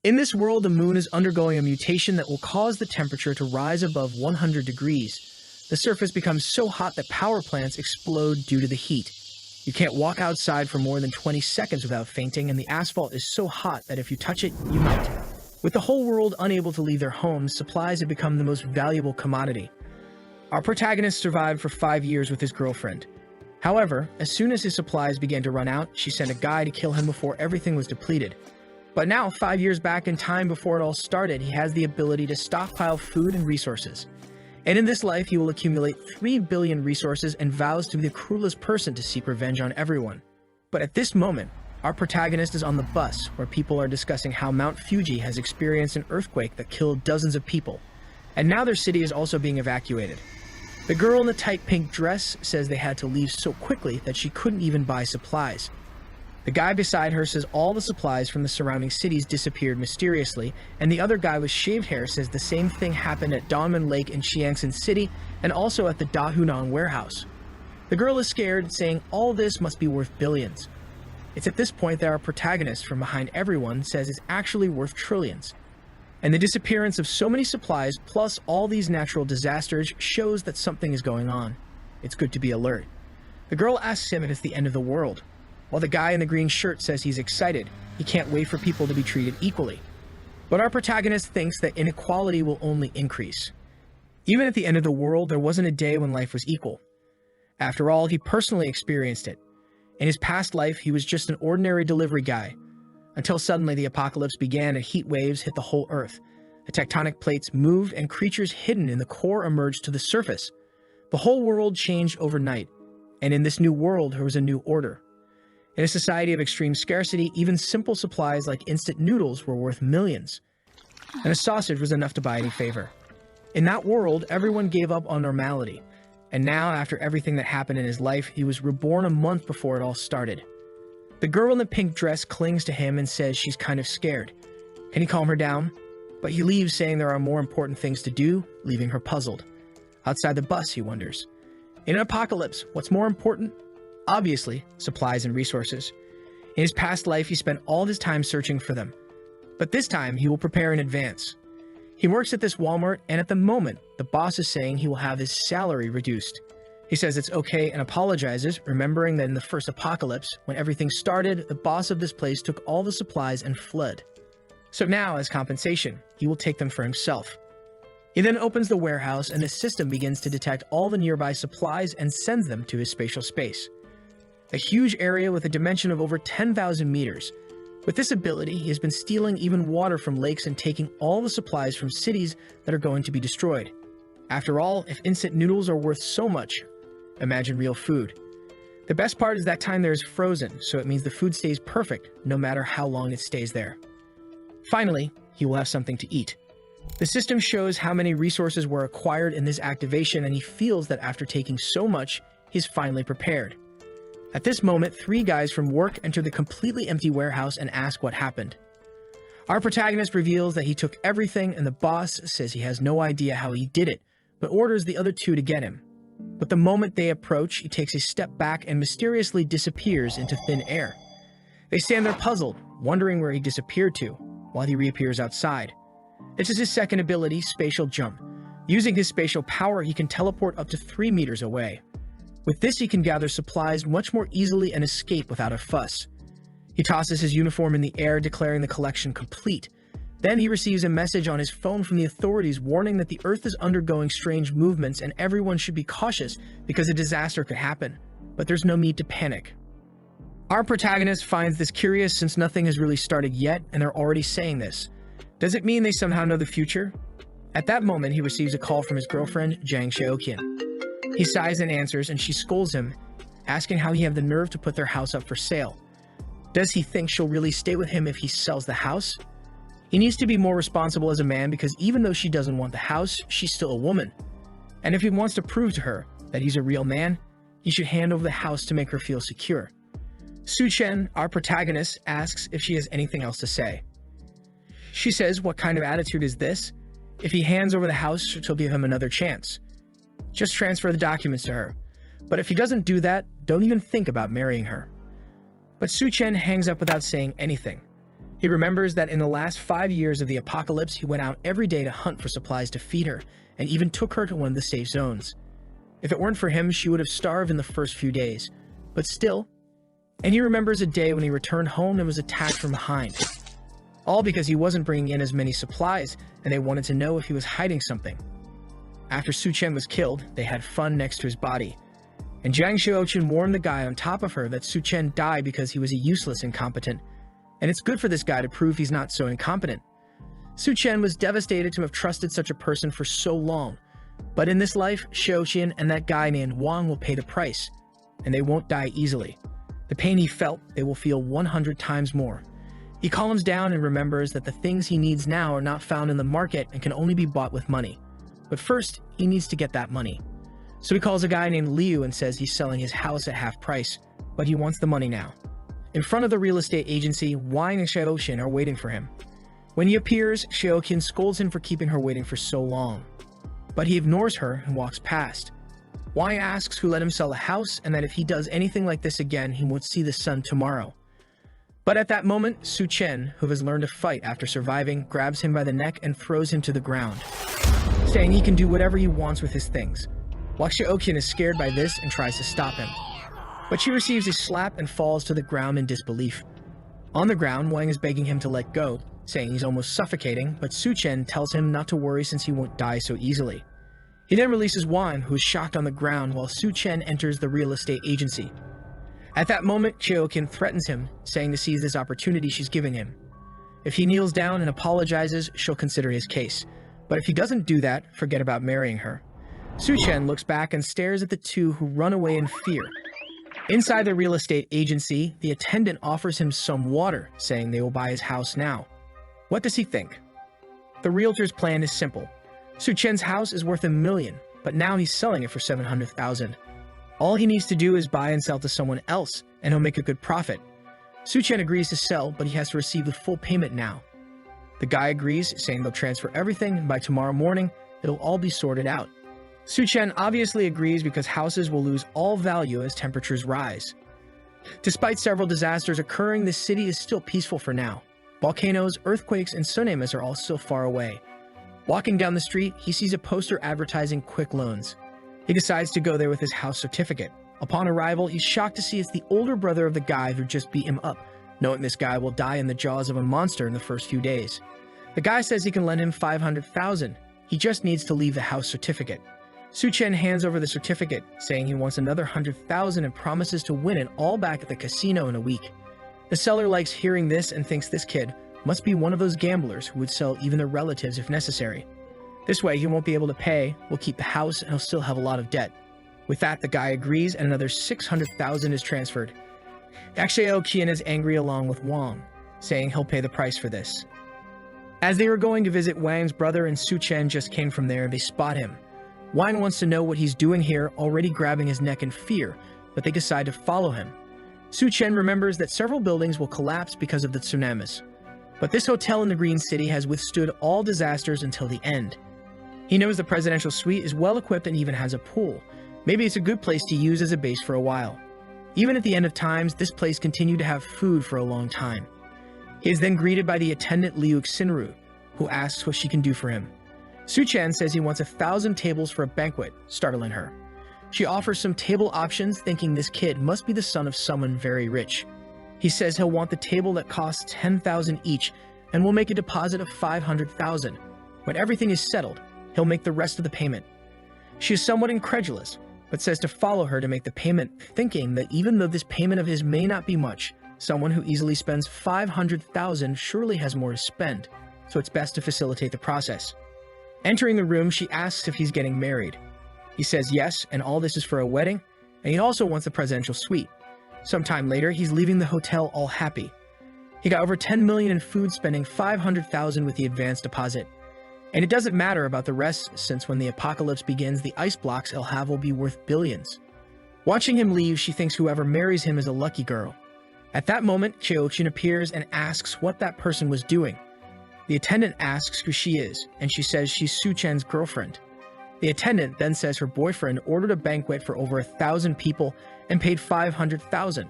In this world, the moon is undergoing a mutation that will cause the temperature to rise above 100 degrees. The surface becomes so hot that power plants explode due to the heat. You can't walk outside for more than 20 seconds without fainting, and the asphalt is so hot that if you touch it, you melt. With the whole world unable to leave their homes, supplies have become the most valuable commodity. Our protagonist survived for 5 years with his girlfriend. However, as soon as his supplies began to run out, she sent a guy to kill him before everything was depleted. But now, 5 years back in time before it all started, he has the ability to stockpile food and resources. And in this life, he will accumulate 3 billion resources and vows to be the cruelest person to seek revenge on everyone. But at this moment, our protagonist is on the bus, where people are discussing how Mount Fuji has experienced an earthquake that killed dozens of people, and now their city is also being evacuated. The girl in the tight pink dress says they had to leave so quickly that she couldn't even buy supplies. The guy beside her says all the supplies from the surrounding cities disappeared mysteriously, and the other guy with shaved hair says the same thing happened at Donman Lake in Chiangsaen City and also at the Dahunan warehouse. The girl is scared, saying all this must be worth billions. It's at this point that our protagonist from behind everyone says it's actually worth trillions. And the disappearance of so many supplies plus all these natural disasters shows that something is going on. It's good to be alert. The girl asks him if it's the end of the world, while the guy in the green shirt says he's excited. He can't wait for people to be treated equally. But our protagonist thinks that inequality will only increase. Even at the end of the world, there wasn't a day when life was equal. After all, he personally experienced it. In his past life, he was just an ordinary delivery guy, until suddenly the apocalypse began and heat waves hit the whole earth. The tectonic plates moved and creatures hidden in the core emerged to the surface. The whole world changed overnight, and in this new world, there was a new order. In a society of extreme scarcity, even simple supplies like instant noodles were worth millions, and a sausage was enough to buy any favor. In that world, everyone gave up on normality, and now, after everything that happened in his life, he was reborn a month before it all started. The girl in the pink dress clings to him and says she's kind of scared. Can he calm her down? But he leaves, saying there are more important things to do, leaving her puzzled. Outside the bus, he wonders. In an apocalypse, what's more important? Obviously, supplies and resources. In his past life, he spent all of his time searching for them. But this time, he will prepare in advance. He works at this Walmart, and at the moment, the boss is saying he will have his salary reduced. He says it's okay and apologizes, remembering that in the first apocalypse, when everything started, the boss of this place took all the supplies and fled. So now, as compensation, he will take them for himself. He then opens the warehouse, and the system begins to detect all the nearby supplies and sends them to his spatial space. A huge area with a dimension of over 10,000 meters. With this ability, he has been stealing even water from lakes and taking all the supplies from cities that are going to be destroyed. After all, if instant noodles are worth so much, imagine real food. The best part is that time there is frozen, so it means the food stays perfect no matter how long it stays there. Finally, he will have something to eat. The system shows how many resources were acquired in this activation, and he feels that after taking so much, he's finally prepared. At this moment, 3 guys from work enter the completely empty warehouse and ask what happened. Our protagonist reveals that he took everything, and the boss says he has no idea how he did it, but orders the other 2 to get him. But the moment they approach, he takes a step back and mysteriously disappears into thin air. They stand there puzzled, wondering where he disappeared to, while he reappears outside. This is his second ability, spatial jump. Using his spatial power, he can teleport up to 3 meters away. With this, he can gather supplies much more easily and escape without a fuss. He tosses his uniform in the air, declaring the collection complete. Then he receives a message on his phone from the authorities warning that the Earth is undergoing strange movements and everyone should be cautious because a disaster could happen. But there's no need to panic. Our protagonist finds this curious since nothing has really started yet and they're already saying this. Does it mean they somehow know the future? At that moment, he receives a call from his girlfriend, Jang Seokyeon. He sighs and answers, and she scolds him, asking how he had the nerve to put their house up for sale. Does he think she'll really stay with him if he sells the house? He needs to be more responsible as a man because even though she doesn't want the house, she's still a woman. And if he wants to prove to her that he's a real man, he should hand over the house to make her feel secure. Su-chen, our protagonist, asks if she has anything else to say. She says, what kind of attitude is this? If he hands over the house, she'll give him another chance. Just transfer the documents to her. But if he doesn't do that, don't even think about marrying her. But Su-chen hangs up without saying anything. He remembers that in the last 5 years of the apocalypse, he went out every day to hunt for supplies to feed her, and even took her to one of the safe zones. If it weren't for him, she would have starved in the first few days. But still, and he remembers a day when he returned home and was attacked from behind. All because he wasn't bringing in as many supplies, and they wanted to know if he was hiding something. After Su Chen was killed, they had fun next to his body. And Jiang Xiaoqun warned the guy on top of her that Su Chen died because he was a useless incompetent. And it's good for this guy to prove he's not so incompetent. Su Chen was devastated to have trusted such a person for so long. But in this life, Xiaoqun and that guy named Wang will pay the price. And they won't die easily. The pain he felt, they will feel 100 times more. He calms down and remembers that the things he needs now are not found in the market and can only be bought with money. But first, he needs to get that money. So he calls a guy named Liu and says he's selling his house at half price, but he wants the money now. In front of the real estate agency, Wang and Xiaoqun are waiting for him. When he appears, Xiaoqun scolds him for keeping her waiting for so long. But he ignores her and walks past. Wang asks who let him sell the house and that if he does anything like this again, he won't see the sun tomorrow. But at that moment, Su Chen, who has learned to fight after surviving, grabs him by the neck and throws him to the ground, saying he can do whatever he wants with his things. While Xiaoqun is scared by this and tries to stop him. But she receives a slap and falls to the ground in disbelief. On the ground, Wang is begging him to let go, saying he's almost suffocating, but Su Chen tells him not to worry since he won't die so easily. He then releases Wang, who is shocked on the ground, while Su Chen enters the real estate agency. At that moment, Xiaoqun threatens him, saying to seize this opportunity she's giving him. If he kneels down and apologizes, she'll consider his case. But if he doesn't do that, forget about marrying her. Su Chen looks back and stares at the two who run away in fear. Inside the real estate agency, the attendant offers him some water, saying they will buy his house now. What does he think? The realtor's plan is simple. Su Chen's house is worth $1 million, but now he's selling it for $700,000. All he needs to do is buy and sell to someone else, and he'll make a good profit. Su Chen agrees to sell, but he has to receive the full payment now. The guy agrees, saying they'll transfer everything, and by tomorrow morning, it'll all be sorted out. Su Chen obviously agrees because houses will lose all value as temperatures rise. Despite several disasters occurring, the city is still peaceful for now. Volcanoes, earthquakes, and tsunamis are all still far away. Walking down the street, he sees a poster advertising quick loans. He decides to go there with his house certificate. Upon arrival, he's shocked to see it's the older brother of the guy who just beat him up, knowing this guy will die in the jaws of a monster in the first few days. The guy says he can lend him $500,000. He just needs to leave the house certificate. Su Chen hands over the certificate, saying he wants another $100,000 and promises to win it all back at the casino in a week. The seller likes hearing this and thinks this kid must be one of those gamblers who would sell even their relatives if necessary. This way he won't be able to pay, will keep the house, and he'll still have a lot of debt. With that, the guy agrees and another $600,000 is transferred. Xiaoqun is angry along with Wang, saying he'll pay the price for this. As they were going to visit Wang's brother and Su Chen just came from there, they spot him. Wang wants to know what he's doing here, already grabbing his neck in fear, but they decide to follow him. Su Chen remembers that several buildings will collapse because of the tsunamis. But this hotel in the Green City has withstood all disasters until the end. He knows the presidential suite is well equipped and even has a pool. Maybe it's a good place to use as a base for a while. Even at the end of times, this place continued to have food for a long time. He is then greeted by the attendant Liu Xinru, who asks what she can do for him. Su Chen says he wants 1,000 tables for a banquet, startling her. She offers some table options, thinking this kid must be the son of someone very rich. He says he'll want the table that costs 10,000 each and will make a deposit of 500,000. When everything is settled, he'll make the rest of the payment. She is somewhat incredulous, but says to follow her to make the payment, thinking that even though this payment of his may not be much, someone who easily spends 500,000 surely has more to spend, so it's best to facilitate the process. Entering the room, she asks if he's getting married. He says yes, and all this is for a wedding, and he also wants the presidential suite. Sometime later, he's leaving the hotel all happy. He got over 10 million in food, spending 500,000 with the advance deposit. And it doesn't matter about the rest, since when the apocalypse begins, the ice blocks he'll have will be worth billions. Watching him leave, she thinks whoever marries him is a lucky girl. At that moment, Xiaoqun appears and asks what that person was doing. The attendant asks who she is, and she says she's Su Chen's girlfriend. The attendant then says her boyfriend ordered a banquet for over 1,000 people and paid 500,000.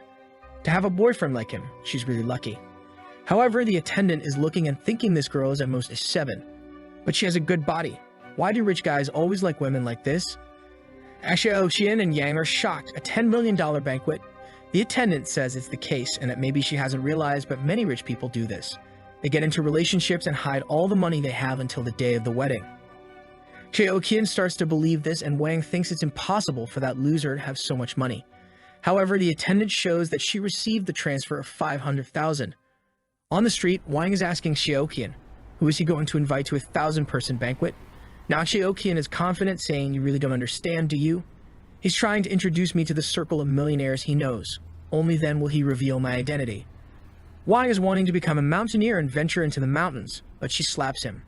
To have a boyfriend like him, she's really lucky. However, the attendant is looking and thinking this girl is at most a 7. But she has a good body. Why do rich guys always like women like this? Xiaoqian and Yang are shocked. A $10 million banquet? The attendant says it's the case and that maybe she hasn't realized, but many rich people do this. They get into relationships and hide all the money they have until the day of the wedding. Xiaoqian starts to believe this, and Wang thinks it's impossible for that loser to have so much money. However, the attendant shows that she received the transfer of 500,000. On the street, Wang is asking Xiaoqian, who is he going to invite to a 1,000-person banquet? Now Xiaoqian is confident, saying, "You really don't understand, do you? He's trying to introduce me to the circle of millionaires he knows. Only then will he reveal my identity." Wang is wanting to become a mountaineer and venture into the mountains, but she slaps him.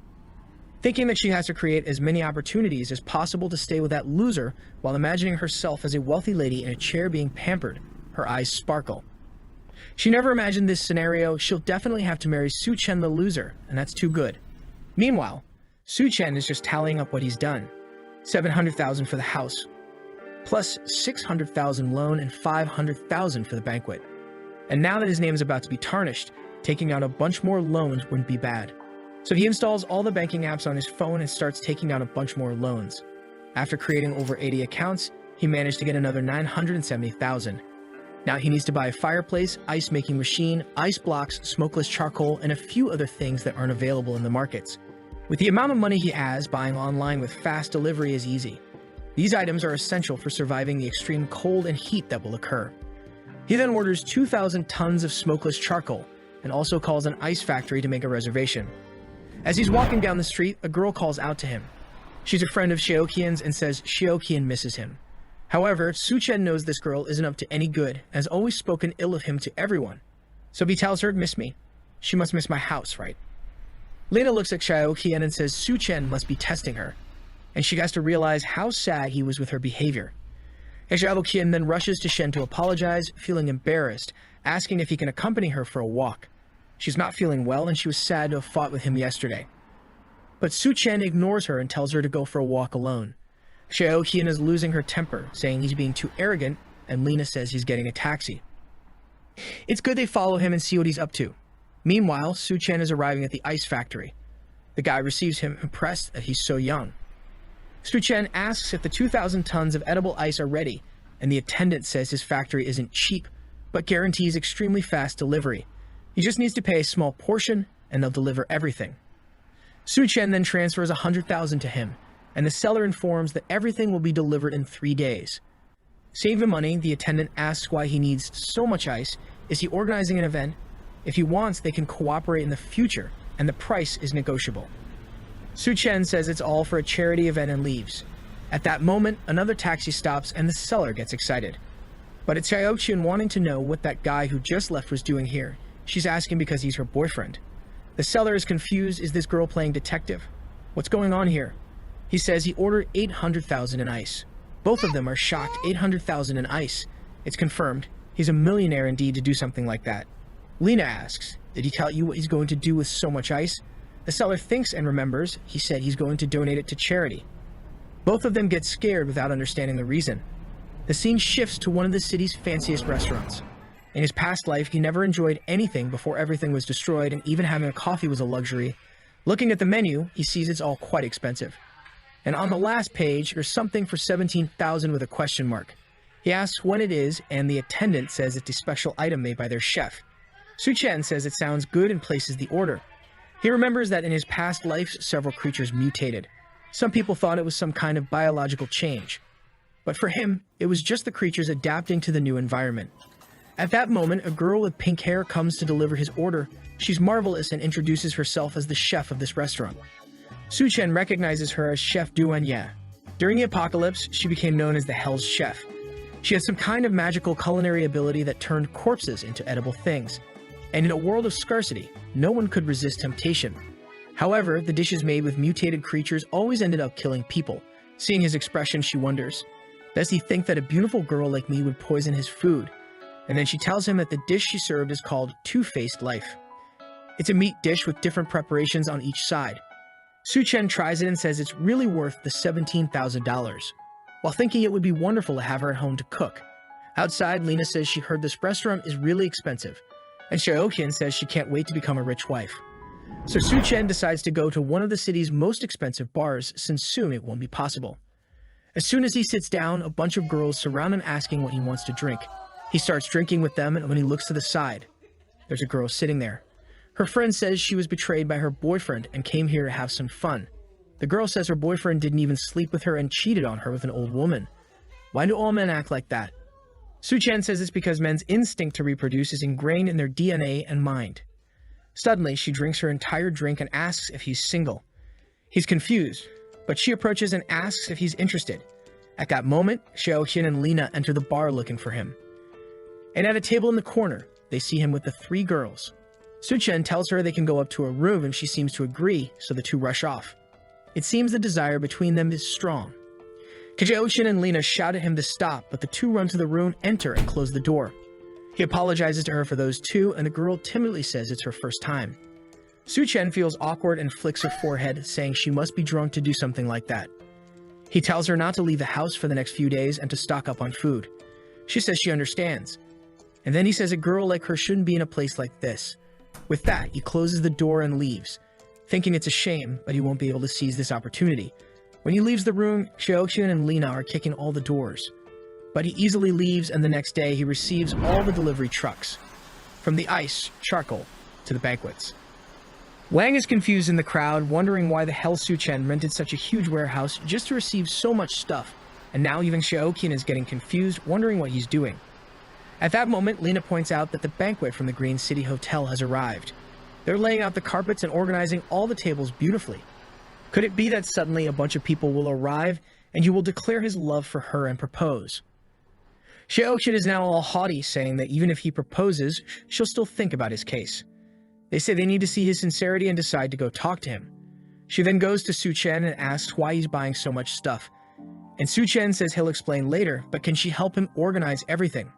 Thinking that she has to create as many opportunities as possible to stay with that loser while imagining herself as a wealthy lady in a chair being pampered, her eyes sparkle. She never imagined this scenario. She'll definitely have to marry Su Chen the loser, and that's too good. Meanwhile, Su Chen is just tallying up what he's done. 700,000 for the house, plus 600,000 loan and 500,000 for the banquet. And now that his name is about to be tarnished, taking out a bunch more loans wouldn't be bad. So he installs all the banking apps on his phone and starts taking out a bunch more loans. After creating over 80 accounts, he managed to get another 970,000. Now he needs to buy a fireplace, ice-making machine, ice blocks, smokeless charcoal, and a few other things that aren't available in the markets. With the amount of money he has, buying online with fast delivery is easy. These items are essential for surviving the extreme cold and heat that will occur. He then orders 2,000 tons of smokeless charcoal, and also calls an ice factory to make a reservation. As he's walking down the street, a girl calls out to him. She's a friend of Xiaoqian's and says Xiaoqian misses him. However, Su Chen knows this girl isn't up to any good and has always spoken ill of him to everyone. So he tells her, "Miss me. She must miss my house, right?" Lena looks at Xiaoqian and says Su Chen must be testing her, and she has to realize how sad he was with her behavior. Xiaoqian then rushes to Shen to apologize, feeling embarrassed, asking if he can accompany her for a walk. She's not feeling well and she was sad to have fought with him yesterday. But Su Chen ignores her and tells her to go for a walk alone. Xiaoqian is losing her temper, saying he's being too arrogant, and Lena says he's getting a taxi. It's good they follow him and see what he's up to. Meanwhile, Su Chen is arriving at the ice factory. The guy receives him, impressed that he's so young. Su Chen asks if the 2,000 tons of edible ice are ready, and the attendant says his factory isn't cheap, but guarantees extremely fast delivery. He just needs to pay a small portion, and they'll deliver everything. Su Chen then transfers 100,000 to him, and the seller informs that everything will be delivered in 3 days. Saving money, the attendant asks why he needs so much ice. Is he organizing an event? If he wants, they can cooperate in the future, and the price is negotiable. Su Chen says it's all for a charity event and leaves. At that moment, another taxi stops and the seller gets excited. But it's Xiaoqian wanting to know what that guy who just left was doing here. She's asking because he's her boyfriend. The seller is confused. Is this girl playing detective? What's going on here? He says he ordered 800,000 in ice. Both of them are shocked. 800,000 in ice. It's confirmed. He's a millionaire indeed to do something like that. Lena asks, did he tell you what he's going to do with so much ice? The seller thinks and remembers. He said he's going to donate it to charity. Both of them get scared without understanding the reason. The scene shifts to one of the city's fanciest restaurants. In his past life, he never enjoyed anything before everything was destroyed, and even having a coffee was a luxury. Looking at the menu, he sees it's all quite expensive. And on the last page, there's something for 17,000 with a question mark. He asks when it is, and the attendant says it's a special item made by their chef. Su Chen says it sounds good and places the order. He remembers that in his past life, several creatures mutated. Some people thought it was some kind of biological change. But for him, it was just the creatures adapting to the new environment. At that moment, a girl with pink hair comes to deliver his order. She's marvelous and introduces herself as the chef of this restaurant. Su Chen recognizes her as Chef Duanya. During the apocalypse, she became known as the Hell's Chef. She had some kind of magical culinary ability that turned corpses into edible things. And in a world of scarcity, no one could resist temptation. However, the dishes made with mutated creatures always ended up killing people. Seeing his expression, she wonders, does he think that a beautiful girl like me would poison his food? And then she tells him that the dish she served is called Two-Faced Life. It's a meat dish with different preparations on each side. Su Chen tries it and says it's really worth the $17,000, while thinking it would be wonderful to have her at home to cook. Outside, Lena says she heard this restaurant is really expensive. and Xiaoqian says she can't wait to become a rich wife. So Su Chen decides to go to one of the city's most expensive bars, since soon it won't be possible. As soon as he sits down, a bunch of girls surround him asking what he wants to drink. He starts drinking with them, and when he looks to the side, there's a girl sitting there. Her friend says she was betrayed by her boyfriend and came here to have some fun. The girl says her boyfriend didn't even sleep with her and cheated on her with an old woman. Why do all men act like that? Su Chen says it's because men's instinct to reproduce is ingrained in their DNA and mind. Suddenly, she drinks her entire drink and asks if he's single. He's confused, but she approaches and asks if he's interested. At that moment, Xiaoqian and Lina enter the bar looking for him. And at a table in the corner, they see him with the 3 girls. Su Chen tells her they can go up to a room and she seems to agree, so the two rush off. It seems the desire between them is strong. Xiaoqian and Lina shout at him to stop, but the two run to the room, enter, and close the door. He apologizes to her for those two, and the girl timidly says it's her first time. Su Chen feels awkward and flicks her forehead, saying she must be drunk to do something like that. He tells her not to leave the house for the next few days and to stock up on food. She says she understands. And then he says a girl like her shouldn't be in a place like this. With that, he closes the door and leaves, thinking it's a shame, but he won't be able to seize this opportunity. When he leaves the room, Xiaoqian and Lina are kicking all the doors. But he easily leaves, and the next day he receives all the delivery trucks, from the ice, charcoal, to the banquets. Wang is confused in the crowd, wondering why the hell Su Chen rented such a huge warehouse just to receive so much stuff, and now even Xiaoqian is getting confused, wondering what he's doing. At that moment, Lina points out that the banquet from the Green City Hotel has arrived. They're laying out the carpets and organizing all the tables beautifully. Could it be that suddenly a bunch of people will arrive, and he will declare his love for her and propose? Xiaoqian is now all haughty, saying that even if he proposes, she'll still think about his case. They say they need to see his sincerity and decide to go talk to him. She then goes to Su Chen and asks why he's buying so much stuff. And Su Chen says he'll explain later, but can she help him organize everything?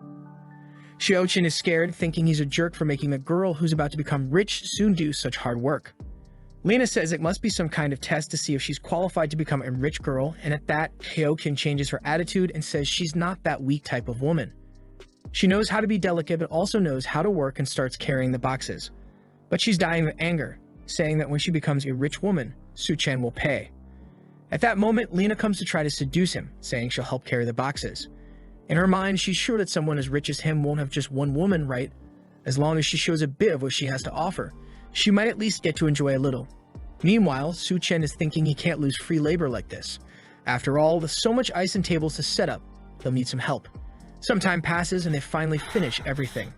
Xiaoqian is scared, thinking he's a jerk for making the girl who's about to become rich soon do such hard work. Lina says it must be some kind of test to see if she's qualified to become a rich girl, and at that, Xiaoqian changes her attitude and says she's not that weak type of woman. She knows how to be delicate, but also knows how to work and starts carrying the boxes. But she's dying of anger, saying that when she becomes a rich woman, Su Chen will pay. At that moment, Lina comes to try to seduce him, saying she'll help carry the boxes. In her mind, she's sure that someone as rich as him won't have just one woman, right? As long as she shows a bit of what she has to offer, she might at least get to enjoy a little. Meanwhile, Su Chen is thinking he can't lose free labor like this. After all, with so much ice and tables to set up, they'll need some help. Some time passes and they finally finish everything.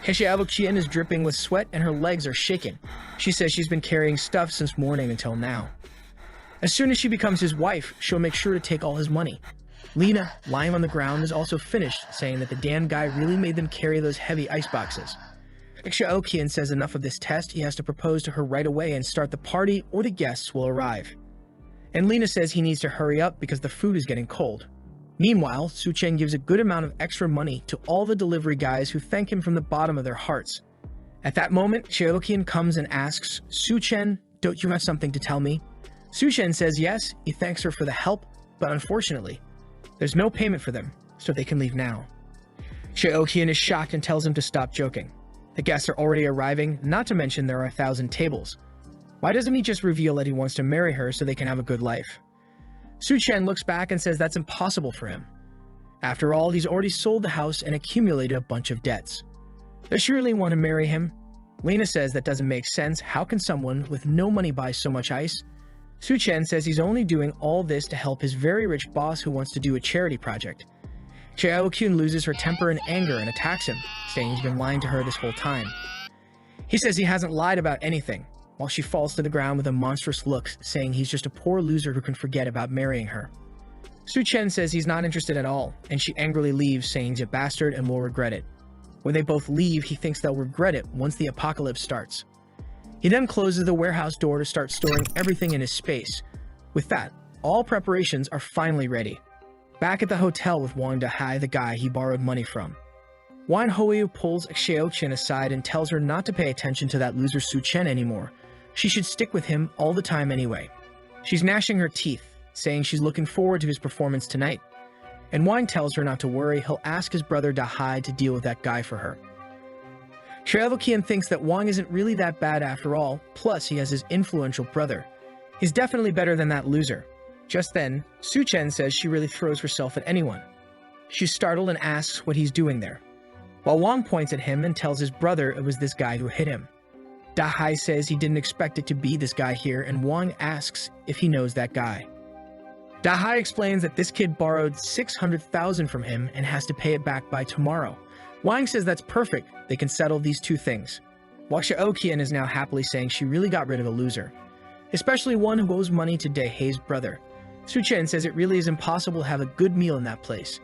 Xiaoqian is dripping with sweat and her legs are shaking. She says she's been carrying stuff since morning until now. As soon as she becomes his wife, she'll make sure to take all his money. Lina, lying on the ground, is also finished, saying that the damn guy really made them carry those heavy ice boxes. Xiaoqian says enough of this test, he has to propose to her right away and start the party or the guests will arrive. And Lina says he needs to hurry up because the food is getting cold. Meanwhile, Su Chen gives a good amount of extra money to all the delivery guys who thank him from the bottom of their hearts. At that moment, Xiaoqian comes and asks, Su Chen, don't you have something to tell me? Su Chen says yes, he thanks her for the help, but unfortunately, there's no payment for them, so they can leave now. Xiaoqian is shocked and tells him to stop joking. The guests are already arriving, not to mention there are 1,000 tables. Why doesn't he just reveal that he wants to marry her so they can have a good life? Su Chen looks back and says that's impossible for him. After all, he's already sold the house and accumulated a bunch of debts. Does she really want to marry him? Lina says that doesn't make sense. How can someone with no money buy so much ice? Su Chen says he's only doing all this to help his very rich boss who wants to do a charity project. Xiaoqian loses her temper and anger and attacks him, saying he's been lying to her this whole time. He says he hasn't lied about anything, while she falls to the ground with a monstrous look, saying he's just a poor loser who can forget about marrying her. Su Chen says he's not interested at all, and she angrily leaves, saying he's a bastard and will regret it. When they both leave, he thinks they'll regret it once the apocalypse starts. He then closes the warehouse door to start storing everything in his space. With that, all preparations are finally ready. Back at the hotel with Wang Dahai, the guy he borrowed money from. Wan Hoyu pulls Xiaoqian aside and tells her not to pay attention to that loser Su Chen anymore. She should stick with him all the time anyway. She's gnashing her teeth, saying she's looking forward to his performance tonight. And Wang tells her not to worry, he'll ask his brother Dahai to deal with that guy for her. Yahello thinks that Wang isn't really that bad after all, plus he has his influential brother. He's definitely better than that loser. Just then, Su-chen says she really throws herself at anyone. She's startled and asks what he's doing there, while Wang points at him and tells his brother it was this guy who hit him. Da-hai says he didn't expect it to be this guy here, and Wang asks if he knows that guy. Da-hai explains that this kid borrowed 600,000 from him and has to pay it back by tomorrow. Wang says that's perfect, they can settle these two things. While Xiaoqian is now happily saying she really got rid of a loser, especially one who owes money to Da-hai's brother. Su-chen says it really is impossible to have a good meal in that place,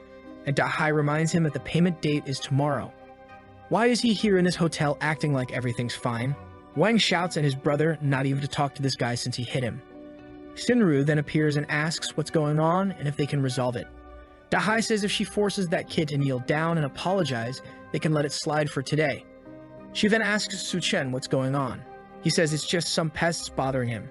and Da-hai reminds him that the payment date is tomorrow. Why is he here in this hotel acting like everything's fine? Wang shouts at his brother not even to talk to this guy since he hit him. Shinru then appears and asks what's going on and if they can resolve it. Da-hai says if she forces that kid to kneel down and apologize, they can let it slide for today. She then asks Su-chen what's going on. He says it's just some pests bothering him.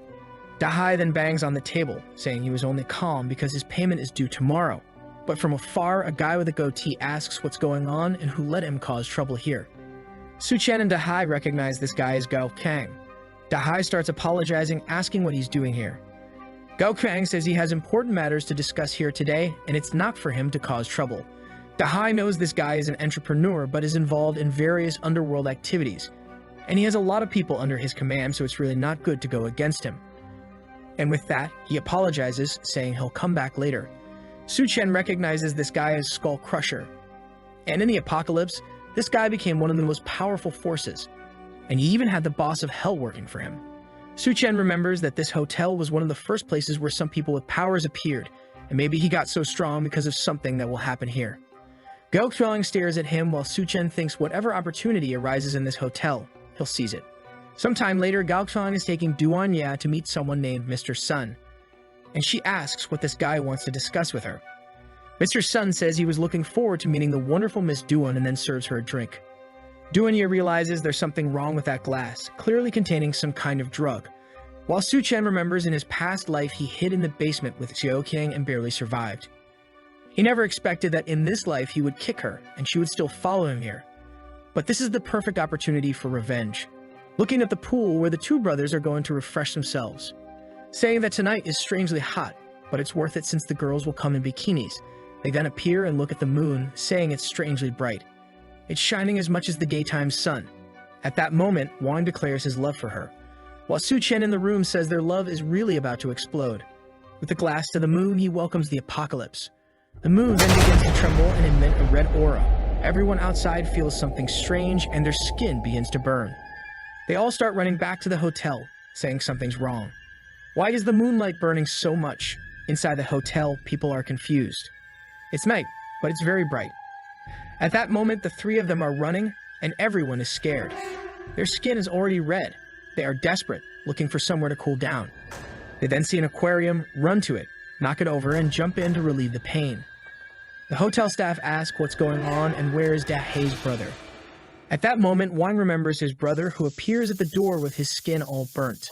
Da-hai then bangs on the table, saying he was only calm because his payment is due tomorrow. But from afar, a guy with a goatee asks what's going on and who let him cause trouble here. Su-chen and Da-hai recognize this guy as Gao Kang. Da-hai starts apologizing, asking what he's doing here. Gao Kang says he has important matters to discuss here today, and it's not for him to cause trouble. Da-hai knows this guy is an entrepreneur, but is involved in various underworld activities, and he has a lot of people under his command, so it's really not good to go against him. And with that, he apologizes, saying he'll come back later. Su-chen recognizes this guy as Skull Crusher, and in the apocalypse, this guy became one of the most powerful forces, and he even had the boss of Hell working for him. Su-chen remembers that this hotel was one of the first places where some people with powers appeared, and maybe he got so strong because of something that will happen here. Gao Qiang stares at him while Su-chen thinks whatever opportunity arises in this hotel, he'll seize it. Sometime later, Gao Qiang is taking Duan Ya to meet someone named Mr. Sun, and she asks what this guy wants to discuss with her. Mr. Sun says he was looking forward to meeting the wonderful Miss Duan and then serves her a drink. Duan Ya realizes there's something wrong with that glass, clearly containing some kind of drug. While Su-chen remembers in his past life he hid in the basement with Xiaoqian and barely survived. He never expected that in this life he would kick her and she would still follow him here. But this is the perfect opportunity for revenge. Looking at the pool where the two brothers are going to refresh themselves, saying that tonight is strangely hot, but it's worth it since the girls will come in bikinis. They then appear and look at the moon, saying it's strangely bright. It's shining as much as the daytime sun. At that moment, Wang declares his love for her, while Su-chen in the room says their love is really about to explode. With the glass to the moon, he welcomes the apocalypse. The moon then begins to tremble and emit a red aura. Everyone outside feels something strange and their skin begins to burn. They all start running back to the hotel, saying something's wrong. Why is the moonlight burning so much? Inside the hotel, people are confused. It's night, but it's very bright. At that moment, the three of them are running, and everyone is scared. Their skin is already red. They are desperate, looking for somewhere to cool down. They then see an aquarium, run to it, knock it over, and jump in to relieve the pain. The hotel staff ask what's going on and where is Da-hai's brother. At that moment, Wang remembers his brother, who appears at the door with his skin all burnt.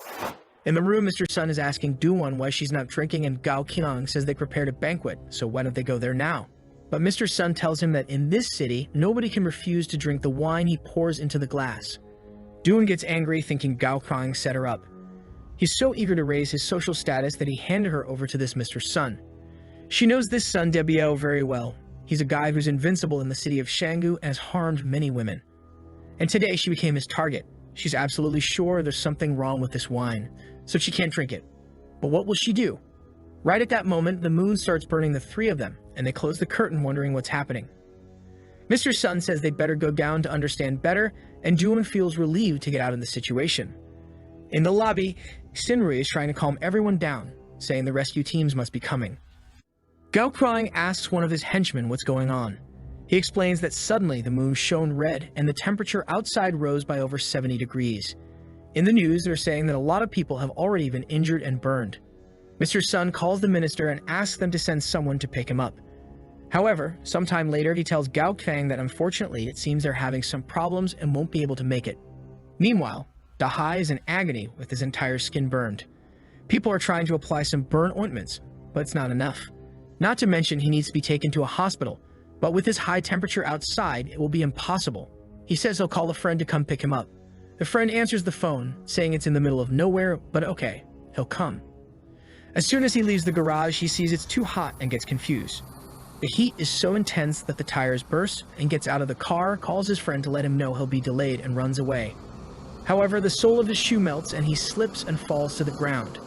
In the room, Mr. Sun is asking Duan why she's not drinking, and Gao Qiang says they prepared a banquet, so why don't they go there now? But Mr. Sun tells him that in this city, nobody can refuse to drink the wine he pours into the glass. Duan gets angry, thinking Gao Qiang set her up. He's so eager to raise his social status that he handed her over to this Mr. Sun. She knows this Sun Debiel very well. He's a guy who's invincible in the city of Shangu and has harmed many women. And today she became his target. She's absolutely sure there's something wrong with this wine, so she can't drink it. But what will she do? Right at that moment, the moon starts burning the three of them, and they close the curtain wondering what's happening. Mr. Sun says they'd better go down to understand better, and Duan feels relieved to get out of the situation. In the lobby, Shinru is trying to calm everyone down, saying the rescue teams must be coming. Gao Qiang asks one of his henchmen what's going on. He explains that suddenly the moon shone red and the temperature outside rose by over 70 degrees. In the news, they're saying that a lot of people have already been injured and burned. Mr. Sun calls the minister and asks them to send someone to pick him up. However, sometime later he tells Gao Qiang that unfortunately it seems they're having some problems and won't be able to make it. Meanwhile, Da-hai is in agony with his entire skin burned. People are trying to apply some burn ointments, but it's not enough. Not to mention he needs to be taken to a hospital, but with his high temperature outside, it will be impossible. He says he'll call a friend to come pick him up. The friend answers the phone, saying it's in the middle of nowhere, but okay, he'll come. As soon as he leaves the garage, he sees it's too hot and gets confused. The heat is so intense that the tires burst, and gets out of the car, calls his friend to let him know he'll be delayed, and runs away. However, the sole of his shoe melts and he slips and falls to the ground.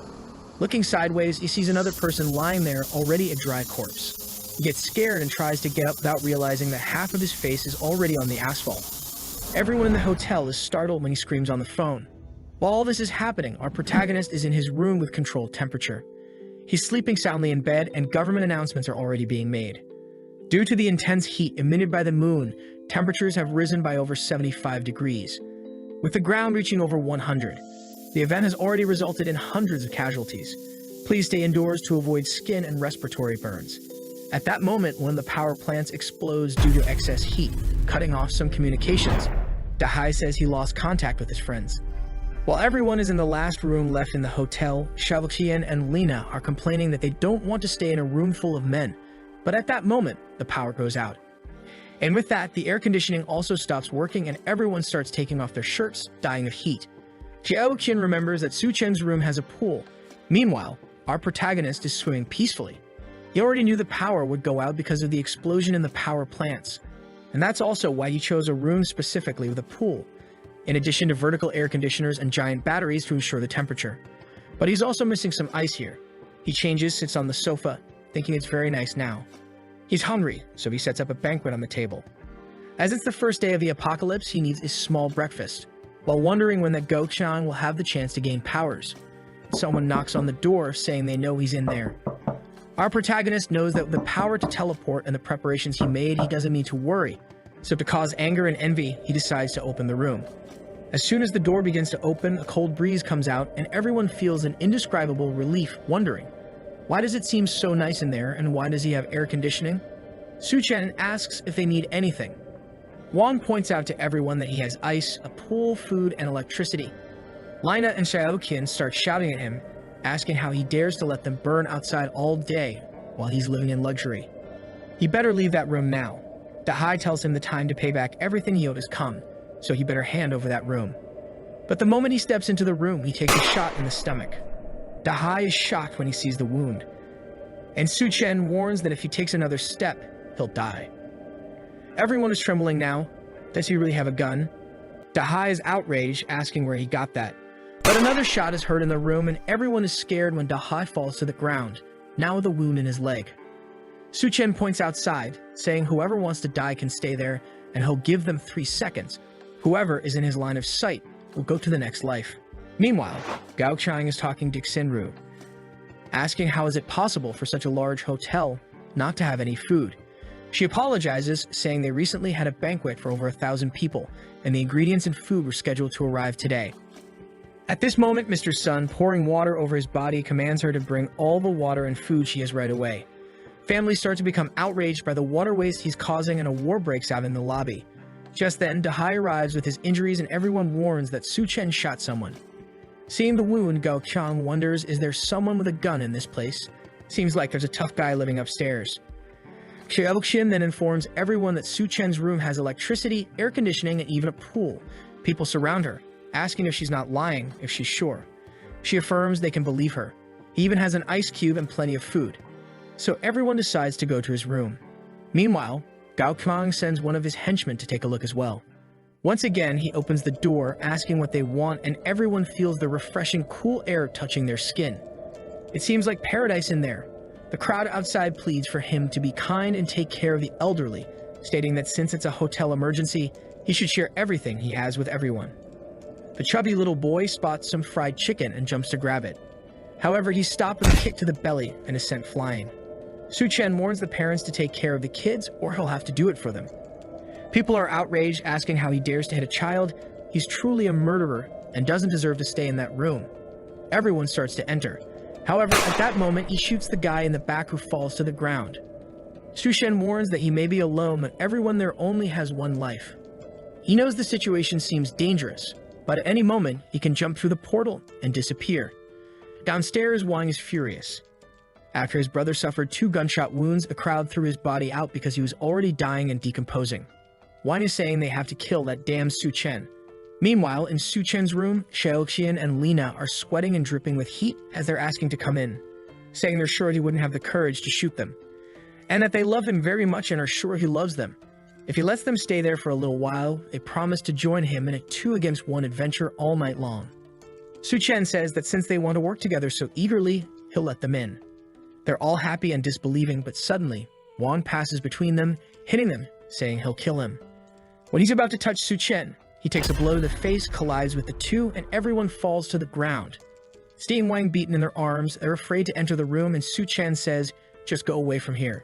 Looking sideways, he sees another person lying there, already a dry corpse. He gets scared and tries to get up without realizing that half of his face is already on the asphalt. Everyone in the hotel is startled when he screams on the phone. While all this is happening, our protagonist is in his room with controlled temperature. He's sleeping soundly in bed, and government announcements are already being made. Due to the intense heat emitted by the moon, temperatures have risen by over 75 degrees, with the ground reaching over 100. The event has already resulted in hundreds of casualties. Please stay indoors to avoid skin and respiratory burns. At that moment, one of the power plants explodes due to excess heat, cutting off some communications. Dahai says he lost contact with his friends. While everyone is in the last room left in the hotel, Shaoqian and Lena are complaining that they don't want to stay in a room full of men. But at that moment, the power goes out. And with that, the air conditioning also stops working and everyone starts taking off their shirts, dying of heat. Xiaoqian remembers that Su Chen's room has a pool. Meanwhile, our protagonist is swimming peacefully. He already knew the power would go out because of the explosion in the power plants. And that's also why he chose a room specifically with a pool, in addition to vertical air conditioners and giant batteries to ensure the temperature. But he's also missing some ice here. He changes, sits on the sofa, thinking it's very nice now. He's hungry, so he sets up a banquet on the table. As it's the first day of the apocalypse, he needs a small breakfast, while wondering when that Gochang will have the chance to gain powers. Someone knocks on the door, saying they know he's in there. Our protagonist knows that with the power to teleport and the preparations he made, he doesn't need to worry. So to cause anger and envy, he decides to open the room. As soon as the door begins to open, a cold breeze comes out, and everyone feels an indescribable relief, wondering, why does it seem so nice in there, and why does he have air conditioning? Su Chen asks if they need anything. Wang points out to everyone that he has ice, a pool, food, and electricity. Lina and Xiaoqian start shouting at him, asking how he dares to let them burn outside all day while he's living in luxury. He better leave that room now. Dahai tells him the time to pay back everything he owed has come, so he better hand over that room. But the moment he steps into the room, he takes a shot in the stomach. Dahai is shocked when he sees the wound, and Su Chen warns that if he takes another step, he'll die. Everyone is trembling now. Does he really have a gun? Dahai is outraged, asking where he got that. But another shot is heard in the room, and everyone is scared when Dahai falls to the ground, now with a wound in his leg. Su Chen points outside, saying whoever wants to die can stay there, and he'll give them 3 seconds. Whoever is in his line of sight will go to the next life. Meanwhile, Gao Chang is talking to Xinru, asking how is it possible for such a large hotel not to have any food. She apologizes, saying they recently had a banquet for over 1,000 people, and the ingredients and food were scheduled to arrive today. At this moment, Mr. Sun, pouring water over his body, commands her to bring all the water and food she has right away. Families start to become outraged by the water waste he's causing, and a war breaks out in the lobby. Just then, Dahai arrives with his injuries, and everyone warns that Su Chen shot someone. Seeing the wound, Gao Chang wonders, is there someone with a gun in this place? Seems like there's a tough guy living upstairs. Xiaoqian then informs everyone that Su Chen's room has electricity, air conditioning, and even a pool. People surround her, asking if she's not lying, if she's sure. She affirms they can believe her. He even has an ice cube and plenty of food. So everyone decides to go to his room. Meanwhile, Gao Chang sends one of his henchmen to take a look as well. Once again, he opens the door, asking what they want, and everyone feels the refreshing cool air touching their skin. It seems like paradise in there. The crowd outside pleads for him to be kind and take care of the elderly, stating that since it's a hotel emergency, he should share everything he has with everyone. The chubby little boy spots some fried chicken and jumps to grab it. However, he's stopped with a kick to the belly and is sent flying. Su Chen warns the parents to take care of the kids, or he'll have to do it for them. People are outraged, asking how he dares to hit a child. He's truly a murderer and doesn't deserve to stay in that room. Everyone starts to enter. However, at that moment, he shoots the guy in the back who falls to the ground. Su Chen warns that he may be alone, but everyone there only has one life. He knows the situation seems dangerous, but at any moment, he can jump through the portal and disappear. Downstairs, Wang is furious. After his brother suffered 2 gunshot wounds, the crowd threw his body out because he was already dying and decomposing. Wine is saying they have to kill that damn Su Chen. Meanwhile, in Su Chen's room, Xiaoqian and Lina are sweating and dripping with heat as they're asking to come in, saying they're sure he wouldn't have the courage to shoot them, and that they love him very much and are sure he loves them. If he lets them stay there for a little while, they promise to join him in a 2-against-1 adventure all night long. Su Chen says that since they want to work together so eagerly, he'll let them in. They're all happy and disbelieving, but suddenly, Wang passes between them, hitting them, saying he'll kill him. When he's about to touch Su Chen, he takes a blow to the face, collides with the two, and everyone falls to the ground. Seeing Wang beaten in their arms, they're afraid to enter the room, and Su Chen says, "Just go away from here."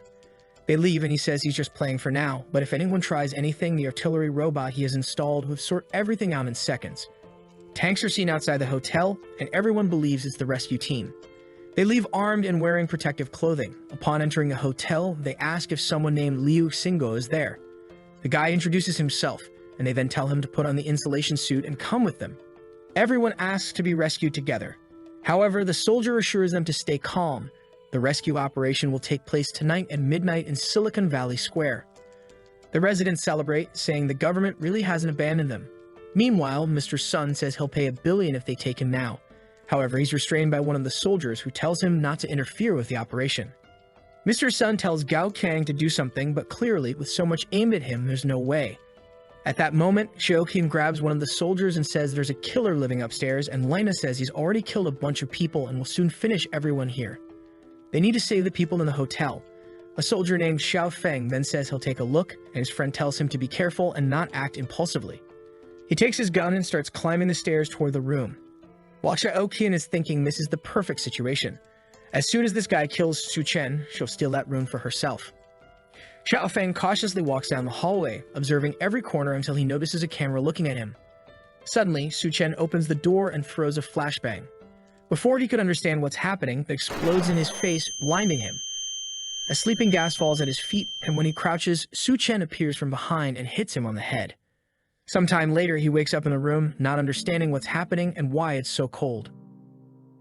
They leave, and he says he's just playing for now, but if anyone tries anything, the artillery robot he has installed will sort everything out in seconds. Tanks are seen outside the hotel, and everyone believes it's the rescue team. They leave armed and wearing protective clothing. Upon entering the hotel, they ask if someone named Liu Xingo is there. The guy introduces himself, and they then tell him to put on the insulation suit and come with them. Everyone asks to be rescued together. However, the soldier assures them to stay calm. The rescue operation will take place tonight at midnight in Silicon Valley Square. The residents celebrate, saying the government really hasn't abandoned them. Meanwhile, Mr. Sun says he'll pay $1 billion if they take him now. However, he's restrained by one of the soldiers who tells him not to interfere with the operation. Mr. Sun tells Gao Kang to do something, but clearly, with so much aimed at him, there's no way. At that moment, Xiaoqin grabs one of the soldiers and says there's a killer living upstairs, and Lina says he's already killed a bunch of people and will soon finish everyone here. They need to save the people in the hotel. A soldier named Xiao Feng then says he'll take a look, and his friend tells him to be careful and not act impulsively. He takes his gun and starts climbing the stairs toward the room. While Xiaoqian is thinking this is the perfect situation. As soon as this guy kills Su Chen, she'll steal that room for herself. Xiao Feng cautiously walks down the hallway, observing every corner until he notices a camera looking at him. Suddenly, Su Chen opens the door and throws a flashbang. Before he could understand what's happening, it explodes in his face, blinding him. A sleeping gas falls at his feet, and when he crouches, Su Chen appears from behind and hits him on the head. Sometime later, he wakes up in the room, not understanding what's happening and why it's so cold.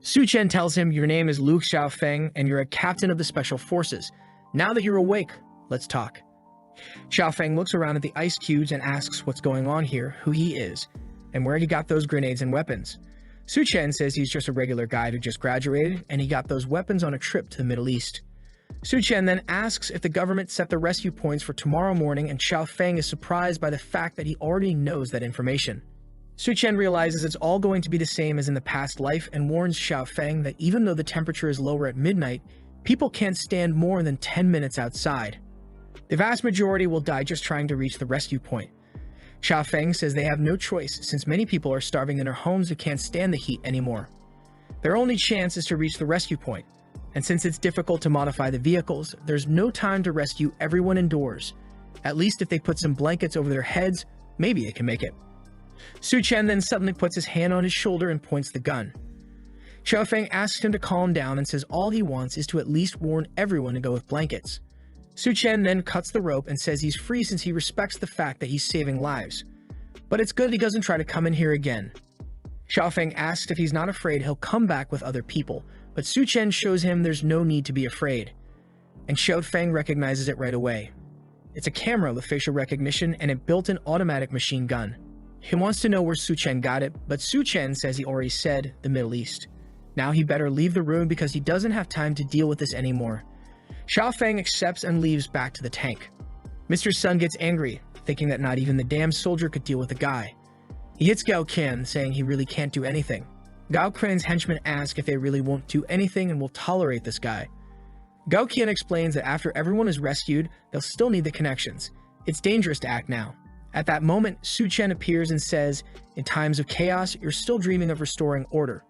Su Chen tells him, "Your name is Luke Xiaofeng, and you're a captain of the Special Forces. Now that you're awake, let's talk." Xiaofeng looks around at the ice cubes and asks what's going on here, who he is, and where he got those grenades and weapons. Su Chen says he's just a regular guy who just graduated, and he got those weapons on a trip to the Middle East. Su Chen then asks if the government set the rescue points for tomorrow morning, and Xiaofeng is surprised by the fact that he already knows that information. Su Chen realizes it's all going to be the same as in the past life and warns Xiaofeng that even though the temperature is lower at midnight, people can't stand more than 10 minutes outside. The vast majority will die just trying to reach the rescue point. Xiaofeng says they have no choice since many people are starving in their homes who can't stand the heat anymore. Their only chance is to reach the rescue point, and since it's difficult to modify the vehicles, there's no time to rescue everyone indoors. At least if they put some blankets over their heads, maybe they can make it. Su Chen then suddenly puts his hand on his shoulder and points the gun. Xiaofeng asks him to calm down and says all he wants is to at least warn everyone to go with blankets. Su Chen then cuts the rope and says he's free since he respects the fact that he's saving lives. But it's good he doesn't try to come in here again. Xiaofeng asks if he's not afraid he'll come back with other people, but Su Chen shows him there's no need to be afraid. And Xiaofeng recognizes it right away. It's a camera with facial recognition and a built-in automatic machine gun. He wants to know where Su Chen got it, but Su Chen says he already said the Middle East. Now he better leave the room because he doesn't have time to deal with this anymore. Xiaofeng accepts and leaves back to the tank. Mr. Sun gets angry, thinking that not even the damn soldier could deal with the guy. He hits Gao Qian, saying he really can't do anything. Gao Qian's henchmen ask if they really won't do anything and will tolerate this guy. Gao Qian explains that after everyone is rescued, they'll still need the connections. It's dangerous to act now. At that moment, Su Chen appears and says, "In times of chaos, you're still dreaming of restoring order."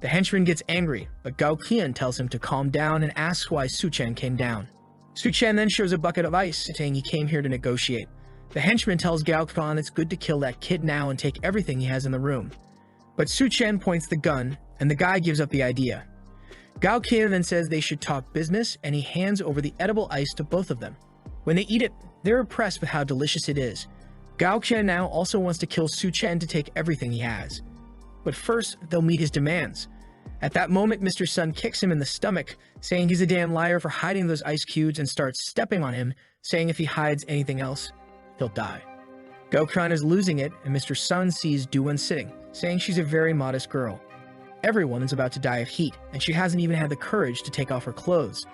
The henchman gets angry, but Gao Qian tells him to calm down and asks why Su Chen came down. Su Chen then shows a bucket of ice, saying he came here to negotiate. The henchman tells Gao Qian it's good to kill that kid now and take everything he has in the room. But Su Chen points the gun, and the guy gives up the idea. Gao Qian then says they should talk business, and he hands over the edible ice to both of them. When they eat it, they're impressed with how delicious it is. Gao Qian now also wants to kill Su Chen to take everything he has. But first, they'll meet his demands. At that moment, Mr. Sun kicks him in the stomach, saying he's a damn liar for hiding those ice cubes and starts stepping on him, saying if he hides anything else, he'll die. Gao-kun is losing it, and Mr. Sun sees Duan sitting, saying she's a very modest girl. Everyone is about to die of heat, and she hasn't even had the courage to take off her clothes.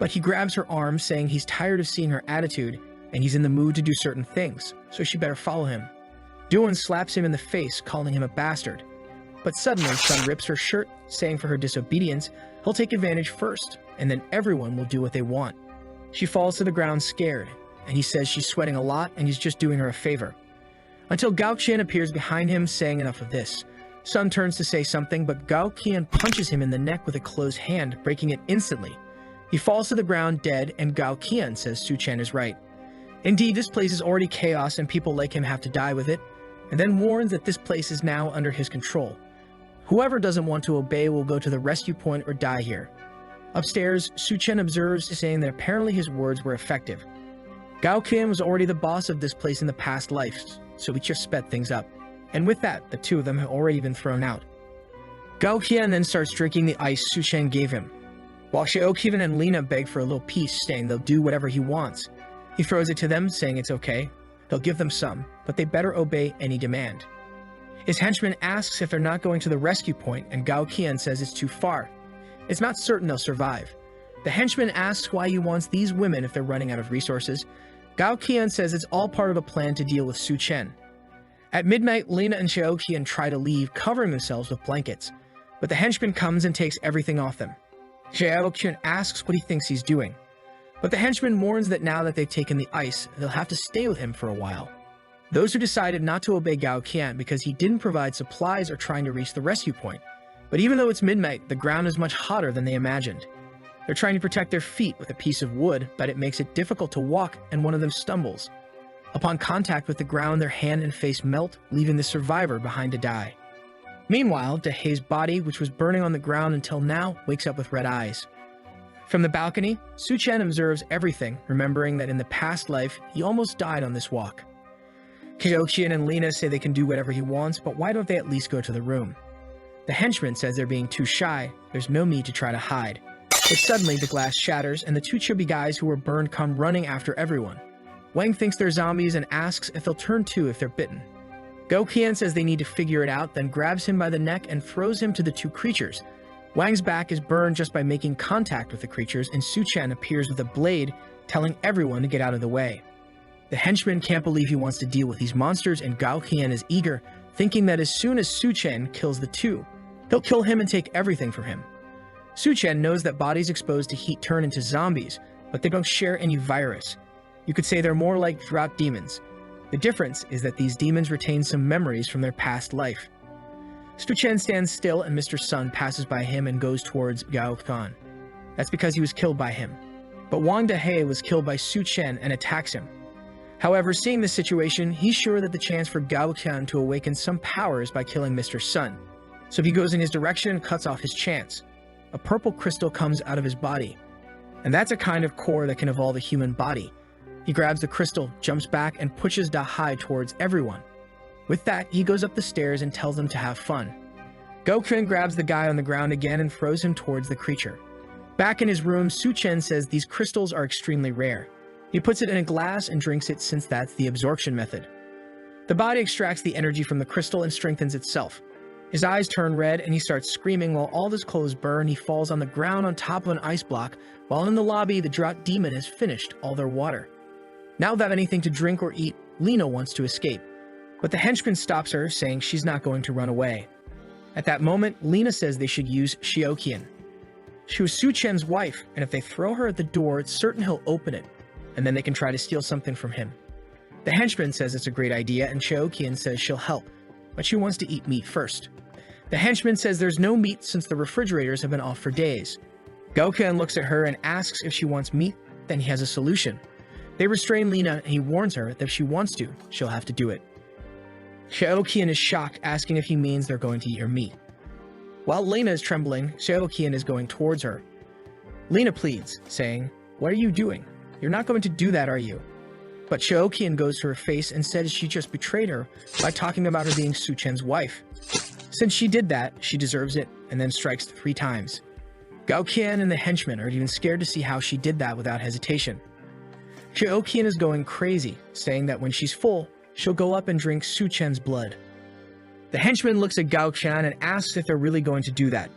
But he grabs her arm, saying he's tired of seeing her attitude, and he's in the mood to do certain things, so she better follow him. Duan slaps him in the face, calling him a bastard. But suddenly, Sun rips her shirt, saying for her disobedience, he'll take advantage first, and then everyone will do what they want. She falls to the ground scared, and he says she's sweating a lot and he's just doing her a favor. Until Gao Qian appears behind him, saying enough of this. Sun turns to say something, but Gao Qian punches him in the neck with a closed hand, breaking it instantly. He falls to the ground dead, and Gao Qian says Su Chen is right. Indeed, this place is already chaos and people like him have to die with it, and then warns that this place is now under his control. Whoever doesn't want to obey will go to the rescue point or die here. Upstairs, Su Chen observes, saying that apparently his words were effective. Gao Qian was already the boss of this place in the past lives, so he just sped things up. And with that, the two of them have already been thrown out. Gao Qian then starts drinking the ice Su Chen gave him, while Xiaoqian and Lina beg for a little peace, saying they'll do whatever he wants. He throws it to them, saying it's okay. He'll give them some, but they better obey any demand. His henchman asks if they're not going to the rescue point, and Gao Qian says it's too far. It's not certain they'll survive. The henchman asks why he wants these women if they're running out of resources. Gao Qian says it's all part of a plan to deal with Su Chen. At midnight, Lina and Xiaoqian try to leave, covering themselves with blankets, but the henchman comes and takes everything off them. Xiaoqian asks what he thinks he's doing, but the henchman warns that now that they've taken the ice, they'll have to stay with him for a while. Those who decided not to obey Gao Qian because he didn't provide supplies are trying to reach the rescue point. But even though it's midnight, the ground is much hotter than they imagined. They're trying to protect their feet with a piece of wood, but it makes it difficult to walk, and one of them stumbles. Upon contact with the ground, their hand and face melt, leaving the survivor behind to die. Meanwhile, Dehei's body, which was burning on the ground until now, wakes up with red eyes. From the balcony, Su Chen observes everything, remembering that in the past life, he almost died on this walk. Xiaoqian and Lina say they can do whatever he wants, but why don't they at least go to the room? The henchman says they're being too shy, there's no need to try to hide. But suddenly the glass shatters, and the two chubby guys who were burned come running after everyone. Wang thinks they're zombies and asks if they'll turn too if they're bitten. Gao Qian says they need to figure it out, then grabs him by the neck and throws him to the two creatures. Wang's back is burned just by making contact with the creatures, and Su Chen appears with a blade, telling everyone to get out of the way. The henchman can't believe he wants to deal with these monsters, and Gao Qian is eager, thinking that as soon as Su Chen kills the two, he'll kill him and take everything from him. Su Chen knows that bodies exposed to heat turn into zombies, but they don't share any virus. You could say they're more like drought demons. The difference is that these demons retain some memories from their past life. Su Chen stands still, and Mr. Sun passes by him and goes towards Gao Qian. That's because he was killed by him. But Wang Dehei was killed by Su Chen and attacks him. However, seeing this situation, he's sure that the chance for Gao Qian to awaken some powers by killing Mr. Sun. So he goes in his direction and cuts off his chance. A purple crystal comes out of his body. And that's a kind of core that can evolve a human body. He grabs the crystal, jumps back, and pushes Dahai towards everyone. With that, he goes up the stairs and tells them to have fun. Gao Qian grabs the guy on the ground again and throws him towards the creature. Back in his room, Su Chen says these crystals are extremely rare. He puts it in a glass and drinks it since that's the absorption method. The body extracts the energy from the crystal and strengthens itself. His eyes turn red and he starts screaming. While all his clothes burn, he falls on the ground on top of an ice block, while in the lobby, the drought demon has finished all their water. Now without anything to drink or eat, Lina wants to escape. But the henchman stops her, saying she's not going to run away. At that moment, Lina says they should use Xiaoqian. She was Su Chen's wife, and if they throw her at the door, it's certain he'll open it, and then they can try to steal something from him. The henchman says it's a great idea, and Xiaoqian says she'll help, but she wants to eat meat first. The henchman says there's no meat since the refrigerators have been off for days. Gao Qian looks at her and asks if she wants meat, then he has a solution. They restrain Lina, and he warns her that if she wants to, she'll have to do it. Xiaoqian is shocked, asking if he means they're going to eat her meat. While Lina is trembling, Xiaoqian is going towards her. Lina pleads, saying, "What are you doing? You're not going to do that, are you?" But Xiaoqian goes to her face and says she just betrayed her by talking about her being Su Chen's wife. Since she did that, she deserves it, and then strikes 3 times. Gao Qian and the henchmen are even scared to see how she did that without hesitation. Xiaoqian is going crazy, saying that when she's full, she'll go up and drink Su Chen's blood. The henchman looks at Gao Qian and asks if they're really going to do that.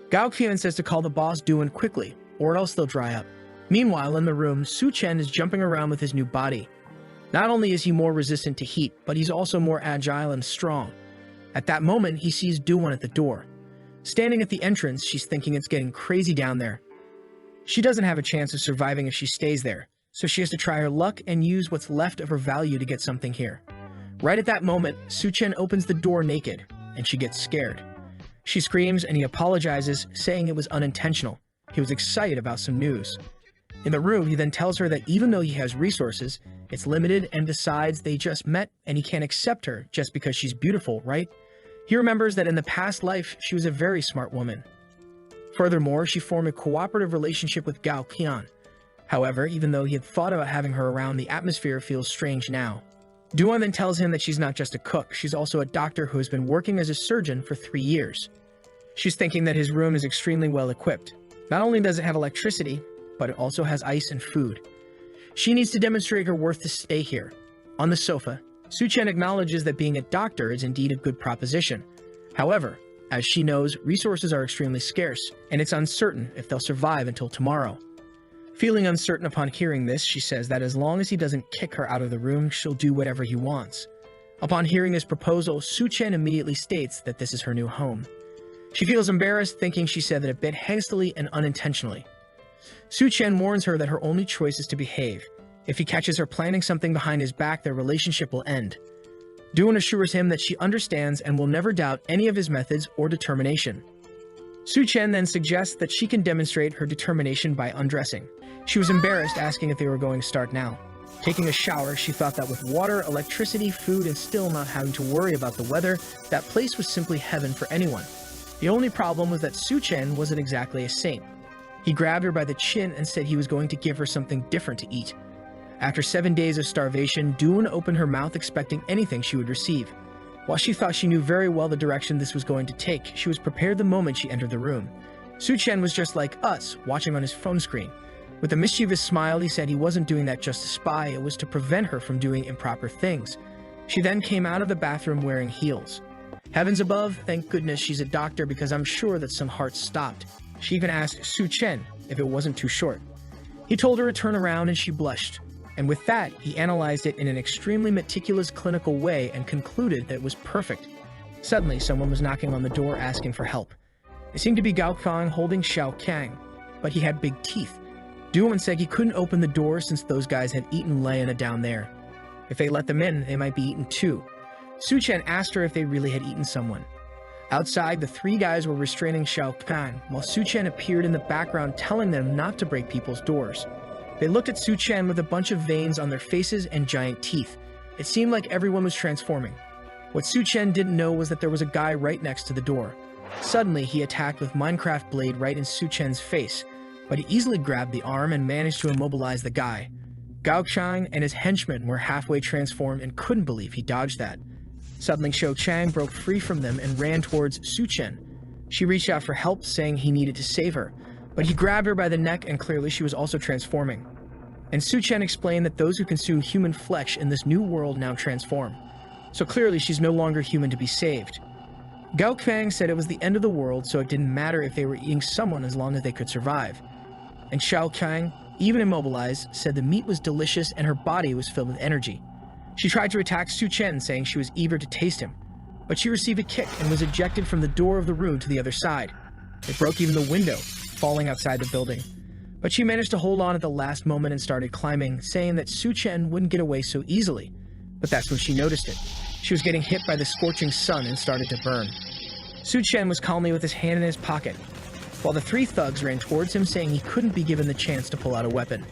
Gao Qian says to call the boss Duan quickly, or else they'll dry up. Meanwhile, in the room, Su Chen is jumping around with his new body. Not only is he more resistant to heat, but he's also more agile and strong. At that moment, he sees Duan at the door. Standing at the entrance, she's thinking it's getting crazy down there. She doesn't have a chance of surviving if she stays there, so she has to try her luck and use what's left of her value to get something here. Right at that moment, Su Chen opens the door naked, and she gets scared. She screams and he apologizes, saying it was unintentional. He was excited about some news. In the room, he then tells her that even though he has resources, it's limited and decides they just met and he can't accept her just because she's beautiful, right? He remembers that in the past life, she was a very smart woman. Furthermore, she formed a cooperative relationship with Gao Qian. However, even though he had thought about having her around, the atmosphere feels strange now. Duan then tells him that she's not just a cook, she's also a doctor who has been working as a surgeon for 3 years. She's thinking that his room is extremely well equipped. Not only does it have electricity, but it also has ice and food. She needs to demonstrate her worth to stay here. On the sofa, Su Chen acknowledges that being a doctor is indeed a good proposition. However, as she knows, resources are extremely scarce, and it's uncertain if they'll survive until tomorrow. Feeling uncertain upon hearing this, she says that as long as he doesn't kick her out of the room, she'll do whatever he wants. Upon hearing his proposal, Su Chen immediately states that this is her new home. She feels embarrassed, thinking she said that a bit hastily and unintentionally. Su Chen warns her that her only choice is to behave. If he catches her planning something behind his back, their relationship will end. Duan assures him that she understands and will never doubt any of his methods or determination. Su Chen then suggests that she can demonstrate her determination by undressing. She was embarrassed, asking if they were going to start now. Taking a shower, she thought that with water, electricity, food, and still not having to worry about the weather, that place was simply heaven for anyone. The only problem was that Su Chen wasn't exactly a saint. He grabbed her by the chin and said he was going to give her something different to eat. After 7 days of starvation, Duan opened her mouth expecting anything she would receive. While she thought she knew very well the direction this was going to take, she was prepared the moment she entered the room. Su Chen was just like us, watching on his phone screen. With a mischievous smile, he said he wasn't doing that just to spy, it was to prevent her from doing improper things. She then came out of the bathroom wearing heels. Heavens above, thank goodness she's a doctor, because I'm sure that some hearts stopped. She even asked Su Chen if it wasn't too short. He told her to turn around and she blushed. And with that, he analyzed it in an extremely meticulous clinical way and concluded that it was perfect. Suddenly, someone was knocking on the door asking for help. It seemed to be Gao Qian holding Xiao Kang, but he had big teeth. Duan said he couldn't open the door since those guys had eaten Lena down there. If they let them in, they might be eaten too. Su Chen asked her if they really had eaten someone. Outside, the 3 guys were restraining Xiao Kang, while Su Chen appeared in the background telling them not to break people's doors. They looked at Su Chen with a bunch of veins on their faces and giant teeth. It seemed like everyone was transforming. What Su Chen didn't know was that there was a guy right next to the door. Suddenly, he attacked with Minecraft blade right in Su Chen's face, but he easily grabbed the arm and managed to immobilize the guy. Gao Qian and his henchmen were halfway transformed and couldn't believe he dodged that. Suddenly, Xiao Chang broke free from them and ran towards Su Chen. She reached out for help, saying he needed to save her, but he grabbed her by the neck and clearly she was also transforming. And Su Chen explained that those who consume human flesh in this new world now transform. So clearly she's no longer human to be saved. Gao Qian said it was the end of the world, so it didn't matter if they were eating someone as long as they could survive. And Xiao Kang, even immobilized, said the meat was delicious and her body was filled with energy. She tried to attack Su Chen, saying she was eager to taste him, but she received a kick and was ejected from the door of the room to the other side. It broke even the window, falling outside the building. But she managed to hold on at the last moment and started climbing, saying that Su Chen wouldn't get away so easily. But that's when she noticed it. She was getting hit by the scorching sun and started to burn. Su Chen was calmly with his hand in his pocket, while the 3 thugs ran towards him, saying he couldn't be given the chance to pull out a weapon.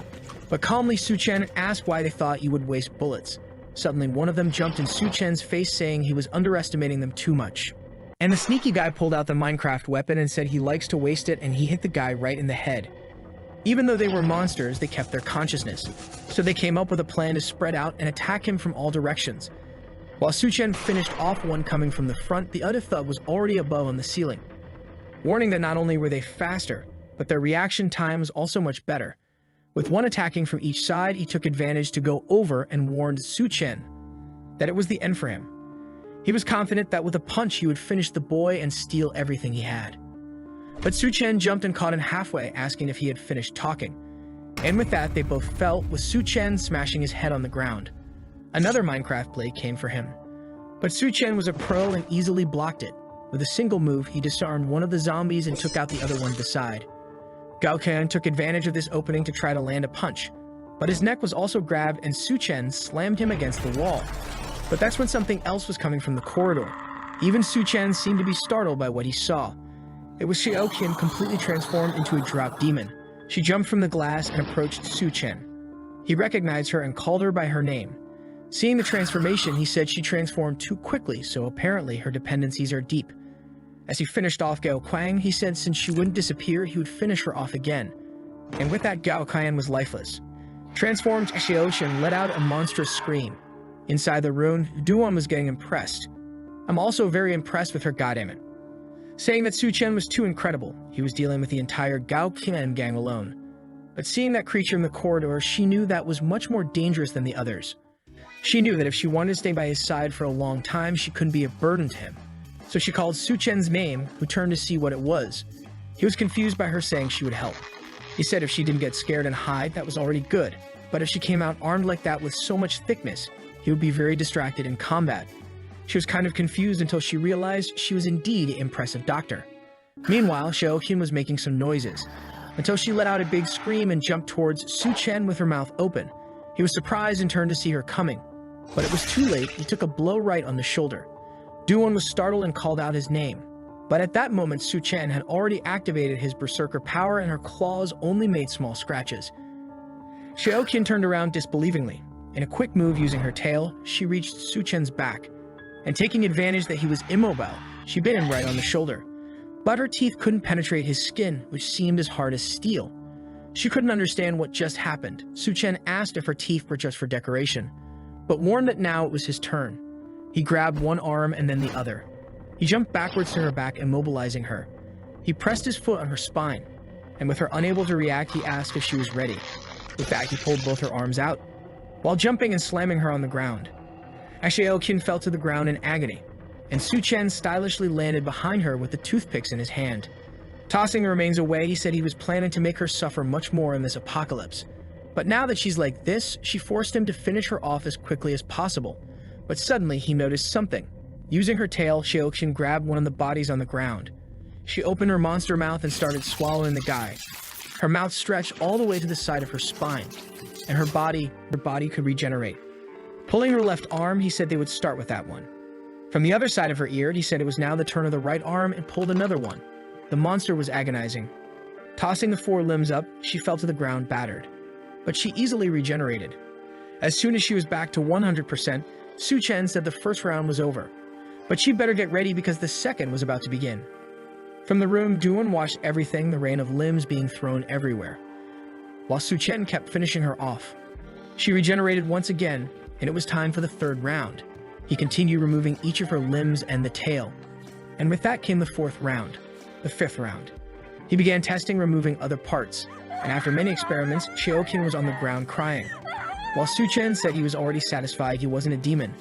But calmly, Su Chen asked why they thought he would waste bullets. Suddenly, one of them jumped in Su Chen's face, saying he was underestimating them too much. And the sneaky guy pulled out the Minecraft weapon and said he likes to waste it, and he hit the guy right in the head. Even though they were monsters, they kept their consciousness, so they came up with a plan to spread out and attack him from all directions. While Su Chen finished off one coming from the front, the other thug was already above on the ceiling, warning that not only were they faster, but their reaction time was also much better. With one attacking from each side, he took advantage to go over and warned Su Chen. that it was the end for him. He was confident that with a punch he would finish the boy and steal everything he had. But Su-chen jumped and caught him halfway, asking if he had finished talking. And with that, they both fell, with Su-chen smashing his head on the ground. Another Minecraft blade came for him. But Su-chen was a pro and easily blocked it. With a single move, he disarmed one of the zombies and took out the other one beside. Gao-kan took advantage of this opening to try to land a punch, but his neck was also grabbed and Su-chen slammed him against the wall. But that's when something else was coming from the corridor. Even Su-chen seemed to be startled by what he saw. It was Xiaoqin completely transformed into a drop demon. She jumped from the glass and approached Su-chen. He recognized her and called her by her name. Seeing the transformation, he said she transformed too quickly, so apparently her dependencies are deep. As he finished off Gao Kuang, he said since she wouldn't disappear, he would finish her off again. And with that, Gao Kuang was lifeless. Transformed Xiaoqin let out a monstrous scream. Inside the room, Duan was getting impressed. I'm also very impressed with her, goddammit. Saying that Su-chen was too incredible, he was dealing with the entire Gao Qian gang alone. But seeing that creature in the corridor, she knew that was much more dangerous than the others. She knew that if she wanted to stay by his side for a long time, she couldn't be a burden to him. So she called Su-chen's name, who turned to see what it was. He was confused by her saying she would help. He said if she didn't get scared and hide, that was already good. But if she came out armed like that with so much thickness, he would be very distracted in combat. She was kind of confused until she realized she was indeed an impressive doctor. Meanwhile, Xiaoqin was making some noises, until she let out a big scream and jumped towards Su-chen with her mouth open. He was surprised and turned to see her coming. But it was too late. He took a blow right on the shoulder. Duan was startled and called out his name. But at that moment, Su-chen had already activated his berserker power and her claws only made small scratches. Xiaoqin turned around disbelievingly. In a quick move using her tail, she reached Su-chen's back. And taking advantage that he was immobile, she bit him right on the shoulder. But her teeth couldn't penetrate his skin, which seemed as hard as steel. She couldn't understand what just happened. Su-chen asked if her teeth were just for decoration, but warned that now it was his turn. He grabbed one arm and then the other. He jumped backwards to her back, immobilizing her. He pressed his foot on her spine, and with her unable to react, he asked if she was ready. With that, he pulled both her arms out, while jumping and slamming her on the ground. Xiaoqin fell to the ground in agony, and Su-chen stylishly landed behind her with the toothpicks in his hand. Tossing the remains away, he said he was planning to make her suffer much more in this apocalypse. But now that she's like this, she forced him to finish her off as quickly as possible. But suddenly, he noticed something. Using her tail, Xiaoqin grabbed one of the bodies on the ground. She opened her monster mouth and started swallowing the guy. Her mouth stretched all the way to the side of her spine, and her body could regenerate. Pulling her left arm, he said they would start with that one. From the other side of her ear, he said it was now the turn of the right arm and pulled another one. The monster was agonizing. Tossing the four limbs up, she fell to the ground battered. But she easily regenerated. As soon as she was back to 100%, Su-chen said the first round was over. But she'd better get ready because the second was about to begin. From the room, Duan watched everything, the rain of limbs being thrown everywhere, while Su-chen kept finishing her off. She regenerated once again, and it was time for the third round. He continued removing each of her limbs and the tail. And with that came the fourth round, the fifth round. He began testing removing other parts, and after many experiments, Xiaoqin was on the ground crying. While Su-chen said he was already satisfied he wasn't a demon,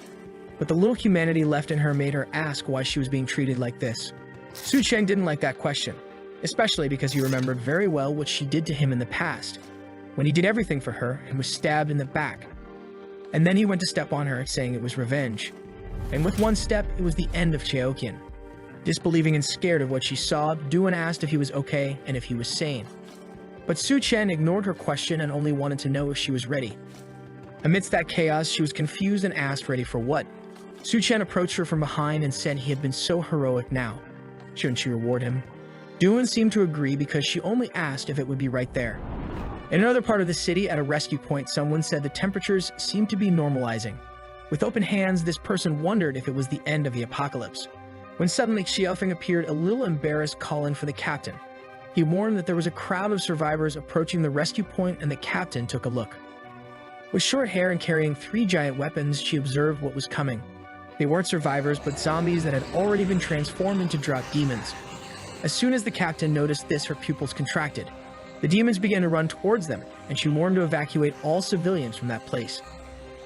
but the little humanity left in her made her ask why she was being treated like this. Su-chen didn't like that question, especially because he remembered very well what she did to him in the past, when he did everything for her and was stabbed in the back. And then he went to step on her, saying it was revenge. And with one step, it was the end of Xiaoqin. Disbelieving and scared of what she saw, Duan asked if he was okay and if he was sane. But Su-chen ignored her question and only wanted to know if she was ready. Amidst that chaos, she was confused and asked ready for what. Su-chen approached her from behind and said he had been so heroic now. Shouldn't she reward him? Duan seemed to agree because she only asked if it would be right there. In another part of the city, at a rescue point, someone said the temperatures seemed to be normalizing. With open hands, this person wondered if it was the end of the apocalypse, when suddenly Xiaofeng appeared a little embarrassed, calling for the captain. He warned that there was a crowd of survivors approaching the rescue point, and the captain took a look. With short hair and carrying 3 giant weapons, she observed what was coming. They weren't survivors, but zombies that had already been transformed into drop demons. As soon as the captain noticed this, her pupils contracted. The demons began to run towards them, and she warned to evacuate all civilians from that place.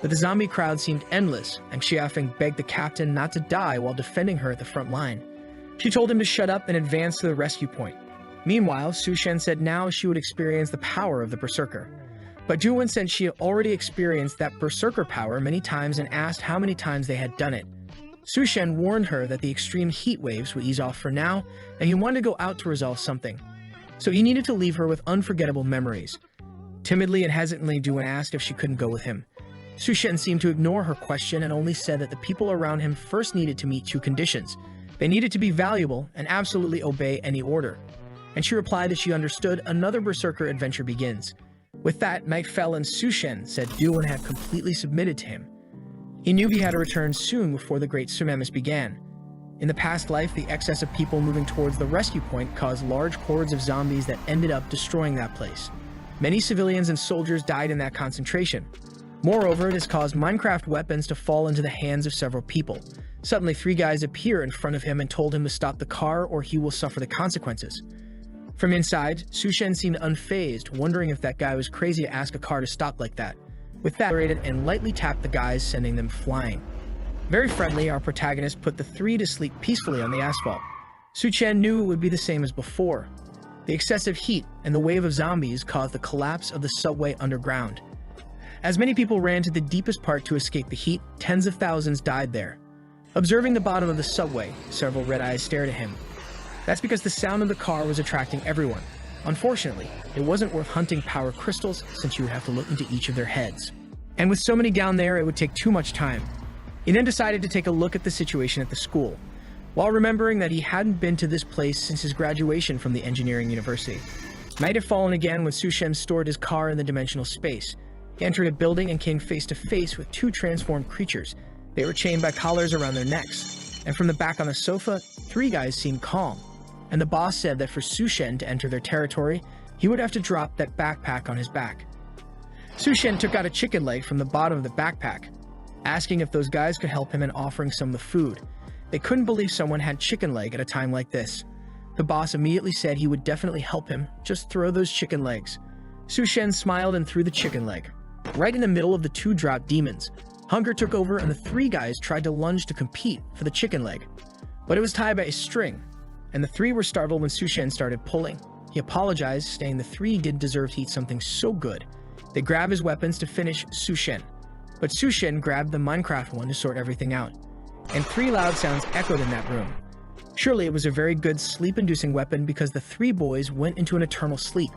But the zombie crowd seemed endless, and Xiaofeng begged the captain not to die while defending her at the front line. She told him to shut up and advance to the rescue point. Meanwhile, Su Shen said now she would experience the power of the berserker. But Juwen said she had already experienced that berserker power many times and asked how many times they had done it. Su Shen warned her that the extreme heat waves would ease off for now, and he wanted to go out to resolve something. So he needed to leave her with unforgettable memories. Timidly and hesitantly, Juwen asked if she couldn't go with him. Su Shen seemed to ignore her question and only said that the people around him first needed to meet two conditions. They needed to be valuable and absolutely obey any order. And she replied that she understood. Another berserker adventure begins. With that, night fell and Su Shen said Juwen had completely submitted to him. He knew he had to return soon before the Great Tsunamis began. In the past life, the excess of people moving towards the rescue point caused large hordes of zombies that ended up destroying that place. Many civilians and soldiers died in that concentration. Moreover, this caused Minecraft weapons to fall into the hands of several people. Suddenly, three guys appear in front of him and told him to stop the car or he will suffer the consequences. From inside, Su Shen seemed unfazed, wondering if that guy was crazy to ask a car to stop like that. With that, he and lightly tapped the guys, sending them flying. Very friendly, our protagonist put the three to sleep peacefully on the asphalt. Su Shen knew it would be the same as before. The excessive heat and the wave of zombies caused the collapse of the subway underground. As many people ran to the deepest part to escape the heat, tens of thousands died there. Observing the bottom of the subway, several red eyes stared at him. That's because the sound of the car was attracting everyone. Unfortunately, it wasn't worth hunting power crystals since you would have to look into each of their heads. And with so many down there, it would take too much time. He then decided to take a look at the situation at the school, while remembering that he hadn't been to this place since his graduation from the engineering university. Night had fallen again when Su Shen stored his car in the dimensional space. He entered a building and came face to face with two transformed creatures. They were chained by collars around their necks, and from the back on the sofa, three guys seemed calm. And the boss said that for Su Shen to enter their territory, he would have to drop that backpack on his back. Su Shen took out a chicken leg from the bottom of the backpack, asking if those guys could help him and offering some of the food. They couldn't believe someone had chicken leg at a time like this. The boss immediately said he would definitely help him, just throw those chicken legs. Su Shen smiled and threw the chicken leg. Right in the middle of the two dropped demons, hunger took over and the three guys tried to lunge to compete for the chicken leg. But it was tied by a string, and the three were startled when Su Shen started pulling. He apologized, saying the three didn't deserve to eat something so good. They grabbed his weapons to finish Su Shen, but Su Shen grabbed the Minecraft one to sort everything out, and three loud sounds echoed in that room. Surely it was a very good sleep-inducing weapon because the three boys went into an eternal sleep,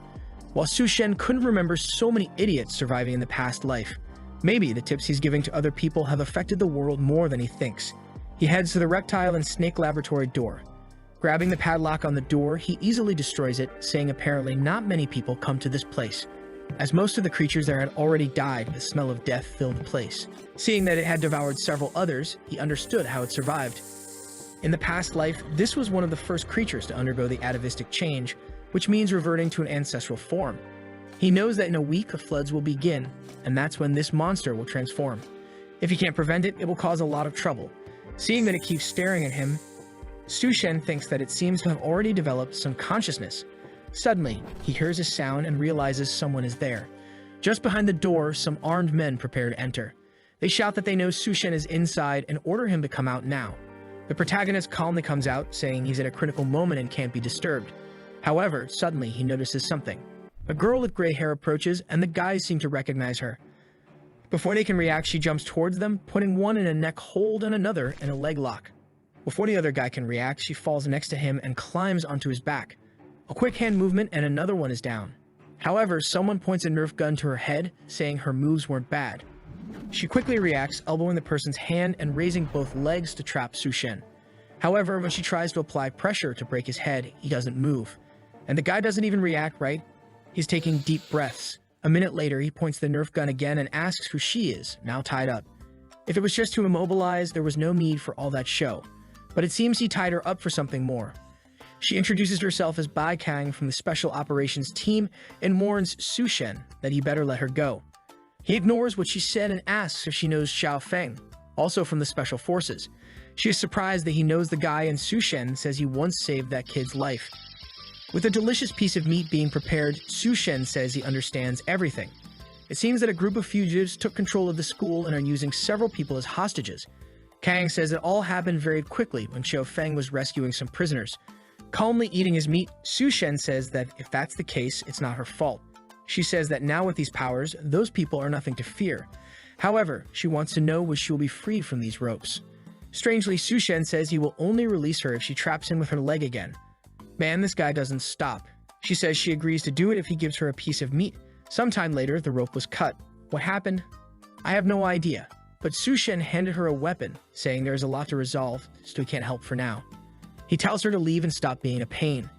while Su Shen couldn't remember so many idiots surviving in the past life. Maybe the tips he's giving to other people have affected the world more than he thinks. He heads to the reptile and snake laboratory door. Grabbing the padlock on the door, he easily destroys it, saying apparently not many people come to this place, as most of the creatures there had already died. The smell of death filled the place. Seeing that it had devoured several others, he understood how it survived. In the past life, this was one of the first creatures to undergo the atavistic change, which means reverting to an ancestral form. He knows that in a week, the floods will begin, and that's when this monster will transform. If he can't prevent it, it will cause a lot of trouble. Seeing that it keeps staring at him, Su Shen thinks that it seems to have already developed some consciousness. Suddenly, he hears a sound and realizes someone is there. Just behind the door, some armed men prepare to enter. They shout that they know Su Shen is inside and order him to come out now. The protagonist calmly comes out, saying he's at a critical moment and can't be disturbed. However, suddenly he notices something. A girl with gray hair approaches, and the guys seem to recognize her. Before they can react, she jumps towards them, putting one in a neck hold and another in a leg lock. Before the other guy can react, she falls next to him and climbs onto his back. A quick hand movement and another one is down. However, someone points a Nerf gun to her head, saying her moves weren't bad. She quickly reacts, elbowing the person's hand and raising both legs to trap Su Shen. However, when she tries to apply pressure to break his head, he doesn't move. And the guy doesn't even react, right? He's taking deep breaths. A minute later, he points the Nerf gun again and asks who she is, now tied up. If it was just to immobilize, there was no need for all that show. But it seems he tied her up for something more. She introduces herself as Bai Kang from the Special Operations team and warns Su Shen that he better let her go. He ignores what she said and asks if she knows Xiaofeng, also from the Special Forces. She is surprised that he knows the guy, and Su Shen says he once saved that kid's life. With a delicious piece of meat being prepared, Su Shen says he understands everything. It seems that a group of fugitives took control of the school and are using several people as hostages. Kang says it all happened very quickly when Xiao Feng was rescuing some prisoners. Calmly eating his meat, Su Shen says that if that's the case, it's not her fault. She says that now with these powers, those people are nothing to fear. However, she wants to know when she will be freed from these ropes. Strangely, Su Shen says he will only release her if she traps him with her leg again. Man, this guy doesn't stop. She says she agrees to do it if he gives her a piece of meat. Sometime later, the rope was cut. What happened? I have no idea. But Su Shen handed her a weapon, saying there is a lot to resolve, so he can't help for now. He tells her to leave and stop being a pain.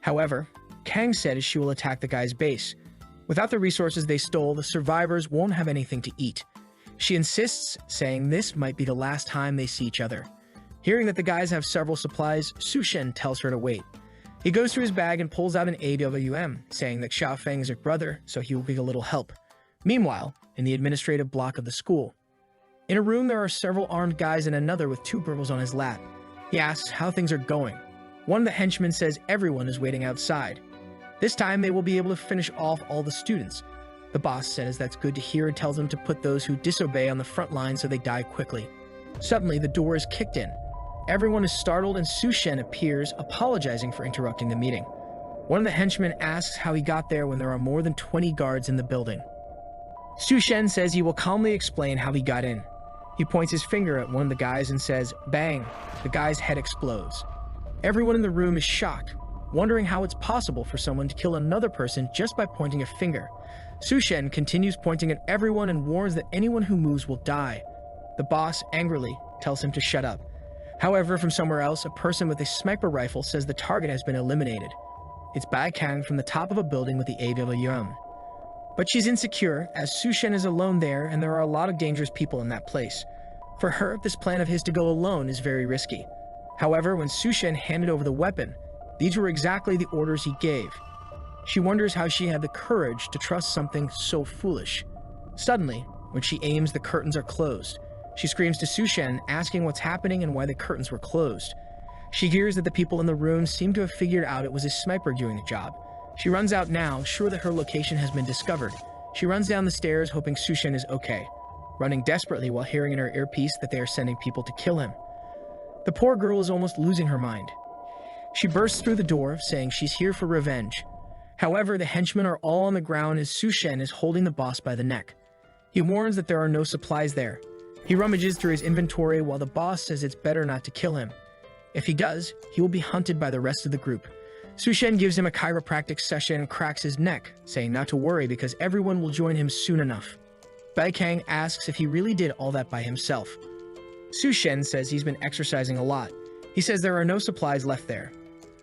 However, Kang says she will attack the guy's base. Without the resources they stole, the survivors won't have anything to eat. She insists, saying this might be the last time they see each other. Hearing that the guys have several supplies, Su Shen tells her to wait. He goes to his bag and pulls out an AWM, saying that Xiao Feng is her brother, so he will be a little help. Meanwhile, in the administrative block of the school, in a room there are several armed guys and another with 2 girls on his lap. He asks how things are going. One of the henchmen says everyone is waiting outside. This time they will be able to finish off all the students. The boss says that's good to hear and tells them to put those who disobey on the front line so they die quickly. Suddenly, the door is kicked in. Everyone is startled and Su Shen appears, apologizing for interrupting the meeting. One of the henchmen asks how he got there when there are more than 20 guards in the building. Su Shen says he will calmly explain how he got in. He points his finger at one of the guys and says, "Bang!" The guy's head explodes. Everyone in the room is shocked, wondering how it's possible for someone to kill another person just by pointing a finger. Su Shen continues pointing at everyone and warns that anyone who moves will die. The boss angrily tells him to shut up. However, from somewhere else, a person with a sniper rifle says the target has been eliminated. It's Bai Kang from the top of a building with the AWM. But she's insecure, as Su Shen is alone there and there are a lot of dangerous people in that place. For her, this plan of his to go alone is very risky. However, when Su Shen handed over the weapon, these were exactly the orders he gave. She wonders how she had the courage to trust something so foolish. Suddenly, when she aims, the curtains are closed. She screams to Su Shen, asking what's happening and why the curtains were closed. She hears that the people in the room seem to have figured out it was a sniper doing the job. She runs out now, sure that her location has been discovered. She runs down the stairs, hoping Su Shen is okay, running desperately while hearing in her earpiece that they are sending people to kill him. The poor girl is almost losing her mind. She bursts through the door, saying she's here for revenge. However, the henchmen are all on the ground as Su Shen is holding the boss by the neck. He warns that there are no supplies there. He rummages through his inventory while the boss says it's better not to kill him. If he does, he will be hunted by the rest of the group. Su Shen gives him a chiropractic session and cracks his neck, saying not to worry because everyone will join him soon enough. Bai Kang asks if he really did all that by himself. Su Shen says he's been exercising a lot. He says there are no supplies left there.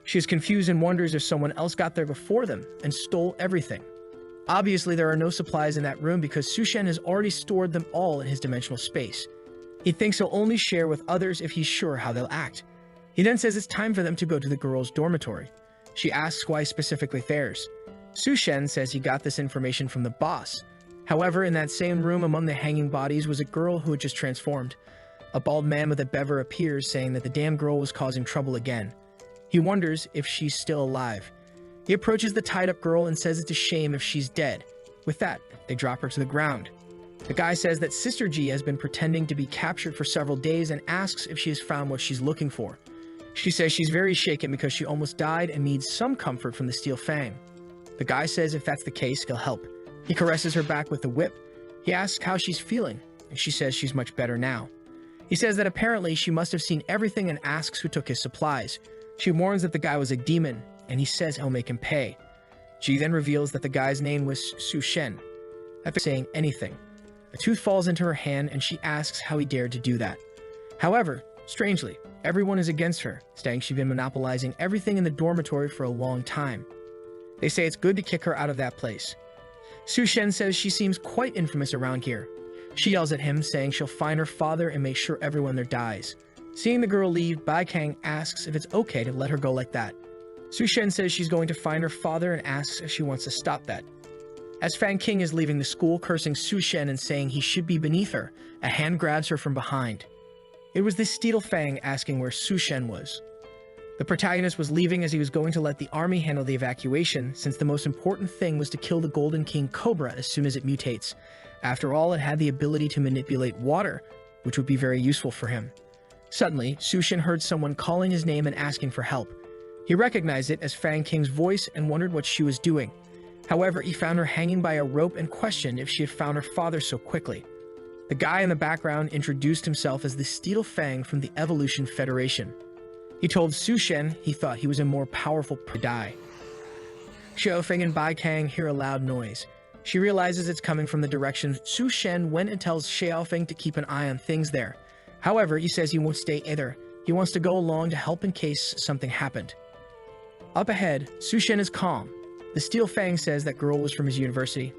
She is confused and wonders if someone else got there before them and stole everything. Obviously, there are no supplies in that room because Su Shen has already stored them all in his dimensional space. He thinks he'll only share with others if he's sure how they'll act. He then says it's time for them to go to the girls' dormitory. She asks why specifically theirs. Su Shen says he got this information from the boss. However, in that same room among the hanging bodies was a girl who had just transformed. A bald man with a bever appears, saying that the damn girl was causing trouble again. He wonders if she's still alive. He approaches the tied-up girl and says it's a shame if she's dead. With that, they drop her to the ground. The guy says that Sister G has been pretending to be captured for several days and asks if she has found what she's looking for. She says she's very shaken because she almost died and needs some comfort from the Steel Fang. The guy says if that's the case, he'll help. He caresses her back with the whip. He asks how she's feeling, and she says she's much better now. He says that apparently she must have seen everything and asks who took his supplies. She warns that the guy was a demon, and he says he'll make him pay. She then reveals that the guy's name was Su Shen. After saying anything, a tooth falls into her hand and she asks how he dared to do that. However, strangely, everyone is against her, saying she's been monopolizing everything in the dormitory for a long time. They say it's good to kick her out of that place. Su Shen says she seems quite infamous around here. She yells at him, saying she'll find her father and make sure everyone there dies. Seeing the girl leave, Bai Kang asks if it's okay to let her go like that. Su Shen says she's going to find her father and asks if she wants to stop that. As Fan King is leaving the school, cursing Su Shen and saying he should be beneath her, a hand grabs her from behind. It was this Steel Fang asking where Su Shen was. The protagonist was leaving as he was going to let the army handle the evacuation, since the most important thing was to kill the Golden King Cobra as soon as it mutates. After all, it had the ability to manipulate water, which would be very useful for him. Suddenly, Sushin heard someone calling his name and asking for help. He recognized it as Fang King's voice and wondered what she was doing. However, he found her hanging by a rope and questioned if she had found her father so quickly. The guy in the background introduced himself as the Steel Fang from the Evolution Federation. He told Sushin he thought he was a more powerful die. Xiaofeng and Bai Kang hear a loud noise. She realizes it's coming from the direction Sushin went and tells Xiaofeng to keep an eye on things there. However, he says he won't stay either. He wants to go along to help in case something happened. Up ahead, Sushin is calm. The Steel Fang says that girl was from his university.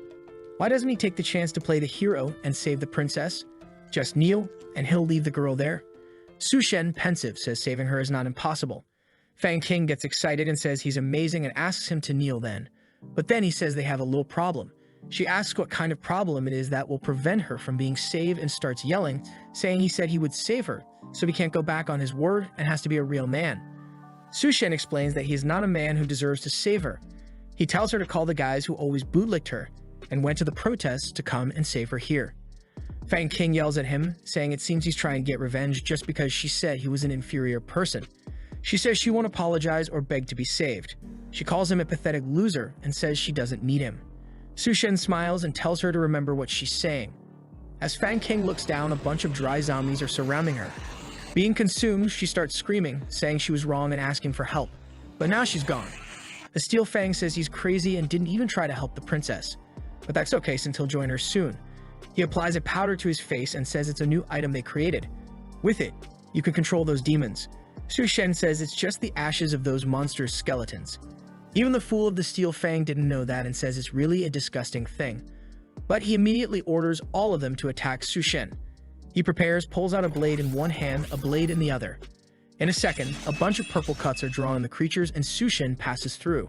Why doesn't he take the chance to play the hero and save the princess? Just kneel, and he'll leave the girl there. Sushin, pensive, says saving her is not impossible. Fang King gets excited and says he's amazing and asks him to kneel then. But then he says they have a little problem. She asks what kind of problem it is that will prevent her from being saved and starts yelling, saying he said he would save her, so he can't go back on his word and has to be a real man. Sushin explains that he is not a man who deserves to save her. He tells her to call the guys who always bootlicked her and went to the protests to come and save her here. Fang King yells at him, saying it seems he's trying to get revenge just because she said he was an inferior person. She says she won't apologize or beg to be saved. She calls him a pathetic loser and says she doesn't need him. Sushin smiles and tells her to remember what she's saying. As Fang King looks down, a bunch of dry zombies are surrounding her. Being consumed, she starts screaming, saying she was wrong and asking for help. But now she's gone. The Steel Fang says he's crazy and didn't even try to help the princess. But that's okay since he'll join her soon. He applies a powder to his face and says it's a new item they created. With it, you can control those demons. Sushin says it's just the ashes of those monsters' skeletons. Even the fool of the Steel Fang didn't know that and says it's really a disgusting thing. But he immediately orders all of them to attack Sushin. He prepares, pulls out a blade in one hand, a blade in the other. In a second, a bunch of purple cuts are drawn on the creatures and Sushin passes through.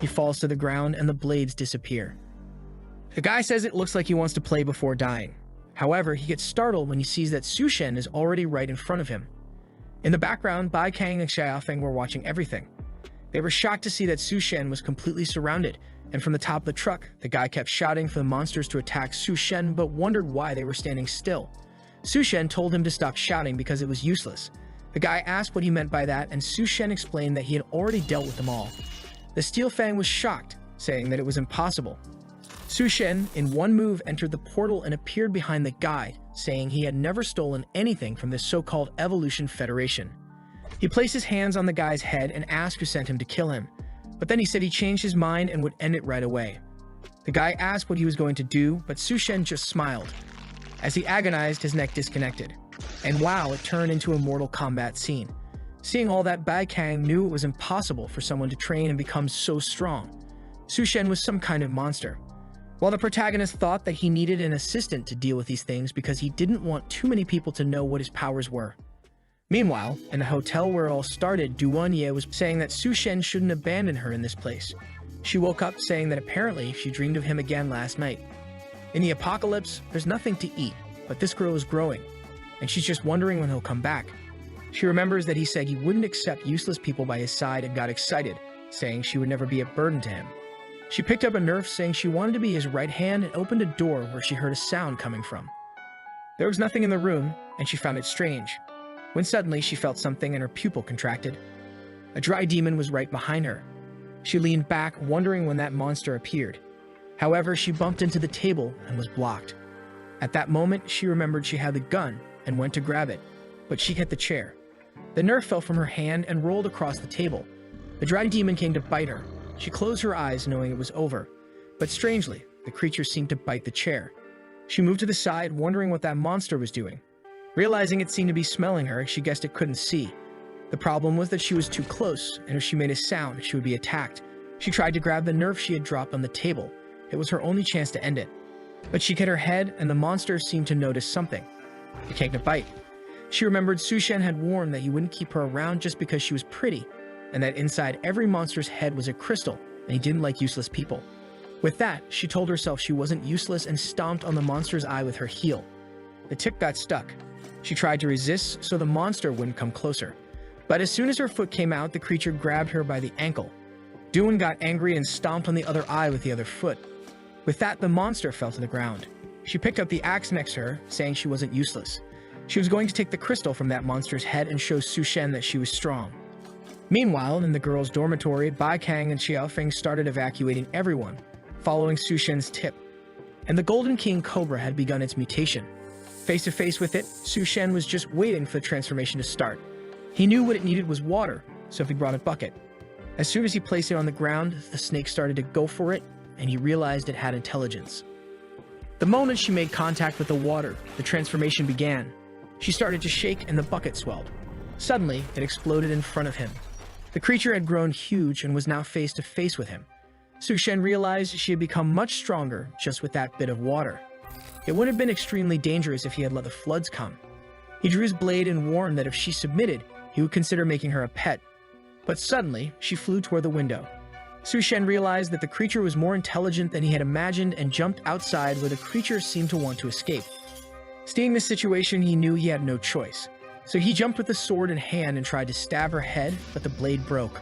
He falls to the ground and the blades disappear. The guy says it looks like he wants to play before dying. However, he gets startled when he sees that Sushin is already right in front of him. In the background, Bai Kang and Xiaofeng were watching everything. They were shocked to see that Sushin was completely surrounded, and from the top of the truck, the guy kept shouting for the monsters to attack Sushin but wondered why they were standing still. Sushin told him to stop shouting because it was useless. The guy asked what he meant by that, and Sushin explained that he had already dealt with them all. The Steel Fang was shocked, saying that it was impossible. Sushin, in one move, entered the portal and appeared behind the guy, saying he had never stolen anything from this so-called Evolution Federation. He placed his hands on the guy's head and asked who sent him to kill him, but then he said he changed his mind and would end it right away. The guy asked what he was going to do, but Sushin just smiled. As he agonized, his neck disconnected. And wow, it turned into a Mortal Kombat scene. Seeing all that, Bai Kang knew it was impossible for someone to train and become so strong. Sushin was some kind of monster. While the protagonist thought that he needed an assistant to deal with these things because he didn't want too many people to know what his powers were. Meanwhile, in the hotel where it all started, Duanye was saying that Sushin shouldn't abandon her in this place. She woke up saying that apparently she dreamed of him again last night. In the apocalypse, there's nothing to eat, but this girl is growing, and she's just wondering when he'll come back. She remembers that he said he wouldn't accept useless people by his side and got excited, saying she would never be a burden to him. She picked up a Nerf saying she wanted to be his right hand and opened a door where she heard a sound coming from. There was nothing in the room, and she found it strange, when suddenly she felt something and her pupil contracted. A dry demon was right behind her. She leaned back, wondering when that monster appeared. However, she bumped into the table and was blocked. At that moment, she remembered she had the gun and went to grab it, but she hit the chair. The Nerf fell from her hand and rolled across the table. The dry demon came to bite her. She closed her eyes knowing it was over, but strangely, the creature seemed to bite the chair. She moved to the side, wondering what that monster was doing. Realizing it seemed to be smelling her, she guessed it couldn't see. The problem was that she was too close, and if she made a sound, she would be attacked. She tried to grab the Nerf she had dropped on the table. It was her only chance to end it. But she hit her head, and the monster seemed to notice something. It came to bite. She remembered Sushin had warned that he wouldn't keep her around just because she was pretty, and that inside every monster's head was a crystal, and he didn't like useless people. With that, she told herself she wasn't useless and stomped on the monster's eye with her heel. The tip got stuck. She tried to resist so the monster wouldn't come closer, But as soon as her foot came out, the creature grabbed her by the ankle. Doon got angry and stomped on the other eye with the other foot. With that, the monster fell to the ground. She picked up the axe next to her, saying she wasn't useless. She was going to take the crystal from that monster's head and show Su Shen that she was strong. Meanwhile, in the girls' dormitory, Bai Kang and Xiaofeng started evacuating everyone, following Su Shen's tip. And the Golden King Cobra had begun its mutation. Face to face with it, Su Shen was just waiting for the transformation to start. He knew what it needed was water, so he brought a bucket. As soon as he placed it on the ground, the snake started to go for it, and he realized it had intelligence. The moment she made contact with the water, the transformation began. She started to shake and the bucket swelled. Suddenly, it exploded in front of him. The creature had grown huge and was now face to face with him. Su Shen realized she had become much stronger just with that bit of water. It would have been extremely dangerous if he had let the floods come. He drew his blade and warned that if she submitted, he would consider making her a pet. But suddenly, she flew toward the window. Su Shen realized that the creature was more intelligent than he had imagined and jumped outside where the creature seemed to want to escape. Seeing this situation, he knew he had no choice. So he jumped with the sword in hand and tried to stab her head, but the blade broke.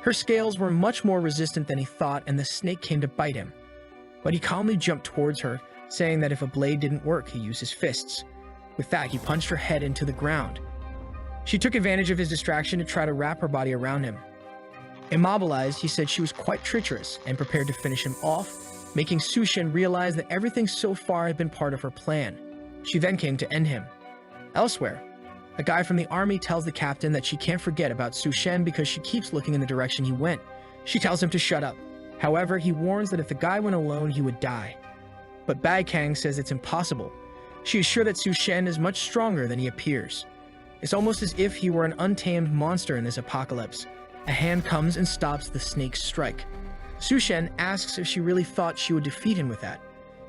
Her scales were much more resistant than he thought, and the snake came to bite him. But he calmly jumped towards her, saying that if a blade didn't work, he used his fists. With that, he punched her head into the ground. She took advantage of his distraction to try to wrap her body around him. Immobilized, he said she was quite treacherous and prepared to finish him off, making Su Shen realize that everything so far had been part of her plan. She then came to end him. Elsewhere, a guy from the army tells the captain that she can't forget about Su Shen because she keeps looking in the direction he went. She tells him to shut up. However, he warns that if the guy went alone, he would die. But Bai Kang says it's impossible. She is sure that Su Shen is much stronger than he appears. It's almost as if he were an untamed monster in this apocalypse. A hand comes and stops the snake's strike. Su Shen asks if she really thought she would defeat him with that.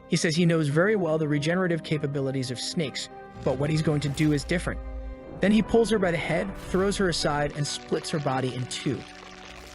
He says he knows very well the regenerative capabilities of snakes, but what he's going to do is different. Then he pulls her by the head, throws her aside, and splits her body in two.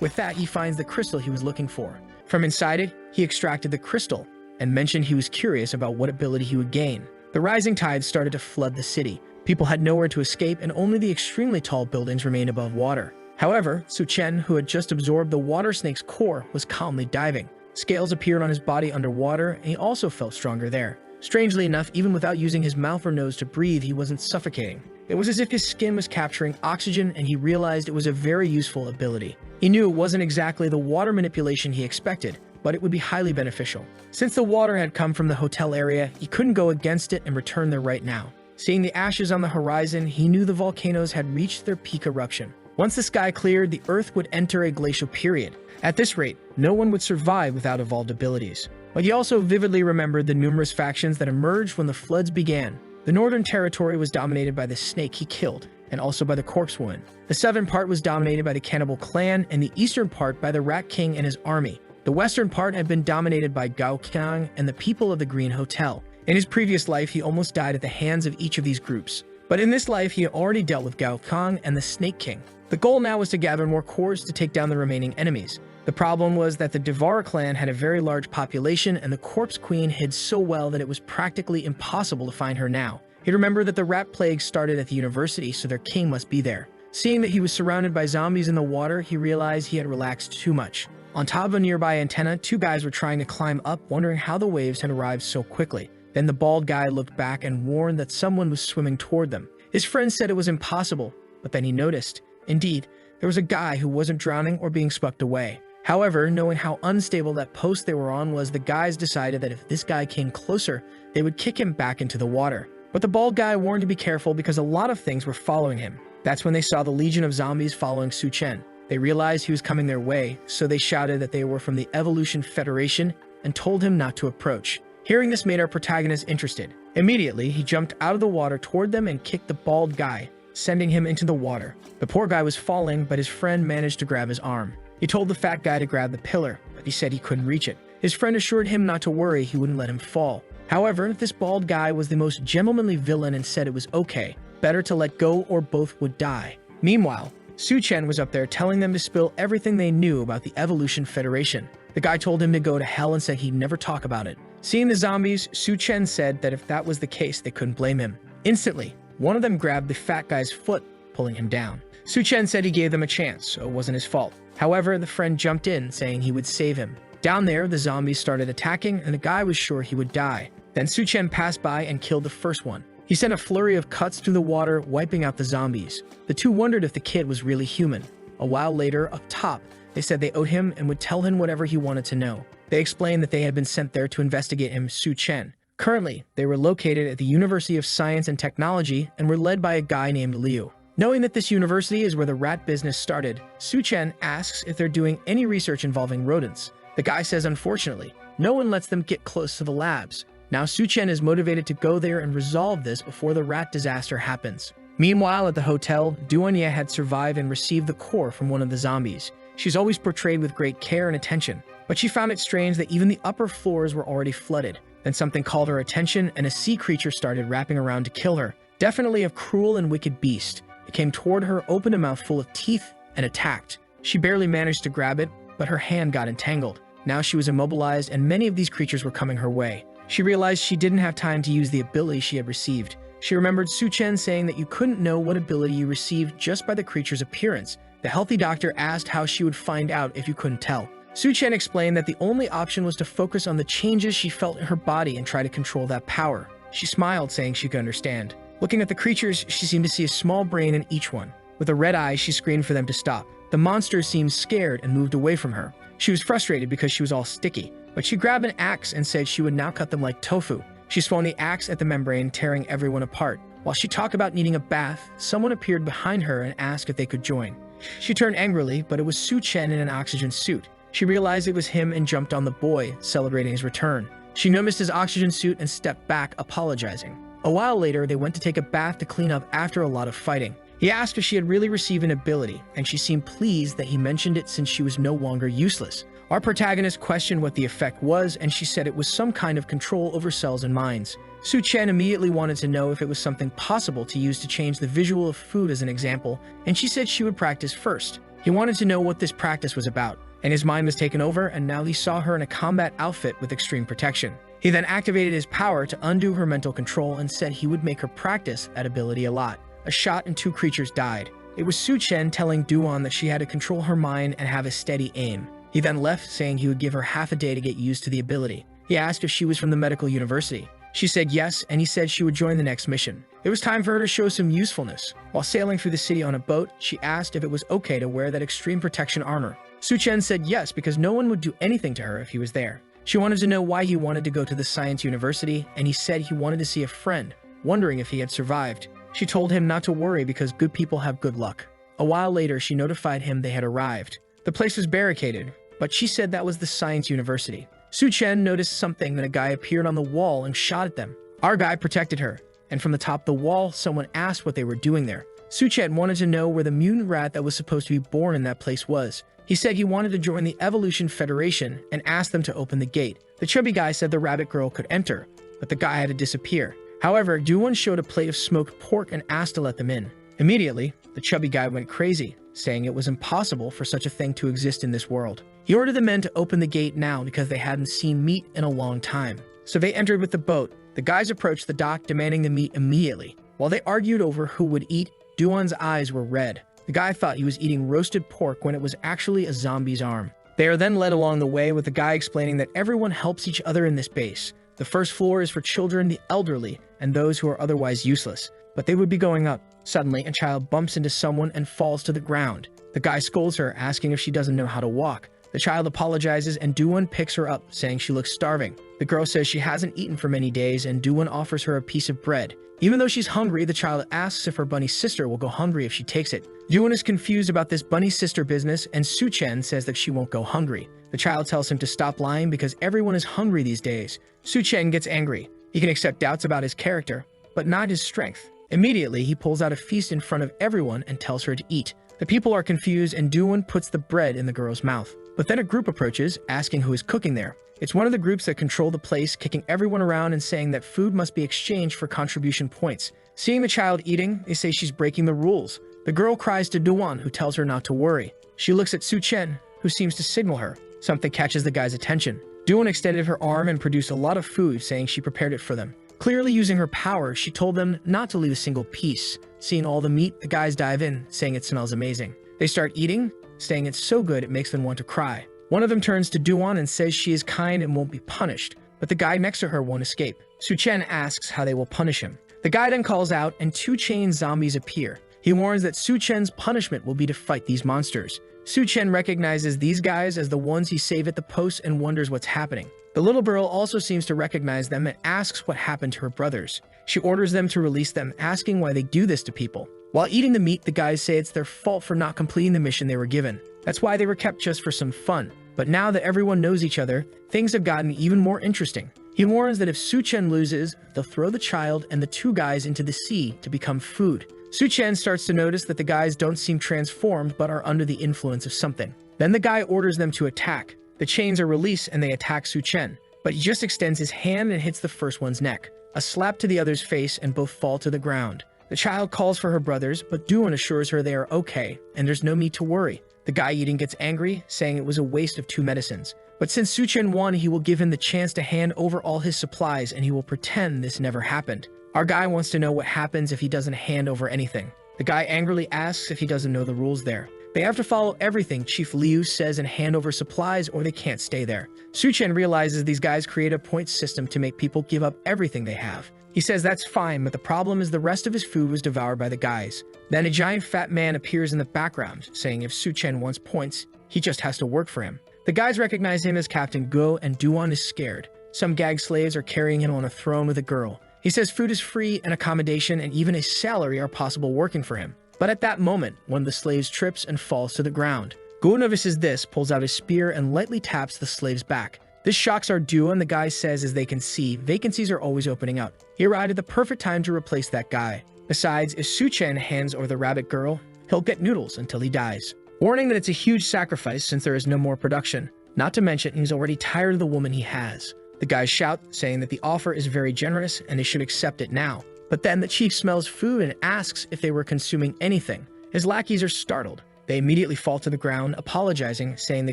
With that, he finds the crystal he was looking for. From inside it, he extracted the crystal and mentioned he was curious about what ability he would gain. The rising tide started to flood the city. People had nowhere to escape, and only the extremely tall buildings remained above water. However, Su Chen, who had just absorbed the water snake's core, was calmly diving. Scales appeared on his body underwater, and he also felt stronger there. Strangely enough, even without using his mouth or nose to breathe, he wasn't suffocating. It was as if his skin was capturing oxygen, and he realized it was a very useful ability. He knew it wasn't exactly the water manipulation he expected, but it would be highly beneficial. Since the water had come from the hotel area, he couldn't go against it and return there right now. Seeing the ashes on the horizon, he knew the volcanoes had reached their peak eruption. Once the sky cleared, the Earth would enter a glacial period. At this rate, no one would survive without evolved abilities. But he also vividly remembered the numerous factions that emerged when the floods began. The Northern Territory was dominated by the snake he killed, and also by the Corpse Woman. The southern part was dominated by the Cannibal Clan, and the eastern part by the Rat King and his army. The western part had been dominated by Gao Kang and the people of the Green Hotel. In his previous life, he almost died at the hands of each of these groups. But in this life, he had already dealt with Gao Kang and the Snake King. The goal now was to gather more cores to take down the remaining enemies. The problem was that the Devara clan had a very large population, and the Corpse Queen hid so well that it was practically impossible to find her now. He remembered that the rat plague started at the university, so their king must be there. Seeing that he was surrounded by zombies in the water, he realized he had relaxed too much. On top of a nearby antenna, two guys were trying to climb up, wondering how the waves had arrived so quickly. Then the bald guy looked back and warned that someone was swimming toward them. His friend said it was impossible, but then he noticed. Indeed, there was a guy who wasn't drowning or being swept away. However, knowing how unstable that post they were on was, the guys decided that if this guy came closer, they would kick him back into the water. But the bald guy warned to be careful because a lot of things were following him. That's when they saw the legion of zombies following Su Chen. They realized he was coming their way, so they shouted that they were from the Evolution Federation and told him not to approach. Hearing this made our protagonist interested. Immediately, he jumped out of the water toward them and kicked the bald guy, sending him into the water. The poor guy was falling, but his friend managed to grab his arm. He told the fat guy to grab the pillar, but he said he couldn't reach it. His friend assured him not to worry, he wouldn't let him fall. However, this bald guy was the most gentlemanly villain and said it was okay, better to let go or both would die. Meanwhile, Su Chen was up there telling them to spill everything they knew about the Evolution Federation. The guy told him to go to hell and said he'd never talk about it. Seeing the zombies, Su Chen said that if that was the case, they couldn't blame him. Instantly, one of them grabbed the fat guy's foot, pulling him down. Su Chen said he gave them a chance, so it wasn't his fault. However, the friend jumped in, saying he would save him. Down there, the zombies started attacking, and the guy was sure he would die. Then Su Chen passed by and killed the first one. He sent a flurry of cuts through the water, wiping out the zombies. The two wondered if the kid was really human. A while later, up top, they said they owed him and would tell him whatever he wanted to know. They explained that they had been sent there to investigate him, Su Chen. Currently, they were located at the University of Science and Technology and were led by a guy named Liu. Knowing that this university is where the rat business started, Su Chen asks if they're doing any research involving rodents. The guy says unfortunately, no one lets them get close to the labs. Now Su Chen is motivated to go there and resolve this before the rat disaster happens. Meanwhile, at the hotel, Duanya had survived and received the core from one of the zombies. She's always portrayed with great care and attention, but she found it strange that even the upper floors were already flooded. Then something called her attention and a sea creature started wrapping around to kill her. Definitely a cruel and wicked beast. It came toward her, opened a mouth full of teeth, and attacked. She barely managed to grab it, but her hand got entangled. Now she was immobilized and many of these creatures were coming her way. She realized she didn't have time to use the ability she had received. She remembered Su Chen saying that you couldn't know what ability you received just by the creature's appearance. The healthy doctor asked how she would find out if you couldn't tell. Su Chen explained that the only option was to focus on the changes she felt in her body and try to control that power. She smiled, saying she could understand. Looking at the creatures, she seemed to see a small brain in each one. With a red eye, she screamed for them to stop. The monsters seemed scared and moved away from her. She was frustrated because she was all sticky, but she grabbed an axe and said she would now cut them like tofu. She swung the axe at the membrane, tearing everyone apart. While she talked about needing a bath, someone appeared behind her and asked if they could join. She turned angrily, but it was Su Chen in an oxygen suit. She realized it was him and jumped on the boy, celebrating his return. She noticed his oxygen suit and stepped back, apologizing. A while later, they went to take a bath to clean up after a lot of fighting. He asked if she had really received an ability, and she seemed pleased that he mentioned it since she was no longer useless. Our protagonist questioned what the effect was, and she said it was some kind of control over cells and minds. Su Chen immediately wanted to know if it was something possible to use to change the visual of food as an example, and she said she would practice first. He wanted to know what this practice was about, and his mind was taken over, and now he saw her in a combat outfit with extreme protection. He then activated his power to undo her mental control and said he would make her practice that ability a lot. A shot and two creatures died. It was Su Chen telling Duan that she had to control her mind and have a steady aim. He then left, saying he would give her half a day to get used to the ability. He asked if she was from the medical university. She said yes, and he said she would join the next mission. It was time for her to show some usefulness. While sailing through the city on a boat, she asked if it was okay to wear that extreme protection armor. Su Chen said yes, because no one would do anything to her if he was there. She wanted to know why he wanted to go to the science university, and he said he wanted to see a friend, wondering if he had survived. She told him not to worry because good people have good luck. A while later, she notified him they had arrived. The place was barricaded, but she said that was the science university. Su Chen noticed something when a guy appeared on the wall and shot at them. Our guy protected her, and from the top of the wall, someone asked what they were doing there. Su Chen wanted to know where the mutant rat that was supposed to be born in that place was. He said he wanted to join the Evolution Federation and asked them to open the gate. The chubby guy said the rabbit girl could enter, but the guy had to disappear. However, Duan showed a plate of smoked pork and asked to let them in. Immediately, the chubby guy went crazy, saying it was impossible for such a thing to exist in this world. He ordered the men to open the gate now because they hadn't seen meat in a long time. So they entered with the boat. The guys approached the dock demanding the meat immediately. While they argued over who would eat, Duan's eyes were red. The guy thought he was eating roasted pork when it was actually a zombie's arm. They are then led along the way with the guy explaining that everyone helps each other in this base. The first floor is for children, the elderly, and those who are otherwise useless. But they would be going up. Suddenly, a child bumps into someone and falls to the ground. The guy scolds her, asking if she doesn't know how to walk. The child apologizes and Duan picks her up, saying she looks starving. The girl says she hasn't eaten for many days and Duan offers her a piece of bread. Even though she's hungry, the child asks if her bunny sister will go hungry if she takes it. Duan is confused about this bunny sister business and Su Chen says that she won't go hungry. The child tells him to stop lying because everyone is hungry these days. Su Chen gets angry. He can accept doubts about his character, but not his strength. Immediately, he pulls out a feast in front of everyone and tells her to eat. The people are confused and Duan puts the bread in the girl's mouth. But then a group approaches, asking who is cooking there. It's one of the groups that control the place, kicking everyone around and saying that food must be exchanged for contribution points. Seeing the child eating, they say she's breaking the rules. The girl cries to Duan, who tells her not to worry. She looks at Su Chen, who seems to signal her. Something catches the guy's attention. Duan extended her arm and produced a lot of food, saying she prepared it for them. Clearly using her power, she told them not to leave a single piece. Seeing all the meat, the guys dive in, saying it smells amazing. They start eating, saying it's so good it makes them want to cry. One of them turns to Duan and says she is kind and won't be punished, but the guy next to her won't escape. Su-chen asks how they will punish him. The guy then calls out and two chained zombies appear. He warns that Su-chen's punishment will be to fight these monsters. Su-chen recognizes these guys as the ones he saved at the post and wonders what's happening. The little girl also seems to recognize them and asks what happened to her brothers. She orders them to release them, asking why they do this to people. While eating the meat, the guys say it's their fault for not completing the mission they were given. That's why they were kept just for some fun. But now that everyone knows each other, things have gotten even more interesting. He warns that if Su-chen loses, they'll throw the child and the two guys into the sea to become food. Su-chen starts to notice that the guys don't seem transformed but are under the influence of something. Then the guy orders them to attack. The chains are released and they attack Su-chen, but he just extends his hand and hits the first one's neck. A slap to the other's face and both fall to the ground. The child calls for her brothers, but Duan assures her they are okay and there's no need to worry. The guy eating gets angry, saying it was a waste of 2 medicines. But since Su-chen won, he will give him the chance to hand over all his supplies and he will pretend this never happened. Our guy wants to know what happens if he doesn't hand over anything. The guy angrily asks if he doesn't know the rules there. They have to follow everything Chief Liu says and hand over supplies or they can't stay there. Su-chen realizes these guys create a point system to make people give up everything they have. He says that's fine, but the problem is the rest of his food was devoured by the guys. Then a giant fat man appears in the background, saying if Su-chen wants points, he just has to work for him. The guys recognize him as Captain Go and Duan is scared. Some gag slaves are carrying him on a throne with a girl. He says food is free and accommodation and even a salary are possible working for him. But at that moment, one of the slaves trips and falls to the ground. Go notices this, pulls out his spear and lightly taps the slave's back. This shocks our duo and the guy says as they can see, vacancies are always opening up. He arrived at the perfect time to replace that guy. Besides, if Su-chen hands over the rabbit girl, he'll get noodles until he dies. Warning that it's a huge sacrifice since there is no more production. Not to mention, he's already tired of the woman he has. The guys shout, saying that the offer is very generous and they should accept it now. But then the chief smells food and asks if they were consuming anything. His lackeys are startled. They immediately fall to the ground, apologizing, saying they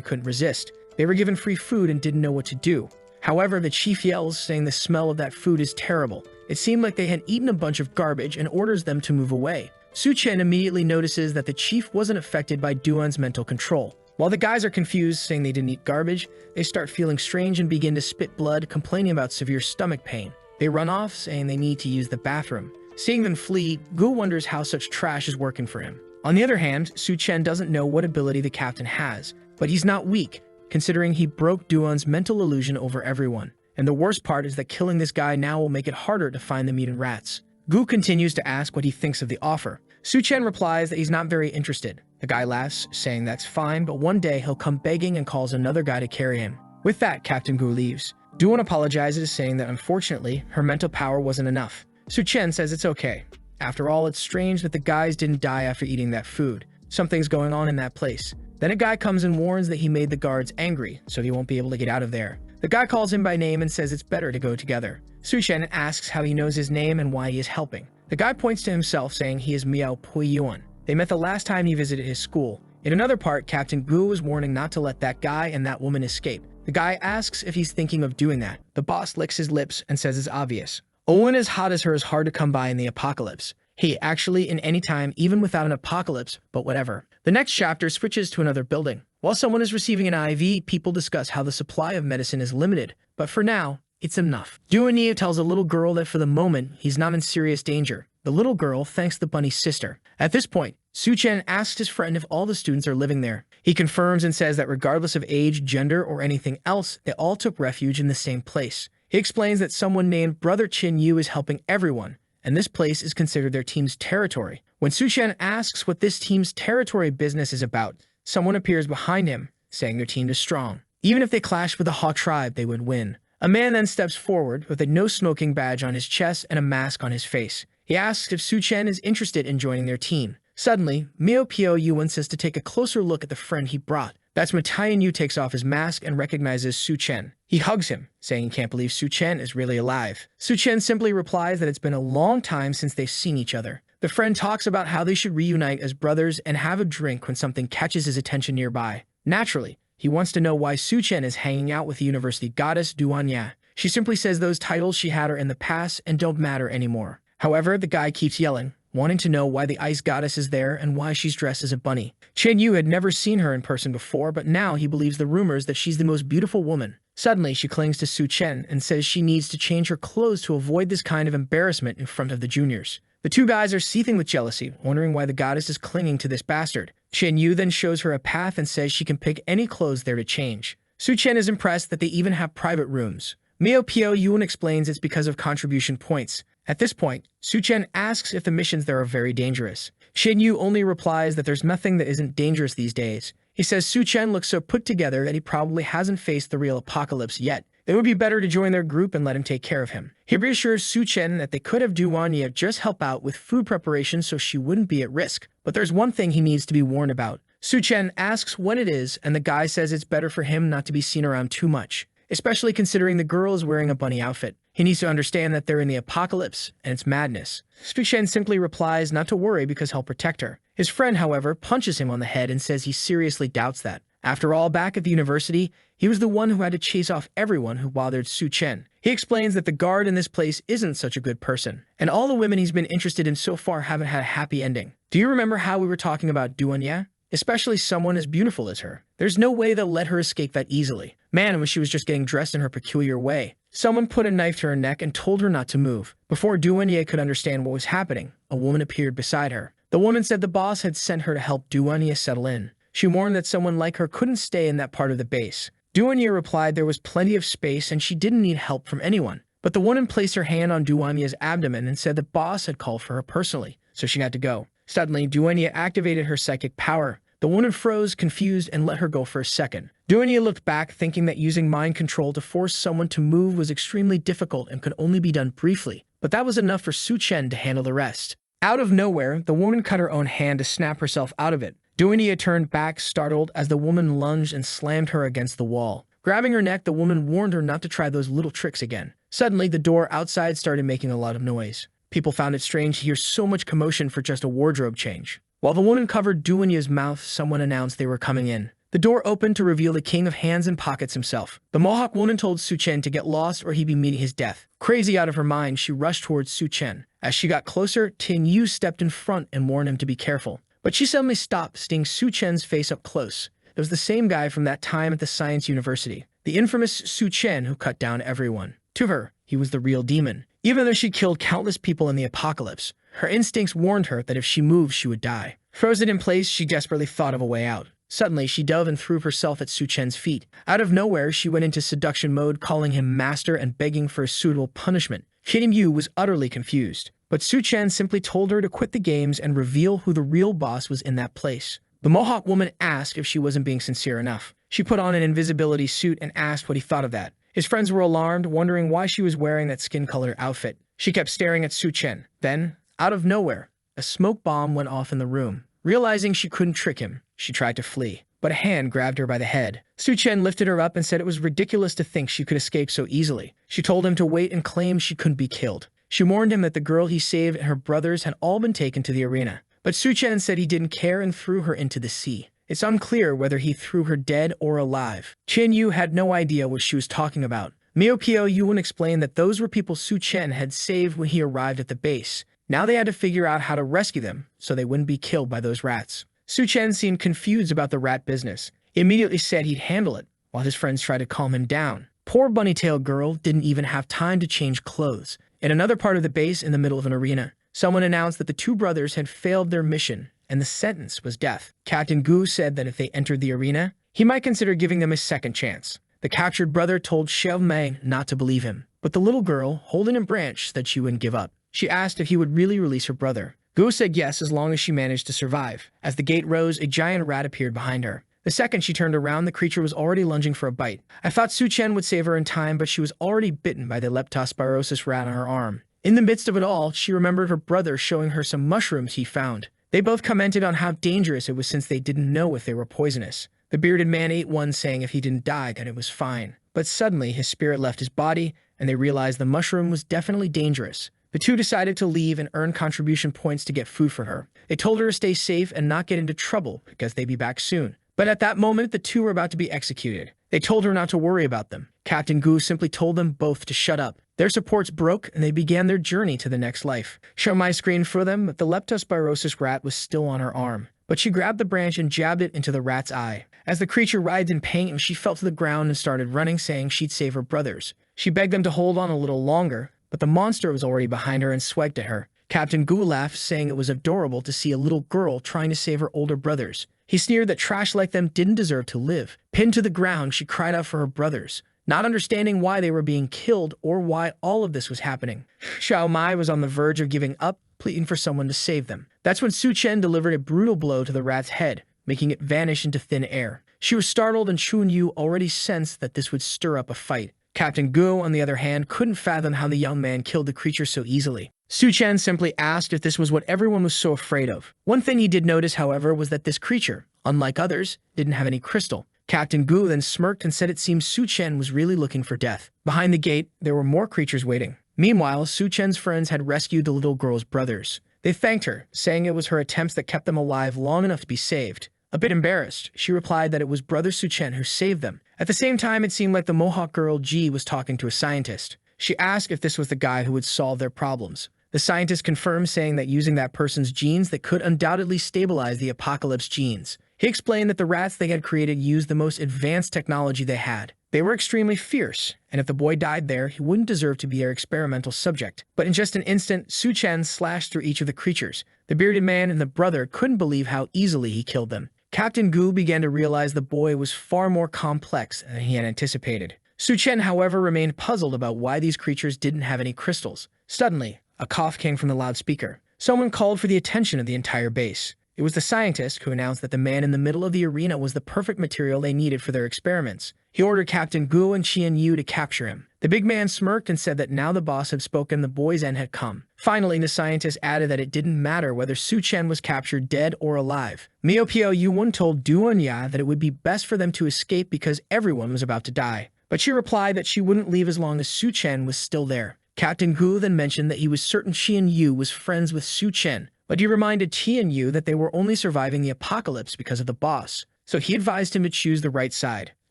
couldn't resist. They were given free food and didn't know what to do. However, the chief yells, saying the smell of that food is terrible. It seemed like they had eaten a bunch of garbage and orders them to move away. Su-chen immediately notices that the chief wasn't affected by Duan's mental control. While the guys are confused, saying they didn't eat garbage, they start feeling strange and begin to spit blood, complaining about severe stomach pain. They run off, saying they need to use the bathroom. Seeing them flee, Gu wonders how such trash is working for him. On the other hand, Su-chen doesn't know what ability the captain has, but he's not weak, considering he broke Duan's mental illusion over everyone. And the worst part is that killing this guy now will make it harder to find the mutant rats. Gu continues to ask what he thinks of the offer. Su-chen replies that he's not very interested. The guy laughs, saying that's fine, but one day he'll come begging and calls another guy to carry him. With that, Captain Gu leaves. Duan apologizes, saying that unfortunately, her mental power wasn't enough. Su-chen says it's okay. After all, it's strange that the guys didn't die after eating that food. Something's going on in that place. Then a guy comes and warns that he made the guards angry, so he won't be able to get out of there. The guy calls him by name and says it's better to go together. Su-chen asks how he knows his name and why he is helping. The guy points to himself, saying he is Miao Puiyuan. They met the last time he visited his school. In another part, Captain Gu was warning not to let that guy and that woman escape. The guy asks if he's thinking of doing that. The boss licks his lips and says it's obvious. A woman as hot as her is hard to come by in the apocalypse. Hey, actually, in any time, even without an apocalypse, but whatever. The next chapter switches to another building. While someone is receiving an IV, people discuss how the supply of medicine is limited. But for now, it's enough. Duania tells a little girl that for the moment, he's not in serious danger. The little girl thanks the bunny's sister. At this point, Su-chen asks his friend if all the students are living there. He confirms and says that regardless of age, gender, or anything else, they all took refuge in the same place. He explains that someone named Brother Chin Yu is helping everyone, and this place is considered their team's territory. When Su-chen asks what this team's territory business is about, someone appears behind him, saying their team is strong. Even if they clashed with the Ha tribe, they would win. A man then steps forward with a no-smoking badge on his chest and a mask on his face. He asks if Su-chen is interested in joining their team. Suddenly, Miao Pio Yuan says to take a closer look at the friend he brought. That's when Taiyan Yu takes off his mask and recognizes Su-chen. He hugs him, saying he can't believe Su-chen is really alive. Su-chen simply replies that it's been a long time since they've seen each other. The friend talks about how they should reunite as brothers and have a drink when something catches his attention nearby. Naturally, he wants to know why Su-chen is hanging out with the university goddess Duanya. She simply says those titles she had are in the past and don't matter anymore. However, the guy keeps yelling, wanting to know why the ice goddess is there and why she's dressed as a bunny. Chen Yu had never seen her in person before, but now he believes the rumors that she's the most beautiful woman. Suddenly, she clings to Su Chen and says she needs to change her clothes to avoid this kind of embarrassment in front of the juniors. The two guys are seething with jealousy, wondering why the goddess is clinging to this bastard. Chen Yu then shows her a path and says she can pick any clothes there to change. Su Chen is impressed that they even have private rooms. Mio Pio Yuan explains it's because of contribution points. At this point, Su Chen asks if the missions there are very dangerous. Chen Yu only replies that there's nothing that isn't dangerous these days. He says Su Chen looks so put together that he probably hasn't faced the real apocalypse yet. It would be better to join their group and let him take care of him. He reassures Su Chen that they could have Duanya just help out with food preparation so she wouldn't be at risk. But there's one thing he needs to be warned about. Su Chen asks what it is, and the guy says it's better for him not to be seen around too much, especially considering the girl is wearing a bunny outfit. He needs to understand that they're in the apocalypse, and it's madness. Su Chen simply replies not to worry because he'll protect her. His friend, however, punches him on the head and says he seriously doubts that. After all, back at the university, he was the one who had to chase off everyone who bothered Su Chen. He explains that the guard in this place isn't such a good person, and all the women he's been interested in so far haven't had a happy ending. Do you remember how we were talking about Duanya? Especially someone as beautiful as her. There's no way they'll let her escape that easily. Man, when she was just getting dressed in her peculiar way. Someone put a knife to her neck and told her not to move. Before Duanya could understand what was happening, a woman appeared beside her. The woman said the boss had sent her to help Duanya settle in. She warned that someone like her couldn't stay in that part of the base. Duanya replied there was plenty of space and she didn't need help from anyone. But the woman placed her hand on Duanya's abdomen and said the boss had called for her personally, so she had to go. Suddenly, Duanya activated her psychic power. The woman froze, confused, and let her go for a second. Duanya looked back, thinking that using mind control to force someone to move was extremely difficult and could only be done briefly. But that was enough for Su Chen to handle the rest. Out of nowhere, the woman cut her own hand to snap herself out of it. Duanya turned back, startled, as the woman lunged and slammed her against the wall. Grabbing her neck, the woman warned her not to try those little tricks again. Suddenly, the door outside started making a lot of noise. People found it strange to hear so much commotion for just a wardrobe change. While the woman covered Duanya's mouth, someone announced they were coming in. The door opened to reveal the king of hands and pockets himself. The Mohawk woman told Su Chen to get lost or he'd be meeting his death. Crazy out of her mind, she rushed towards Su Chen. As she got closer, Tin Yu stepped in front and warned him to be careful. But she suddenly stopped, seeing Su Chen's face up close. It was the same guy from that time at the Science University. The infamous Su Chen who cut down everyone. To her, he was the real demon. Even though she killed countless people in the apocalypse, her instincts warned her that if she moved, she would die. Frozen in place, she desperately thought of a way out. Suddenly, she dove and threw herself at Su Chen's feet. Out of nowhere, she went into seduction mode, calling him master and begging for a suitable punishment. Tin Yu was utterly confused, but Su Chen simply told her to quit the games and reveal who the real boss was in that place. The Mohawk woman asked if she wasn't being sincere enough. She put on an invisibility suit and asked what he thought of that. His friends were alarmed, wondering why she was wearing that skin-colored outfit. She kept staring at Su Chen. Then, out of nowhere, a smoke bomb went off in the room. Realizing she couldn't trick him, she tried to flee, but a hand grabbed her by the head. Su Chen lifted her up and said it was ridiculous to think she could escape so easily. She told him to wait and claimed she couldn't be killed. She warned him that the girl he saved and her brothers had all been taken to the arena. But Su Chen said he didn't care and threw her into the sea. It's unclear whether he threw her dead or alive. Tin Yu had no idea what she was talking about. Mio Pio Yuan explained that those were people Su Chen had saved when he arrived at the base. Now they had to figure out how to rescue them so they wouldn't be killed by those rats. Su Chen seemed confused about the rat business. He immediately said he'd handle it, while his friends tried to calm him down. Poor bunny-tailed girl didn't even have time to change clothes. In another part of the base, in the middle of an arena, someone announced that the two brothers had failed their mission, and the sentence was death. Captain Gu said that if they entered the arena, he might consider giving them a second chance. The captured brother told Xiao Mei not to believe him, but the little girl, holding a branch, said she wouldn't give up. She asked if he would really release her brother. Gu said yes as long as she managed to survive. As the gate rose, a giant rat appeared behind her. The second she turned around, the creature was already lunging for a bite. I thought Su Chen would save her in time, but she was already bitten by the leptospirosis rat on her arm. In the midst of it all, she remembered her brother showing her some mushrooms he found. They both commented on how dangerous it was since they didn't know if they were poisonous. The bearded man ate one, saying if he didn't die, that it was fine. But suddenly, his spirit left his body, and they realized the mushroom was definitely dangerous. The two decided to leave and earn contribution points to get food for her. They told her to stay safe and not get into trouble because they'd be back soon. But at that moment, the two were about to be executed. They told her not to worry about them. Captain Gu simply told them both to shut up. Their supports broke, and they began their journey to the next life. Xiaomai screamed for them, but the leptospirosis rat was still on her arm. But she grabbed the branch and jabbed it into the rat's eye. As the creature writhed in pain, she fell to the ground and started running, saying she'd save her brothers. She begged them to hold on a little longer, but the monster was already behind her and swagged at her. Captain Gu laughed, saying it was adorable to see a little girl trying to save her older brothers. He sneered that trash like them didn't deserve to live. Pinned to the ground, she cried out for her brothers, not understanding why they were being killed or why all of this was happening. Xiao Mai was on the verge of giving up, pleading for someone to save them. That's when Su Chen delivered a brutal blow to the rat's head, making it vanish into thin air. She was startled, and Chun Yu already sensed that this would stir up a fight. Captain Gu, on the other hand, couldn't fathom how the young man killed the creature so easily. Su Chen simply asked if this was what everyone was so afraid of. One thing he did notice, however, was that this creature, unlike others, didn't have any crystal. Captain Gu then smirked and said it seemed Su Chen was really looking for death. Behind the gate, there were more creatures waiting. Meanwhile, Su Chen's friends had rescued the little girl's brothers. They thanked her, saying it was her attempts that kept them alive long enough to be saved. A bit embarrassed, she replied that it was Brother Su Chen who saved them. At the same time, it seemed like the Mohawk girl Ji was talking to a scientist. She asked if this was the guy who would solve their problems. The scientist confirmed, saying that using that person's genes that could undoubtedly stabilize the apocalypse genes. He explained that the rats they had created used the most advanced technology they had. They were extremely fierce, and if the boy died there, he wouldn't deserve to be their experimental subject. But in just an instant, Su Chen slashed through each of the creatures. The bearded man and the brother couldn't believe how easily he killed them. Captain Gu began to realize the boy was far more complex than he had anticipated. Su Chen, however, remained puzzled about why these creatures didn't have any crystals. Suddenly, a cough came from the loudspeaker. Someone called for the attention of the entire base. It was the scientist who announced that the man in the middle of the arena was the perfect material they needed for their experiments. He ordered Captain Gu and Qian Yu to capture him. The big man smirked and said that now the boss had spoken, the boy's end had come. Finally, the scientist added that it didn't matter whether Su Chen was captured dead or alive. Miao Piao Yuan told Duanya that it would be best for them to escape because everyone was about to die. But she replied that she wouldn't leave as long as Su Chen was still there. Captain Gu then mentioned that he was certain Qian Yu was friends with Su Chen, but he reminded Qian Yu that they were only surviving the apocalypse because of the boss, so he advised him to choose the right side.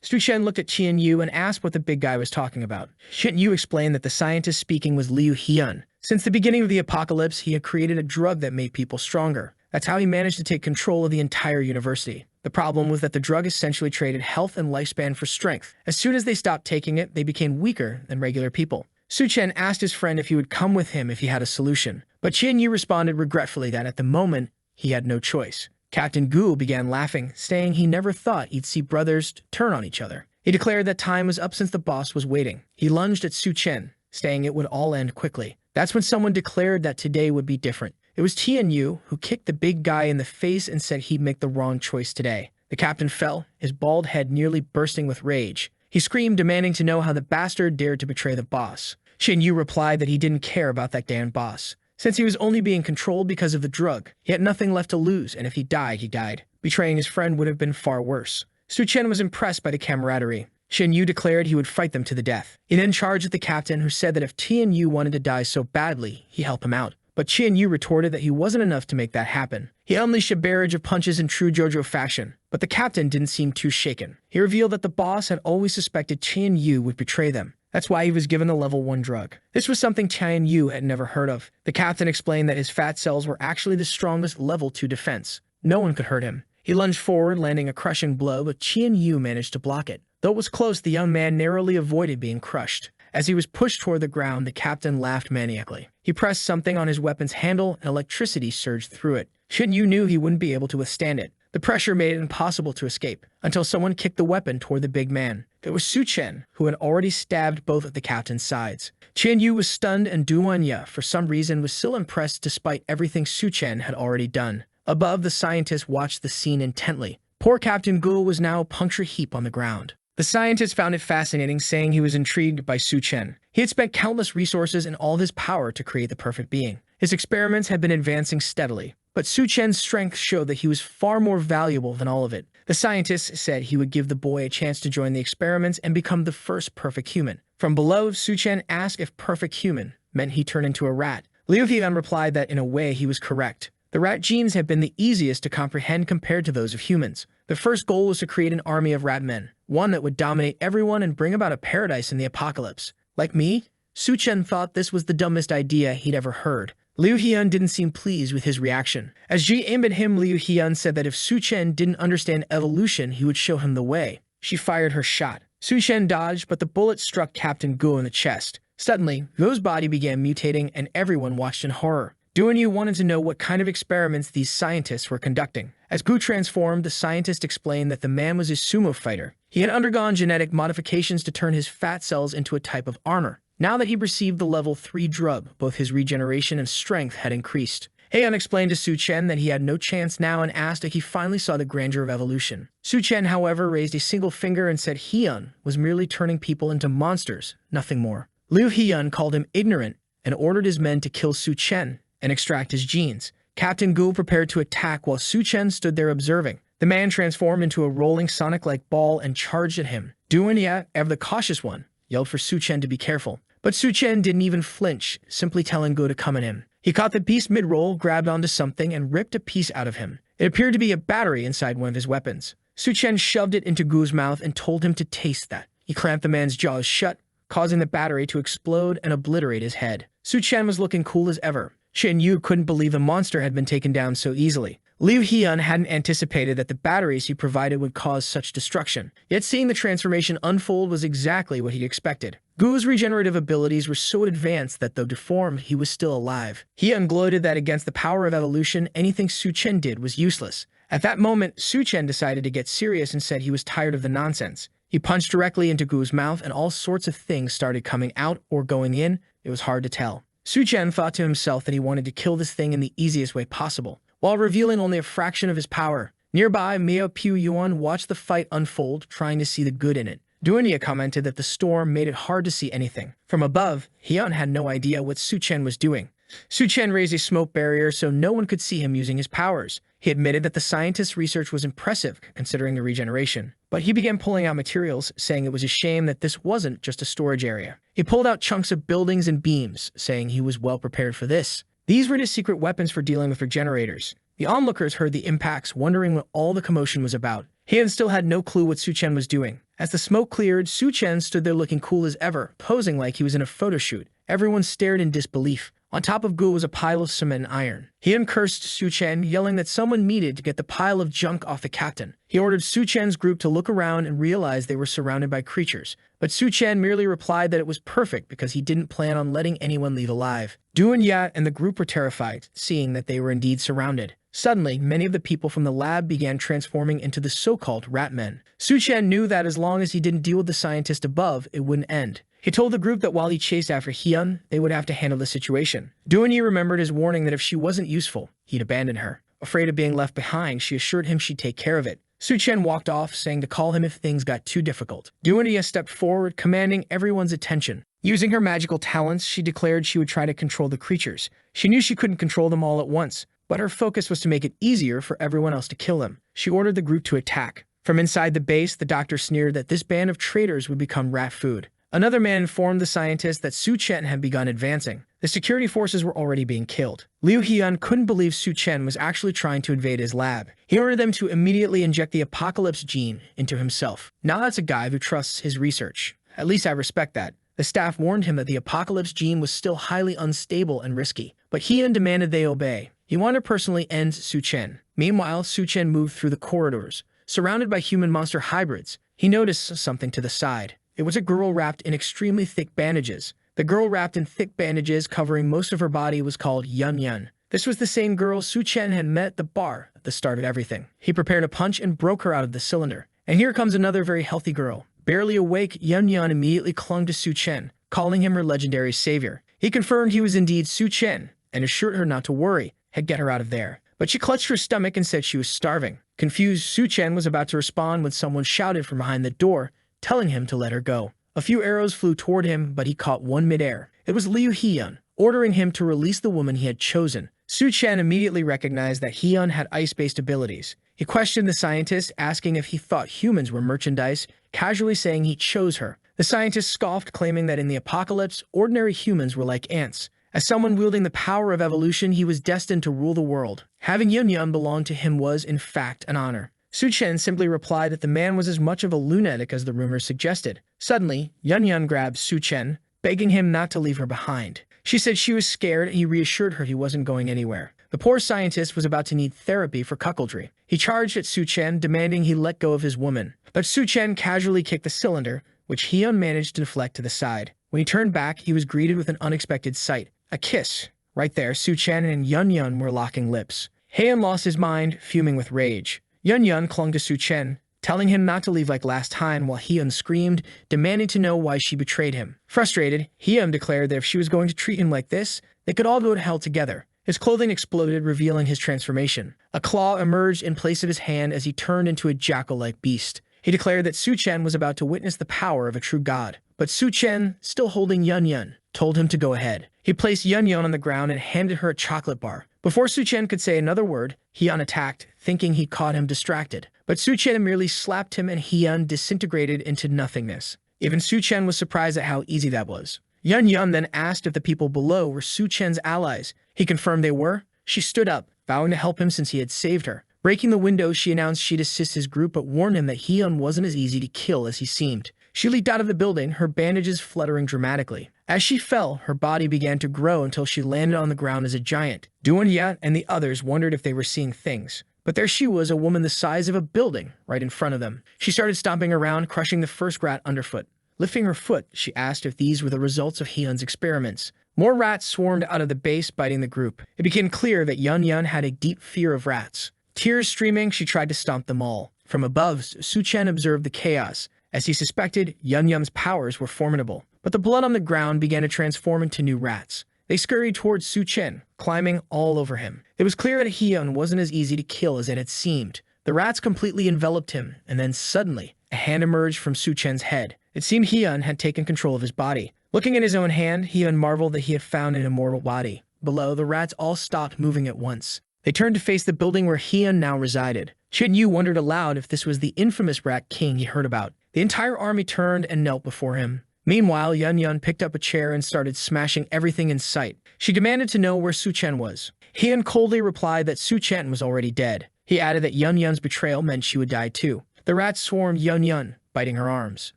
Su Chen looked at Qian Yu and asked what the big guy was talking about. Qian Yu explained that the scientist speaking was Liu Hyun. Since the beginning of the apocalypse, he had created a drug that made people stronger. That's how he managed to take control of the entire university. The problem was that the drug essentially traded health and lifespan for strength. As soon as they stopped taking it, they became weaker than regular people. Su Chen asked his friend if he would come with him if he had a solution, but Qian Yu responded regretfully that at the moment, he had no choice. Captain Gu began laughing, saying he never thought he'd see brothers turn on each other. He declared that time was up since the boss was waiting. He lunged at Su Chen, saying it would all end quickly. That's when someone declared that today would be different. It was Tian Yu who kicked the big guy in the face and said he'd make the wrong choice today. The captain fell, his bald head nearly bursting with rage. He screamed, demanding to know how the bastard dared to betray the boss. Qian Yu replied that he didn't care about that damn boss. Since he was only being controlled because of the drug, he had nothing left to lose, and if he died, he died. Betraying his friend would have been far worse. Su Chen was impressed by the camaraderie. Qian Yu declared he would fight them to the death. He then charged at the captain, who said that if Tian Yu wanted to die so badly, he'd help him out. But Qian Yu retorted that he wasn't enough to make that happen. He unleashed a barrage of punches in true JoJo fashion, but the captain didn't seem too shaken. He revealed that the boss had always suspected Qian Yu would betray them. That's why he was given the level 1 drug. This was something Tian Yu had never heard of. The captain explained that his fat cells were actually the strongest level 2 defense. No one could hurt him. He lunged forward, landing a crushing blow, but Qian Yu managed to block it. Though it was close, the young man narrowly avoided being crushed. As he was pushed toward the ground, the captain laughed maniacally. He pressed something on his weapon's handle, and electricity surged through it. Qian Yu knew he wouldn't be able to withstand it. The pressure made it impossible to escape, until someone kicked the weapon toward the big man. It was Su Chen, who had already stabbed both of the captain's sides. Qian Yu was stunned, and Duanya, for some reason, was still impressed despite everything Su Chen had already done. Above, the scientist watched the scene intently. Poor Captain Gu was now a puncture heap on the ground. The scientist found it fascinating, saying he was intrigued by Su Chen. He had spent countless resources and all of his power to create the perfect being. His experiments had been advancing steadily, but Su Chen's strength showed that he was far more valuable than all of it. The scientist said he would give the boy a chance to join the experiments and become the first perfect human. From below, Su Chen asked if perfect human meant he turned into a rat. Liu Yian replied that in a way he was correct. The rat genes had been the easiest to comprehend compared to those of humans. The first goal was to create an army of rat men, one that would dominate everyone and bring about a paradise in the apocalypse. Like me, Su Chen thought this was the dumbest idea he'd ever heard. Liu Hyun didn't seem pleased with his reaction. As Ji aimed at him, Liu Hyun said that if Su Chen didn't understand evolution, he would show him the way. She fired her shot. Su Chen dodged, but the bullet struck Captain Gu in the chest. Suddenly, Gu's body began mutating, and everyone watched in horror. Duan wanted to know what kind of experiments these scientists were conducting. As Gu transformed, the scientist explained that the man was a sumo fighter. He had undergone genetic modifications to turn his fat cells into a type of armor. Now that he received the level 3 drug, both his regeneration and strength had increased. Heian explained to Su Chen that he had no chance now and asked if he finally saw the grandeur of evolution. Su Chen, however, raised a single finger and said Heian was merely turning people into monsters, nothing more. Liu Hyun called him ignorant and ordered his men to kill Su Chen and extract his genes. Captain Gu prepared to attack while Su Chen stood there observing. The man transformed into a rolling Sonic-like ball and charged at him. Duan, ever the cautious one, yelled for Su Chen to be careful. But Su Chen didn't even flinch, simply telling Gu to come at him. He caught the beast mid-roll, grabbed onto something, and ripped a piece out of him. It appeared to be a battery inside one of his weapons. Su Chen shoved it into Gu's mouth and told him to taste that. He clamped the man's jaws shut, causing the battery to explode and obliterate his head. Su Chen was looking cool as ever. Shen Yu couldn't believe the monster had been taken down so easily. Liu Hyun hadn't anticipated that the batteries he provided would cause such destruction. Yet seeing the transformation unfold was exactly what he'd expected. Gu's regenerative abilities were so advanced that though deformed, he was still alive. Hyun gloated that against the power of evolution, anything Su Chen did was useless. At that moment, Su Chen decided to get serious and said he was tired of the nonsense. He punched directly into Gu's mouth and all sorts of things started coming out or going in. It was hard to tell. Su Chen thought to himself that he wanted to kill this thing in the easiest way possible, while revealing only a fraction of his power. Nearby, Miao Pu Yuan watched the fight unfold, trying to see the good in it. Duan commented that the storm made it hard to see anything. From above, Hyun had no idea what Su Chen was doing. Su Chen raised a smoke barrier so no one could see him using his powers. He admitted that the scientist's research was impressive, considering the regeneration. But he began pulling out materials, saying it was a shame that this wasn't just a storage area. He pulled out chunks of buildings and beams, saying he was well prepared for this. These were his secret weapons for dealing with regenerators. The onlookers heard the impacts, wondering what all the commotion was about. Heian still had no clue what Su Chen was doing. As the smoke cleared, Su Chen stood there looking cool as ever, posing like he was in a photo shoot. Everyone stared in disbelief. On top of Gu was a pile of cement and iron. Heian cursed Su Chen, yelling that someone needed to get the pile of junk off the captain. He ordered Su Chen's group to look around and realize they were surrounded by creatures. But Su Chen merely replied that it was perfect because he didn't plan on letting anyone leave alive. Duan and the group were terrified, seeing that they were indeed surrounded. Suddenly, many of the people from the lab began transforming into the so-called rat men. Su Chen knew that as long as he didn't deal with the scientist above, it wouldn't end. He told the group that while he chased after Hyun, they would have to handle the situation. Duan remembered his warning that if she wasn't useful, he'd abandon her. Afraid of being left behind, she assured him she'd take care of it. Su Chen walked off, saying to call him if things got too difficult. Duan stepped forward, commanding everyone's attention. Using her magical talents, she declared she would try to control the creatures. She knew she couldn't control them all at once, but her focus was to make it easier for everyone else to kill them. She ordered the group to attack. From inside the base, the doctor sneered that this band of traitors would become rat food. Another man informed the scientist that Su Chen had begun advancing. The security forces were already being killed. Liu Hyun couldn't believe Su Chen was actually trying to invade his lab. He ordered them to immediately inject the apocalypse gene into himself. Now that's a guy who trusts his research. At least I respect that. The staff warned him that the apocalypse gene was still highly unstable and risky, but Hyun demanded they obey. He wanted to personally end Su Chen. Meanwhile, Su Chen moved through the corridors. Surrounded by human-monster hybrids, he noticed something to the side. It was a girl wrapped in extremely thick bandages. The girl wrapped in thick bandages covering most of her body was called Yun. This was the same girl Su Chen had met at the bar at the start of everything. He prepared a punch and broke her out of the cylinder. And here comes another very healthy girl. Barely awake, Yun immediately clung to Su Chen, calling him her legendary savior. He confirmed he was indeed Su Chen and assured her not to worry, he'd get her out of there. But she clutched her stomach and said she was starving. Confused, Su Chen was about to respond when someone shouted from behind the door, telling him to let her go. A few arrows flew toward him, but he caught one midair. It was Liu Hyun, ordering him to release the woman he had chosen. Su Chen immediately recognized that Hyun had ice-based abilities. He questioned the scientist, asking if he thought humans were merchandise, casually saying he chose her. The scientist scoffed, claiming that in the apocalypse, ordinary humans were like ants. As someone wielding the power of evolution, he was destined to rule the world. Having Yun belong to him was, in fact, an honor. Su Chen simply replied that the man was as much of a lunatic as the rumors suggested. Suddenly, Yun grabbed Su Chen, begging him not to leave her behind. She said she was scared, and he reassured her he wasn't going anywhere. The poor scientist was about to need therapy for cuckoldry. He charged at Su Chen, demanding he let go of his woman. But Su Chen casually kicked the cylinder, which Hyun managed to deflect to the side. When he turned back, he was greeted with an unexpected sight. A kiss. Right there, Su Chen and Yun were locking lips. Hyun lost his mind, fuming with rage. Yun clung to Su Chen, telling him not to leave like last time, while Hyun screamed, demanding to know why she betrayed him. Frustrated, Hyun declared that if she was going to treat him like this, they could all go to hell together. His clothing exploded, revealing his transformation. A claw emerged in place of his hand as he turned into a jackal-like beast. He declared that Su Chen was about to witness the power of a true god. But Su Chen, still holding Yun, told him to go ahead. He placed Yun on the ground and handed her a chocolate bar. Before Su Chen could say another word, Hyun attacked, thinking he caught him distracted. But Su Chen merely slapped him and Hyun disintegrated into nothingness. Even Su Chen was surprised at how easy that was. Yun then asked if the people below were Su Chen's allies. He confirmed they were. She stood up, vowing to help him since he had saved her. Breaking the window, she announced she'd assist his group but warned him that Hyun wasn't as easy to kill as he seemed. She leaped out of the building, her bandages fluttering dramatically. As she fell, her body began to grow until she landed on the ground as a giant. Duan and the others wondered if they were seeing things. But there she was, a woman the size of a building, right in front of them. She started stomping around, crushing the first rat underfoot. Lifting her foot, she asked if these were the results of Hyun's experiments. More rats swarmed out of the base, biting the group. It became clear that Yun had a deep fear of rats. Tears streaming, she tried to stomp them all. From above, Su Chen observed the chaos. As he suspected, Yun's powers were formidable. But the blood on the ground began to transform into new rats. They scurried towards Su Chen, climbing all over him. It was clear that Hyun wasn't as easy to kill as it had seemed. The rats completely enveloped him, and then suddenly, a hand emerged from Su Chen's head. It seemed Hyun had taken control of his body. Looking at his own hand, Hyun marveled that he had found an immortal body. Below, the rats all stopped moving at once. They turned to face the building where Hyun now resided. Yu wondered aloud if this was the infamous rat king he heard about. The entire army turned and knelt before him. Meanwhile, Yun picked up a chair and started smashing everything in sight. She demanded to know where Su Chen was. Hyun coldly replied that Su Chen was already dead. He added that Yun's betrayal meant she would die too. The rats swarmed Yun, biting her arms.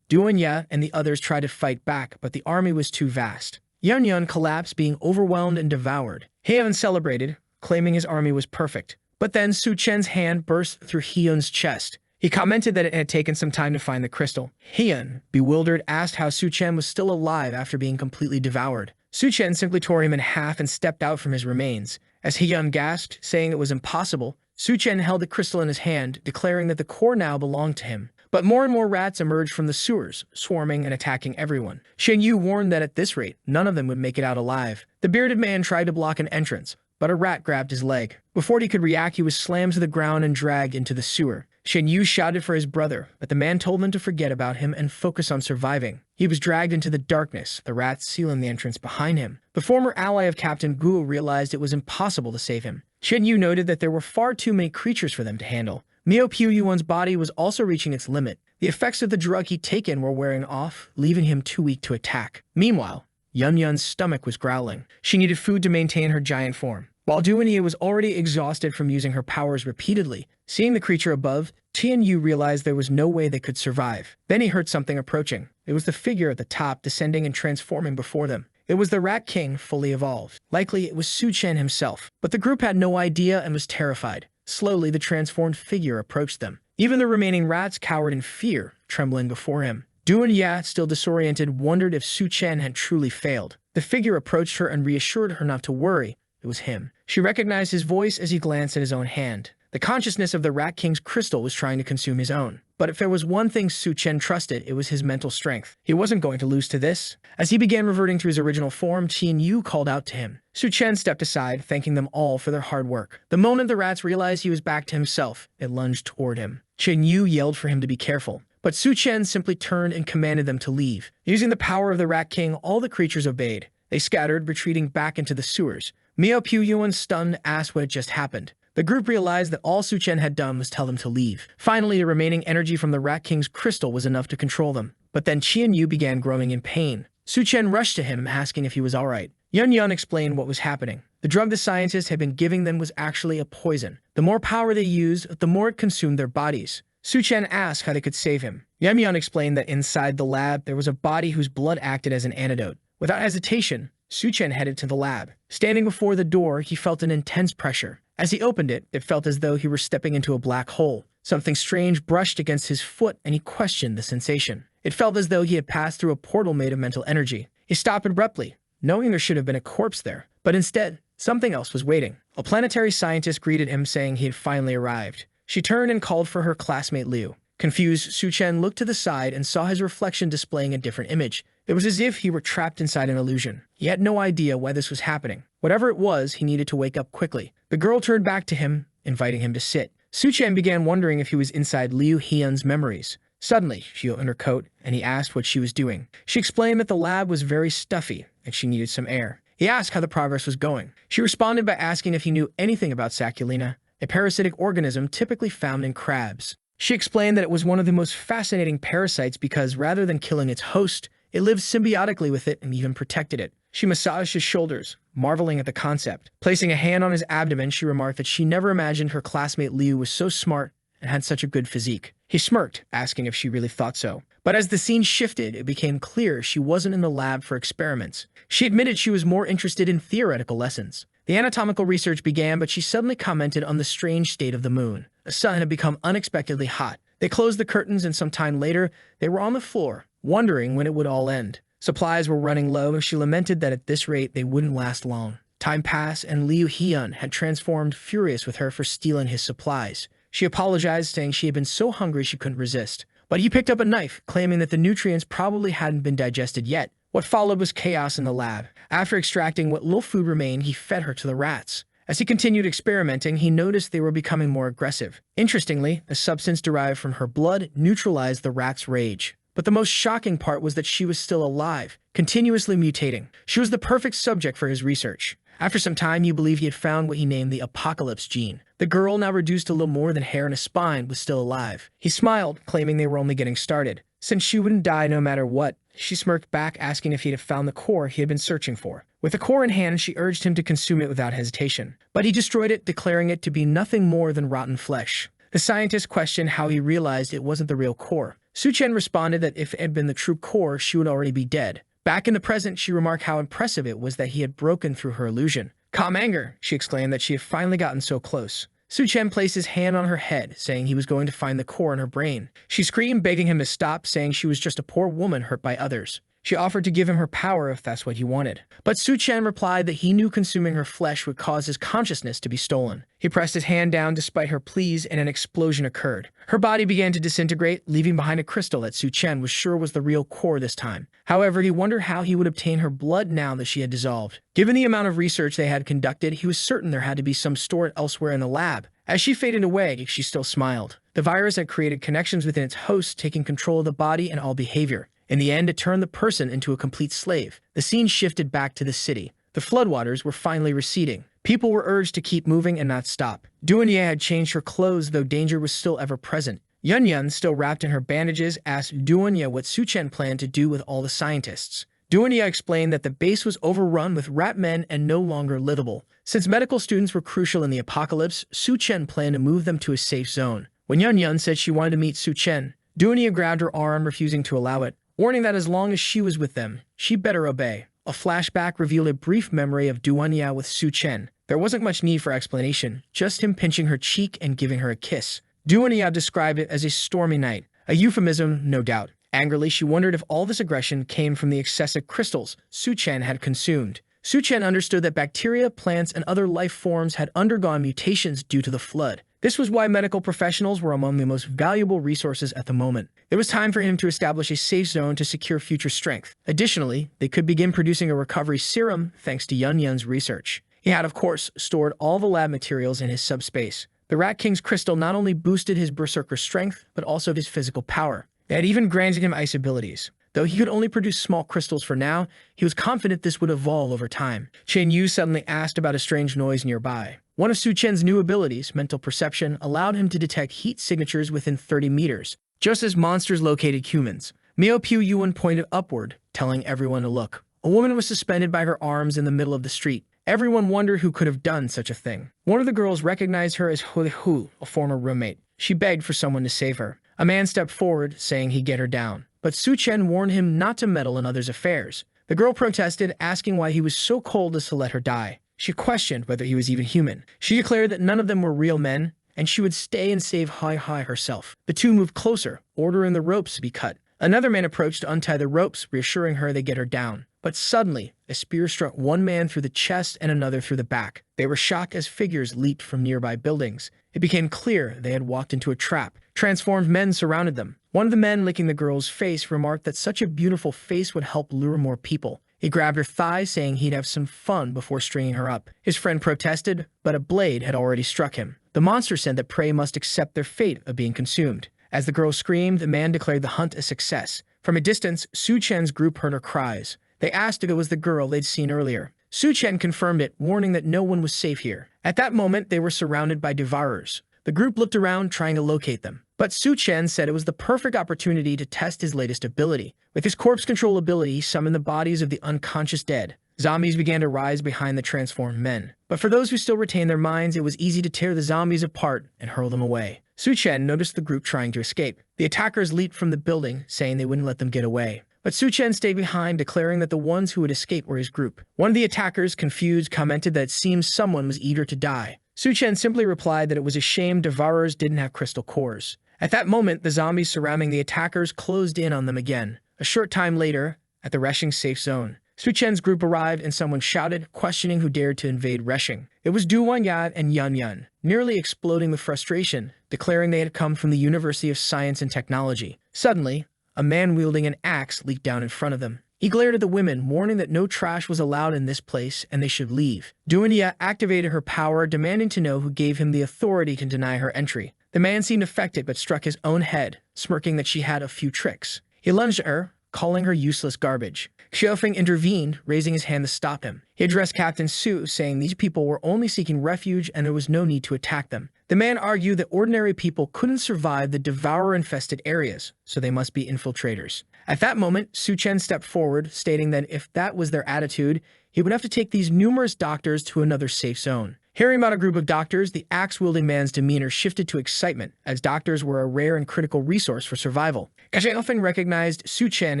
Duan and the others tried to fight back, but the army was too vast. Yun collapsed, being overwhelmed and devoured. Hyun celebrated, claiming his army was perfect. But then Su Chen's hand burst through Hyun's chest. He commented that it had taken some time to find the crystal. Hyun, bewildered, asked how Su Chen was still alive after being completely devoured. Su Chen simply tore him in half and stepped out from his remains. As Hyun gasped, saying it was impossible, Su Chen held the crystal in his hand, declaring that the core now belonged to him. But more and more rats emerged from the sewers, swarming and attacking everyone. Yu warned that at this rate, none of them would make it out alive. The bearded man tried to block an entrance, but a rat grabbed his leg. Before he could react, he was slammed to the ground and dragged into the sewer. Yu shouted for his brother, but the man told them to forget about him and focus on surviving. He was dragged into the darkness, the rats sealing the entrance behind him. The former ally of Captain Guo realized it was impossible to save him. Yu noted that there were far too many creatures for them to handle. Mio Yuan's body was also reaching its limit. The effects of the drug he'd taken were wearing off, leaving him too weak to attack. Meanwhile, Yun's stomach was growling. She needed food to maintain her giant form. While Duan was already exhausted from using her powers repeatedly, seeing the creature above, Yu realized there was no way they could survive. Then he heard something approaching. It was the figure at the top descending and transforming before them. It was the Rat King fully evolved. Likely it was Su Chen himself. But the group had no idea and was terrified. Slowly, the transformed figure approached them. Even the remaining rats cowered in fear, trembling before him. Duan, still disoriented, wondered if Su Chen had truly failed. The figure approached her and reassured her not to worry. It was him. She recognized his voice as he glanced at his own hand. The consciousness of the Rat King's crystal was trying to consume his own. But if there was one thing Su Chen trusted, it was his mental strength. He wasn't going to lose to this. As he began reverting to his original form, Yu called out to him. Su Chen stepped aside, thanking them all for their hard work. The moment the rats realized he was back to himself, it lunged toward him. Yu yelled for him to be careful. But Su Chen simply turned and commanded them to leave. Using the power of the Rat King, all the creatures obeyed. They scattered, retreating back into the sewers. Mio Yuan, stunned, asked what had just happened. The group realized that all Su Chen had done was tell them to leave. Finally, the remaining energy from the Rat King's crystal was enough to control them. But then Yu began growing in pain. Su Chen rushed to him, asking if he was alright. Yun explained what was happening. The drug the scientists had been giving them was actually a poison. The more power they used, the more it consumed their bodies. Su Chen asked how they could save him. Yan explained that inside the lab there was a body whose blood acted as an antidote. Without hesitation, Su Chen headed to the lab. Standing before the door, he felt an intense pressure. As he opened it, it felt as though he were stepping into a black hole. Something strange brushed against his foot, and he questioned the sensation. It felt as though he had passed through a portal made of mental energy. He stopped abruptly, knowing there should have been a corpse there. But instead, something else was waiting. A planetary scientist greeted him, saying he had finally arrived. She turned and called for her classmate Liu. Confused, Su Chen looked to the side and saw his reflection displaying a different image. It was as if he were trapped inside an illusion. He had no idea why this was happening. Whatever it was, he needed to wake up quickly. The girl turned back to him, inviting him to sit. Su Chen began wondering if he was inside Liu Hyun's memories. Suddenly, she opened her coat, and he asked what she was doing. She explained that the lab was very stuffy, and she needed some air. He asked how the progress was going. She responded by asking if he knew anything about saculina, a parasitic organism typically found in crabs. She explained that it was one of the most fascinating parasites because rather than killing its host, it lived symbiotically with it and even protected it. She massaged his shoulders, marveling at the concept. Placing a hand on his abdomen, she remarked that she never imagined her classmate Liu was so smart and had such a good physique. He smirked, asking if she really thought so. But as the scene shifted, it became clear she wasn't in the lab for experiments. She admitted she was more interested in theoretical lessons. The anatomical research began, but she suddenly commented on the strange state of the moon. The sun had become unexpectedly hot. They closed the curtains, and some time later, they were on the floor, wondering when it would all end. Supplies were running low, and she lamented that at this rate they wouldn't last long. Time passed, and Liu Hyun had transformed, furious with her for stealing his supplies. She apologized, saying she had been so hungry she couldn't resist. But he picked up a knife, claiming that the nutrients probably hadn't been digested yet. What followed was chaos in the lab. After extracting what little food remained, he fed her to the rats. As he continued experimenting, he noticed they were becoming more aggressive. Interestingly, a substance derived from her blood neutralized the rats' rage. But the most shocking part was that she was still alive, continuously mutating. She was the perfect subject for his research. After some time, he believed he had found what he named the apocalypse gene. The girl, now reduced to little more than hair and a spine, was still alive. He smiled, claiming they were only getting started. Since she wouldn't die no matter what, she smirked back, asking if he'd have found the core he had been searching for. With the core in hand, she urged him to consume it without hesitation. But he destroyed it, declaring it to be nothing more than rotten flesh. The scientist questioned how he realized it wasn't the real core. Su Chen responded that if it had been the true core, she would already be dead. Back in the present, she remarked how impressive it was that he had broken through her illusion. Calm anger, she exclaimed that she had finally gotten so close. Su Chen placed his hand on her head, saying he was going to find the core in her brain. She screamed, begging him to stop, saying she was just a poor woman hurt by others. She offered to give him her power if that's what he wanted. But Su Chen replied that he knew consuming her flesh would cause his consciousness to be stolen. He pressed his hand down despite her pleas, and an explosion occurred. Her body began to disintegrate, leaving behind a crystal that Su Chen was sure was the real core this time. However, he wondered how he would obtain her blood now that she had dissolved. Given the amount of research they had conducted, he was certain there had to be some stored elsewhere in the lab. As she faded away, she still smiled. The virus had created connections within its host, taking control of the body and all behavior. In the end, it turned the person into a complete slave. The scene shifted back to the city. The floodwaters were finally receding. People were urged to keep moving and not stop. Duanya had changed her clothes, though danger was still ever present. Yun, still wrapped in her bandages, asked Duanya what Su Chen planned to do with all the scientists. Duanya explained that the base was overrun with rat men and no longer livable. Since medical students were crucial in the apocalypse, Su Chen planned to move them to a safe zone. When Yun said she wanted to meet Su Chen, Duanya grabbed her arm, refusing to allow it, warning that as long as she was with them, she better obey. A flashback revealed a brief memory of Duanya with Su Chen. There wasn't much need for explanation, just him pinching her cheek and giving her a kiss. Duanya described it as a stormy night, a euphemism, no doubt. Angrily, she wondered if all this aggression came from the excessive crystals Su Chen had consumed. Su Chen understood that bacteria, plants, and other life forms had undergone mutations due to the flood. This was why medical professionals were among the most valuable resources at the moment. It was time for him to establish a safe zone to secure future strength. Additionally, they could begin producing a recovery serum thanks to Yun's research. He had, of course, stored all the lab materials in his subspace. The Rat King's crystal not only boosted his berserker strength, but also his physical power. It had even granted him ice abilities. Though he could only produce small crystals for now, he was confident this would evolve over time. Chen Yu suddenly asked about a strange noise nearby. One of Su Chen's new abilities, mental perception, allowed him to detect heat signatures within 30 meters, just as monsters located humans. Miao Piu Yuan pointed upward, telling everyone to look. A woman was suspended by her arms in the middle of the street. Everyone wondered who could have done such a thing. One of the girls recognized her as Hu, a former roommate. She begged for someone to save her. A man stepped forward, saying he'd get her down. But Su Chen warned him not to meddle in others' affairs. The girl protested, asking why he was so cold as to let her die. She questioned whether he was even human. She declared that none of them were real men, and she would stay and save Hai herself. The two moved closer, ordering the ropes to be cut. Another man approached to untie the ropes, reassuring her they'd get her down. But suddenly, a spear struck one man through the chest and another through the back. They were shocked as figures leaped from nearby buildings. It became clear they had walked into a trap. Transformed men surrounded them. One of the men licking the girl's face remarked that such a beautiful face would help lure more people. He grabbed her thigh, saying he'd have some fun before stringing her up. His friend protested, but a blade had already struck him. The monster said that prey must accept their fate of being consumed. As the girl screamed, the man declared the hunt a success. From a distance, Su Chen's group heard her cries. They asked if it was the girl they'd seen earlier. Su Chen confirmed it, warning that no one was safe here. At that moment, they were surrounded by devourers. The group looked around, trying to locate them. But Su Chen said it was the perfect opportunity to test his latest ability. With his corpse control ability, he summoned the bodies of the unconscious dead. Zombies began to rise behind the transformed men. But for those who still retained their minds, it was easy to tear the zombies apart and hurl them away. Su Chen noticed the group trying to escape. The attackers leaped from the building, saying they wouldn't let them get away. But Su Chen stayed behind, declaring that the ones who would escape were his group. One of the attackers, confused, commented that it seems someone was eager to die. Su Chen simply replied that it was a shame devourers didn't have crystal cores. At that moment, the zombies surrounding the attackers closed in on them again. A short time later, at the Reshing safe zone, Su Chen's group arrived and someone shouted, questioning who dared to invade Reshing. It was Du Wanyat and Yun, nearly exploding with frustration, declaring they had come from the University of Science and Technology. Suddenly, a man wielding an axe leaped down in front of them. He glared at the women, warning that no trash was allowed in this place and they should leave. Duanya activated her power, demanding to know who gave him the authority to deny her entry. The man seemed affected but struck his own head, smirking that she had a few tricks. He lunged at her, calling her useless garbage. Xiaofeng intervened, raising his hand to stop him. He addressed Captain Su, saying these people were only seeking refuge and there was no need to attack them. The man argued that ordinary people couldn't survive the devourer-infested areas, so they must be infiltrators. At that moment, Su Chen stepped forward, stating that if that was their attitude, he would have to take these numerous doctors to another safe zone. Hearing about a group of doctors, the axe-wielding man's demeanor shifted to excitement, as doctors were a rare and critical resource for survival. Xiaofeng recognized Su Chen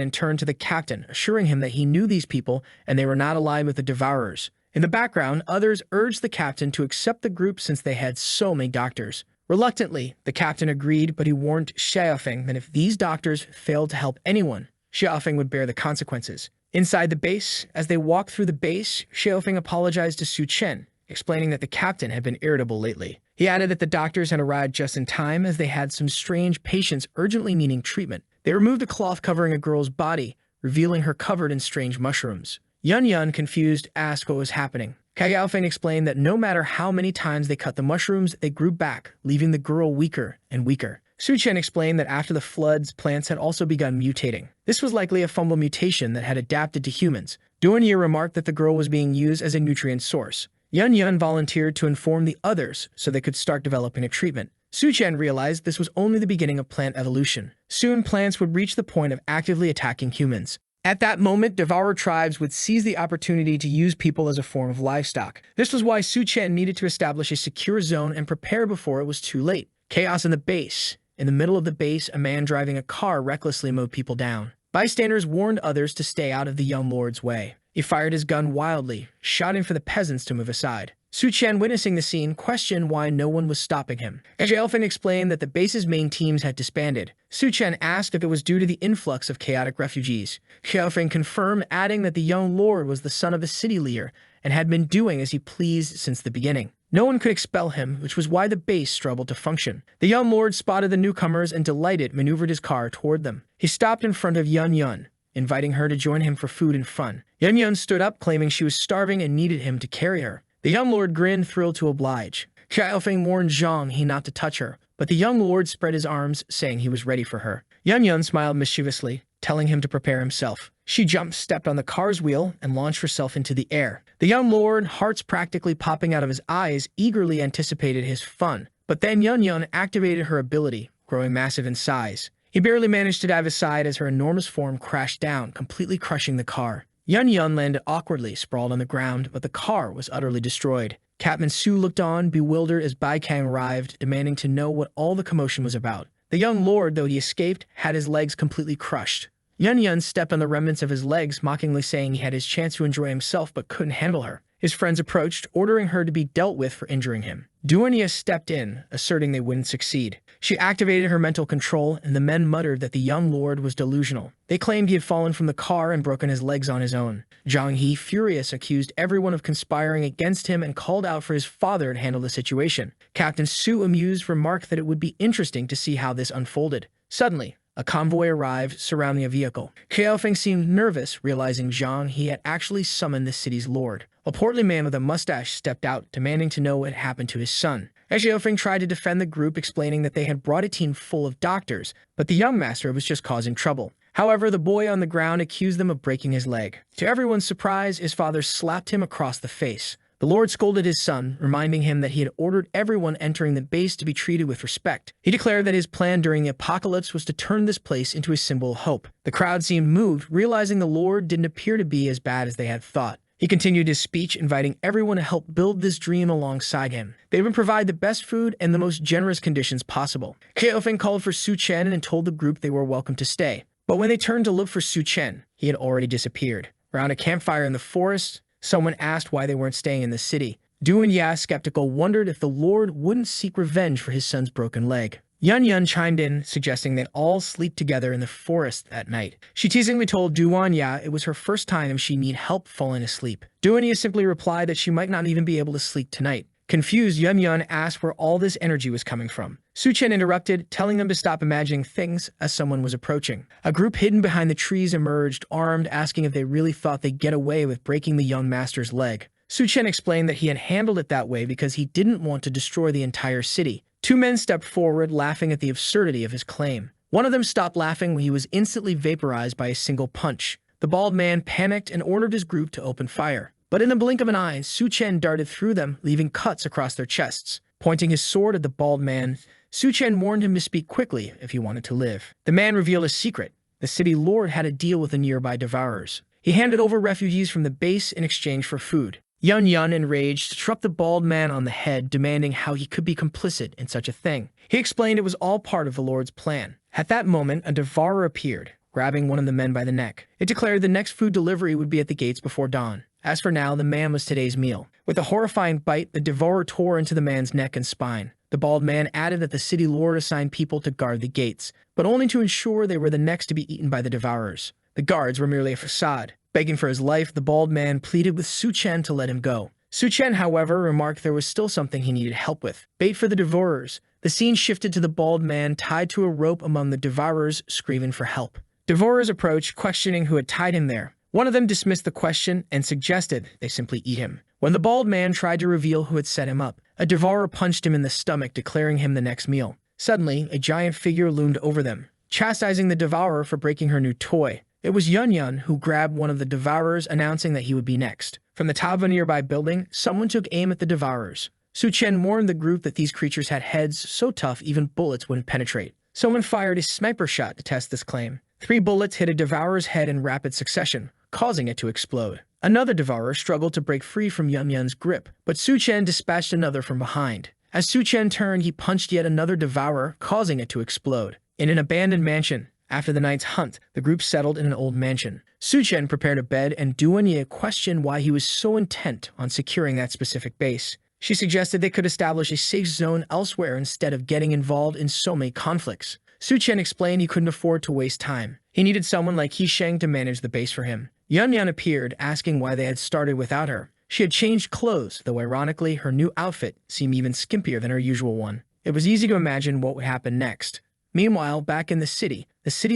and turned to the captain, assuring him that he knew these people and they were not allied with the devourers. In the background, others urged the captain to accept the group since they had so many doctors. Reluctantly, the captain agreed, but he warned Xiaofeng that if these doctors failed to help anyone, Xiaofeng would bear the consequences. Inside the base, as they walked through the base, Xiaofeng apologized to Su Chen, explaining that the captain had been irritable lately. He added that the doctors had arrived just in time as they had some strange patients urgently needing treatment. They removed a cloth covering a girl's body, revealing her covered in strange mushrooms. Yun, confused, asked what was happening. Xiaofeng explained that no matter how many times they cut the mushrooms, they grew back, leaving the girl weaker and weaker. Su Chen explained that after the floods, plants had also begun mutating. This was likely a fungal mutation that had adapted to humans. Duanya remarked that the girl was being used as a nutrient source. Yun volunteered to inform the others so they could start developing a treatment. Su Chen realized this was only the beginning of plant evolution. Soon, plants would reach the point of actively attacking humans. At that moment, devourer tribes would seize the opportunity to use people as a form of livestock. This was why Su Chen needed to establish a secure zone and prepare before it was too late. Chaos in the base. In the middle of the base, a man driving a car recklessly mowed people down. Bystanders warned others to stay out of the young lord's way. He fired his gun wildly, shouting for the peasants to move aside. Su Chen, witnessing the scene, questioned why no one was stopping him. Xiaofeng explained that the base's main teams had disbanded. Su Chen asked if it was due to the influx of chaotic refugees. Xiaofeng confirmed, adding that the young lord was the son of a city leader and had been doing as he pleased since the beginning. No one could expel him, which was why the base struggled to function. The young lord spotted the newcomers and, delighted, maneuvered his car toward them. He stopped in front of Yun, inviting her to join him for food and fun. Yun stood up, claiming she was starving and needed him to carry her. The young lord grinned, thrilled to oblige. Xiaofeng warned Zhang he not to touch her, but the young lord spread his arms, saying he was ready for her. Yun smiled mischievously, telling him to prepare himself. She jumped, stepped on the car's wheel, and launched herself into the air. The young lord, hearts practically popping out of his eyes, eagerly anticipated his fun. But then Yun activated her ability, growing massive in size. He barely managed to dive aside as her enormous form crashed down, completely crushing the car. Yun Yun landed awkwardly, sprawled on the ground, but the car was utterly destroyed. Captain Su looked on, bewildered, as Bai Kang arrived, demanding to know what all the commotion was about. The young lord, though he escaped, had his legs completely crushed. Yun Yun stepped on the remnants of his legs, mockingly saying he had his chance to enjoy himself but couldn't handle her. His friends approached, ordering her to be dealt with for injuring him. Duanya stepped in, asserting they wouldn't succeed. She activated her mental control, and the men muttered that the young lord was delusional. They claimed he had fallen from the car and broken his legs on his own. Zhang He, furious, accused everyone of conspiring against him and called out for his father to handle the situation. Captain Su, amused, remarked that it would be interesting to see how this unfolded. Suddenly, a convoy arrived, surrounding a vehicle. Xiaofeng seemed nervous, realizing Zhang He had actually summoned the city's lord. A portly man with a mustache stepped out, demanding to know what had happened to his son. Xiaofeng tried to defend the group, explaining that they had brought a team full of doctors, but the young master was just causing trouble. However, the boy on the ground accused them of breaking his leg. To everyone's surprise, his father slapped him across the face. The lord scolded his son, reminding him that he had ordered everyone entering the base to be treated with respect. He declared that his plan during the apocalypse was to turn this place into a symbol of hope. The crowd seemed moved, realizing the lord didn't appear to be as bad as they had thought. He continued his speech, inviting everyone to help build this dream alongside him. They would provide the best food and the most generous conditions possible. Xiaofeng called for Su Chen and told the group they were welcome to stay. But when they turned to look for Su Chen, he had already disappeared. Around a campfire in the forest, someone asked why they weren't staying in the city. Du and Ya, skeptical, wondered if the lord wouldn't seek revenge for his son's broken leg. Yun Yun chimed in, suggesting they all sleep together in the forest that night. She teasingly told Duan Ya it was her first time and she'd need help falling asleep. Duan Ya simply replied that she might not even be able to sleep tonight. Confused, Yun Yun asked where all this energy was coming from. Su Chen interrupted, telling them to stop imagining things as someone was approaching. A group hidden behind the trees emerged, armed, asking if they really thought they'd get away with breaking the young master's leg. Su Chen explained that he had handled it that way because he didn't want to destroy the entire city. Two men stepped forward, laughing at the absurdity of his claim. One of them stopped laughing when he was instantly vaporized by a single punch. The bald man panicked and ordered his group to open fire. But in the blink of an eye, Su Chen darted through them, leaving cuts across their chests. Pointing his sword at the bald man, Su Chen warned him to speak quickly if he wanted to live. The man revealed a secret. The city lord had a deal with the nearby devourers. He handed over refugees from the base in exchange for food. Yun Yun, enraged, struck the bald man on the head, demanding how he could be complicit in such a thing. He explained it was all part of the lord's plan. At that moment, a devourer appeared, grabbing one of the men by the neck. It declared the next food delivery would be at the gates before dawn. As for now, the man was today's meal. With a horrifying bite, the devourer tore into the man's neck and spine. The bald man added that the city lord assigned people to guard the gates, but only to ensure they were the next to be eaten by the devourers. The guards were merely a facade. Begging for his life, the bald man pleaded with Su Chen to let him go. Su Chen, however, remarked there was still something he needed help with. Bait for the devourers. The scene shifted to the bald man tied to a rope among the devourers, screaming for help. Devourers approached, questioning who had tied him there. One of them dismissed the question and suggested they simply eat him. When the bald man tried to reveal who had set him up, a devourer punched him in the stomach, declaring him the next meal. Suddenly, a giant figure loomed over them, chastising the devourer for breaking her new toy. It was Yun Yun who grabbed one of the devourers, announcing that he would be next. From the top of a nearby building, someone took aim at the devourers. Su Chen warned the group that these creatures had heads so tough even bullets wouldn't penetrate. Someone fired a sniper shot to test this claim. 3 bullets hit a devourer's head in rapid succession, causing it to explode. Another devourer struggled to break free from Yun Yun's grip, but Su Chen dispatched another from behind. As Su Chen turned, he punched yet another devourer, causing it to explode. In an abandoned mansion, after the night's hunt, the group settled in an old mansion. Su Chen prepared a bed, and Duan questioned why he was so intent on securing that specific base. She suggested they could establish a safe zone elsewhere instead of getting involved in so many conflicts. Su Chen explained he couldn't afford to waste time. He needed someone like He Sheng to manage the base for him. Yun Yun appeared, asking why they had started without her. She had changed clothes, though ironically, her new outfit seemed even skimpier than her usual one. It was easy to imagine what would happen next. Meanwhile, back in the city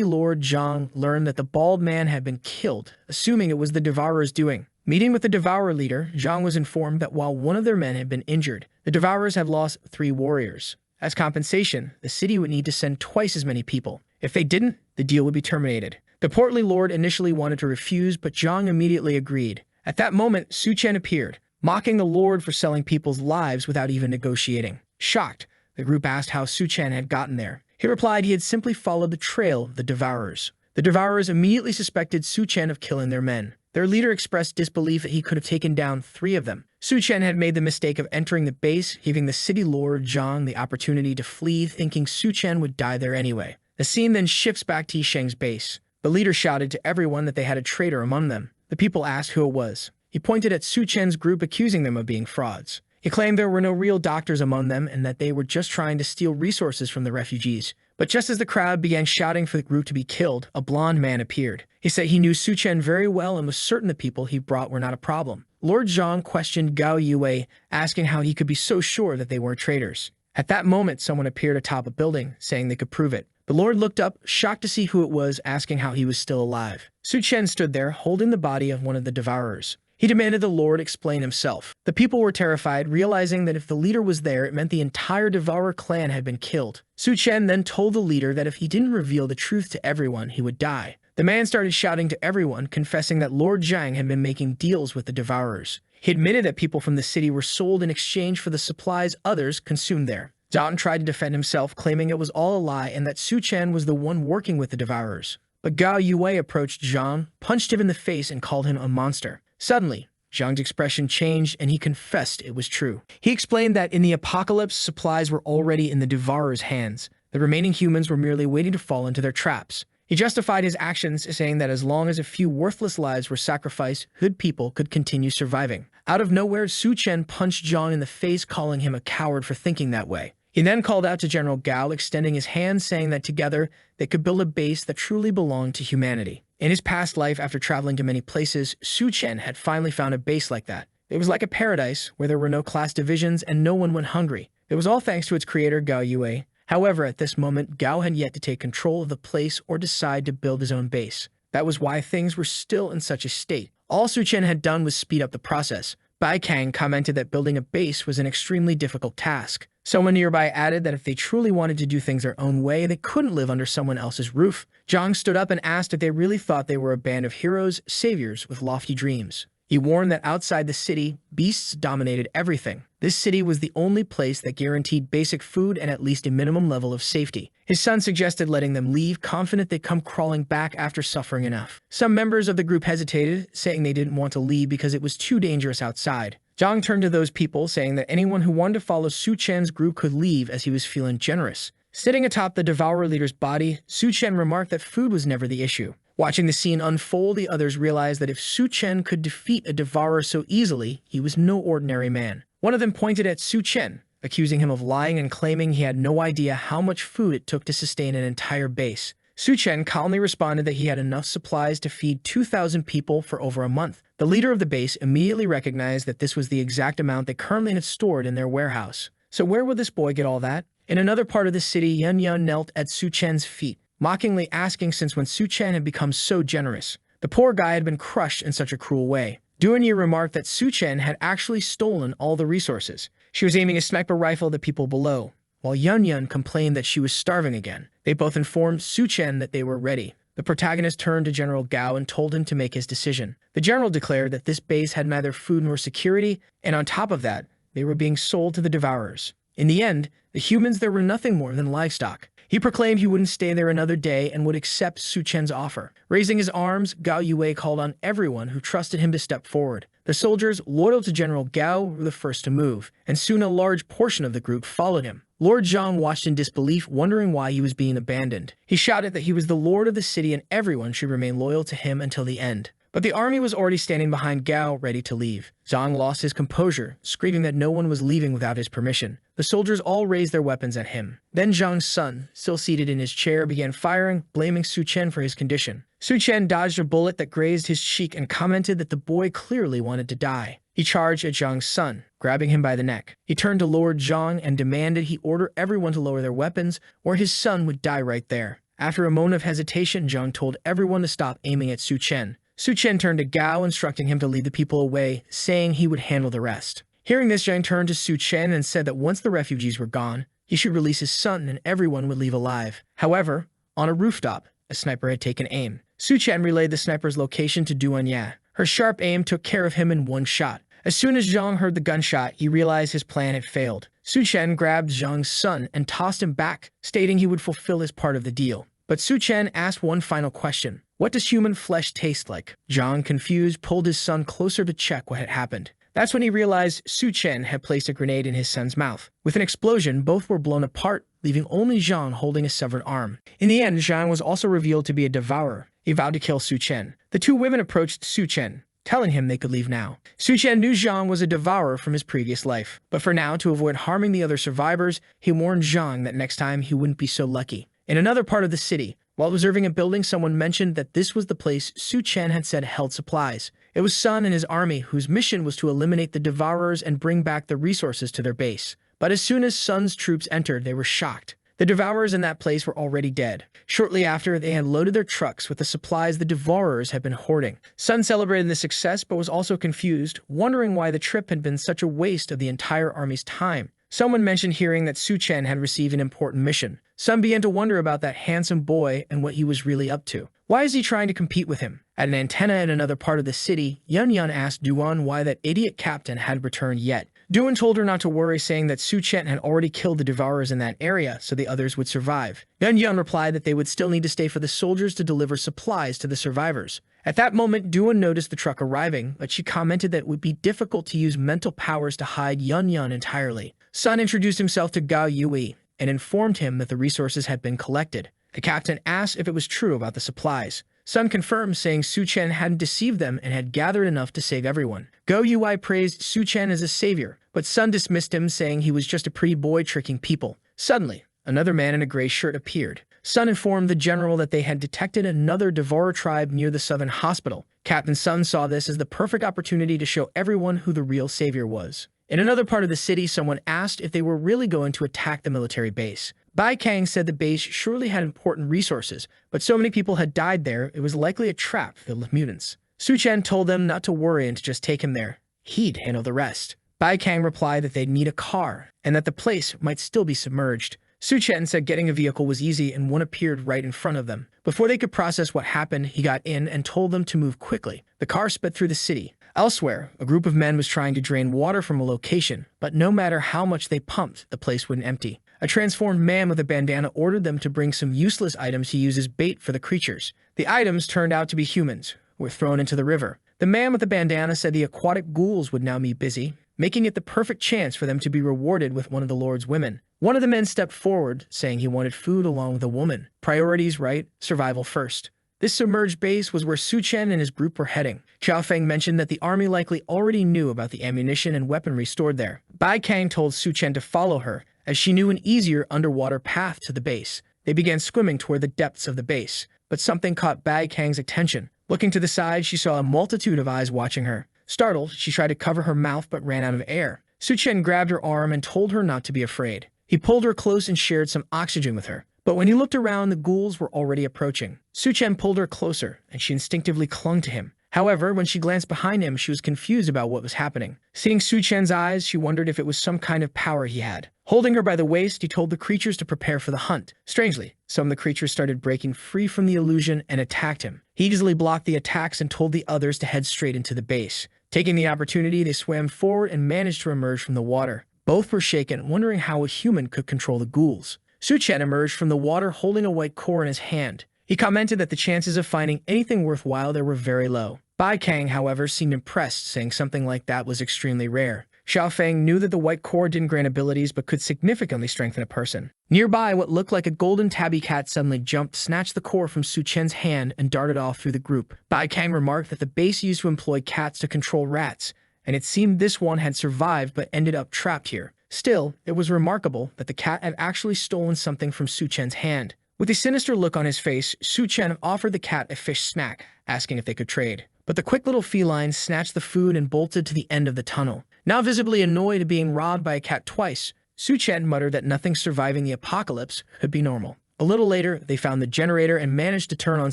lord Zhang learned that the bald man had been killed, assuming it was the devourer's doing. Meeting with the devourer leader, Zhang was informed that while one of their men had been injured, the devourers had lost 3 warriors. As compensation, the city would need to send twice as many people. If they didn't, the deal would be terminated. The portly lord initially wanted to refuse, but Zhang immediately agreed. At that moment, Su Chen appeared, mocking the lord for selling people's lives without even negotiating. Shocked, the group asked how Su Chen had gotten there. He replied he had simply followed the trail of the devourers. The devourers immediately suspected Su Chen of killing their men. Their leader expressed disbelief that he could have taken down 3 of them. Su Chen had made the mistake of entering the base, giving the city lord Zhang the opportunity to flee, thinking Su Chen would die there anyway. The scene then shifts back to Yisheng's base. The leader shouted to everyone that they had a traitor among them. The people asked who it was. He pointed at Su Chen's group, accusing them of being frauds. He claimed there were no real doctors among them and that they were just trying to steal resources from the refugees. But just as the crowd began shouting for the group to be killed, a blonde man appeared. He said he knew Su Chen very well and was certain the people he brought were not a problem. Lord Zhang questioned Gao Yue, asking how he could be so sure that they weren't traitors. At that moment, someone appeared atop a building, saying they could prove it. The Lord looked up, shocked to see who it was, asking how he was still alive. Su Chen stood there, holding the body of one of the devourers. He demanded the Lord explain himself. The people were terrified, realizing that if the leader was there, it meant the entire Devourer clan had been killed. Su Chen then told the leader that if he didn't reveal the truth to everyone, he would die. The man started shouting to everyone, confessing that Lord Zhang had been making deals with the Devourers. He admitted that people from the city were sold in exchange for the supplies others consumed there. Zhang tried to defend himself, claiming it was all a lie and that Su Chen was the one working with the Devourers. But Gao Yue approached Zhang, punched him in the face, and called him a monster. Suddenly, Zhang's expression changed and he confessed it was true. He explained that in the apocalypse, supplies were already in the Devourer's hands. The remaining humans were merely waiting to fall into their traps. He justified his actions, saying that as long as a few worthless lives were sacrificed, good people could continue surviving. Out of nowhere, Su Chen punched Zhang in the face, calling him a coward for thinking that way. He then called out to General Gao, extending his hand, saying that together they could build a base that truly belonged to humanity. In his past life, after traveling to many places, Su Chen had finally found a base like that. It was like a paradise where there were no class divisions and no one went hungry. It was all thanks to its creator, Gao Yue. However, at this moment, Gao had yet to take control of the place or decide to build his own base. That was why things were still in such a state. All Su Chen had done was speed up the process. Bai Kang commented that building a base was an extremely difficult task. Someone nearby added that if they truly wanted to do things their own way, they couldn't live under someone else's roof. Zhang stood up and asked if they really thought they were a band of heroes, saviors with lofty dreams. He warned that outside the city, beasts dominated everything. This city was the only place that guaranteed basic food and at least a minimum level of safety. His son suggested letting them leave, confident they'd come crawling back after suffering enough. Some members of the group hesitated, saying they didn't want to leave because it was too dangerous outside. Zhang turned to those people, saying that anyone who wanted to follow Su Chen's group could leave as he was feeling generous. Sitting atop the Devourer leader's body, Su Chen remarked that food was never the issue. Watching the scene unfold, the others realized that if Su Chen could defeat a Devourer so easily, he was no ordinary man. One of them pointed at Su Chen, accusing him of lying and claiming he had no idea how much food it took to sustain an entire base. Su Chen calmly responded that he had enough supplies to feed 2,000 people for over a month. The leader of the base immediately recognized that this was the exact amount they currently had stored in their warehouse. So where would this boy get all that? In another part of the city, Yan knelt at Su Chen's feet, mockingly asking since when Su Chen had become so generous. The poor guy had been crushed in such a cruel way. Duanyi remarked that Su Chen had actually stolen all the resources. She was aiming a sniper rifle at the people below, while Yan complained that she was starving again. They both informed Su Chen that they were ready. The protagonist turned to General Gao and told him to make his decision. The general declared that this base had neither food nor security, and on top of that, they were being sold to the Devourers. In the end, the humans there were nothing more than livestock. He proclaimed he wouldn't stay there another day and would accept Su Chen's offer. Raising his arms, Gao Yue called on everyone who trusted him to step forward. The soldiers, loyal to General Gao, were the first to move, and soon a large portion of the group followed him. Lord Zhang watched in disbelief, wondering why he was being abandoned. He shouted that he was the lord of the city and everyone should remain loyal to him until the end. But the army was already standing behind Gao, ready to leave. Zhang lost his composure, screaming that no one was leaving without his permission. The soldiers all raised their weapons at him. Then Zhang's son, still seated in his chair, began firing, blaming Su Chen for his condition. Su Chen dodged a bullet that grazed his cheek and commented that the boy clearly wanted to die. He charged at Zhang's son, grabbing him by the neck. He turned to Lord Zhang and demanded he order everyone to lower their weapons, or his son would die right there. After a moment of hesitation, Zhang told everyone to stop aiming at Su Chen. Su Chen turned to Gao, instructing him to lead the people away, saying he would handle the rest. Hearing this, Zhang turned to Su Chen and said that once the refugees were gone, he should release his son and everyone would leave alive. However, on a rooftop, a sniper had taken aim. Su Chen relayed the sniper's location to Duanya. Her sharp aim took care of him in one shot. As soon as Zhang heard the gunshot, he realized his plan had failed. Su Chen grabbed Zhang's son and tossed him back, stating he would fulfill his part of the deal. But Su Chen asked one final question. "What does human flesh taste like?" Zhang, confused, pulled his son closer to check what had happened. That's when he realized Su Chen had placed a grenade in his son's mouth. With an explosion, both were blown apart, leaving only Zhang holding a severed arm. In the end, Zhang was also revealed to be a devourer. He vowed to kill Su Chen. The two women approached Su Chen, telling him they could leave now. Su Chen knew Zhang was a devourer from his previous life, but for now, to avoid harming the other survivors, he warned Zhang that next time he wouldn't be so lucky. In another part of the city, while observing a building, someone mentioned that this was the place Su Chen had said held supplies. It was Sun and his army, whose mission was to eliminate the devourers and bring back the resources to their base. But as soon as Sun's troops entered, they were shocked. The devourers in that place were already dead. Shortly after, they had loaded their trucks with the supplies the devourers had been hoarding. Sun celebrated the success, but was also confused, wondering why the trip had been such a waste of the entire army's time. Someone mentioned hearing that Su Chen had received an important mission. Sun began to wonder about that handsome boy and what he was really up to. Why is he trying to compete with him? At an antenna in another part of the city, Yun Yun asked Duan why that idiot captain hadn't returned yet. Duan told her not to worry, saying that Su Chen had already killed the devourers in that area, so the others would survive. Yun Yun replied that they would still need to stay for the soldiers to deliver supplies to the survivors. At that moment, Duan noticed the truck arriving, but she commented that it would be difficult to use mental powers to hide Yun Yun entirely. Sun introduced himself to Gao Yui and informed him that the resources had been collected. The captain asked if it was true about the supplies. Sun confirmed, saying Su Chen hadn't deceived them and had gathered enough to save everyone. Go Yui praised Su Chen as a savior, but Sun dismissed him, saying he was just a pretty boy tricking people. Suddenly, another man in a gray shirt appeared. Sun informed the general that they had detected another devourer tribe near the southern hospital. Captain Sun saw this as the perfect opportunity to show everyone who the real savior was. In another part of the city, someone asked if they were really going to attack the military base. Bai Kang said the base surely had important resources, but so many people had died there, it was likely a trap filled with mutants. Su Chen told them not to worry and to just take him there. He'd handle the rest. Bai Kang replied that they'd need a car, and that the place might still be submerged. Su Chen said getting a vehicle was easy, and one appeared right in front of them. Before they could process what happened, he got in and told them to move quickly. The car sped through the city. Elsewhere, a group of men was trying to drain water from a location, but no matter how much they pumped, the place wouldn't empty. A transformed man with a bandana ordered them to bring some useless items to use as bait for the creatures. The items turned out to be humans, who were thrown into the river. The man with the bandana said the aquatic ghouls would now be busy, making it the perfect chance for them to be rewarded with one of the Lord's women. One of the men stepped forward, saying he wanted food along with a woman. Priorities right, survival first. This submerged base was where Su Chen and his group were heading. Xiao Feng mentioned that the army likely already knew about the ammunition and weaponry stored there. Bai Kang told Su Chen to follow her, as she knew an easier underwater path to the base. They began swimming toward the depths of the base, but something caught Bai Kang's attention. Looking to the side, she saw a multitude of eyes watching her. Startled, she tried to cover her mouth but ran out of air. Su Chen grabbed her arm and told her not to be afraid. He pulled her close and shared some oxygen with her. But when he looked around, the ghouls were already approaching. Su Chen pulled her closer, and she instinctively clung to him. However, when she glanced behind him, she was confused about what was happening. Seeing Su Chen's eyes, she wondered if it was some kind of power he had. Holding her by the waist, he told the creatures to prepare for the hunt. Strangely, some of the creatures started breaking free from the illusion and attacked him. He easily blocked the attacks and told the others to head straight into the base. Taking the opportunity, they swam forward and managed to emerge from the water. Both were shaken, wondering how a human could control the ghouls. Su Chen emerged from the water holding a white core in his hand. He commented that the chances of finding anything worthwhile there were very low. Bai Kang, however, seemed impressed, saying something like that was extremely rare. Xiao Feng knew that the white core didn't grant abilities but could significantly strengthen a person. Nearby, what looked like a golden tabby cat suddenly jumped, snatched the core from Su Chen's hand, and darted off through the group. Bai Kang remarked that the base used to employ cats to control rats, and it seemed this one had survived but ended up trapped here. Still, it was remarkable that the cat had actually stolen something from Su Chen's hand. With a sinister look on his face, Su Chen offered the cat a fish snack, asking if they could trade. But the quick little feline snatched the food and bolted to the end of the tunnel. Now visibly annoyed at being robbed by a cat twice, Su Chen muttered that nothing surviving the apocalypse could be normal. A little later, they found the generator and managed to turn on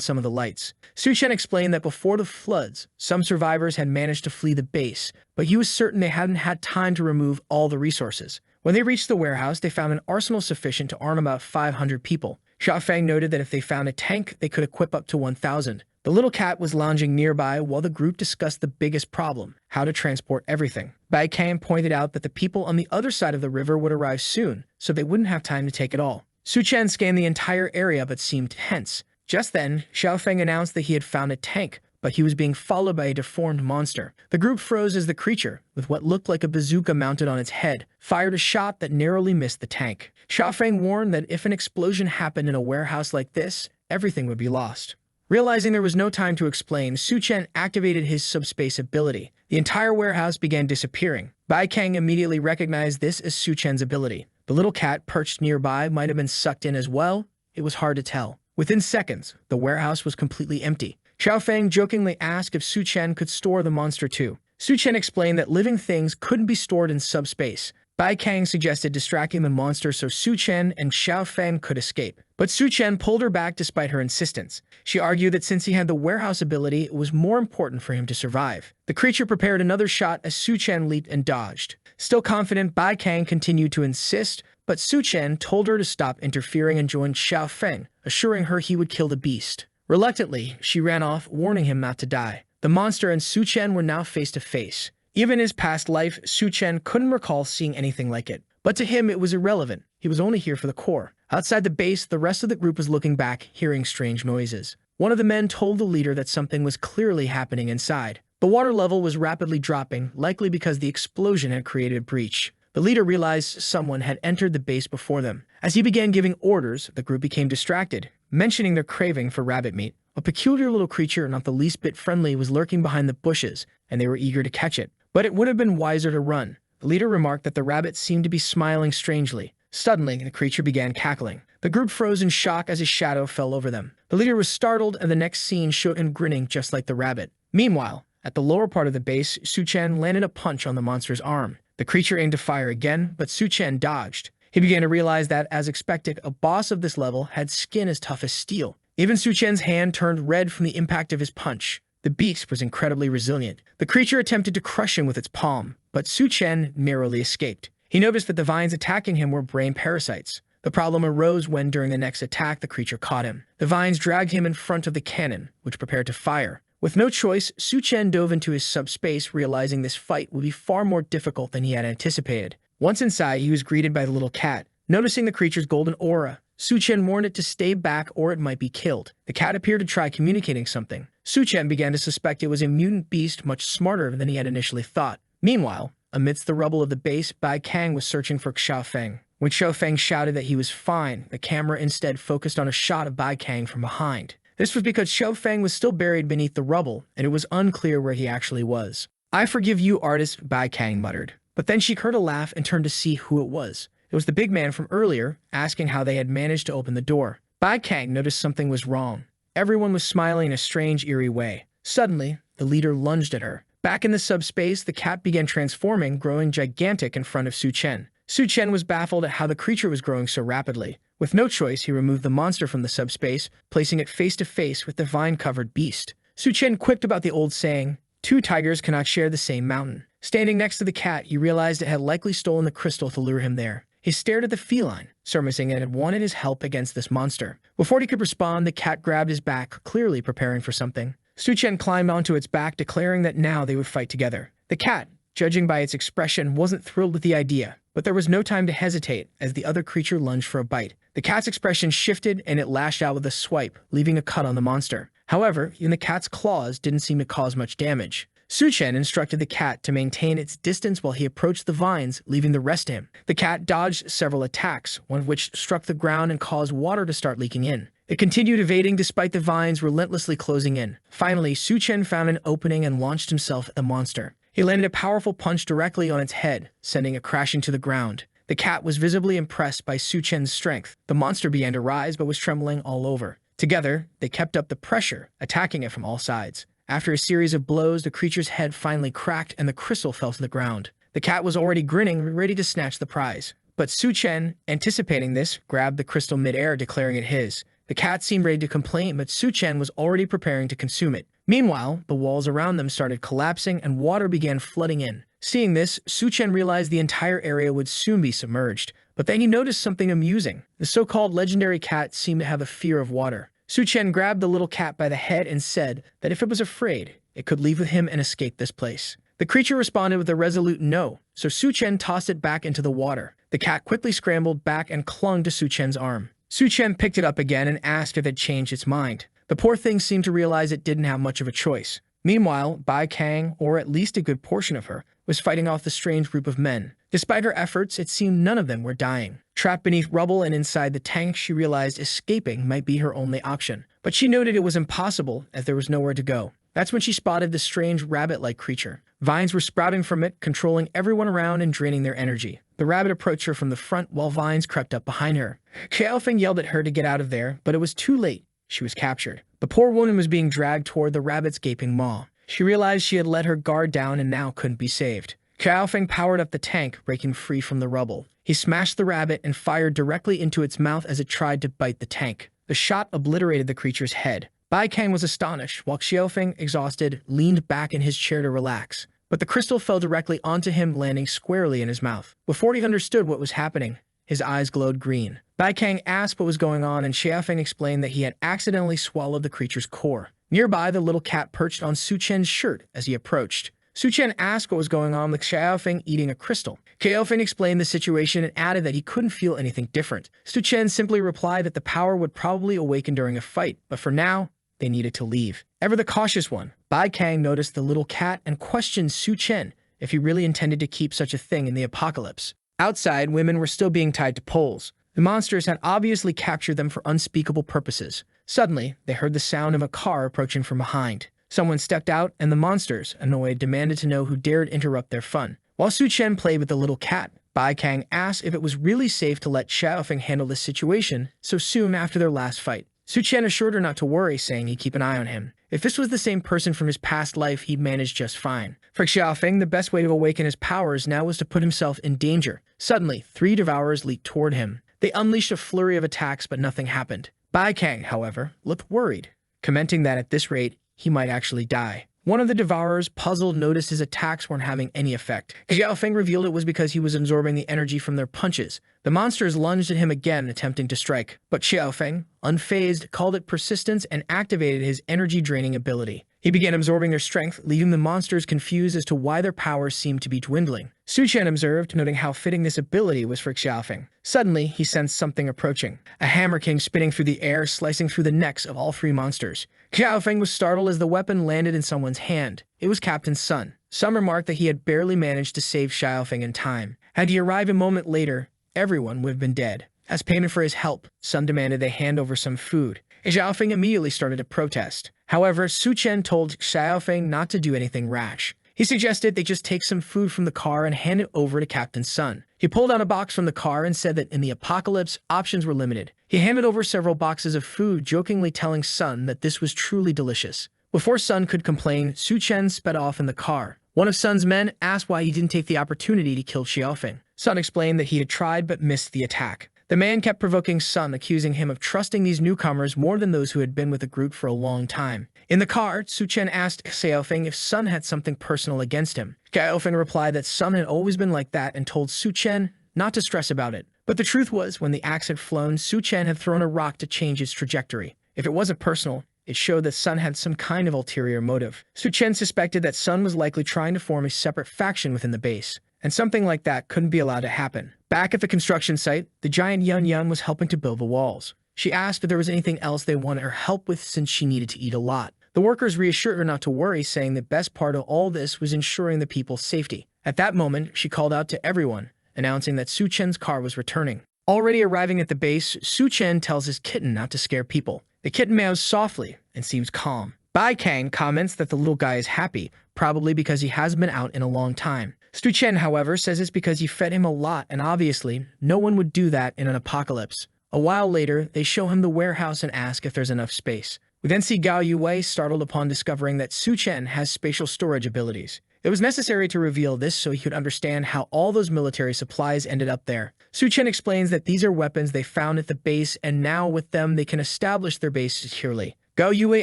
some of the lights. Su Chen explained that before the floods, some survivors had managed to flee the base, but he was certain they hadn't had time to remove all the resources. When they reached the warehouse, they found an arsenal sufficient to arm about 500 people. Xiao Feng noted that if they found a tank, they could equip up to 1,000. The little cat was lounging nearby while the group discussed the biggest problem, how to transport everything. Bai Kang pointed out that the people on the other side of the river would arrive soon, so they wouldn't have time to take it all. Su Chen scanned the entire area but seemed tense. Just then, Xiaofeng announced that he had found a tank, but he was being followed by a deformed monster. The group froze as the creature, with what looked like a bazooka mounted on its head, fired a shot that narrowly missed the tank. Xiaofeng warned that if an explosion happened in a warehouse like this, everything would be lost. Realizing there was no time to explain, Su Chen activated his subspace ability. The entire warehouse began disappearing. Bai Kang immediately recognized this as Su Chen's ability. The little cat perched nearby might have been sucked in as well. It was hard to tell. Within seconds, the warehouse was completely empty. Xiaofeng jokingly asked if Su Chen could store the monster too. Su Chen explained that living things couldn't be stored in subspace. Bai Kang suggested distracting the monster so Su Chen and Xiaofeng could escape. But Su Chen pulled her back despite her insistence. She argued that since he had the warehouse ability, it was more important for him to survive. The creature prepared another shot as Su Chen leaped and dodged. Still confident, Bai Kang continued to insist, but Su Chen told her to stop interfering and joined Xiaofeng, assuring her he would kill the beast. Reluctantly, she ran off, warning him not to die. The monster and Su Chen were now face to face. Even in his past life, Su Chen couldn't recall seeing anything like it. But to him, it was irrelevant. He was only here for the core. Outside the base, the rest of the group was looking back, hearing strange noises. One of the men told the leader that something was clearly happening inside. The water level was rapidly dropping, likely because the explosion had created a breach. The leader realized someone had entered the base before them. As he began giving orders, the group became distracted, mentioning their craving for rabbit meat. A peculiar little creature, not the least bit friendly, was lurking behind the bushes, and they were eager to catch it. But it would have been wiser to run. The leader remarked that the rabbit seemed to be smiling strangely. Suddenly, the creature began cackling. The group froze in shock as a shadow fell over them. The leader was startled, and the next scene showed him grinning just like the rabbit. Meanwhile, at the lower part of the base, Su Chen landed a punch on the monster's arm. The creature aimed to fire again, but Su Chen dodged. He began to realize that, as expected, a boss of this level had skin as tough as steel. Even Su Chen's hand turned red from the impact of his punch. The beast was incredibly resilient. The creature attempted to crush him with its palm, but Su Chen narrowly escaped. He noticed that the vines attacking him were brain parasites. The problem arose when, during the next attack, the creature caught him. The vines dragged him in front of the cannon, which prepared to fire. With no choice, Su Chen dove into his subspace, realizing this fight would be far more difficult than he had anticipated. Once inside, he was greeted by the little cat. Noticing the creature's golden aura, Su Chen warned it to stay back or it might be killed. The cat appeared to try communicating something. Su Chen began to suspect it was a mutant beast much smarter than he had initially thought. Meanwhile, amidst the rubble of the base, Bai Kang was searching for Xiaofeng. When Xiaofeng shouted that he was fine, the camera instead focused on a shot of Bai Kang from behind. This was because Xiaofeng was still buried beneath the rubble, and it was unclear where he actually was. "I forgive you, artist," Bai Kang muttered. But then she heard a laugh and turned to see who it was. It was the big man from earlier, asking how they had managed to open the door. Bai Kang noticed something was wrong. Everyone was smiling in a strange, eerie way. Suddenly, the leader lunged at her. Back in the subspace, the cat began transforming, growing gigantic in front of Su Chen. Su Chen was baffled at how the creature was growing so rapidly. With no choice, he removed the monster from the subspace, placing it face to face with the vine-covered beast. Su Chen quipped about the old saying, "Two tigers cannot share the same mountain." Standing next to the cat, he realized it had likely stolen the crystal to lure him there. He stared at the feline, surmising it had wanted his help against this monster. Before he could respond, the cat grabbed his back, clearly preparing for something. Su Chen climbed onto its back, declaring that now they would fight together. The cat, judging by its expression, wasn't thrilled with the idea, but there was no time to hesitate as the other creature lunged for a bite. The cat's expression shifted and it lashed out with a swipe, leaving a cut on the monster. However, even the cat's claws didn't seem to cause much damage. Su Chen instructed the cat to maintain its distance while he approached the vines, leaving the rest to him. The cat dodged several attacks, one of which struck the ground and caused water to start leaking in. It continued evading despite the vines relentlessly closing in. Finally, Su Chen found an opening and launched himself at the monster. He landed a powerful punch directly on its head, sending it crashing to the ground. The cat was visibly impressed by Su Chen's strength. The monster began to rise but was trembling all over. Together, they kept up the pressure, attacking it from all sides. After a series of blows, the creature's head finally cracked and the crystal fell to the ground. The cat was already grinning, ready to snatch the prize. But Su Chen, anticipating this, grabbed the crystal mid-air, declaring it his. The cat seemed ready to complain, but Su Chen was already preparing to consume it. Meanwhile, the walls around them started collapsing and water began flooding in. Seeing this, Su Chen realized the entire area would soon be submerged. But then he noticed something amusing. The so-called legendary cat seemed to have a fear of water. Su Chen grabbed the little cat by the head and said that if it was afraid, it could leave with him and escape this place. The creature responded with a resolute no, so Su Chen tossed it back into the water. The cat quickly scrambled back and clung to Su Chen's arm. Su Chen picked it up again and asked if it changed its mind. The poor thing seemed to realize it didn't have much of a choice. Meanwhile, Bai Kang, or at least a good portion of her, was fighting off the strange group of men. Despite her efforts, it seemed none of them were dying. Trapped beneath rubble and inside the tank, she realized escaping might be her only option. But she noted it was impossible, as there was nowhere to go. That's when she spotted the strange rabbit-like creature. Vines were sprouting from it, controlling everyone around and draining their energy. The rabbit approached her from the front while vines crept up behind her. Xiaofeng yelled at her to get out of there, but it was too late. She was captured. The poor woman was being dragged toward the rabbit's gaping maw. She realized she had let her guard down and now couldn't be saved. Xiaofeng powered up the tank, breaking free from the rubble. He smashed the rabbit and fired directly into its mouth as it tried to bite the tank. The shot obliterated the creature's head. Bai Kang was astonished, while Xiaofeng, exhausted, leaned back in his chair to relax. But the crystal fell directly onto him, landing squarely in his mouth. Before he understood what was happening, his eyes glowed green. Bai Kang asked what was going on, and Xiaofeng explained that he had accidentally swallowed the creature's core. Nearby, the little cat perched on Su Chen's shirt as he approached. Su Chen asked what was going on with Xiaofeng eating a crystal. Xiaofeng explained the situation and added that he couldn't feel anything different. Su Chen simply replied that the power would probably awaken during a fight, but for now, they needed to leave. Ever the cautious one, Bai Kang noticed the little cat and questioned Su Chen if he really intended to keep such a thing in the apocalypse. Outside, women were still being tied to poles. The monsters had obviously captured them for unspeakable purposes. Suddenly, they heard the sound of a car approaching from behind. Someone stepped out, and the monsters, annoyed, demanded to know who dared interrupt their fun. While Su Chen played with the little cat, Bai Kang asked if it was really safe to let Xiaofeng handle this situation so soon after their last fight. Su Chen assured her not to worry, saying he'd keep an eye on him. If this was the same person from his past life, he'd manage just fine. For Xiaofeng, the best way to awaken his powers now was to put himself in danger. Suddenly, 3 devourers leaped toward him. They unleashed a flurry of attacks, but nothing happened. Bai Kang, however, looked worried, commenting that at this rate, he might actually die. One of the devourers, puzzled, noticed his attacks weren't having any effect. Xiaofeng revealed it was because he was absorbing the energy from their punches. The monsters lunged at him again, attempting to strike. But Xiaofeng, unfazed, called it persistence and activated his energy-draining ability. He began absorbing their strength, leaving the monsters confused as to why their powers seemed to be dwindling. Su Chen observed, noting how fitting this ability was for Xiaofeng. Suddenly, he sensed something approaching. A hammer came spinning through the air, slicing through the necks of all 3 monsters. Xiaofeng was startled as the weapon landed in someone's hand. It was Captain Sun. Some remarked that he had barely managed to save Xiaofeng in time. Had he arrived a moment later, everyone would have been dead. As payment for his help, Sun demanded they hand over some food. Xiaofeng immediately started to protest. However, Su Chen told Xiaofeng not to do anything rash. He suggested they just take some food from the car and hand it over to Captain Sun. He pulled out a box from the car and said that in the apocalypse, options were limited. He handed over several boxes of food, jokingly telling Sun that this was truly delicious. Before Sun could complain, Su Chen sped off in the car. One of Sun's men asked why he didn't take the opportunity to kill Xiaofeng. Sun explained that he had tried but missed the attack. The man kept provoking Sun, accusing him of trusting these newcomers more than those who had been with the group for a long time. In the car, Su Chen asked Xiaofeng if Sun had something personal against him. Xiaofeng replied that Sun had always been like that and told Su Chen not to stress about it. But the truth was, when the axe had flown, Su Chen had thrown a rock to change its trajectory. If it wasn't personal, it showed that Sun had some kind of ulterior motive. Su Chen suspected that Sun was likely trying to form a separate faction within the base, and something like that couldn't be allowed to happen. Back at the construction site, the giant Yun Yun was helping to build the walls. She asked if there was anything else they wanted her help with since she needed to eat a lot. The workers reassured her not to worry, saying the best part of all this was ensuring the people's safety. At that moment, she called out to everyone, announcing that Su Chen's car was returning. Already arriving at the base, Su Chen tells his kitten not to scare people. The kitten meows softly and seems calm. Bai Kang comments that the little guy is happy, probably because he hasn't been out in a long time. Su Chen, however, says it's because you fed him a lot, and obviously, no one would do that in an apocalypse. A while later, they show him the warehouse and ask if there's enough space. We then see Gao Yue startled upon discovering that Su Chen has spatial storage abilities. It was necessary to reveal this so he could understand how all those military supplies ended up there. Su Chen explains that these are weapons they found at the base, and now with them they can establish their base securely. Gao Yue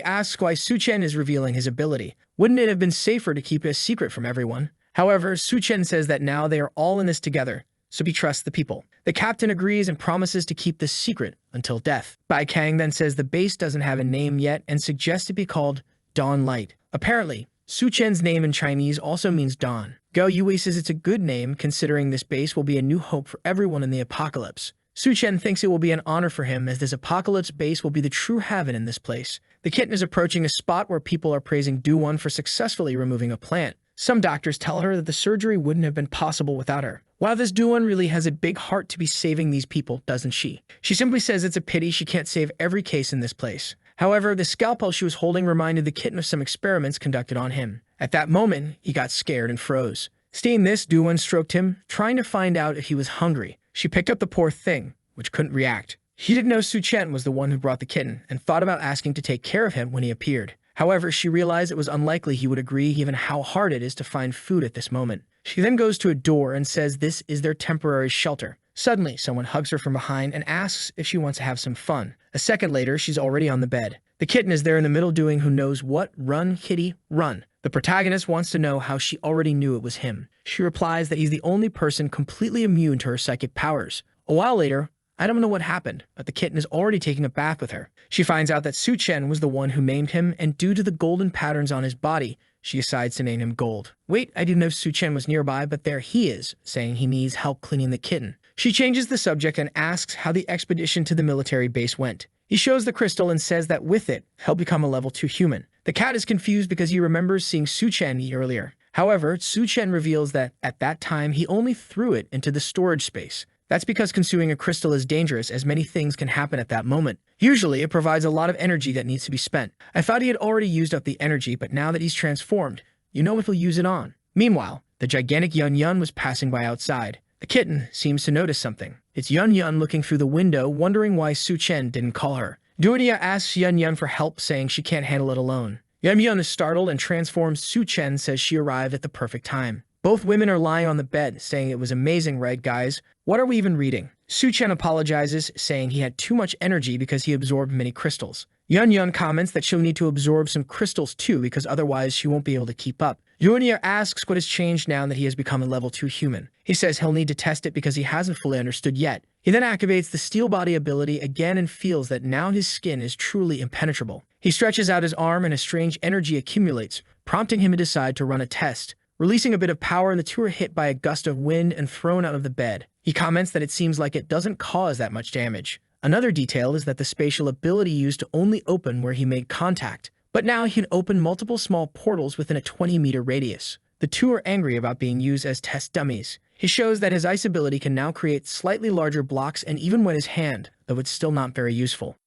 asks why Su Chen is revealing his ability. Wouldn't it have been safer to keep it a secret from everyone? However, Su Chen says that now they are all in this together, so he trusts the people. The captain agrees and promises to keep this secret until death. Bai Kang then says the base doesn't have a name yet and suggests it be called Dawn Light. Apparently, Su Chen's name in Chinese also means dawn. Gao Yue says it's a good name considering this base will be a new hope for everyone in the apocalypse. Su-chen thinks it will be an honor for him, as this apocalypse base will be the true heaven in this place. The kitten is approaching a spot where people are praising Do-won for successfully removing a plant. Some doctors tell her that the surgery wouldn't have been possible without her. Wow, this Do-won really has a big heart to be saving these people, doesn't she? She simply says it's a pity she can't save every case in this place. However, the scalpel she was holding reminded the kitten of some experiments conducted on him. At that moment, he got scared and froze. Seeing this, Do-won stroked him, trying to find out if he was hungry. She picked up the poor thing, which couldn't react. She didn't know Su-chen was the one who brought the kitten, and thought about asking to take care of him when he appeared. However, she realized it was unlikely he would agree given how hard it is to find food at this moment. She then goes to a door and says this is their temporary shelter. Suddenly, someone hugs her from behind and asks if she wants to have some fun. A second later, she's already on the bed. The kitten is there in the middle doing who knows what. Run, kitty, run. The protagonist wants to know how she already knew it was him. She replies that he's the only person completely immune to her psychic powers. A while later, I don't know what happened, but the kitten is already taking a bath with her. She finds out that Su-chen was the one who named him, and due to the golden patterns on his body, she decides to name him Gold. Wait, I didn't know Su-chen was nearby, but there he is, saying he needs help cleaning the kitten. She changes the subject and asks how the expedition to the military base went. He shows the crystal and says that with it, he'll become a level 2 human. The cat is confused because he remembers seeing Su-chen earlier. However, Su-chen reveals that at that time he only threw it into the storage space. That's because consuming a crystal is dangerous, as many things can happen at that moment. Usually, it provides a lot of energy that needs to be spent. I thought he had already used up the energy, but now that he's transformed, you know what he'll use it on. Meanwhile, the gigantic Yun-Yun was passing by outside. The kitten seems to notice something. It's Yun-Yun looking through the window, wondering why Su-chen didn't call her. Duonia asks Yun-Yun for help, saying she can't handle it alone. Yun-Yun is startled and transforms. Su-chen says she arrived at the perfect time. Both women are lying on the bed, saying it was amazing, right, guys? What are we even reading? Su-chen apologizes, saying he had too much energy because he absorbed many crystals. Yun-Yun comments that she'll need to absorb some crystals too, because otherwise she won't be able to keep up. Duonia asks what has changed now that he has become a level 2 human. He says he'll need to test it because he hasn't fully understood yet. He then activates the steel body ability again and feels that now his skin is truly impenetrable. He stretches out his arm and a strange energy accumulates, prompting him to decide to run a test. Releasing a bit of power, the two are hit by a gust of wind and thrown out of the bed. He comments that it seems like it doesn't cause that much damage. Another detail is that the spatial ability used to only open where he made contact, but now he can open multiple small portals within a 20-meter radius. The two are angry about being used as test dummies. He shows that his ice ability can now create slightly larger blocks and even wet his hand, though it's still not very useful.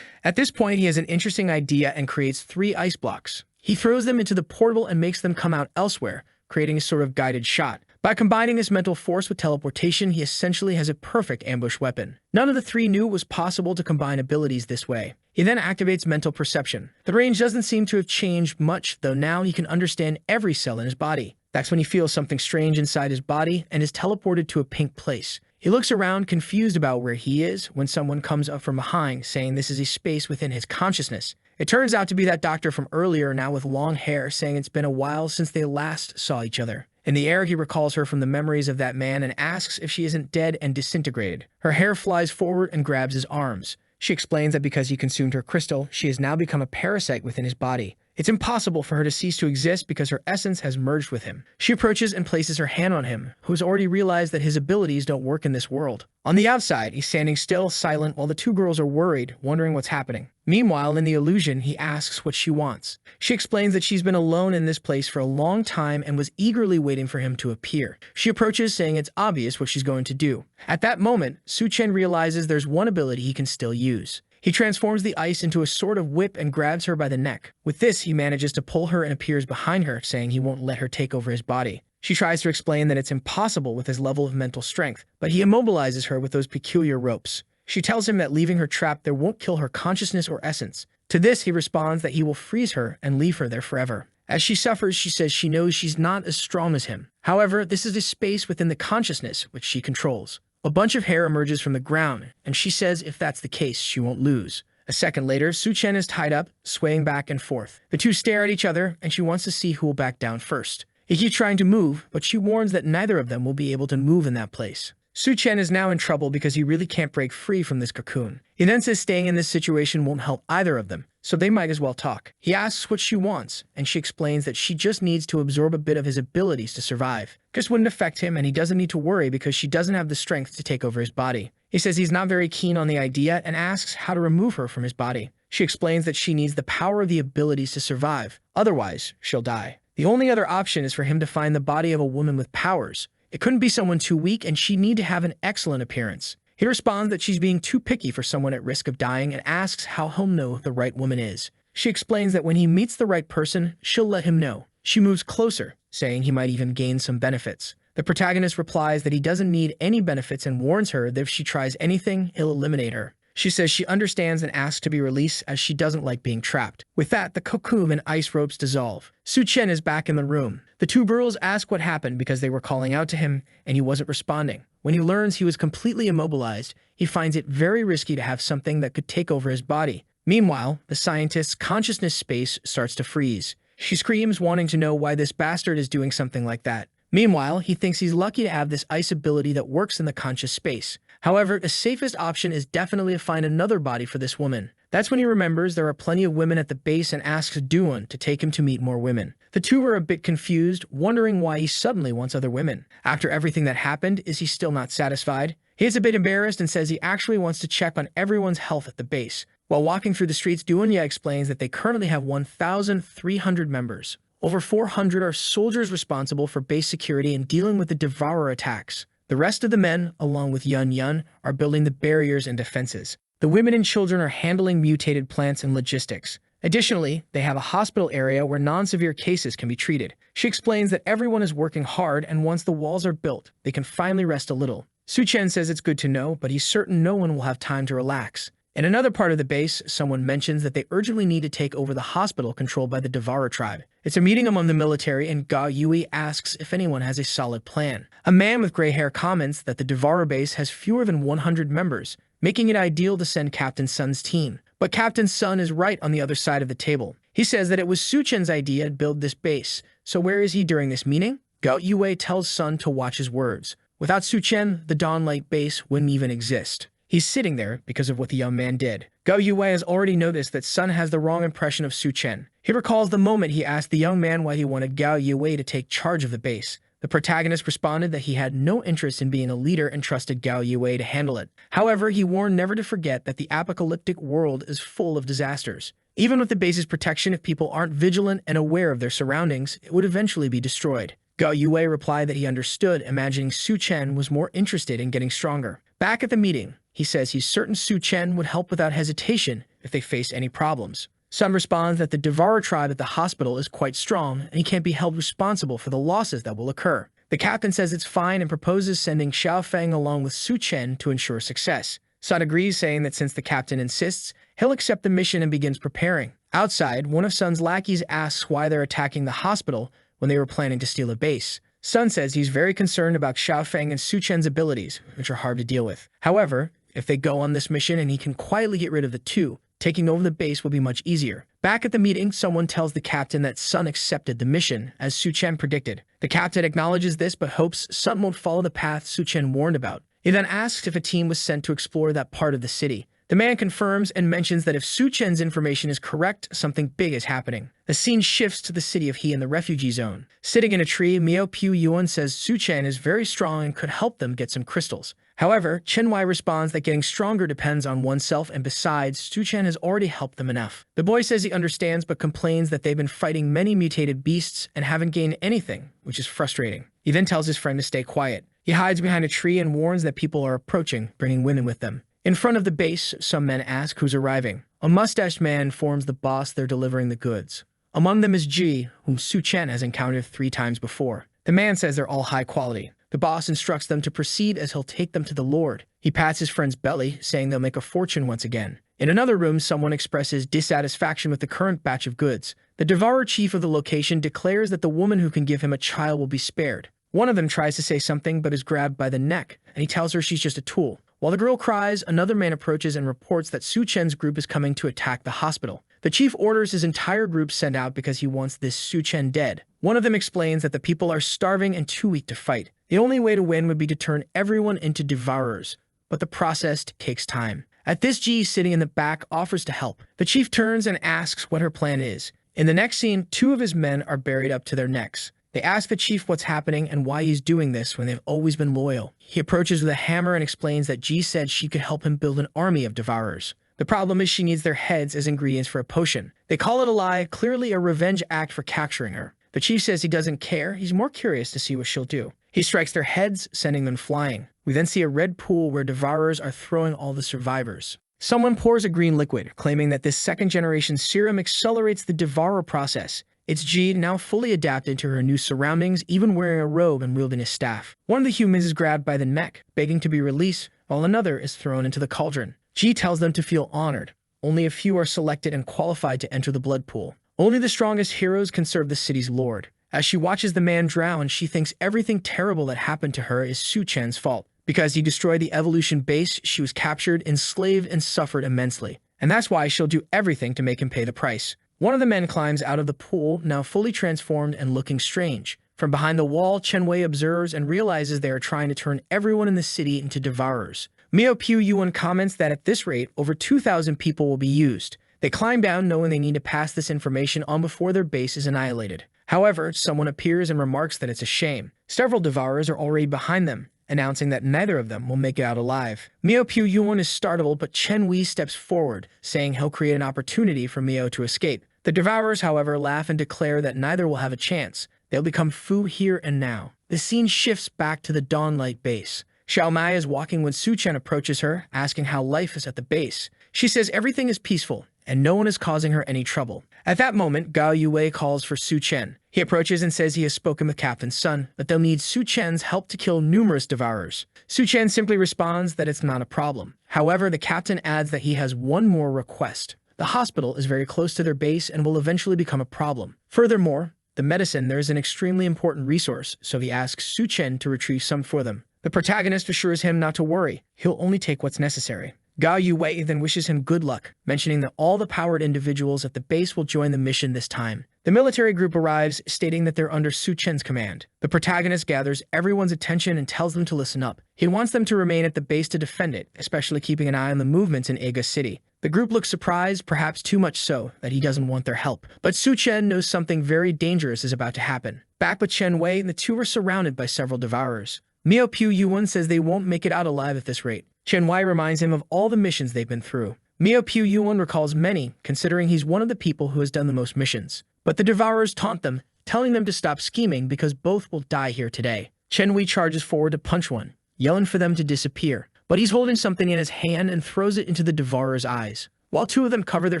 At this point, he has an interesting idea and creates 3 ice blocks. He throws them into the portal and makes them come out elsewhere, creating a sort of guided shot. By combining his mental force with teleportation, he essentially has a perfect ambush weapon. None of the 3 knew it was possible to combine abilities this way. He then activates mental perception. The range doesn't seem to have changed much, though now he can understand every cell in his body. That's when he feels something strange inside his body and is teleported to a pink place. He looks around, confused about where he is, when someone comes up from behind, saying this is a space within his consciousness. It turns out to be that doctor from earlier, now with long hair, saying it's been a while since they last saw each other. In the air, he recalls her from the memories of that man and asks if she isn't dead and disintegrated. Her hair flies forward and grabs his arms. She explains that because he consumed her crystal, she has now become a parasite within his body. It's impossible for her to cease to exist because her essence has merged with him. She approaches and places her hand on him, who has already realized that his abilities don't work in this world. On the outside, he's standing still, silent, while the 2 girls are worried, wondering what's happening. Meanwhile, in the illusion, he asks what she wants. She explains that she's been alone in this place for a long time and was eagerly waiting for him to appear. She approaches, saying it's obvious what she's going to do. At that moment, Su-chen realizes there's one ability he can still use. He transforms the ice into a sort of whip and grabs her by the neck. With this, he manages to pull her and appears behind her, saying he won't let her take over his body. She tries to explain that it's impossible with his level of mental strength, but he immobilizes her with those peculiar ropes. She tells him that leaving her trapped there won't kill her consciousness or essence. To this, he responds that he will freeze her and leave her there forever. As she suffers, she says she knows she's not as strong as him. However, this is a space within the consciousness which she controls. A bunch of hair emerges from the ground, and she says if that's the case, she won't lose. A second later, Su-chen is tied up, swaying back and forth. The two stare at each other, and she wants to see who will back down first. He keeps trying to move, but she warns that neither of them will be able to move in that place. Su-chen is now in trouble because he really can't break free from this cocoon. He then says staying in this situation won't help either of them, so they might as well talk. He asks what she wants, and she explains that she just needs to absorb a bit of his abilities to survive. This wouldn't affect him, and he doesn't need to worry because she doesn't have the strength to take over his body. He says he's not very keen on the idea and asks how to remove her from his body. She explains that she needs the power of the abilities to survive, otherwise she'll die. The only other option is for him to find the body of a woman with powers. It couldn't be someone too weak, and she'd need to have an excellent appearance. He responds that she's being too picky for someone at risk of dying and asks how he'll know the right woman is. She explains that when he meets the right person, she'll let him know. She moves closer, saying he might even gain some benefits. The protagonist replies that he doesn't need any benefits and warns her that if she tries anything, he'll eliminate her. She says she understands and asks to be released as she doesn't like being trapped. With that, the cocoon and ice ropes dissolve. Su-chen is back in the room. The two girls ask what happened because they were calling out to him and he wasn't responding. When he learns he was completely immobilized, he finds it very risky to have something that could take over his body. Meanwhile, the scientist's consciousness space starts to freeze. She screams, wanting to know why this bastard is doing something like that. Meanwhile, he thinks he's lucky to have this ice ability that works in the conscious space. However, the safest option is definitely to find another body for this woman. That's when he remembers there are plenty of women at the base and asks Duan to take him to meet more women. The two are a bit confused, wondering why he suddenly wants other women. After everything that happened, is he still not satisfied? He is a bit embarrassed and says he actually wants to check on everyone's health at the base. While walking through the streets, Duanya explains that they currently have 1,300 members. Over 400 are soldiers responsible for base security and dealing with the Devourer attacks. The rest of the men, along with Yun Yun, are building the barriers and defenses. The women and children are handling mutated plants and logistics. Additionally, they have a hospital area where non-severe cases can be treated. She explains that everyone is working hard, and once the walls are built, they can finally rest a little. Su-chen says it's good to know, but he's certain no one will have time to relax. In another part of the base, someone mentions that they urgently need to take over the hospital controlled by the Devourer tribe. It's a meeting among the military, and Ga Yui asks if anyone has a solid plan. A man with gray hair comments that the Devourer base has fewer than 100 members, making it ideal to send Captain Sun's team. But Captain Sun is right on the other side of the table. He says that it was Su-chen's idea to build this base, so where is he during this meeting? Gao Yue tells Sun to watch his words. Without Su-chen, the Dawnlight base wouldn't even exist. He's sitting there because of what the young man did. Gao Yue has already noticed that Sun has the wrong impression of Su-chen. He recalls the moment he asked the young man why he wanted Gao Yue to take charge of the base. The protagonist responded that he had no interest in being a leader and trusted Gao Yue to handle it. However, he warned never to forget that the apocalyptic world is full of disasters. Even with the base's protection, if people aren't vigilant and aware of their surroundings, it would eventually be destroyed. Gao Yue replied that he understood, imagining Su-chen was more interested in getting stronger. Back at the meeting, he says he's certain Su-chen would help without hesitation if they faced any problems. Sun responds that the Devourer tribe at the hospital is quite strong, and he can't be held responsible for the losses that will occur. The captain says it's fine and proposes sending Xiaofeng along with Su-chen to ensure success. Sun agrees, saying that since the captain insists, he'll accept the mission and begins preparing. Outside, one of Sun's lackeys asks why they're attacking the hospital when they were planning to steal a base. Sun says he's very concerned about Xiaofeng and Su-chen's abilities, which are hard to deal with. However, if they go on this mission and he can quietly get rid of the two, taking over the base will be much easier. Back at the meeting, someone tells the captain that Sun accepted the mission, as Su-chen predicted. The captain acknowledges this but hopes Sun won't follow the path Su-chen warned about. He then asks if a team was sent to explore that part of the city. The man confirms and mentions that if Su-chen's information is correct, something big is happening. The scene shifts to the city of He in the refugee zone. Sitting in a tree, Miao Piu Yuan says Su-chen is very strong and could help them get some crystals. However, Chen Wei responds that getting stronger depends on oneself, and besides, Su-chen has already helped them enough. The boy says he understands but complains that they've been fighting many mutated beasts and haven't gained anything, which is frustrating. He then tells his friend to stay quiet. He hides behind a tree and warns that people are approaching, bringing women with them. In front of the base, some men ask who's arriving. A mustached man informs the boss they're delivering the goods. Among them is Ji, whom Su-chen has encountered 3 times before. The man says they're all high quality. The boss instructs them to proceed as he'll take them to the Lord. He pats his friend's belly, saying they'll make a fortune once again. In another room, someone expresses dissatisfaction with the current batch of goods. The Devourer chief of the location declares that the woman who can give him a child will be spared. One of them tries to say something but is grabbed by the neck, and he tells her she's just a tool. While the girl cries, another man approaches and reports that Su-chen's group is coming to attack the hospital. The chief orders his entire group sent out because he wants this Su-chen dead. One of them explains that the people are starving and too weak to fight. The only way to win would be to turn everyone into devourers, but the process takes time. At this, Ji, sitting in the back, offers to help. The chief turns and asks what her plan is. In the next scene, 2 of his men are buried up to their necks. They ask the chief what's happening and why he's doing this when they've always been loyal. He approaches with a hammer and explains that Ji said she could help him build an army of devourers. The problem is she needs their heads as ingredients for a potion. They call it a lie, clearly a revenge act for capturing her. The chief says he doesn't care, he's more curious to see what she'll do. He strikes their heads, sending them flying. We then see a red pool where devourers are throwing all the survivors. Someone pours a green liquid, claiming that this second-generation serum accelerates the devourer process. It's Ji, now fully adapted to her new surroundings, even wearing a robe and wielding a staff. One of the humans is grabbed by the neck, begging to be released, while another is thrown into the cauldron. Ji tells them to feel honored. Only a few are selected and qualified to enter the blood pool. Only the strongest heroes can serve the city's lord. As she watches the man drown, she thinks everything terrible that happened to her is Su Chen's fault. Because he destroyed the evolution base, she was captured, enslaved, and suffered immensely. And that's why she'll do everything to make him pay the price. One of the men climbs out of the pool, now fully transformed and looking strange. From behind the wall, Chen Wei observes and realizes they are trying to turn everyone in the city into devourers. Mio Pu Yuan comments that at this rate, over 2,000 people will be used. They climb down knowing they need to pass this information on before their base is annihilated. However, someone appears and remarks that it's a shame. Several devourers are already behind them, announcing that neither of them will make it out alive. Mio Pu Yuan is startled, but Chen Wei steps forward, saying he'll create an opportunity for Mio to escape. The devourers, however, laugh and declare that neither will have a chance. They'll become Fu here and now. The scene shifts back to the Dawnlight base. Xiao Mai is walking when Su Chen approaches her, asking how life is at the base. She says everything is peaceful, and no one is causing her any trouble. At that moment, Gao Yue calls for Su Chen. He approaches and says he has spoken with Captain's son, but they'll need Su Chen's help to kill numerous devourers. Su Chen simply responds that it's not a problem. However, the captain adds that he has one more request. The hospital is very close to their base and will eventually become a problem. Furthermore, the medicine there is an extremely important resource, so he asks Su Chen to retrieve some for them. The protagonist assures him not to worry, he'll only take what's necessary. Gao Yue then wishes him good luck, mentioning that all the powered individuals at the base will join the mission this time. The military group arrives, stating that they're under Su Chen's command. The protagonist gathers everyone's attention and tells them to listen up. He wants them to remain at the base to defend it, especially keeping an eye on the movements in Ega City. The group looks surprised, perhaps too much so, that he doesn't want their help. But Su Chen knows something very dangerous is about to happen. Back with Chen Wei, the two are surrounded by several devourers. Mio Pu Yuan says they won't make it out alive at this rate. Chen Wei reminds him of all the missions they've been through. Mio Pu Yuan recalls many, considering he's one of the people who has done the most missions. But the devourers taunt them, telling them to stop scheming because both will die here today. Chen Wei charges forward to punch one, yelling for them to disappear. But he's holding something in his hand and throws it into the devourer's eyes. While two of them cover their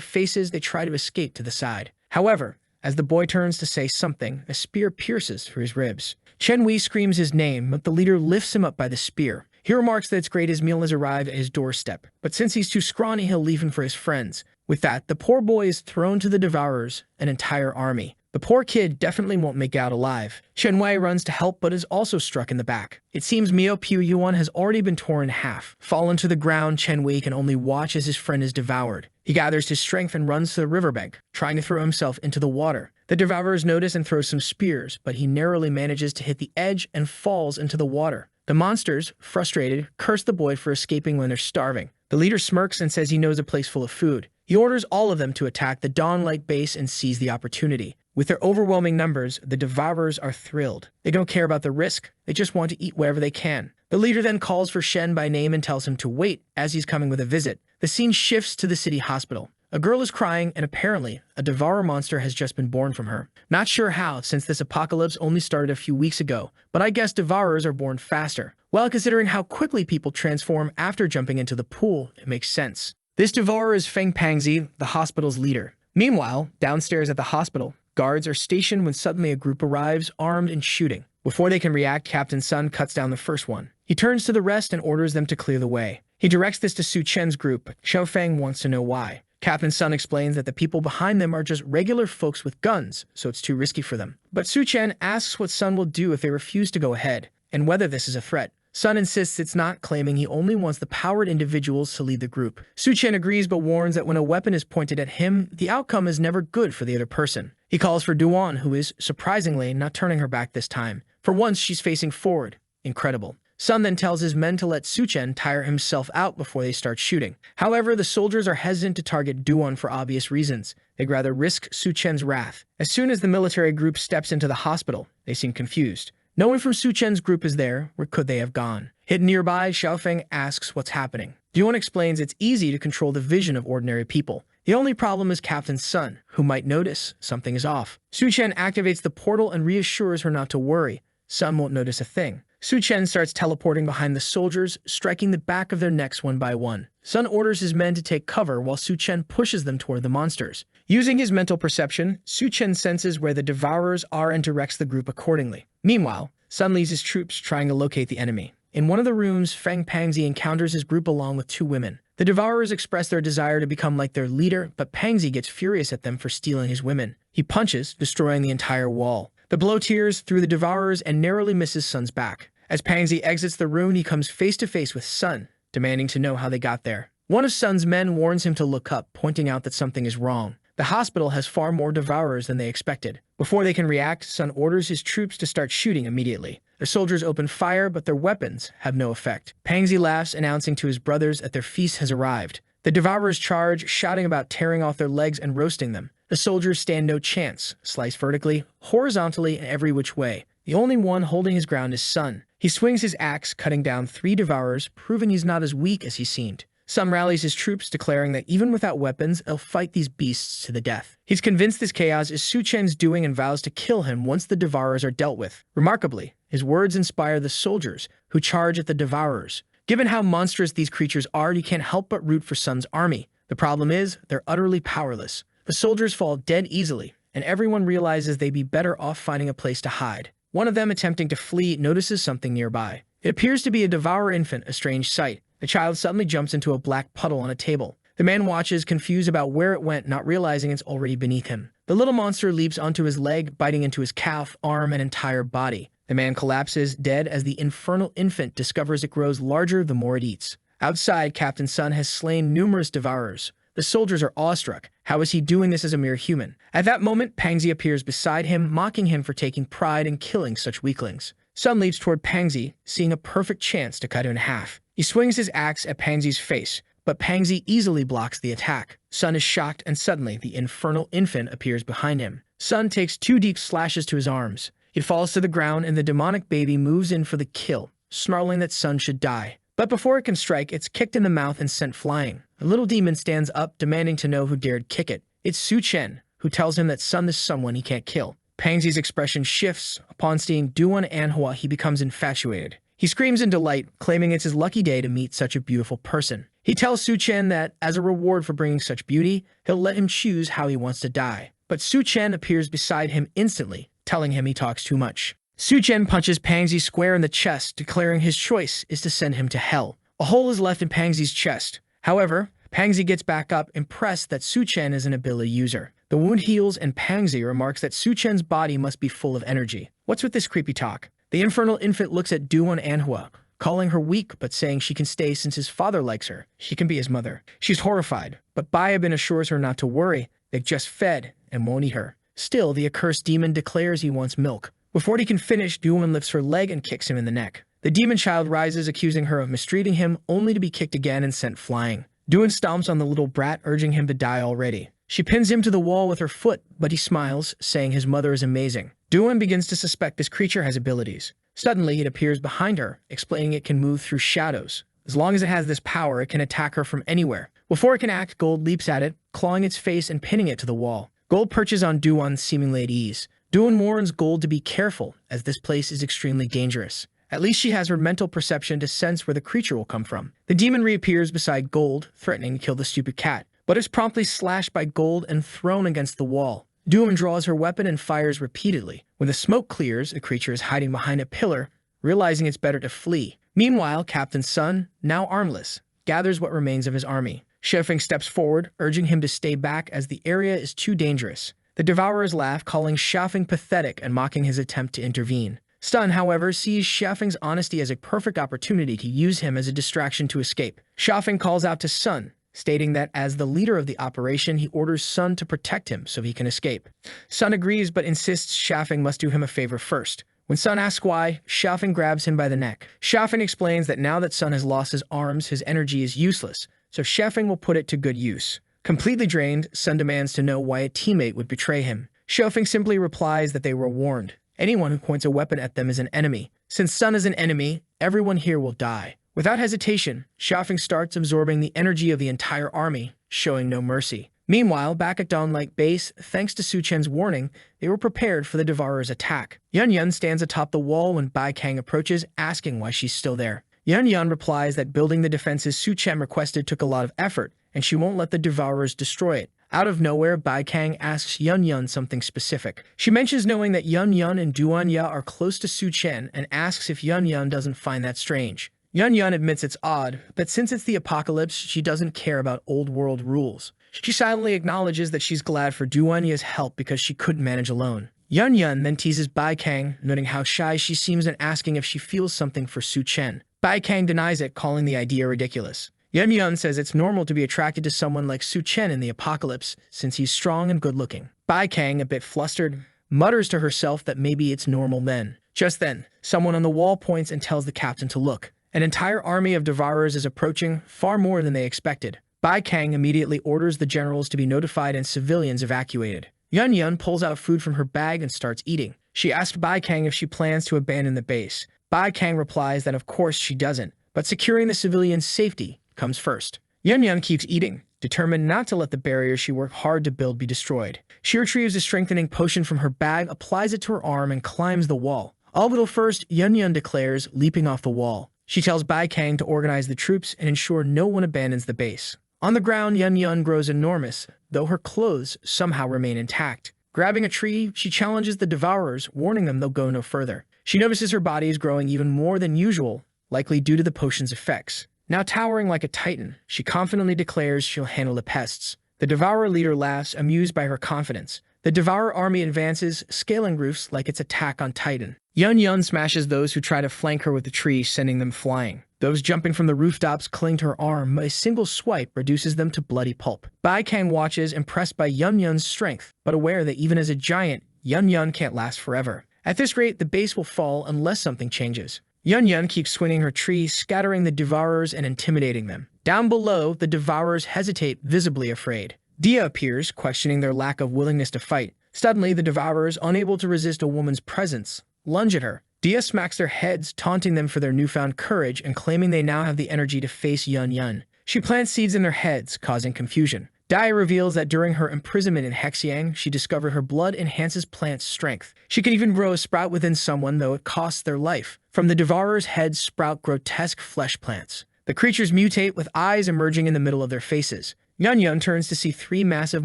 faces, they try to escape to the side. However, as the boy turns to say something, a spear pierces through his ribs. Chen Wei screams his name, but the leader lifts him up by the spear. He remarks that it's great his meal has arrived at his doorstep, but since he's too scrawny, he'll leave him for his friends. With that, the poor boy is thrown to the devourers, an entire army. The poor kid definitely won't make it out alive. Chen Wei runs to help but is also struck in the back. It seems Mio Pu Yuan has already been torn in half. Fallen to the ground, Chen Wei can only watch as his friend is devoured. He gathers his strength and runs to the riverbank, trying to throw himself into the water. The devourers notice and throw some spears, but he narrowly manages to hit the edge and falls into the water. The monsters, frustrated, curse the boy for escaping when they're starving. The leader smirks and says he knows a place full of food. He orders all of them to attack the Dawnlight base and seize the opportunity. With their overwhelming numbers, the devourers are thrilled. They don't care about the risk, they just want to eat wherever they can. The leader then calls for Shen by name and tells him to wait as he's coming with a visit. The scene shifts to the city hospital. A girl is crying and apparently, a devourer monster has just been born from her. Not sure how, since this apocalypse only started a few weeks ago, but I guess devourers are born faster. Well, considering how quickly people transform after jumping into the pool, it makes sense. This devourer is Feng Pangzi, the hospital's leader. Meanwhile, downstairs at the hospital, guards are stationed when suddenly a group arrives, armed and shooting. Before they can react, Captain Sun cuts down the first one. He turns to the rest and orders them to clear the way. He directs this to Su Chen's group. Xiao Feng wants to know why. Captain Sun explains that the people behind them are just regular folks with guns, so it's too risky for them. But Su Chen asks what Sun will do if they refuse to go ahead, and whether this is a threat. Sun insists it's not, claiming he only wants the powered individuals to lead the group. Su Chen agrees but warns that when a weapon is pointed at him, the outcome is never good for the other person. He calls for Duan, who is, surprisingly, not turning her back this time. For once, she's facing forward. Incredible. Sun then tells his men to let Suchen tire himself out before they start shooting. However, the soldiers are hesitant to target Duan for obvious reasons. They'd rather risk Suchen's wrath. As soon as the military group steps into the hospital, they seem confused. No one from Suchen's group is there. Where could they have gone? Hidden nearby, Xiaofeng asks what's happening. Duan explains it's easy to control the vision of ordinary people. The only problem is Captain Sun, who might notice something is off. Suchen activates the portal and reassures her not to worry. Sun won't notice a thing. Suchen starts teleporting behind the soldiers, striking the back of their necks one by one. Sun orders his men to take cover while Suchen pushes them toward the monsters. Using his mental perception, Suchen senses where the devourers are and directs the group accordingly. Meanwhile, Sun leads his troops trying to locate the enemy. In one of the rooms, Feng Pangzi encounters his group along with two women. The devourers express their desire to become like their leader, but Pangzi gets furious at them for stealing his women. He punches, destroying the entire wall. The blow tears through the devourers and narrowly misses Sun's back. As Pangzi exits the room, he comes face to face with Sun, demanding to know how they got there. One of Sun's men warns him to look up, pointing out that something is wrong. The hospital has far more devourers than they expected. Before they can react, Sun orders his troops to start shooting immediately. The soldiers open fire, but their weapons have no effect. Pangzi laughs, announcing to his brothers that their feast has arrived. The devourers charge, shouting about tearing off their legs and roasting them. The soldiers stand no chance, sliced vertically, horizontally, and every which way. The only one holding his ground is Sun. He swings his axe, cutting down 3 devourers, proving he's not as weak as he seemed. Sun rallies his troops, declaring that even without weapons, they'll fight these beasts to the death. He's convinced this chaos is Suchen's doing and vows to kill him once the devourers are dealt with. Remarkably, his words inspire the soldiers, who charge at the devourers. Given how monstrous these creatures are, you can't help but root for Sun's army. The problem is, they're utterly powerless. The soldiers fall dead easily, and everyone realizes they'd be better off finding a place to hide. One of them, attempting to flee, notices something nearby. It appears to be a devourer infant, a strange sight. The child suddenly jumps into a black puddle on a table. The man watches, confused about where it went, not realizing it's already beneath him. The little monster leaps onto his leg, biting into his calf, arm, and entire body. The man collapses, dead, as the infernal infant discovers it grows larger the more it eats. Outside, Captain Sun has slain numerous devourers. The soldiers are awestruck. How is he doing this as a mere human? At that moment, Pangzi appears beside him, mocking him for taking pride in killing such weaklings. Sun leaps toward Pangzi, seeing a perfect chance to cut him in half. He swings his axe at Pangzi's face, but Pangzi easily blocks the attack. Sun is shocked, and suddenly the infernal infant appears behind him. Sun takes 2 deep slashes to his arms. It falls to the ground, and the demonic baby moves in for the kill, snarling that Sun should die. But before it can strike, it's kicked in the mouth and sent flying. The little demon stands up, demanding to know who dared kick it. It's Suchen, who tells him that Sun is someone he can't kill. Pangzi's expression shifts. Upon seeing Duan Anhua, he becomes infatuated. He screams in delight, claiming it's his lucky day to meet such a beautiful person. He tells Suchen that, as a reward for bringing such beauty, he'll let him choose how he wants to die. But Suchen appears beside him instantly, telling him he talks too much. Suchen punches Pangzi square in the chest, declaring his choice is to send him to hell. A hole is left in Pangzi's chest. However, Pangzi gets back up, impressed that Suchen is an ability user. The wound heals, and Pangzi remarks that Suchen's body must be full of energy. What's with this creepy talk? The infernal infant looks at Duan Anhua, calling her weak but saying she can stay since his father likes her. She can be his mother. She's horrified, but Bayabin assures her not to worry. They've just fed and won't eat her. Still, the accursed demon declares he wants milk. Before he can finish, Duan lifts her leg and kicks him in the neck. The demon child rises, accusing her of mistreating him, only to be kicked again and sent flying. Duan stomps on the little brat, urging him to die already. She pins him to the wall with her foot, but he smiles, saying his mother is amazing. Duan begins to suspect this creature has abilities. Suddenly, it appears behind her, explaining it can move through shadows. As long as it has this power, it can attack her from anywhere. Before it can act, Gold leaps at it, clawing its face and pinning it to the wall. Gold perches on Duan, seemingly at ease. Duan warns Gold to be careful, as this place is extremely dangerous. At least she has her mental perception to sense where the creature will come from. The demon reappears beside Gold, threatening to kill the stupid cat, but is promptly slashed by Gold and thrown against the wall. Duan draws her weapon and fires repeatedly. When the smoke clears, the creature is hiding behind a pillar, realizing it's better to flee. Meanwhile, Captain Sun, now armless, gathers what remains of his army. Xiaofeng steps forward, urging him to stay back as the area is too dangerous. The devourers laugh, calling Xiaofeng pathetic and mocking his attempt to intervene. Stun, however, sees Xiaofeng's honesty as a perfect opportunity to use him as a distraction to escape. Xiaofeng calls out to Sun, stating that as the leader of the operation, he orders Sun to protect him so he can escape. Sun agrees but insists Xiaofeng must do him a favor first. When Sun asks why, Xiaofeng grabs him by the neck. Xiaofeng explains that now that Sun has lost his arms, his energy is useless, so Xiaofeng will put it to good use. Completely drained, Sun demands to know why a teammate would betray him. Xiaofeng simply replies that they were warned. Anyone who points a weapon at them is an enemy. Since Sun is an enemy, everyone here will die. Without hesitation, Xiaofeng starts absorbing the energy of the entire army, showing no mercy. Meanwhile, back at Dawnlight Base, thanks to Su Chen's warning, they were prepared for the Devourer's attack. Yun Yun stands atop the wall when Bai Kang approaches, asking why she's still there. Yun Yun replies that building the defenses Su Chen requested took a lot of effort, and she won't let the Devourers destroy it. Out of nowhere, Bai Kang asks Yun Yun something specific. She mentions knowing that Yun Yun and Duan Ya are close to Su Chen and asks if Yun Yun doesn't find that strange. Yun Yun admits it's odd, but since it's the apocalypse, she doesn't care about old world rules. She silently acknowledges that she's glad for Duan Ya's help because she couldn't manage alone. Yun Yun then teases Bai Kang, noting how shy she seems and asking if she feels something for Su Chen. Bai Kang denies it, calling the idea ridiculous. Yun Yun says it's normal to be attracted to someone like Su Chen in the apocalypse, since he's strong and good-looking. Bai Kang, a bit flustered, mutters to herself that maybe it's normal then. Just then, someone on the wall points and tells the captain to look. An entire army of Devourers is approaching, far more than they expected. Bai Kang immediately orders the generals to be notified and civilians evacuated. Yun Yun pulls out food from her bag and starts eating. She asks Bai Kang if she plans to abandon the base. Bai Kang replies that of course she doesn't, but securing the civilians' safety comes first. Yun Yun keeps eating, determined not to let the barrier she worked hard to build be destroyed. She retrieves a strengthening potion from her bag, applies it to her arm, and climbs the wall. All little first, Yun Yun declares, leaping off the wall. She tells Bai Kang to organize the troops and ensure no one abandons the base. On the ground, Yun Yun grows enormous, though her clothes somehow remain intact. Grabbing a tree, she challenges the Devourers, warning them they'll go no further. She notices her body is growing even more than usual, likely due to the potion's effects. Now towering like a titan, she confidently declares she'll handle the pests. The Devourer leader laughs, amused by her confidence. The Devourer army advances, scaling roofs like its attack on Titan. Yun Yun smashes those who try to flank her with the tree, sending them flying. Those jumping from the rooftops cling to her arm, but a single swipe reduces them to bloody pulp. Bai Kang watches, impressed by Yun Yun's strength, but aware that even as a giant, Yun Yun can't last forever. At this rate, the base will fall unless something changes. Yun Yun keeps swinging her tree, scattering the Devourers and intimidating them. Down below, the Devourers hesitate, visibly afraid. Dia appears, questioning their lack of willingness to fight. Suddenly, the Devourers, unable to resist a woman's presence, lunge at her. Dia smacks their heads, taunting them for their newfound courage and claiming they now have the energy to face Yun Yun. She plants seeds in their heads, causing confusion. Dia reveals that during her imprisonment in Hexiang, she discovered her blood enhances plants' strength. She can even grow a sprout within someone, though it costs their life. From the Devourer's heads sprout grotesque flesh plants. The creatures mutate, with eyes emerging in the middle of their faces. Yun Yun turns to see three massive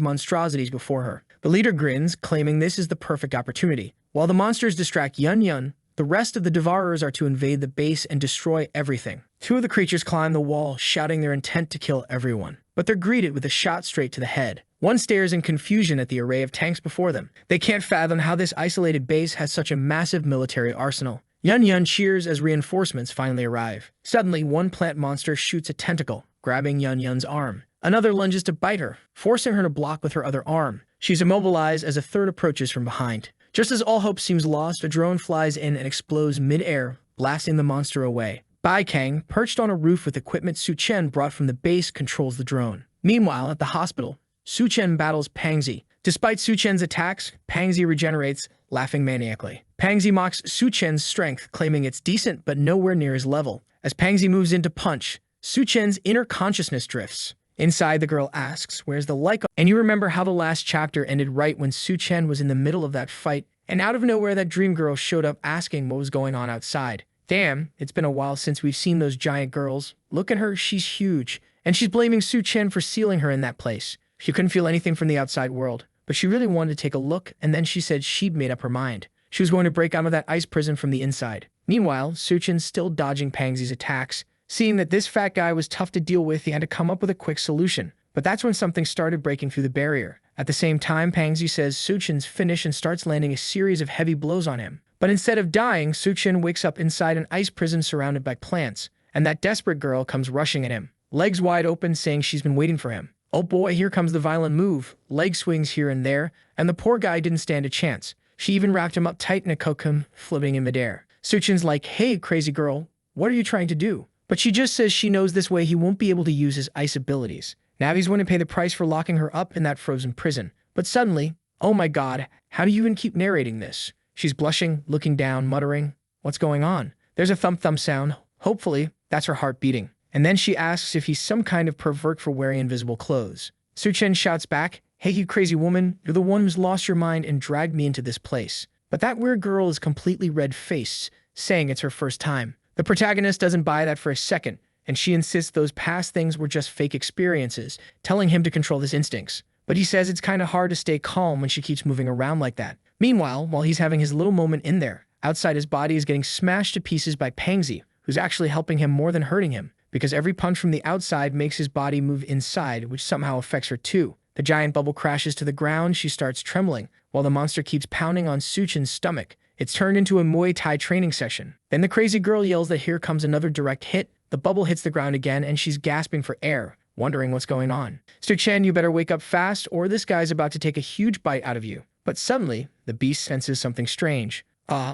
monstrosities before her. The leader grins, claiming this is the perfect opportunity. While the monsters distract Yun Yun, the rest of the Devourers are to invade the base and destroy everything. Two of the creatures climb the wall, shouting their intent to kill everyone. But they're greeted with a shot straight to the head. One stares in confusion at the array of tanks before them. They can't fathom how this isolated base has such a massive military arsenal. Yun Yun cheers as reinforcements finally arrive. Suddenly, one plant monster shoots a tentacle, grabbing Yun Yun's arm. Another lunges to bite her, forcing her to block with her other arm. She's immobilized as a third approaches from behind. Just as all hope seems lost, a drone flies in and explodes mid-air, blasting the monster away. Bai Kang, perched on a roof with equipment Su Chen brought from the base, controls the drone. Meanwhile, at the hospital, Su Chen battles Pangzi. Despite Su Chen's attacks, Pangzi regenerates, laughing maniacally. Pangzi mocks Su Chen's strength, claiming it's decent but nowhere near his level. As Pangzi moves in to punch, Su Chen's inner consciousness drifts. Inside, the girl asks, where's the like? And you remember how the last chapter ended right when Su Chen was in the middle of that fight, and out of nowhere that dream girl showed up asking what was going on outside. Damn, it's been a while since we've seen those giant girls. Look at her, she's huge. And she's blaming Su Chen for sealing her in that place. She couldn't feel anything from the outside world, but she really wanted to take a look, and then she said she'd made up her mind. She was going to break out of that ice prison from the inside. Meanwhile, Su Chen's still dodging Pangzi's attacks. Seeing that this fat guy was tough to deal with, he had to come up with a quick solution. But that's when something started breaking through the barrier. At the same time, Pangzi says Su Chen's finished and starts landing a series of heavy blows on him. But instead of dying, Su Chen wakes up inside an ice prison surrounded by plants, and that desperate girl comes rushing at him, legs wide open, saying she's been waiting for him. Oh boy, here comes the violent move. Leg swings here and there, and the poor guy didn't stand a chance. She even wrapped him up tight in a cocoon, flipping in midair. Suchin's like, "Hey, crazy girl, what are you trying to do?" But she just says she knows this way he won't be able to use his ice abilities. Navi's going to pay the price for locking her up in that frozen prison. But suddenly, oh my god, how do you even keep narrating this? She's blushing, looking down, muttering, "What's going on?" There's a thump-thump sound. Hopefully, that's her heart beating. And then she asks if he's some kind of pervert for wearing invisible clothes. Suchin shouts back, "Hey, you crazy woman, you're the one who's lost your mind and dragged me into this place." But that weird girl is completely red-faced, saying it's her first time. The protagonist doesn't buy that for a second, and she insists those past things were just fake experiences, telling him to control his instincts. But he says it's kind of hard to stay calm when she keeps moving around like that. Meanwhile, while he's having his little moment in there, outside his body is getting smashed to pieces by Pangsy, who's actually helping him more than hurting him, because every punch from the outside makes his body move inside, which somehow affects her too. The giant bubble crashes to the ground, she starts trembling, while the monster keeps pounding on Suchin's stomach. It's turned into a Muay Thai training session. Then the crazy girl yells that here comes another direct hit, the bubble hits the ground again, and she's gasping for air, wondering what's going on. Suchin, you better wake up fast, or this guy's about to take a huge bite out of you. But suddenly, the beast senses something strange.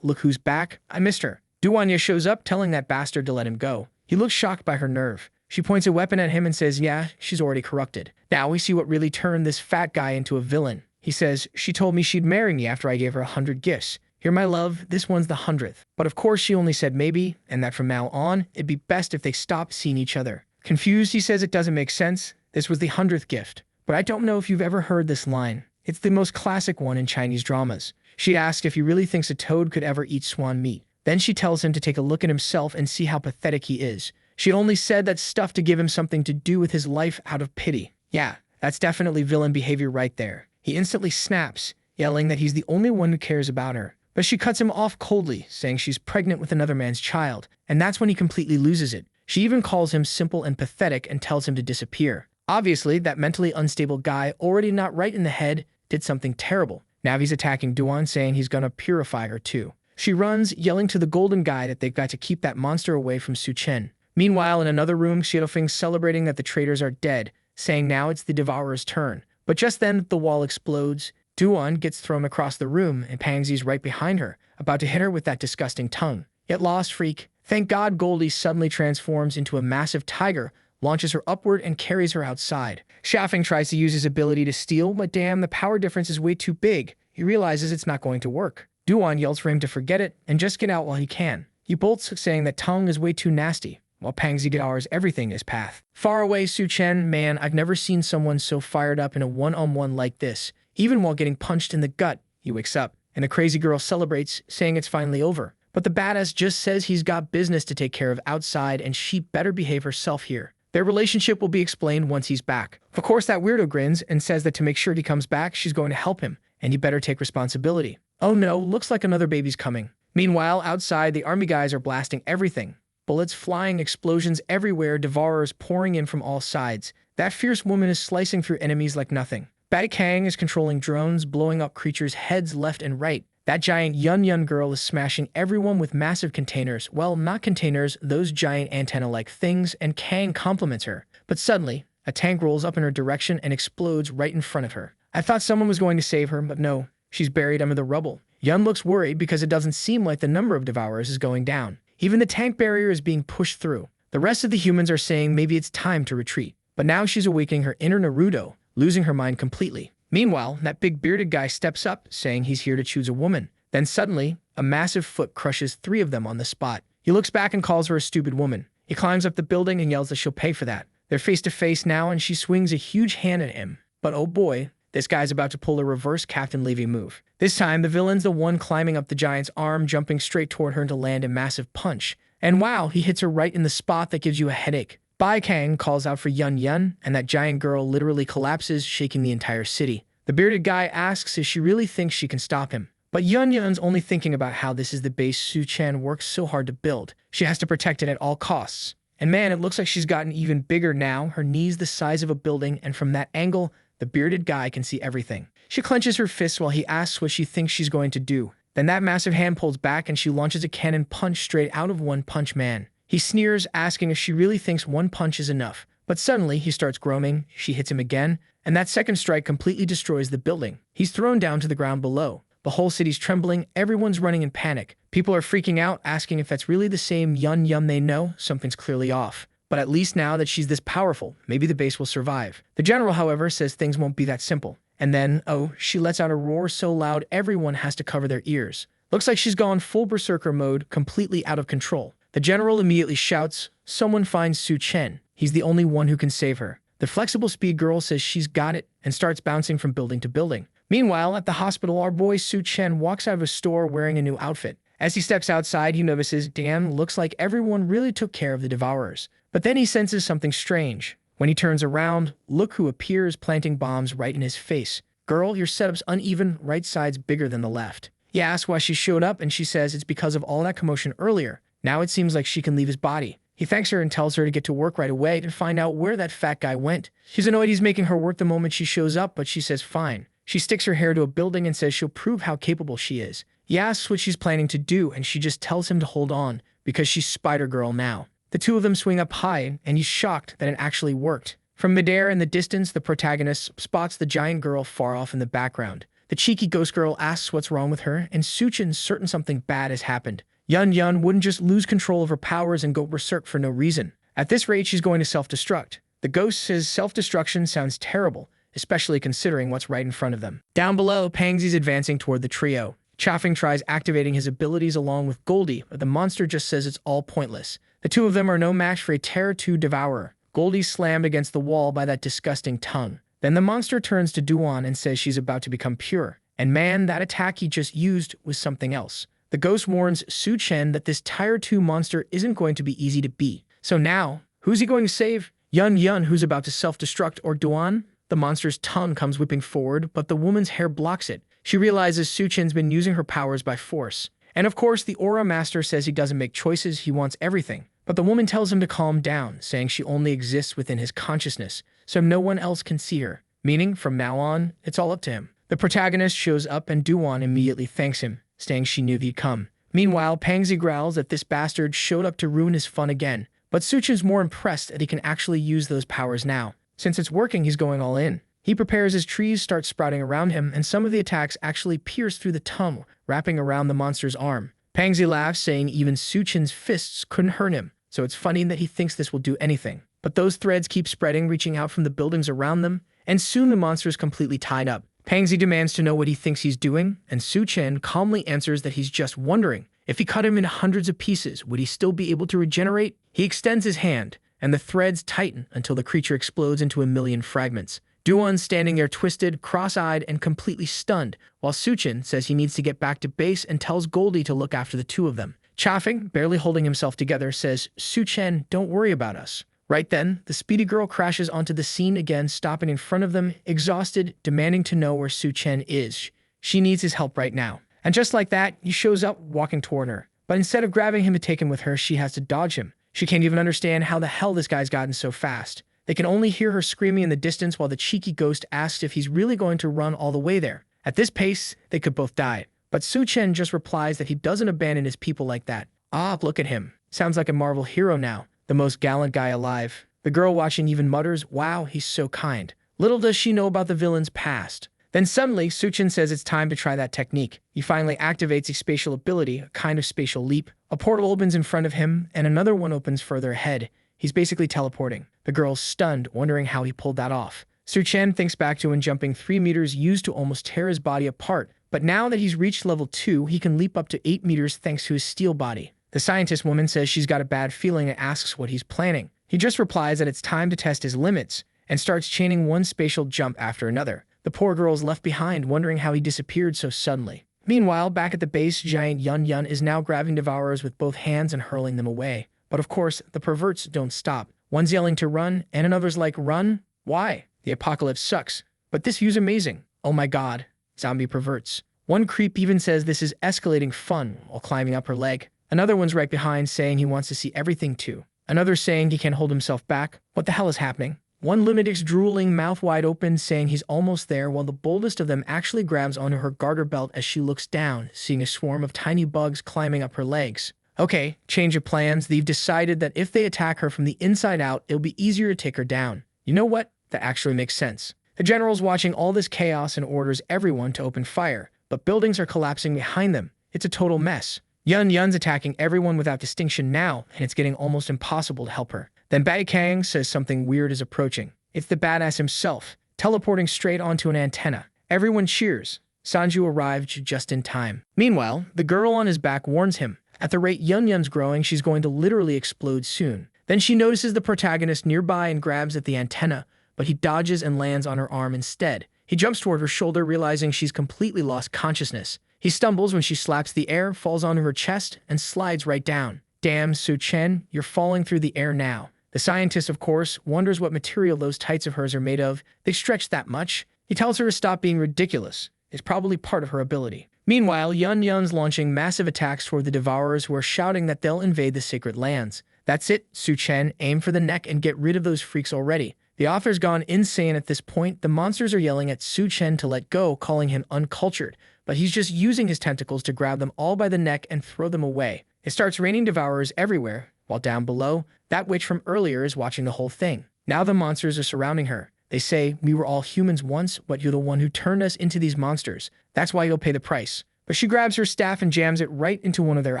Look who's back. I missed her. Duanya shows up, telling that bastard to let him go. He looks shocked by her nerve. She points a weapon at him and says, yeah, she's already corrupted. Now we see what really turned this fat guy into a villain. He says, she told me she'd marry me after I gave her 100 gifts. Here, my love, this one's the 100th. But of course she only said maybe, and that from now on, it'd be best if they stopped seeing each other. Confused, he says it doesn't make sense. This was the 100th gift. But I don't know if you've ever heard this line. It's the most classic one in Chinese dramas. She asks if he really thinks a toad could ever eat swan meat. Then she tells him to take a look at himself and see how pathetic he is. She only said that stuff to give him something to do with his life out of pity. Yeah, that's definitely villain behavior right there. He instantly snaps, yelling that he's the only one who cares about her. But she cuts him off coldly, saying she's pregnant with another man's child, and that's when he completely loses it. She even calls him simple and pathetic and tells him to disappear. Obviously, that mentally unstable guy, already not right in the head, did something terrible. Now he's attacking Duan, saying he's gonna purify her too. She runs, yelling to the golden guy that they've got to keep that monster away from Suchin. Meanwhile, in another room, Xiaofeng's celebrating that the traitors are dead, saying now it's the Devourer's turn. But just then, the wall explodes. Duan gets thrown across the room, and Pangsy's right behind her, about to hit her with that disgusting tongue. Yet lost freak. Thank God Goldie suddenly transforms into a massive tiger, launches her upward, and carries her outside. Xiaofeng tries to use his ability to steal, but damn, the power difference is way too big. He realizes it's not going to work. Duan yells for him to forget it, and just get out while he can. He bolts, saying that tongue is way too nasty, while Pangsy devours everything in his path. Far away, Suchin, man, I've never seen someone so fired up in a one-on-one like this. Even while getting punched in the gut, he wakes up, and the crazy girl celebrates, saying it's finally over. But the badass just says he's got business to take care of outside, and she better behave herself here. Their relationship will be explained once he's back. Of course, that weirdo grins and says that to make sure he comes back, she's going to help him, and he better take responsibility. Oh no, looks like another baby's coming. Meanwhile, outside, the army guys are blasting everything. Bullets flying, explosions everywhere, devourers pouring in from all sides. That fierce woman is slicing through enemies like nothing. Bai Kang is controlling drones, blowing up creatures' heads left and right. That giant Yun girl is smashing everyone with massive containers. Well, not containers, those giant antenna-like things, and Kang compliments her. But suddenly, a tank rolls up in her direction and explodes right in front of her. I thought someone was going to save her, but no. She's buried under the rubble. Yun looks worried because it doesn't seem like the number of devourers is going down. Even the tank barrier is being pushed through. The rest of the humans are saying maybe it's time to retreat. But now she's awakening her inner Naruto, losing her mind completely. Meanwhile, that big bearded guy steps up, saying he's here to choose a woman. Then suddenly, a massive foot crushes 3 of them on the spot. He looks back and calls her a stupid woman. He climbs up the building and yells that she'll pay for that. They're face to face now, and she swings a huge hand at him. But oh boy, this guy's about to pull a reverse Captain Levy move. This time, the villain's the one climbing up the giant's arm, jumping straight toward her to land a massive punch. And wow, he hits her right in the spot that gives you a headache. Bai Kang calls out for Yun, and that giant girl literally collapses, shaking the entire city. The bearded guy asks if she really thinks she can stop him. But Yun's only thinking about how this is the base Suchin works so hard to build. She has to protect it at all costs. And man, it looks like she's gotten even bigger now, her knees the size of a building, and from that angle, the bearded guy can see everything. She clenches her fists while he asks what she thinks she's going to do. Then that massive hand pulls back and she launches a cannon punch straight out of One Punch Man. He sneers, asking if she really thinks one punch is enough. But suddenly, he starts groaning, she hits him again, and that second strike completely destroys the building. He's thrown down to the ground below. The whole city's trembling, everyone's running in panic. People are freaking out, asking if that's really the same Yun Yun they know. Something's clearly off. But at least now that she's this powerful, maybe the base will survive. The general, however, says things won't be that simple. And then, oh, she lets out a roar so loud everyone has to cover their ears. Looks like she's gone full berserker mode, completely out of control. The general immediately shouts, "Someone find Su Chen. He's the only one who can save her." The flexible speed girl says she's got it and starts bouncing from building to building. Meanwhile, at the hospital, our boy Su Chen walks out of a store wearing a new outfit. As he steps outside, he notices, damn, looks like everyone really took care of the devourers. But then he senses something strange. When he turns around, look who appears planting bombs right in his face. "Girl, your setup's uneven, right side's bigger than the left." He asks why she showed up and she says it's because of all that commotion earlier. Now it seems like she can leave his body. He thanks her and tells her to get to work right away to find out where that fat guy went. She's annoyed he's making her work the moment she shows up, but she says fine. She sticks her hair to a building and says she'll prove how capable she is. He asks what she's planning to do and she just tells him to hold on because she's Spider-Girl now. The two of them swing up high and he's shocked that it actually worked. From midair in the distance, the protagonist spots the giant girl far off in the background. The cheeky ghost girl asks what's wrong with her and Suchin's certain something bad has happened. Yun Yun wouldn't just lose control of her powers and go berserk for no reason. At this rate, she's going to self-destruct. The ghost says self-destruction sounds terrible, especially considering what's right in front of them. Down below, Pangsy's advancing toward the trio. Chaffing tries activating his abilities along with Goldie, but the monster just says it's all pointless. The two of them are no match for a Terror 2 devourer. Goldie's slammed against the wall by that disgusting tongue. Then the monster turns to Duan and says she's about to become pure. And man, that attack he just used was something else. The ghost warns Su Chen that this Tier 2 monster isn't going to be easy to beat. So now, who's he going to save? Yun Yun, who's about to self-destruct, or Duan? The monster's tongue comes whipping forward, but the woman's hair blocks it. She realizes Su Chen's been using her powers by force. And of course, the Aura Master says he doesn't make choices, he wants everything. But the woman tells him to calm down, saying she only exists within his consciousness, so no one else can see her. Meaning, from now on, it's all up to him. The protagonist shows up and Duan immediately thanks him, saying she knew he'd come. Meanwhile, Pangsy growls that this bastard showed up to ruin his fun again. But Suchin's more impressed that he can actually use those powers now. Since it's working, he's going all in. He prepares as trees start sprouting around him, and some of the attacks actually pierce through the tongue, wrapping around the monster's arm. Pangsy laughs, saying even Suchin's fists couldn't hurt him, so it's funny that he thinks this will do anything. But those threads keep spreading, reaching out from the buildings around them, and soon the monster is completely tied up. Pangsy demands to know what he thinks he's doing, and Su Chen calmly answers that he's just wondering, if he cut him into hundreds of pieces, would he still be able to regenerate? He extends his hand, and the threads tighten until the creature explodes into a million fragments. Duan's standing there twisted, cross-eyed, and completely stunned, while Su Chen says he needs to get back to base and tells Goldie to look after the two of them. Chaffing, barely holding himself together, says, "Su Chen, don't worry about us." Right then, the speedy girl crashes onto the scene again, stopping in front of them, exhausted, demanding to know where Su Chen is. She needs his help right now. And just like that, he shows up, walking toward her. But instead of grabbing him to take him with her, she has to dodge him. She can't even understand how the hell this guy's gotten so fast. They can only hear her screaming in the distance while the cheeky ghost asks if he's really going to run all the way there. At this pace, they could both die. But Su Chen just replies that he doesn't abandon his people like that. Ah, look at him. Sounds like a Marvel hero now. The most gallant guy alive. The girl watching even mutters, "Wow, he's so kind." Little does she know about the villain's past. Then suddenly, Su Chen says it's time to try that technique. He finally activates a spatial ability, a kind of spatial leap. A portal opens in front of him, and another one opens further ahead. He's basically teleporting. The girl's stunned, wondering how he pulled that off. Su Chen thinks back to when jumping 3 meters used to almost tear his body apart, but now that he's reached level 2, he can leap up to 8 meters thanks to his steel body. The scientist woman says she's got a bad feeling and asks what he's planning. He just replies that it's time to test his limits, and starts chaining one spatial jump after another. The poor girl's left behind, wondering how he disappeared so suddenly. Meanwhile, back at the base, giant Yun Yun is now grabbing devourers with both hands and hurling them away. But of course, the perverts don't stop. One's yelling to run, and another's like, "Run? Why? The apocalypse sucks." But this view's amazing. Oh my god. Zombie perverts. One creep even says this is escalating fun while climbing up her leg. Another one's right behind, saying he wants to see everything too. Another saying he can't hold himself back. What the hell is happening? One lunatic's drooling, mouth wide open, saying he's almost there, while the boldest of them actually grabs onto her garter belt as she looks down, seeing a swarm of tiny bugs climbing up her legs. Okay, change of plans. They've decided that if they attack her from the inside out, it'll be easier to take her down. You know what? That actually makes sense. The general's watching all this chaos and orders everyone to open fire, but buildings are collapsing behind them. It's a total mess. Yun's attacking everyone without distinction now, and it's getting almost impossible to help her. Then Kang says something weird is approaching. It's the badass himself, teleporting straight onto an antenna. Everyone cheers. Sanju arrived just in time. Meanwhile, the girl on his back warns him. At the rate Yun's growing, she's going to literally explode soon. Then she notices the protagonist nearby and grabs at the antenna, but he dodges and lands on her arm instead. He jumps toward her shoulder, realizing she's completely lost consciousness. He stumbles when she slaps the air, falls onto her chest, and slides right down. Damn, Su-chen, you're falling through the air now. The scientist, of course, wonders what material those tights of hers are made of. They stretch that much. He tells her to stop being ridiculous. It's probably part of her ability. Meanwhile, Yun's launching massive attacks toward the Devourers, who are shouting that they'll invade the sacred lands. That's it, Su-chen, aim for the neck and get rid of those freaks already. The author's gone insane at this point. The monsters are yelling at Su-chen to let go, calling him uncultured, but he's just using his tentacles to grab them all by the neck and throw them away. It starts raining Devourers everywhere, while down below, that witch from earlier is watching the whole thing. Now the monsters are surrounding her. They say, we were all humans once, but you're the one who turned us into these monsters. That's why you'll pay the price. But she grabs her staff and jams it right into one of their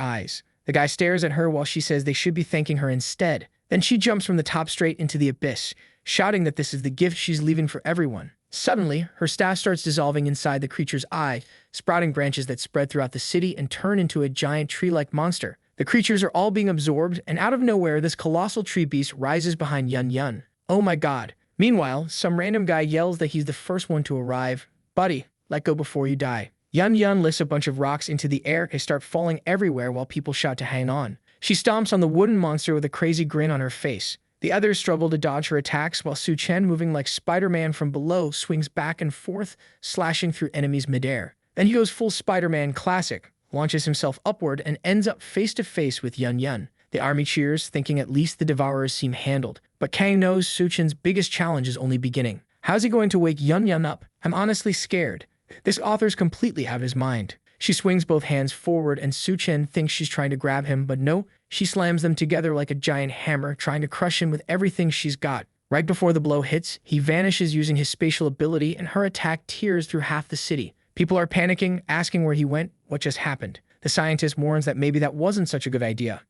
eyes. The guy stares at her while she says they should be thanking her instead. Then she jumps from the top straight into the abyss, shouting that this is the gift she's leaving for everyone. Suddenly, her staff starts dissolving inside the creature's eye, sprouting branches that spread throughout the city and turn into a giant tree-like monster. The creatures are all being absorbed, and out of nowhere, this colossal tree beast rises behind Yun. Oh my god. Meanwhile, some random guy yells that he's the first one to arrive. Buddy, let go before you die. Yun lifts a bunch of rocks into the air. They start falling everywhere while people shout to hang on. She stomps on the wooden monster with a crazy grin on her face. The others struggle to dodge her attacks while Su-chen, moving like Spider-Man from below, swings back and forth, slashing through enemies midair. Then he goes full Spider-Man classic, launches himself upward, and ends up face-to-face with Yun. The army cheers, thinking at least the Devourers seem handled. But Kang knows Su-chen's biggest challenge is only beginning. How's he going to wake Yun up? I'm honestly scared. This author's completely out of his mind. She swings both hands forward and Su-chen thinks she's trying to grab him, but no, she slams them together like a giant hammer, trying to crush him with everything she's got. Right before the blow hits, he vanishes using his spatial ability, and her attack tears through half the city. People are panicking, asking where he went, what just happened. The scientist warns that maybe that wasn't such a good idea.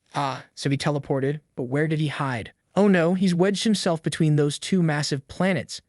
So he teleported, but where did he hide? Oh no, he's wedged himself between those two massive planets.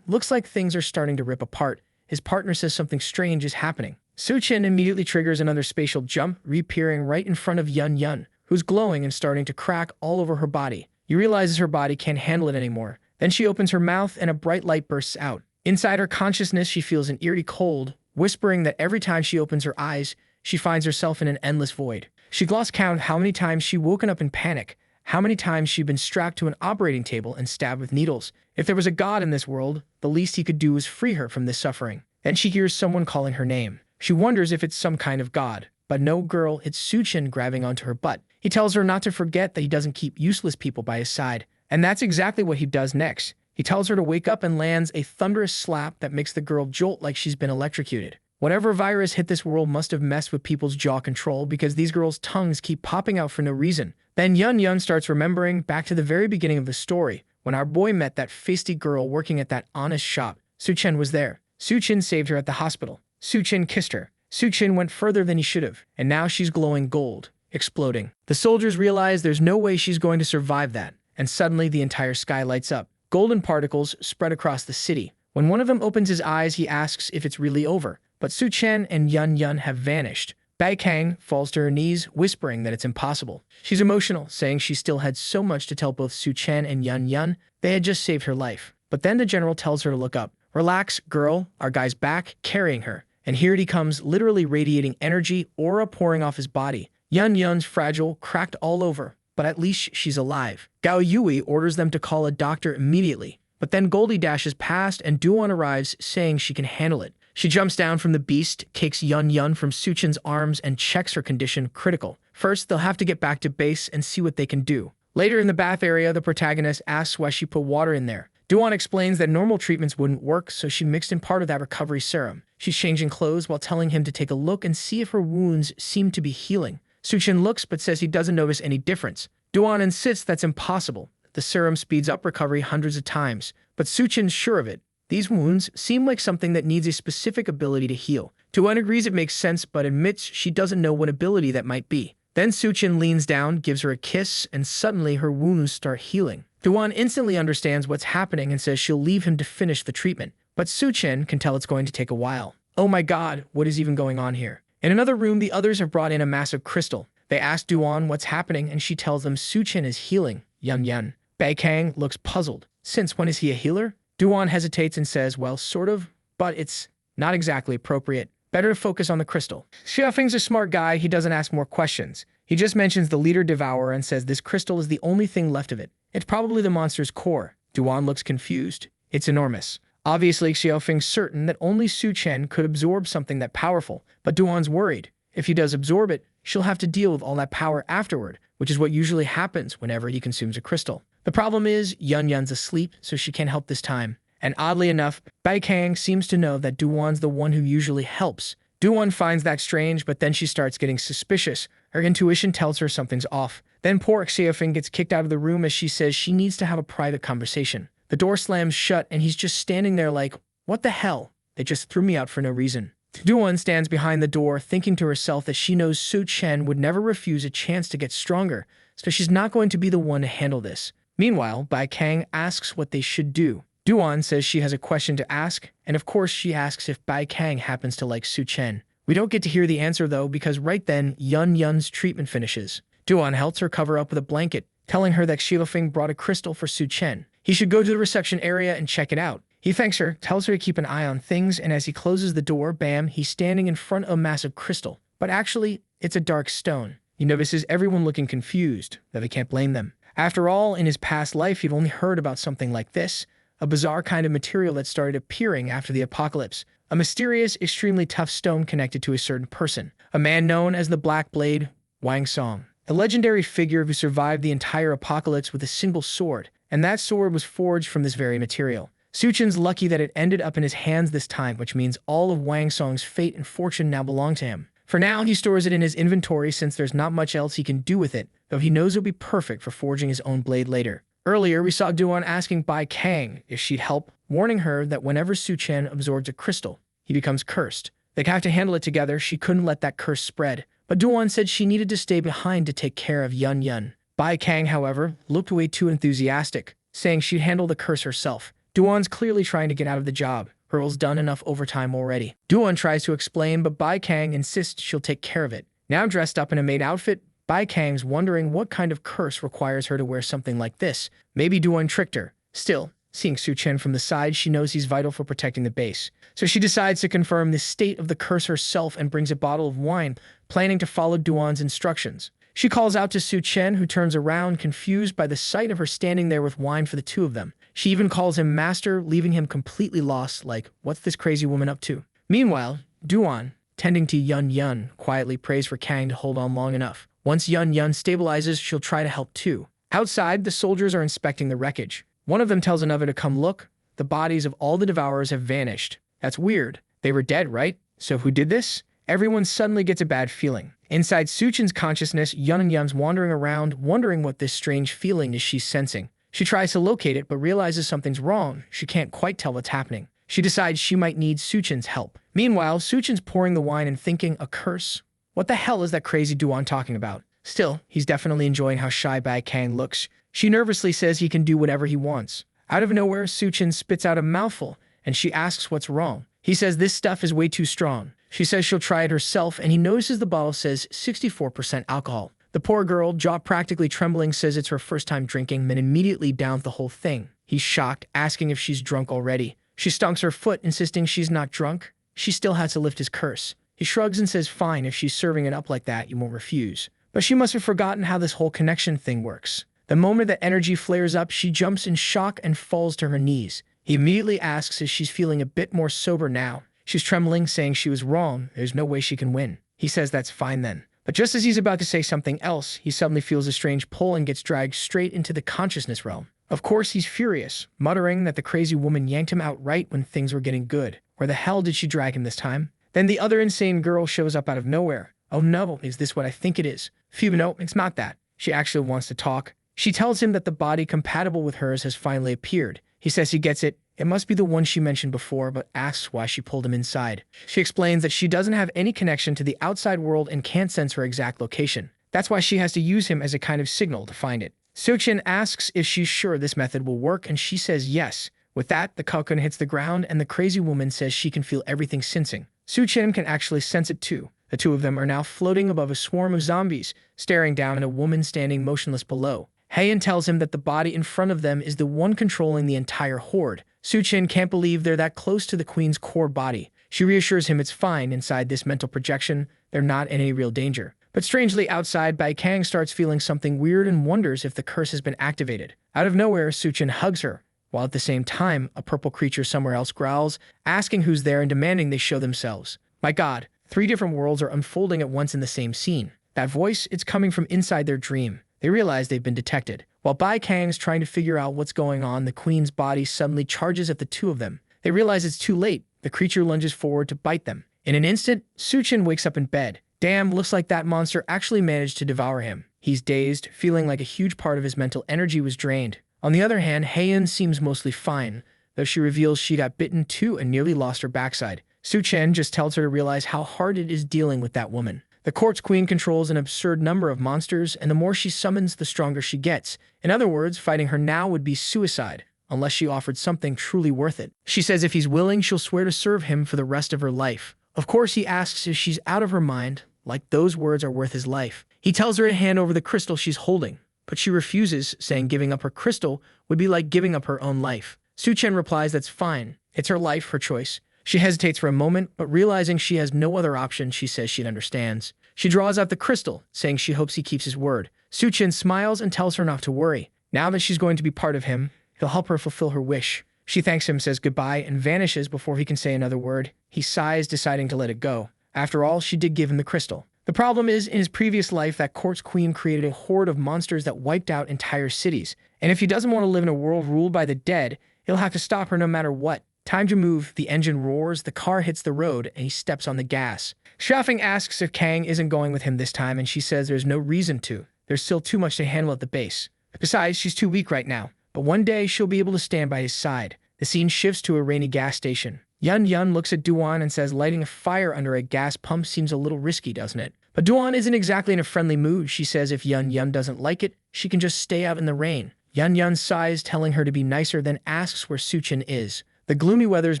Looks like things are starting to rip apart. His partner says something strange is happening. Su-chen immediately triggers another spatial jump, reappearing right in front of Yun, who's glowing and starting to crack all over her body. He realizes her body can't handle it anymore. Then she opens her mouth and a bright light bursts out. Inside her consciousness, she feels an eerie cold, whispering that every time she opens her eyes, she finds herself in an endless void. She lost count how many times she'd woken up in panic, how many times she'd been strapped to an operating table and stabbed with needles. If there was a god in this world, the least he could do was free her from this suffering. Then she hears someone calling her name. She wonders if it's some kind of god. But no, girl, it's Su-chen grabbing onto her butt. He tells her not to forget that he doesn't keep useless people by his side. And that's exactly what he does next. He tells her to wake up and lands a thunderous slap that makes the girl jolt like she's been electrocuted. Whatever virus hit this world must have messed with people's jaw control, because these girls' tongues keep popping out for no reason. Then Yun starts remembering back to the very beginning of the story, when our boy met that feisty girl working at that honest shop. Su-chen was there. Su-chen saved her at the hospital. Su-chen kissed her. Su-chen went further than he should have, and now she's glowing gold, exploding. The soldiers realize there's no way she's going to survive that, and suddenly the entire sky lights up. Golden particles spread across the city. When one of them opens his eyes, he asks if it's really over. But Su-chen and Yun have vanished. Kang falls to her knees, whispering that it's impossible. She's emotional, saying she still had so much to tell both Su-chen and Yun. They had just saved her life. But then the general tells her to look up. Relax, girl, our guy's back, carrying her. And here he comes, literally radiating energy, aura pouring off his body. Yun's fragile, cracked all over, but at least she's alive. Gao Yui orders them to call a doctor immediately. But then Goldie dashes past and Duan arrives, saying she can handle it. She jumps down from the beast, takes Yun from Su-chen's arms, and checks her condition critical. First, they'll have to get back to base and see what they can do. Later in the bath area, the protagonist asks why she put water in there. Duan explains that normal treatments wouldn't work, so she mixed in part of that recovery serum. She's changing clothes while telling him to take a look and see if her wounds seem to be healing. Su-chen looks but says he doesn't notice any difference. Duan insists that's impossible. The serum speeds up recovery hundreds of times, but Su-chen's sure of it. These wounds seem like something that needs a specific ability to heal. Do-won agrees it makes sense, but admits she doesn't know what ability that might be. Then Suchin leans down, gives her a kiss, and suddenly her wounds start healing. Do-won instantly understands what's happening and says she'll leave him to finish the treatment. But Suchin can tell it's going to take a while. Oh my god, what is even going on here? In another room, the others have brought in a massive crystal. They ask Do-won what's happening, and she tells them Suchin is healing. Yun. Baekang looks puzzled. Since when is he a healer? Do-won hesitates and says, well, sort of, but it's not exactly appropriate. Better to focus on the crystal. Xiaofeng's a smart guy, he doesn't ask more questions. He just mentions the leader devourer and says this crystal is the only thing left of it. It's probably the monster's core. Do-won looks confused. It's enormous. Obviously, Xiaofeng's certain that only Suchin could absorb something that powerful, but Do-won's worried. If he does absorb it, she'll have to deal with all that power afterward, which is what usually happens whenever he consumes a crystal. The problem is, Yun's asleep, so she can't help this time. And oddly enough, Baekang seems to know that Do-won's the one who usually helps. Do-won finds that strange, but then she starts getting suspicious. Her intuition tells her something's off. Then poor Xiaofeng gets kicked out of the room as she says she needs to have a private conversation. The door slams shut and he's just standing there like, what the hell? They just threw me out for no reason. Do-won stands behind the door, thinking to herself that she knows Suchin would never refuse a chance to get stronger, so she's not going to be the one to handle this. Meanwhile, Baekang asks what they should do. Do-won says she has a question to ask, and of course she asks if Baekang happens to like Suchin. We don't get to hear the answer though, because right then, Yun's treatment finishes. Do-won helps her cover up with a blanket, telling her that Xiaofeng brought a crystal for Suchin. He should go to the reception area and check it out. He thanks her, tells her to keep an eye on things, and as he closes the door, bam, he's standing in front of a massive crystal. But actually, it's a dark stone. He notices everyone looking confused, though they can't blame them. After all, in his past life, he'd only heard about something like this, a bizarre kind of material that started appearing after the apocalypse, a mysterious, extremely tough stone connected to a certain person, a man known as the Black Blade, Wang Song, a legendary figure who survived the entire apocalypse with a single sword, and that sword was forged from this very material. Suchin's lucky that it ended up in his hands this time, which means all of Wang Song's fate and fortune now belong to him. For now, he stores it in his inventory since there's not much else he can do with it, though he knows it'll be perfect for forging his own blade later. Earlier, we saw Do-won asking Baekang if she'd help, warning her that whenever Suchin absorbs a crystal, he becomes cursed. They'd have to handle it together, she couldn't let that curse spread. But Do-won said she needed to stay behind to take care of Yun. Baekang, however, looked way too enthusiastic, saying she'd handle the curse herself. Do-won's clearly trying to get out of the job. Her role's done enough overtime already. Do-won tries to explain, but Baekang insists she'll take care of it. Now dressed up in a maid outfit, Baekang's wondering what kind of curse requires her to wear something like this. Maybe Do-won tricked her. Still, seeing Suchin from the side, she knows he's vital for protecting the base. So she decides to confirm the state of the curse herself and brings a bottle of wine, planning to follow Do-won's instructions. She calls out to Suchin, who turns around, confused by the sight of her standing there with wine for the two of them. She even calls him master, leaving him completely lost, like, what's this crazy woman up to? Meanwhile, Do-won, tending to Yun, quietly prays for Kang to hold on long enough. Once Yun stabilizes, she'll try to help too. Outside, the soldiers are inspecting the wreckage. One of them tells another to come look. The bodies of all the devourers have vanished. That's weird. They were dead, right? So who did this? Everyone suddenly gets a bad feeling. Inside Suchin's consciousness, Yun's wandering around, wondering what this strange feeling is she's sensing. She tries to locate it, but realizes something's wrong. She can't quite tell what's happening. She decides she might need Suchin's help. Meanwhile, Suchin's pouring the wine and thinking, a curse? What the hell is that crazy Do-won talking about? Still, he's definitely enjoying how shy Baekang looks. She nervously says he can do whatever he wants. Out of nowhere, Suchin spits out a mouthful, and she asks what's wrong. He says this stuff is way too strong. She says she'll try it herself, and he notices the bottle says 64% alcohol. The poor girl, jaw practically trembling, says it's her first time drinking, and immediately downs the whole thing. He's shocked, asking if she's drunk already. She stomps her foot, insisting she's not drunk. She still has to lift his curse. He shrugs and says fine, if she's serving it up like that, you won't refuse. But she must have forgotten how this whole connection thing works. The moment that energy flares up, she jumps in shock and falls to her knees. He immediately asks if she's feeling a bit more sober now. She's trembling, saying she was wrong. There's no way she can win. He says that's fine then. But just as he's about to say something else, he suddenly feels a strange pull and gets dragged straight into the consciousness realm. Of course, he's furious, muttering that the crazy woman yanked him out right when things were getting good. Where the hell did she drag him this time? Then the other insane girl shows up out of nowhere. Oh no, is this what I think it is? Phew, no, it's not that. She actually wants to talk. She tells him that the body compatible with hers has finally appeared. He says he gets it. It must be the one she mentioned before, but asks why she pulled him inside. She explains that she doesn't have any connection to the outside world and can't sense her exact location. That's why she has to use him as a kind of signal to find it. Suchin asks if she's sure this method will work, and she says yes. With that, the cocoon hits the ground, and the crazy woman says she can feel everything sensing. Suchin can actually sense it too. The two of them are now floating above a swarm of zombies, staring down at a woman standing motionless below. Heian tells him that the body in front of them is the one controlling the entire horde. Suchin can't believe they're that close to the queen's core body. She reassures him it's fine inside this mental projection, they're not in any real danger. But strangely, outside, Bai Kang starts feeling something weird and wonders if the curse has been activated. Out of nowhere, Suchin hugs her, while at the same time, a purple creature somewhere else growls, asking who's there and demanding they show themselves. My god, 3 different worlds are unfolding at once in the same scene. That voice, it's coming from inside their dream. They realize they've been detected. While Bai Kang's trying to figure out what's going on, the queen's body suddenly charges at the two of them. They realize it's too late. The creature lunges forward to bite them. In an instant, Suchin wakes up in bed. Damn, looks like that monster actually managed to devour him. He's dazed, feeling like a huge part of his mental energy was drained. On the other hand, Heian seems mostly fine, though she reveals she got bitten too and nearly lost her backside. Suchin just tells her to realize how hard it is dealing with that woman. The court's queen controls an absurd number of monsters, and the more she summons, the stronger she gets. In other words, fighting her now would be suicide, unless she offered something truly worth it. She says if he's willing, she'll swear to serve him for the rest of her life. Of course, he asks if she's out of her mind, like those words are worth his life. He tells her to hand over the crystal she's holding, but she refuses, saying giving up her crystal would be like giving up her own life. Suchin replies that's fine. It's her life, her choice. She hesitates for a moment, but realizing she has no other option, she says she understands. She draws out the crystal, saying she hopes he keeps his word. Suchin smiles and tells her not to worry. Now that she's going to be part of him, he'll help her fulfill her wish. She thanks him, says goodbye, and vanishes before he can say another word. He sighs, deciding to let it go. After all, she did give him the crystal. The problem is, in his previous life, that court's queen created a horde of monsters that wiped out entire cities. And if he doesn't want to live in a world ruled by the dead, he'll have to stop her no matter what. Time to move. The engine roars, the car hits the road, and he steps on the gas. Xiaofeng asks if Kang isn't going with him this time, and she says there's no reason to. There's still too much to handle at the base. Besides, she's too weak right now. But one day, she'll be able to stand by his side. The scene shifts to a rainy gas station. Yun looks at Duan and says lighting a fire under a gas pump seems a little risky, doesn't it? But Duan isn't exactly in a friendly mood. She says if Yun doesn't like it, she can just stay out in the rain. Yun sighs, telling her to be nicer, then asks where Suchin is. The gloomy weather is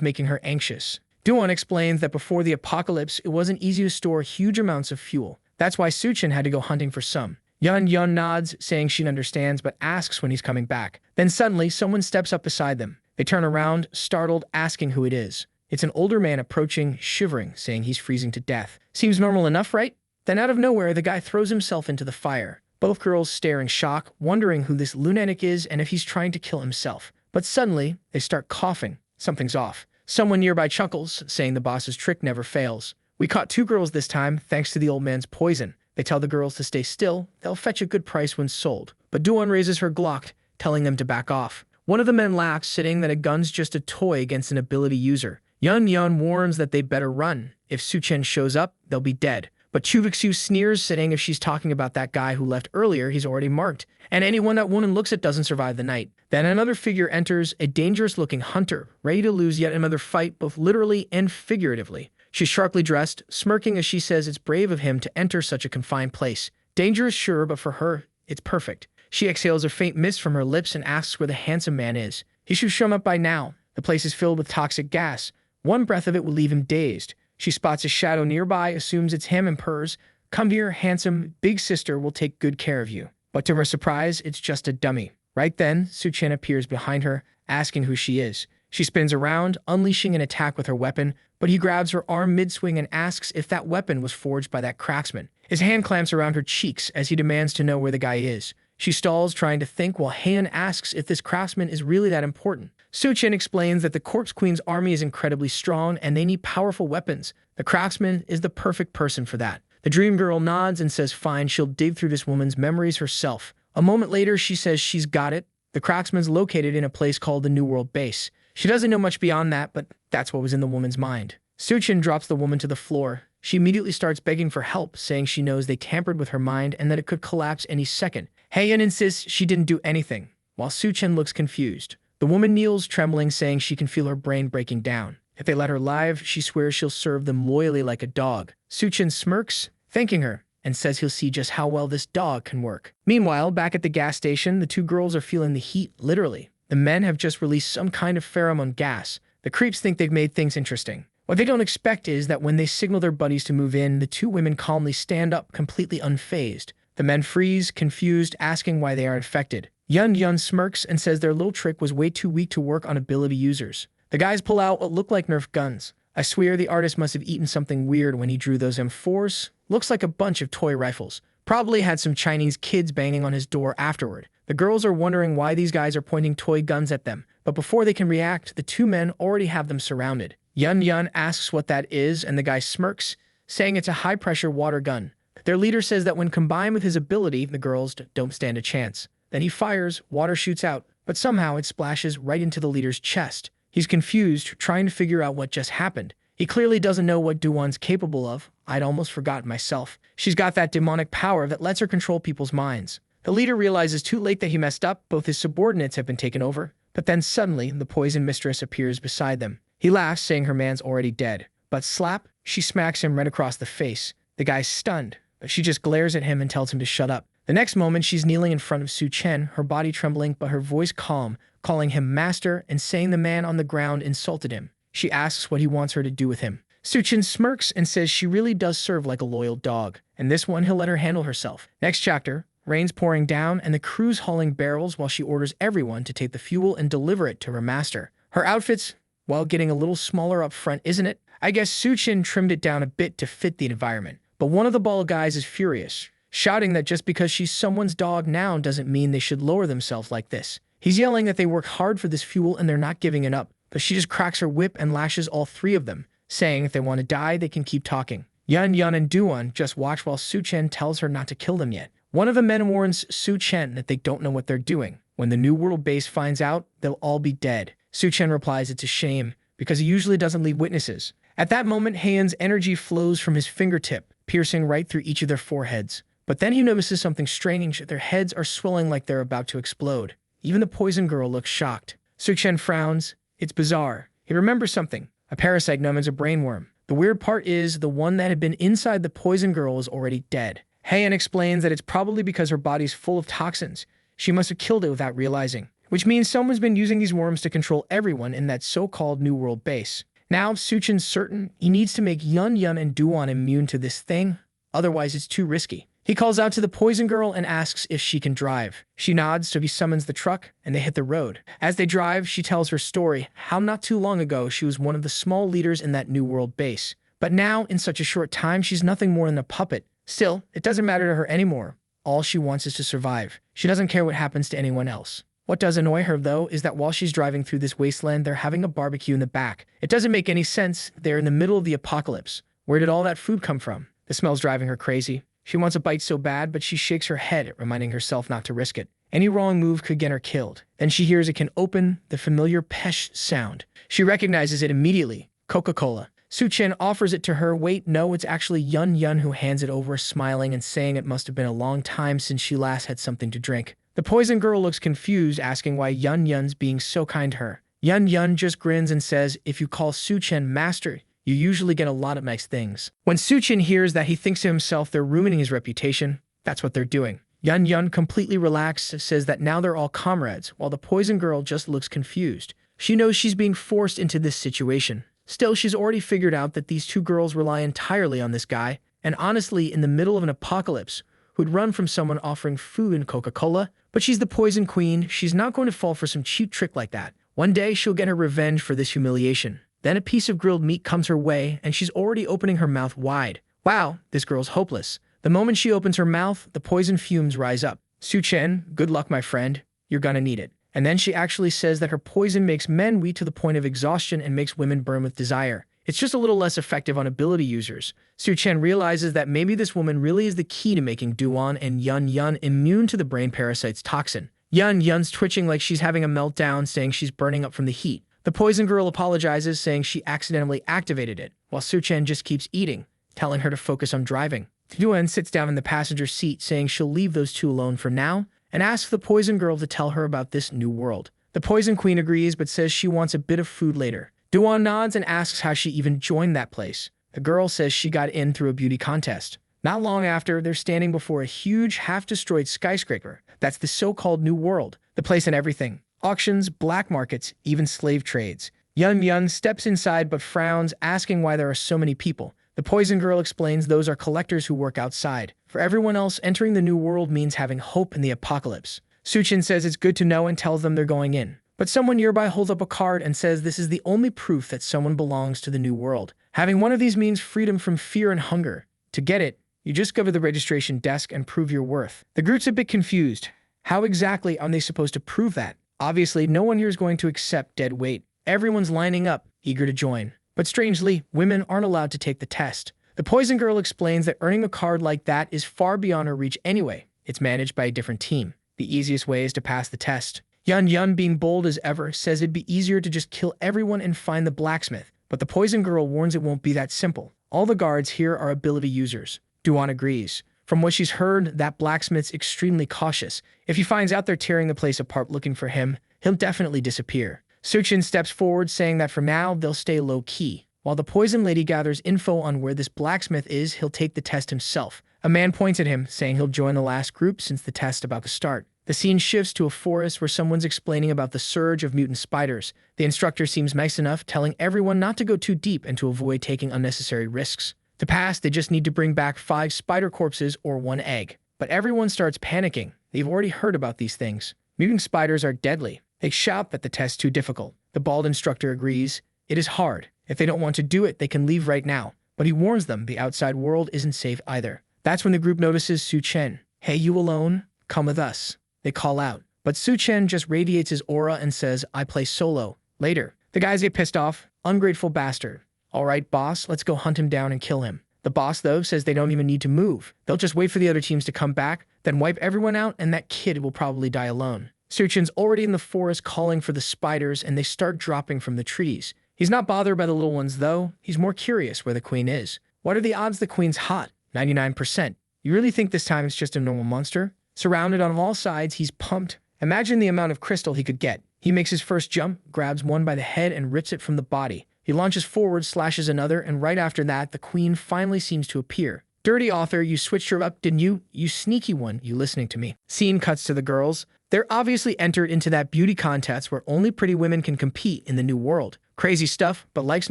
making her anxious. Duan explains that before the apocalypse, it wasn't easy to store huge amounts of fuel. That's why Suchin had to go hunting for some. Yun nods, saying she understands, but asks when he's coming back. Then suddenly, someone steps up beside them. They turn around, startled, asking who it is. It's an older man approaching, shivering, saying he's freezing to death. Seems normal enough, right? Then out of nowhere, the guy throws himself into the fire. Both girls stare in shock, wondering who this lunatic is and if he's trying to kill himself. But suddenly, they start coughing. Something's off. Someone nearby chuckles, saying the boss's trick never fails. We caught 2 girls this time, thanks to the old man's poison. They tell the girls to stay still. They'll fetch a good price when sold. But Duan raises her Glock, telling them to back off. One of the men laughs, saying that a gun's just a toy against an ability user. Yun warns that they better run. If Suchin shows up, they'll be dead. But Chuvixu sneers, saying if she's talking about that guy who left earlier, he's already marked. And anyone that woman looks at doesn't survive the night. Then another figure enters, a dangerous-looking hunter, ready to lose yet another fight, both literally and figuratively. She's sharply dressed, smirking as she says it's brave of him to enter such a confined place. Dangerous, sure, but for her, it's perfect. She exhales a faint mist from her lips and asks where the handsome man is. He should show up by now. The place is filled with toxic gas. One breath of it will leave him dazed. She spots a shadow nearby, assumes it's him, and purrs, "Come here, handsome, big sister will take good care of you." But to her surprise, it's just a dummy. Right then, Suchin appears behind her, asking who she is. She spins around, unleashing an attack with her weapon, but he grabs her arm mid-swing and asks if that weapon was forged by that cracksman. His hand clamps around her cheeks as he demands to know where the guy is. She stalls, trying to think, while Heian asks if this craftsman is really that important. Suchin explains that the Corpse Queen's army is incredibly strong and they need powerful weapons. The craftsman is the perfect person for that. The dream girl nods and says fine, she'll dig through this woman's memories herself. A moment later, she says she's got it. The craftsman's located in a place called the New World Base. She doesn't know much beyond that, but that's what was in the woman's mind. Suchin drops the woman to the floor. She immediately starts begging for help, saying she knows they tampered with her mind and that it could collapse any second. Heian insists she didn't do anything, while Suchin looks confused. The woman kneels, trembling, saying she can feel her brain breaking down. If they let her live, she swears she'll serve them loyally like a dog. Suchin smirks, thanking her, and says he'll see just how well this dog can work. Meanwhile, back at the gas station, the two girls are feeling the heat, literally. The men have just released some kind of pheromone gas. The creeps think they've made things interesting. What they don't expect is that when they signal their buddies to move in, the two women calmly stand up, completely unfazed. The men freeze, confused, asking why they are infected. Yun smirks and says their little trick was way too weak to work on ability users. The guys pull out what look like Nerf guns. I swear the artist must have eaten something weird when he drew those M4s. Looks like a bunch of toy rifles. Probably had some Chinese kids banging on his door afterward. The girls are wondering why these guys are pointing toy guns at them, but before they can react, the two men already have them surrounded. Yun asks what that is, and the guy smirks, saying it's a high-pressure water gun. Their leader says that when combined with his ability, the girls don't stand a chance. Then he fires, water shoots out, but somehow it splashes right into the leader's chest. He's confused, trying to figure out what just happened. He clearly doesn't know what Do-won's capable of. I'd almost forgotten myself. She's got that demonic power that lets her control people's minds. The leader realizes too late that he messed up. Both his subordinates have been taken over. But then suddenly, the poison mistress appears beside them. He laughs, saying her man's already dead. But slap, she smacks him right across the face. The guy's stunned, but she just glares at him and tells him to shut up. The next moment, she's kneeling in front of Su Chen, her body trembling but her voice calm, calling him master and saying the man on the ground insulted him. She asks what he wants her to do with him. Su Chen smirks and says she really does serve like a loyal dog, and this one he'll let her handle herself. Next chapter, rain's pouring down and the crew's hauling barrels while she orders everyone to take the fuel and deliver it to her master. Her outfit's, well, getting a little smaller up front, isn't it? I guess Su Chen trimmed it down a bit to fit the environment. But one of the bald guys is furious, shouting that just because she's someone's dog now doesn't mean they should lower themselves like this. He's yelling that they work hard for this fuel and they're not giving it up, but she just cracks her whip and lashes all three of them, saying if they want to die, they can keep talking. Yun and Do-won just watch while Su Chen tells her not to kill them yet. One of the men warns Su Chen that they don't know what they're doing. When the New World base finds out, they'll all be dead. Su Chen replies it's a shame, because he usually doesn't leave witnesses. At that moment, Heian's energy flows from his fingertip, piercing right through each of their foreheads. But then he notices something strange. Their heads are swelling like they're about to explode. Even the poison girl looks shocked. Su Chen frowns. It's bizarre. He remembers something. A parasite known as a brainworm. The weird part is the one that had been inside the poison girl is already dead. Heian explains that it's probably because her body's full of toxins. She must have killed it without realizing. Which means someone's been using these worms to control everyone in that so-called New World base. Now, Su Chen's certain he needs to make Yun and Do-won immune to this thing. Otherwise, it's too risky. He calls out to the poison girl and asks if she can drive. She nods, so he summons the truck, and they hit the road. As they drive, she tells her story, how not too long ago she was one of the small leaders in that New World base. But now, in such a short time, she's nothing more than a puppet. Still, it doesn't matter to her anymore. All she wants is to survive. She doesn't care what happens to anyone else. What does annoy her, though, is that while she's driving through this wasteland, they're having a barbecue in the back. It doesn't make any sense. They're in the middle of the apocalypse. Where did all that food come from? The smell's driving her crazy. She wants a bite so bad, but she shakes her head, reminding herself not to risk it. Any wrong move could get her killed. Then she hears it can open, the familiar pesh sound. She recognizes it immediately. Coca-Cola. Su Chen offers it to her. Wait, no, it's actually Yun who hands it over, smiling and saying it must have been a long time since she last had something to drink. The poison girl looks confused, asking why Yun's being so kind to her. Yun just grins and says, if you call Su Chen master, you usually get a lot of nice things. When Su Chen hears that, he thinks to himself they're ruining his reputation. That's what they're doing. Yun completely relaxed, says that now they're all comrades, while the poison girl just looks confused. She knows she's being forced into this situation. Still, she's already figured out that these two girls rely entirely on this guy, and honestly, in the middle of an apocalypse, who'd run from someone offering food and Coca-Cola, but she's the poison queen. She's not going to fall for some cheap trick like that. One day, she'll get her revenge for this humiliation. Then a piece of grilled meat comes her way, and she's already opening her mouth wide. Wow, this girl's hopeless. The moment she opens her mouth, the poison fumes rise up. Su Chen, good luck, my friend. You're gonna need it. And then she actually says that her poison makes men weak to the point of exhaustion and makes women burn with desire. It's just a little less effective on ability users. Su Chen realizes that maybe this woman really is the key to making Do-won and Yun immune to the brain parasite's toxin. Yun's twitching like she's having a meltdown, saying she's burning up from the heat. The poison girl apologizes, saying she accidentally activated it, while Su Chen just keeps eating, telling her to focus on driving. Do-won sits down in the passenger seat, saying she'll leave those two alone for now, and asks the poison girl to tell her about this new world. The Poison Queen agrees but says she wants a bit of food later. Duan nods and asks how she even joined that place. The girl says she got in through a beauty contest. Not long after, they're standing before a huge, half-destroyed skyscraper. That's the so-called New World, the place and everything. Auctions, black markets, even slave trades. Yun Yun steps inside but frowns, asking why there are so many people. The Poison Girl explains those are collectors who work outside. For everyone else, entering the New World means having hope in the apocalypse. Suchin says it's good to know and tells them they're going in. But someone nearby holds up a card and says this is the only proof that someone belongs to the New World. Having one of these means freedom from fear and hunger. To get it, you just go to the registration desk and prove your worth. The group's a bit confused. How exactly are they supposed to prove that? Obviously, no one here is going to accept dead weight. Everyone's lining up, eager to join. But strangely, women aren't allowed to take the test. The Poison Girl explains that earning a card like that is far beyond her reach anyway. It's managed by a different team. The easiest way is to pass the test. Yun Yun, being bold as ever, says it'd be easier to just kill everyone and find the blacksmith. But the Poison Girl warns it won't be that simple. All the guards here are ability users. Duan agrees. From what she's heard, that blacksmith's extremely cautious. If he finds out they're tearing the place apart looking for him, he'll definitely disappear. Suchin steps forward, saying that for now, they'll stay low-key. While the Poison Lady gathers info on where this blacksmith is, he'll take the test himself. A man points at him, saying he'll join the last group since the test's about to start. The scene shifts to a forest where someone's explaining about the surge of mutant spiders. The instructor seems nice enough, telling everyone not to go too deep and to avoid taking unnecessary risks. To pass, they just need to bring back 5 spider corpses or 1 egg. But everyone starts panicking. They've already heard about these things. Mutant spiders are deadly. They shout that the test's too difficult. The bald instructor agrees. It is hard. If they don't want to do it, they can leave right now. But he warns them the outside world isn't safe either. That's when the group notices Su Chen. Hey, you alone? Come with us. They call out. But Su Chen just radiates his aura and says, I play solo. Later, the guys get pissed off. Ungrateful bastard. All right, boss, let's go hunt him down and kill him. The boss, though, says they don't even need to move. They'll just wait for the other teams to come back, then wipe everyone out, and that kid will probably die alone. Suchin's already in the forest calling for the spiders, and they start dropping from the trees. He's not bothered by the little ones, though. He's more curious where the queen is. What are the odds the queen's hot? 99%. You really think this time it's just a normal monster? Surrounded on all sides, he's pumped. Imagine the amount of crystal he could get. He makes his first jump, grabs one by the head, and rips it from the body. He launches forward, slashes another, and right after that, the queen finally seems to appear. Dirty author, you switched her up, didn't you? You sneaky one, you listening to me. Scene cuts to the girls. They're obviously entered into that beauty contest where only pretty women can compete in the New World. Crazy stuff, but life's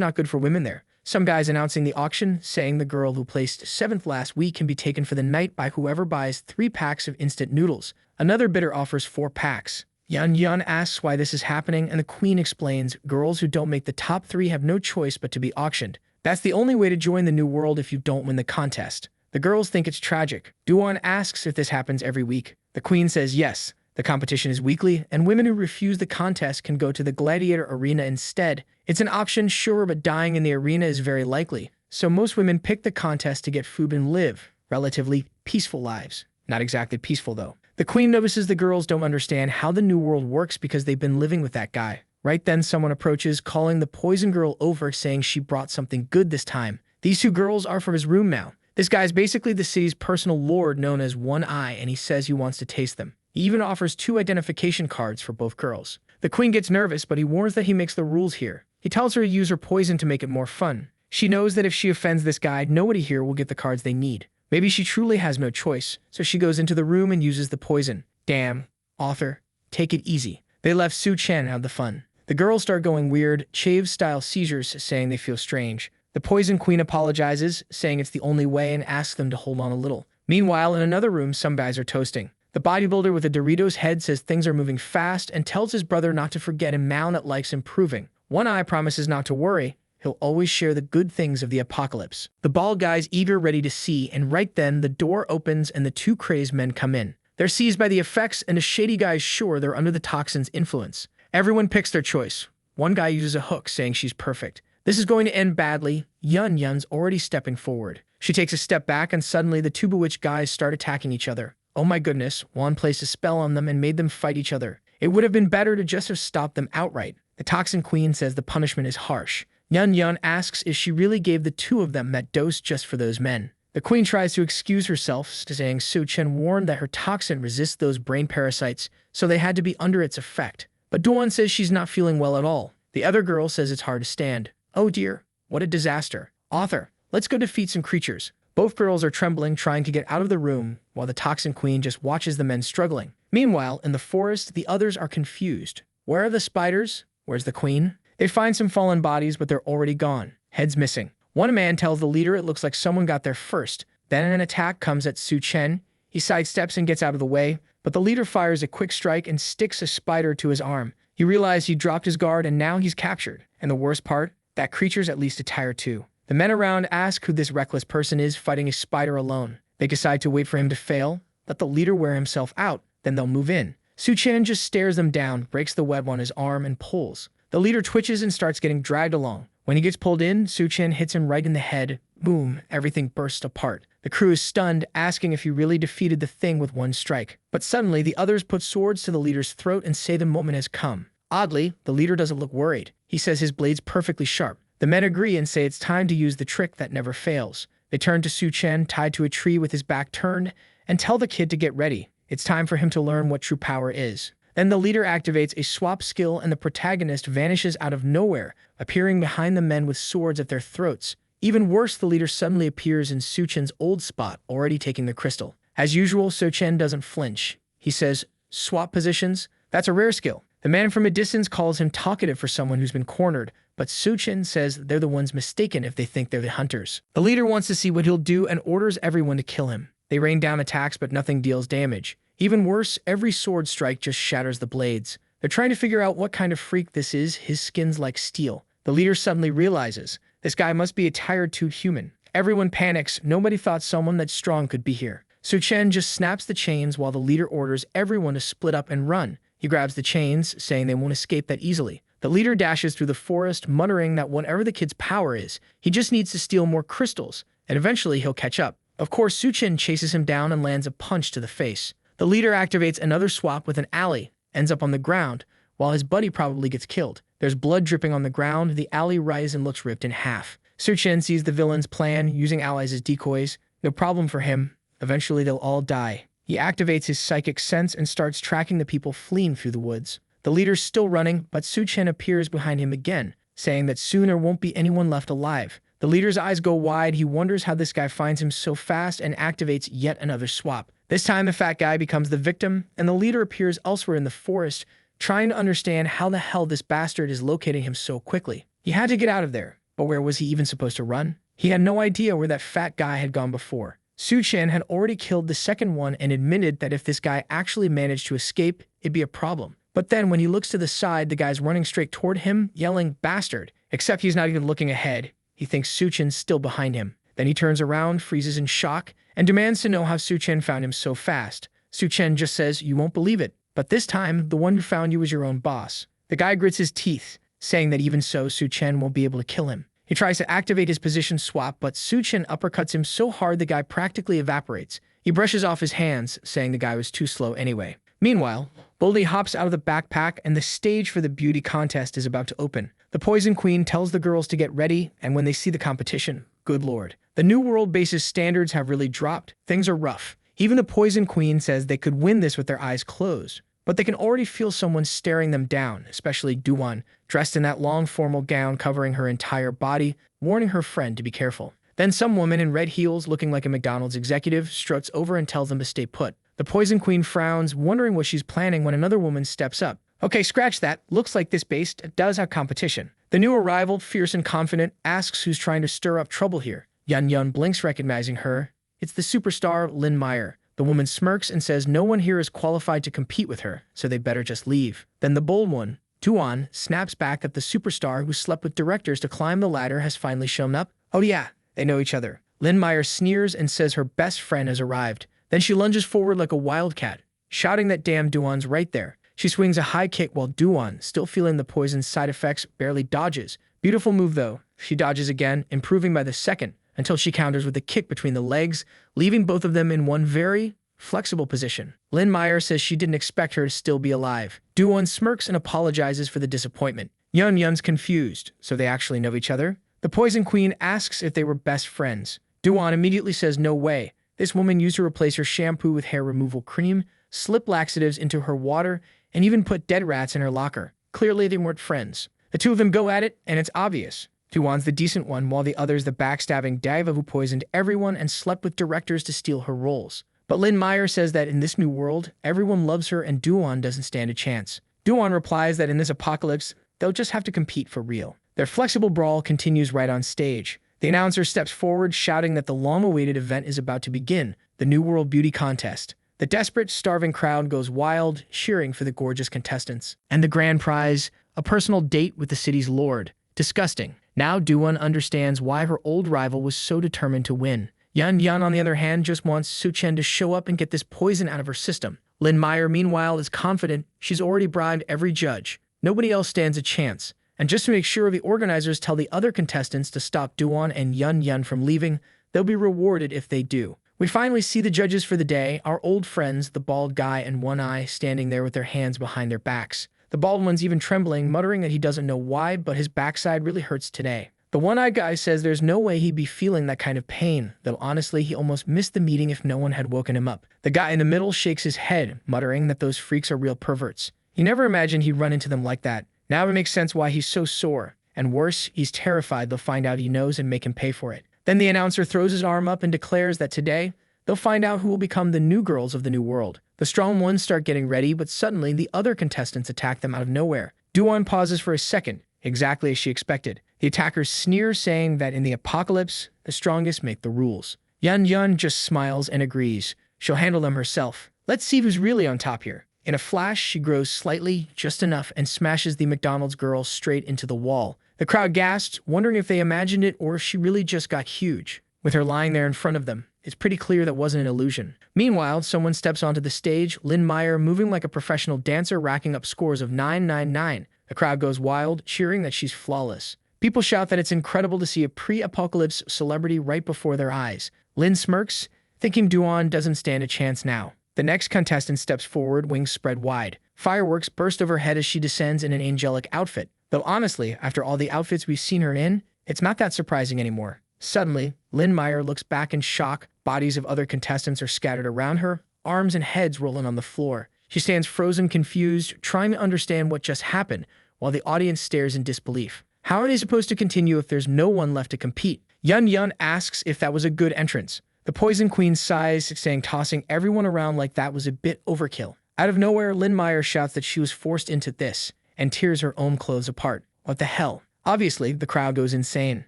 not good for women there. Some guy's announcing the auction, saying the girl who placed 7th last week can be taken for the night by whoever buys 3 packs of instant noodles. Another bidder offers 4 packs. Yun Yun asks why this is happening, and the queen explains girls who don't make the top 3 have no choice but to be auctioned. That's the only way to join the New World if you don't win the contest. The girls think it's tragic. Duan asks if this happens every week. The queen says yes. The competition is weekly, and women who refuse the contest can go to the gladiator arena instead. It's an option, sure, but dying in the arena is very likely. So most women pick the contest to get food and live relatively peaceful lives. Not exactly peaceful, though. The queen notices the girls don't understand how the New World works because they've been living with that guy. Right then, someone approaches, calling the Poison Girl over, saying she brought something good this time. These 2 girls are from his room now. This guy's basically the city's personal lord known as One Eye, and he says he wants to taste them. He even offers 2 identification cards for both girls. The queen gets nervous, but he warns that he makes the rules here. He tells her to use her poison to make it more fun. She knows that if she offends this guy, nobody here will get the cards they need. Maybe she truly has no choice, so she goes into the room and uses the poison. Damn, author, take it easy. They left Su Chen out of the fun. The girls start going weird, Chave-style seizures, saying they feel strange. The Poison Queen apologizes, saying it's the only way, and asks them to hold on a little. Meanwhile, in another room, some guys are toasting. The bodybuilder with a Doritos head says things are moving fast and tells his brother not to forget a man that likes improving. One Eye promises not to worry. He'll always share the good things of the apocalypse. The bald guy's eager, ready to see, and right then, the door opens and the 2 crazed men come in. They're seized by the effects, and a shady guy's sure they're under the toxin's influence. Everyone picks their choice. One guy uses a hook, saying she's perfect. This is going to end badly. Yun Yun's already stepping forward. She takes a step back, and suddenly the 2 bewitched guys start attacking each other. Oh my goodness, Juan placed a spell on them and made them fight each other. It would have been better to just have stopped them outright. The Toxin Queen says the punishment is harsh. Yun Yun asks if she really gave the 2 of them that dose just for those men. The queen tries to excuse herself, saying Su Chen warned that her toxin resists those brain parasites, so they had to be under its effect. But Duan says she's not feeling well at all. The other girl says it's hard to stand. Oh dear, what a disaster. Author, let's go defeat some creatures. Both girls are trembling, trying to get out of the room, while the Toxin Queen just watches the men struggling. Meanwhile, in the forest, the others are confused. Where are the spiders? Where's the queen? They find some fallen bodies, but they're already gone. Heads missing. One man tells the leader it looks like someone got there first. Then an attack comes at Su Chen. He sidesteps and gets out of the way, but the leader fires a quick strike and sticks a spider to his arm. He realized he dropped his guard and now he's captured. And the worst part? That creature's at least a tire too. The men around ask who this reckless person is fighting a spider alone. They decide to wait for him to fail, let the leader wear himself out, then they'll move in. Su Chen just stares them down, breaks the web on his arm, and pulls. The leader twitches and starts getting dragged along. When he gets pulled in, Su Chen hits him right in the head. Boom, everything bursts apart. The crew is stunned, asking if he really defeated the thing with one strike. But suddenly, the others put swords to the leader's throat and say the moment has come. Oddly, the leader doesn't look worried. He says his blade's perfectly sharp. The men agree and say it's time to use the trick that never fails. They turn to Su Chen, tied to a tree with his back turned, and tell the kid to get ready. It's time for him to learn what true power is. Then the leader activates a swap skill and the protagonist vanishes out of nowhere, appearing behind the men with swords at their throats. Even worse, the leader suddenly appears in Su Chen's old spot, already taking the crystal. As usual, Su Chen doesn't flinch. He says, "Swap positions? That's a rare skill." The man from a distance calls him talkative for someone who's been cornered, but Su Chen says they're the ones mistaken if they think they're the hunters. The leader wants to see what he'll do and orders everyone to kill him. They rain down attacks, but nothing deals damage. Even worse, every sword strike just shatters the blades. They're trying to figure out what kind of freak this is. His skin's like steel. The leader suddenly realizes this guy must be a tired 2 human. Everyone panics. Nobody thought someone that strong could be here. Su Chen just snaps the chains while the leader orders everyone to split up and run. He grabs the chains, saying they won't escape that easily. The leader dashes through the forest, muttering that whatever the kid's power is, he just needs to steal more crystals, and eventually he'll catch up. Of course, Su Chen chases him down and lands a punch to the face. The leader activates another swap with an ally, ends up on the ground, while his buddy probably gets killed. There's blood dripping on the ground, the ally rises and looks ripped in half. Su Chen sees the villain's plan, using allies as decoys. No problem for him. Eventually they'll all die. He activates his psychic sense and starts tracking the people fleeing through the woods. The leader's still running, but Su Chen appears behind him again, saying that soon there won't be anyone left alive. The leader's eyes go wide. He wonders how this guy finds him so fast and activates yet another swap. This time the fat guy becomes the victim, and the leader appears elsewhere in the forest, trying to understand how the hell this bastard is locating him so quickly. He had to get out of there, but where was he even supposed to run? He had no idea where that fat guy had gone before. Su Chen had already killed the second one and admitted that if this guy actually managed to escape, it'd be a problem. But then when he looks to the side, the guy's running straight toward him, yelling, "Bastard!" Except he's not even looking ahead. He thinks Su Chen's still behind him. Then he turns around, freezes in shock, and demands to know how Su Chen found him so fast. Su Chen just says, "You won't believe it. But this time, the one who found you was your own boss." The guy grits his teeth, saying that even so, Su Chen won't be able to kill him. He tries to activate his position swap, but Su Chen uppercuts him so hard the guy practically evaporates. He brushes off his hands, saying the guy was too slow anyway. Meanwhile, Boldy hops out of the backpack and the stage for the beauty contest is about to open. The Poison Queen tells the girls to get ready, and when they see the competition, good lord. The New World base's standards have really dropped. Things are rough. Even the Poison Queen says they could win this with their eyes closed. But they can already feel someone staring them down, especially Duan, dressed in that long formal gown covering her entire body, warning her friend to be careful. Then some woman in red heels looking like a McDonald's executive struts over and tells them to stay put. The Poison Queen frowns, wondering what she's planning when another woman steps up. "Okay, scratch that. Looks like this base does have competition." The new arrival, fierce and confident, asks who's trying to stir up trouble here. Yun Yun blinks, recognizing her. It's the superstar, Lin Meyer. The woman smirks and says no one here is qualified to compete with her, so they better just leave. Then the bold one, Duan, snaps back that the superstar who slept with directors to climb the ladder has finally shown up. Oh yeah, they know each other. Lin Meyer sneers and says her best friend has arrived. Then she lunges forward like a wildcat, shouting that damn Duan's right there. She swings a high kick while Duan, still feeling the poison's side effects, barely dodges. Beautiful move though. She dodges again, improving by the second, until she counters with a kick between the legs, leaving both of them in one very flexible position. Lin Meyer says she didn't expect her to still be alive. Duan smirks and apologizes for the disappointment. Yun Yun's confused, so they actually know each other? The Poison Queen asks if they were best friends. Duan immediately says no way. This woman used to replace her shampoo with hair removal cream, slip laxatives into her water, and even put dead rats in her locker. Clearly, they weren't friends. The two of them go at it, and it's obvious. Duan's the decent one, while the other's the backstabbing diva who poisoned everyone and slept with directors to steal her roles. But Lynn Meyer says that in this new world, everyone loves her and Duan doesn't stand a chance. Duan replies that in this apocalypse, they'll just have to compete for real. Their flexible brawl continues right on stage. The announcer steps forward, shouting that the long-awaited event is about to begin, the New World Beauty Contest. The desperate, starving crowd goes wild, cheering for the gorgeous contestants. And the grand prize, a personal date with the city's lord. Disgusting. Now Duan understands why her old rival was so determined to win. Yun Yun, on the other hand, just wants Su Chen to show up and get this poison out of her system. Lynn Meyer, meanwhile, is confident she's already bribed every judge. Nobody else stands a chance. And just to make sure, the organizers tell the other contestants to stop Duan and Yun Yun from leaving. They'll be rewarded if they do. We finally see the judges for the day, our old friends, the bald guy and One Eye, standing there with their hands behind their backs. The bald one's even trembling, muttering that he doesn't know why, but his backside really hurts today. The one-eyed guy says there's no way he'd be feeling that kind of pain, though honestly he almost missed the meeting if no one had woken him up. The guy in the middle shakes his head, muttering that those freaks are real perverts. He never imagined he'd run into them like that. Now it makes sense why he's so sore. And worse, he's terrified they'll find out he knows and make him pay for it. Then the announcer throws his arm up and declares that today, they'll find out who will become the new girls of the new world. The strong ones start getting ready, but suddenly the other contestants attack them out of nowhere. Duan pauses for a second, exactly as she expected. The attackers sneer, saying that in the apocalypse, the strongest make the rules. Yun Yun just smiles and agrees. She'll handle them herself. Let's see who's really on top here. In a flash, she grows slightly, just enough, and smashes the McDonald's girl straight into the wall. The crowd gasped, wondering if they imagined it or if she really just got huge. With her lying there in front of them, it's pretty clear that wasn't an illusion. Meanwhile, someone steps onto the stage, Lynn Meyer moving like a professional dancer, racking up scores of 999. The crowd goes wild, cheering that she's flawless. People shout that it's incredible to see a pre-apocalypse celebrity right before their eyes. Lynn smirks, thinking Duan doesn't stand a chance now. The next contestant steps forward, wings spread wide. Fireworks burst overhead as she descends in an angelic outfit. Though honestly, after all the outfits we've seen her in, it's not that surprising anymore. Suddenly, Lynn Meyer looks back in shock. Bodies of other contestants are scattered around her, arms and heads rolling on the floor. She stands frozen, confused, trying to understand what just happened, while the audience stares in disbelief. How are they supposed to continue if there's no one left to compete? Yun Yun asks if that was a good entrance. The Poison Queen sighs, saying tossing everyone around like that was a bit overkill. Out of nowhere, Lynn Meyer shouts that she was forced into this, and tears her own clothes apart. What the hell? Obviously, the crowd goes insane.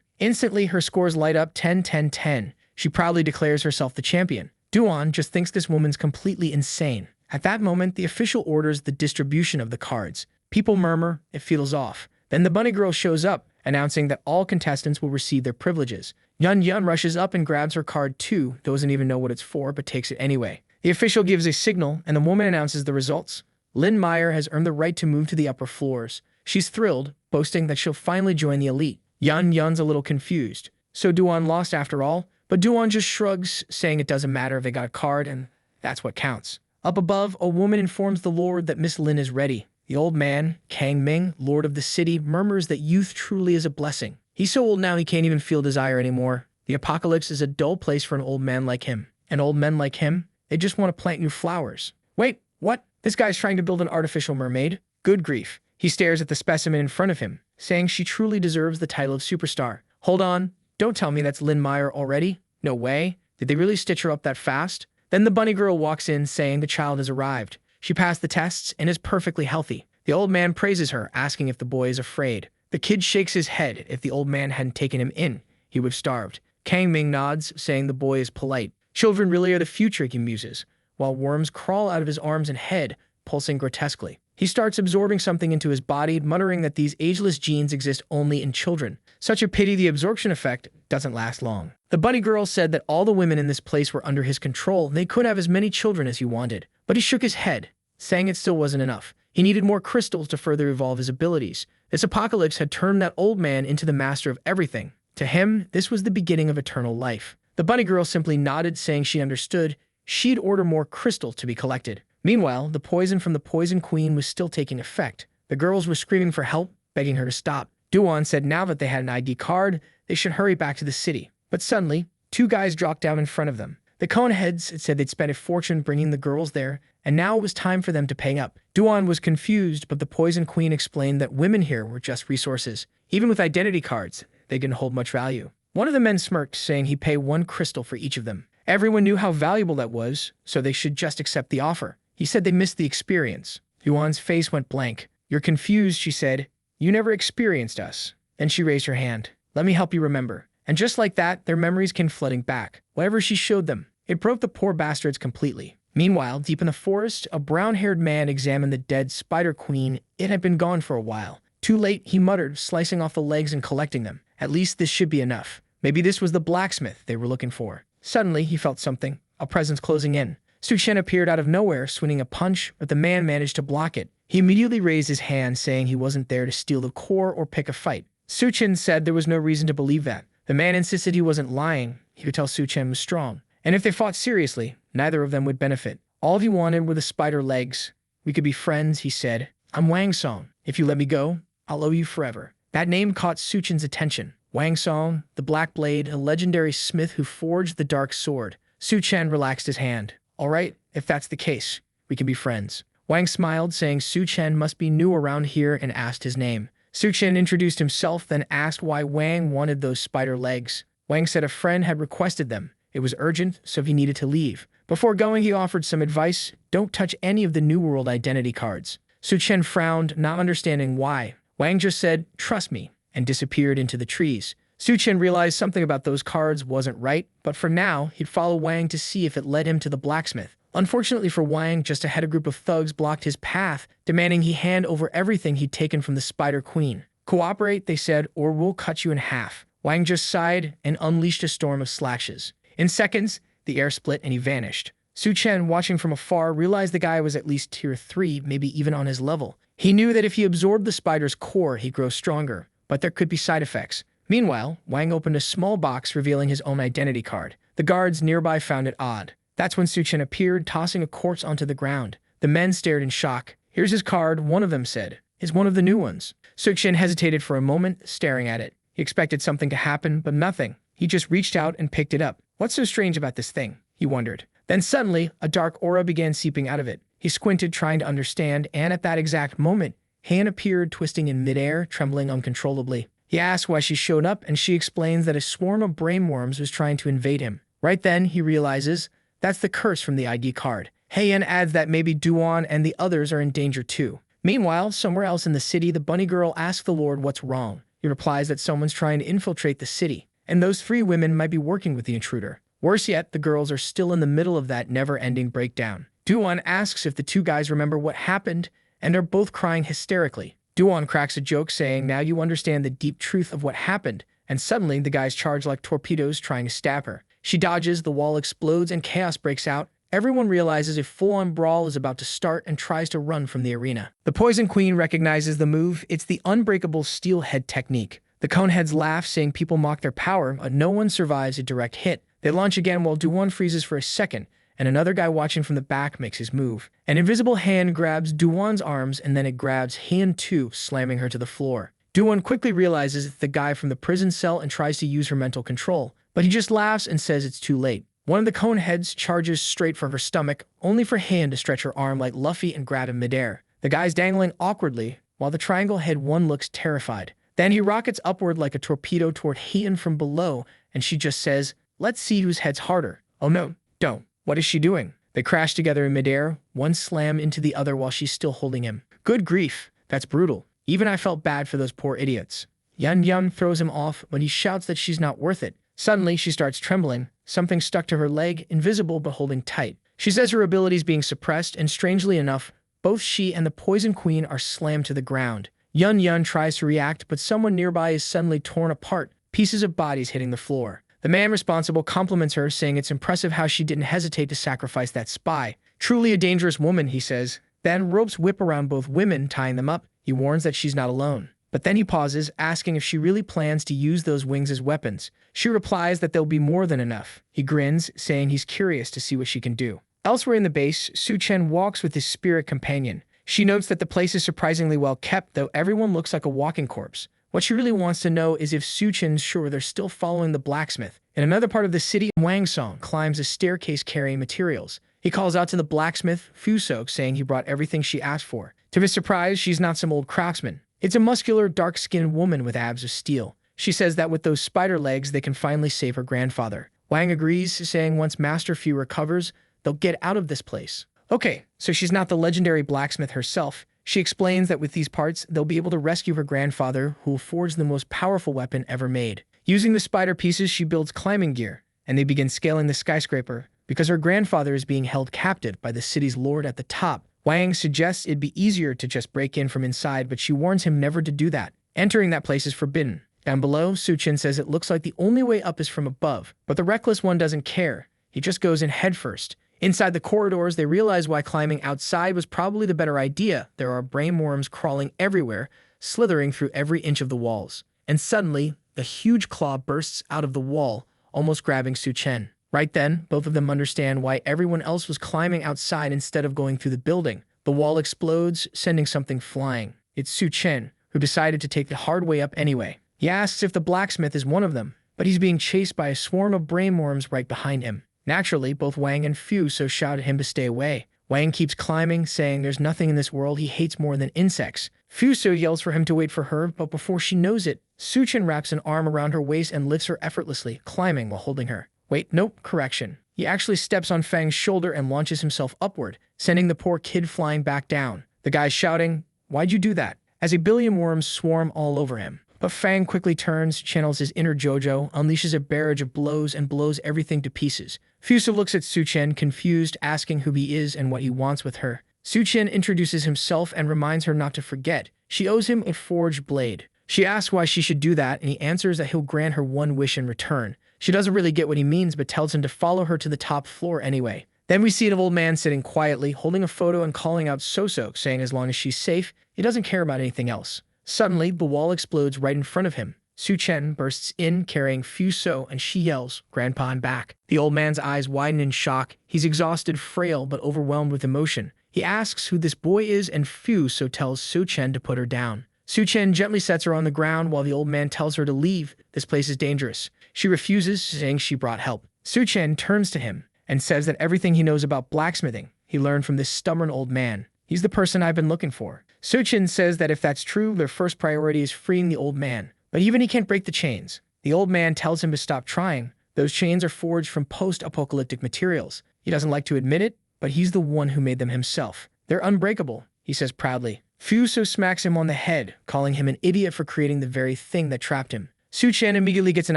Instantly, her scores light up 10-10-10. She proudly declares herself the champion. Duan just thinks this woman's completely insane. At that moment, the official orders the distribution of the cards. People murmur, it feels off. Then the bunny girl shows up, announcing that all contestants will receive their privileges. Yun Yun rushes up and grabs her card too, doesn't even know what it's for, but takes it anyway. The official gives a signal, and the woman announces the results. Lynn Meyer has earned the right to move to the upper floors. She's thrilled, boasting that she'll finally join the elite. Yun Yun's a little confused. So Duan lost after all? But Duan just shrugs, saying it doesn't matter if they got a card, and that's what counts. Up above, a woman informs the lord that Miss Lin is ready. The old man, Kang Ming, lord of the city, murmurs that youth truly is a blessing. He's so old now he can't even feel desire anymore. The apocalypse is a dull place for an old man like him. And old men like him, they just want to plant new flowers. Wait, what? This guy's trying to build an artificial mermaid? Good grief. He stares at the specimen in front of him, saying she truly deserves the title of superstar. Hold on, don't tell me that's Lynn Meyer already? No way. Did they really stitch her up that fast? Then the bunny girl walks in, saying the child has arrived. She passed the tests and is perfectly healthy. The old man praises her, asking if the boy is afraid. The kid shakes his head. If the old man hadn't taken him in, he would have starved. Kang Ming nods, saying the boy is polite. Children really are the future, he muses, while worms crawl out of his arms and head, pulsing grotesquely. He starts absorbing something into his body, muttering that these ageless genes exist only in children. Such a pity the absorption effect doesn't last long. The bunny girl said that all the women in this place were under his control and they could have as many children as he wanted. But he shook his head, saying it still wasn't enough. He needed more crystals to further evolve his abilities. This apocalypse had turned that old man into the master of everything. To him, this was the beginning of eternal life. The bunny girl simply nodded, saying she understood. She'd order more crystals to be collected. Meanwhile, the poison from the Poison Queen was still taking effect. The girls were screaming for help, begging her to stop. Duan said now that they had an ID card, they should hurry back to the city. But suddenly, two guys dropped down in front of them. The cone heads had said they'd spent a fortune bringing the girls there, and now it was time for them to pay up. Duan was confused, but the Poison Queen explained that women here were just resources. Even with identity cards, they didn't hold much value. One of the men smirked, saying he'd pay 1 crystal for each of them. Everyone knew how valuable that was, so they should just accept the offer. He said they missed the experience. Duan's face went blank. "You're confused," she said. "You never experienced us." Then she raised her hand. "Let me help you remember." And just like that, their memories came flooding back. Whatever she showed them, it broke the poor bastards completely. Meanwhile, deep in the forest, a brown-haired man examined the dead spider queen. It had been gone for a while. "Too late," he muttered, slicing off the legs and collecting them. "At least this should be enough. Maybe this was the blacksmith they were looking for." Suddenly, he felt something, a presence closing in. Su Chen appeared out of nowhere, swinging a punch, but the man managed to block it. He immediately raised his hand, saying he wasn't there to steal the core or pick a fight. Su Chen said there was no reason to believe that. The man insisted he wasn't lying. He could tell Su Chen was strong. And if they fought seriously, neither of them would benefit. All he wanted were the spider legs. "We could be friends," he said. "I'm Wang Song. If you let me go, I'll owe you forever." That name caught Su Chen's attention. Wang Song, the Black Blade, a legendary smith who forged the dark sword. Su Chen relaxed his hand. "All right, if that's the case, we can be friends." Wang smiled, saying Su Chen must be new around here, and asked his name. Su Chen introduced himself, then asked why Wang wanted those spider legs. Wang said a friend had requested them. It was urgent, so he needed to leave. Before going, he offered some advice. Don't touch any of the New World identity cards. Su Chen frowned, not understanding why. Wang just said, "Trust me," and disappeared into the trees. Su Chen realized something about those cards wasn't right, but for now, he'd follow Wang to see if it led him to the blacksmith. Unfortunately for Wang, just ahead a group of thugs blocked his path, demanding he hand over everything he'd taken from the Spider Queen. "Cooperate," they said, "or we'll cut you in half." Wang just sighed and unleashed a storm of slashes. In seconds, the air split and he vanished. Su Chen, watching from afar, realized the guy was at least tier 3, maybe even on his level. He knew that if he absorbed the spider's core, he'd grow stronger, but there could be side effects. Meanwhile, Wang opened a small box revealing his own identity card. The guards nearby found it odd. That's when Su Chen appeared, tossing a quartz onto the ground. The men stared in shock. "Here's his card," one of them said. "It's one of the new ones." Su Chen hesitated for a moment, staring at it. He expected something to happen, but nothing. He just reached out and picked it up. "What's so strange about this thing?" he wondered. Then suddenly, a dark aura began seeping out of it. He squinted, trying to understand, and at that exact moment, Han appeared, twisting in midair, trembling uncontrollably. He asked why she showed up, and she explains that a swarm of brainworms was trying to invade him. Right then, he realizes that's the curse from the ID card. Han adds that maybe Duan and the others are in danger too. Meanwhile, somewhere else in the city, the bunny girl asks the Lord what's wrong. He replies that someone's trying to infiltrate the city, and those 3 women might be working with the intruder. Worse yet, the girls are still in the middle of that never-ending breakdown. Duan asks if the 2 guys remember what happened, and are both crying hysterically. Duan cracks a joke, saying, "Now you understand the deep truth of what happened," and suddenly the guys charge like torpedoes, trying to stab her. She dodges, the wall explodes, and chaos breaks out. Everyone realizes a full-on brawl is about to start and tries to run from the arena. The Poison Queen recognizes the move. It's the unbreakable steelhead technique. The Coneheads laugh, saying people mock their power, but no one survives a direct hit. They launch again while Duan freezes for a second, and another guy watching from the back makes his move. An invisible hand grabs Duan's arms, and then it grabs Han too, slamming her to the floor. Duan quickly realizes it's the guy from the prison cell and tries to use her mental control, but he just laughs and says it's too late. One of the Coneheads charges straight for her stomach, only for Han to stretch her arm like Luffy and grab him midair. The guy's dangling awkwardly, while the Triangle Head one looks terrified. Then he rockets upward like a torpedo toward Han from below, and she just says, "Let's see whose head's harder." "Oh no, don't. What is she doing?" They crash together in midair, one slam into the other while she's still holding him. Good grief, that's brutal. Even I felt bad for those poor idiots. Yan Yan throws him off, but he shouts that she's not worth it. Suddenly, she starts trembling. Something stuck to her leg, invisible but holding tight. She says her ability's being suppressed, and strangely enough, both she and the Poison Queen are slammed to the ground. Yun Yun tries to react, but someone nearby is suddenly torn apart, pieces of bodies hitting the floor. The man responsible compliments her, saying it's impressive how she didn't hesitate to sacrifice that spy. "Truly a dangerous woman," he says. Then ropes whip around both women, tying them up. He warns that she's not alone. But then he pauses, asking if she really plans to use those wings as weapons. She replies that they'll be more than enough. He grins, saying he's curious to see what she can do. Elsewhere in the base, Su Chen walks with his spirit companion. She notes that the place is surprisingly well kept, though everyone looks like a walking corpse. What she really wants to know is if Su Chen's sure they're still following the blacksmith. In another part of the city, Wang Song climbs a staircase carrying materials. He calls out to the blacksmith, Fusok, saying he brought everything she asked for. To his surprise, she's not some old craftsman. It's a muscular, dark-skinned woman with abs of steel. She says that with those spider legs, they can finally save her grandfather. Wang agrees, saying once Master Fu recovers, they'll get out of this place. Okay, so she's not the legendary blacksmith herself. She explains that with these parts, they'll be able to rescue her grandfather, who will forge the most powerful weapon ever made. Using the spider pieces, she builds climbing gear, and they begin scaling the skyscraper because her grandfather is being held captive by the city's lord at the top. Wang suggests it'd be easier to just break in from inside, but she warns him never to do that. Entering that place is forbidden. Down below, Suchin says it looks like the only way up is from above, but the reckless one doesn't care. He just goes in headfirst. Inside the corridors, they realize why climbing outside was probably the better idea. There are brainworms crawling everywhere, slithering through every inch of the walls. And suddenly, a huge claw bursts out of the wall, almost grabbing Suchen. Right then, both of them understand why everyone else was climbing outside instead of going through the building. The wall explodes, sending something flying. It's Suchen, who decided to take the hard way up anyway. He asks if the blacksmith is one of them, but he's being chased by a swarm of brainworms right behind him. Naturally, both Wang and Fu so shout at him to stay away. Wang keeps climbing, saying there's nothing in this world he hates more than insects. Fuso yells for him to wait for her, but before she knows it, Suchen wraps an arm around her waist and lifts her effortlessly, climbing while holding her. Wait, nope, correction. He actually steps on Fang's shoulder and launches himself upward, sending the poor kid flying back down. The guy's shouting, "Why'd you do that?" as a billion worms swarm all over him. But Fang quickly turns, channels his inner JoJo, unleashes a barrage of blows, and blows everything to pieces. Fuso looks at Suchen, confused, asking who he is and what he wants with her. Suchen introduces himself and reminds her not to forget. She owes him a forged blade. She asks why she should do that, and he answers that he'll grant her one wish in return. She doesn't really get what he means, but tells him to follow her to the top floor anyway. Then we see an old man sitting quietly, holding a photo and calling out Sosok, saying as long as she's safe, he doesn't care about anything else. Suddenly, the wall explodes right in front of him. Suchen bursts in, carrying Fuso, and she yells, "Grandpa, I'm back." The old man's eyes widen in shock. He's exhausted, frail, but overwhelmed with emotion. He asks who this boy is, and Fuso tells Suchen to put her down. Suchen gently sets her on the ground while the old man tells her to leave. This place is dangerous. She refuses, saying she brought help. Suchen turns to him and says that everything he knows about blacksmithing, he learned from this stubborn old man. He's the person I've been looking for. Suchen says that if that's true, their first priority is freeing the old man. But even he can't break the chains. The old man tells him to stop trying. Those chains are forged from post-apocalyptic materials. He doesn't like to admit it, but he's the one who made them himself. They're unbreakable, he says proudly. Fuso smacks him on the head, calling him an idiot for creating the very thing that trapped him. Suchen immediately gets an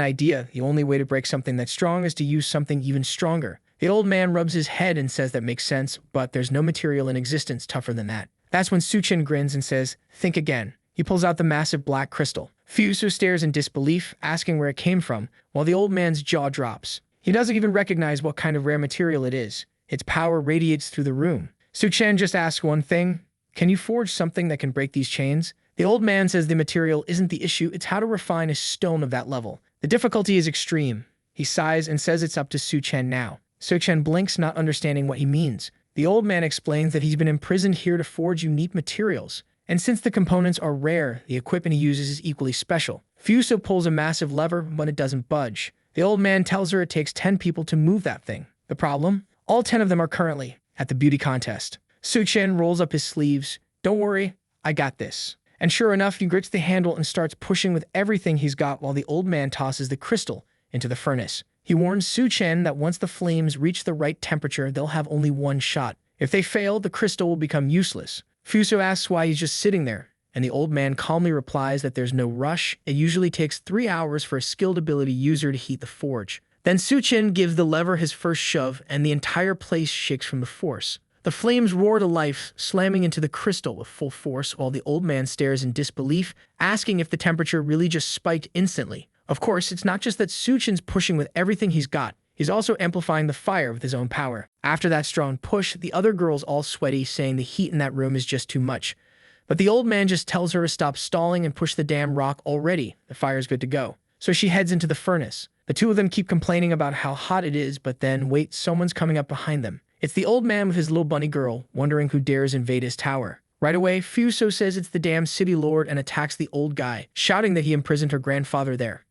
idea. The only way to break something that's strong is to use something even stronger. The old man rubs his head and says that makes sense, but there's no material in existence tougher than that. That's when Suchen grins and says, "Think again." He pulls out the massive black crystal. Fuso stares in disbelief, asking where it came from, while the old man's jaw drops. He doesn't even recognize what kind of rare material it is. Its power radiates through the room. Suchen just asks one thing: can you forge something that can break these chains? The old man says the material isn't the issue, it's how to refine a stone of that level. The difficulty is extreme. He sighs and says it's up to Suchen now. Suchen blinks, not understanding what he means. The old man explains that he's been imprisoned here to forge unique materials. And since the components are rare, the equipment he uses is equally special. Fuso pulls a massive lever, but it doesn't budge. The old man tells her it takes 10 people to move that thing. The problem? All 10 of them are currently at the beauty contest. Suchen rolls up his sleeves. "Don't worry, I got this." And sure enough, he grits the handle and starts pushing with everything he's got while the old man tosses the crystal into the furnace. He warns Suchen that once the flames reach the right temperature, they'll have only one shot. If they fail, the crystal will become useless. Fuso asks why he's just sitting there, and the old man calmly replies that there's no rush. It usually takes 3 hours for a skilled ability user to heat the forge. Then Suchen gives the lever his first shove, and the entire place shakes from the force. The flames roar to life, slamming into the crystal with full force, while the old man stares in disbelief, asking if the temperature really just spiked instantly. Of course, it's not just that Suchen's pushing with everything he's got. He's also amplifying the fire with his own power. After that strong push, the other girl's all sweaty, saying the heat in that room is just too much. But the old man just tells her to stop stalling and push the damn rock already. The fire's good to go. So she heads into the furnace. The two of them keep complaining about how hot it is, but then, wait, someone's coming up behind them. It's the old man with his little bunny girl, wondering who dares invade his tower. Right away, Fuso says it's the damn city lord and attacks the old guy, shouting that he imprisoned her grandfather there.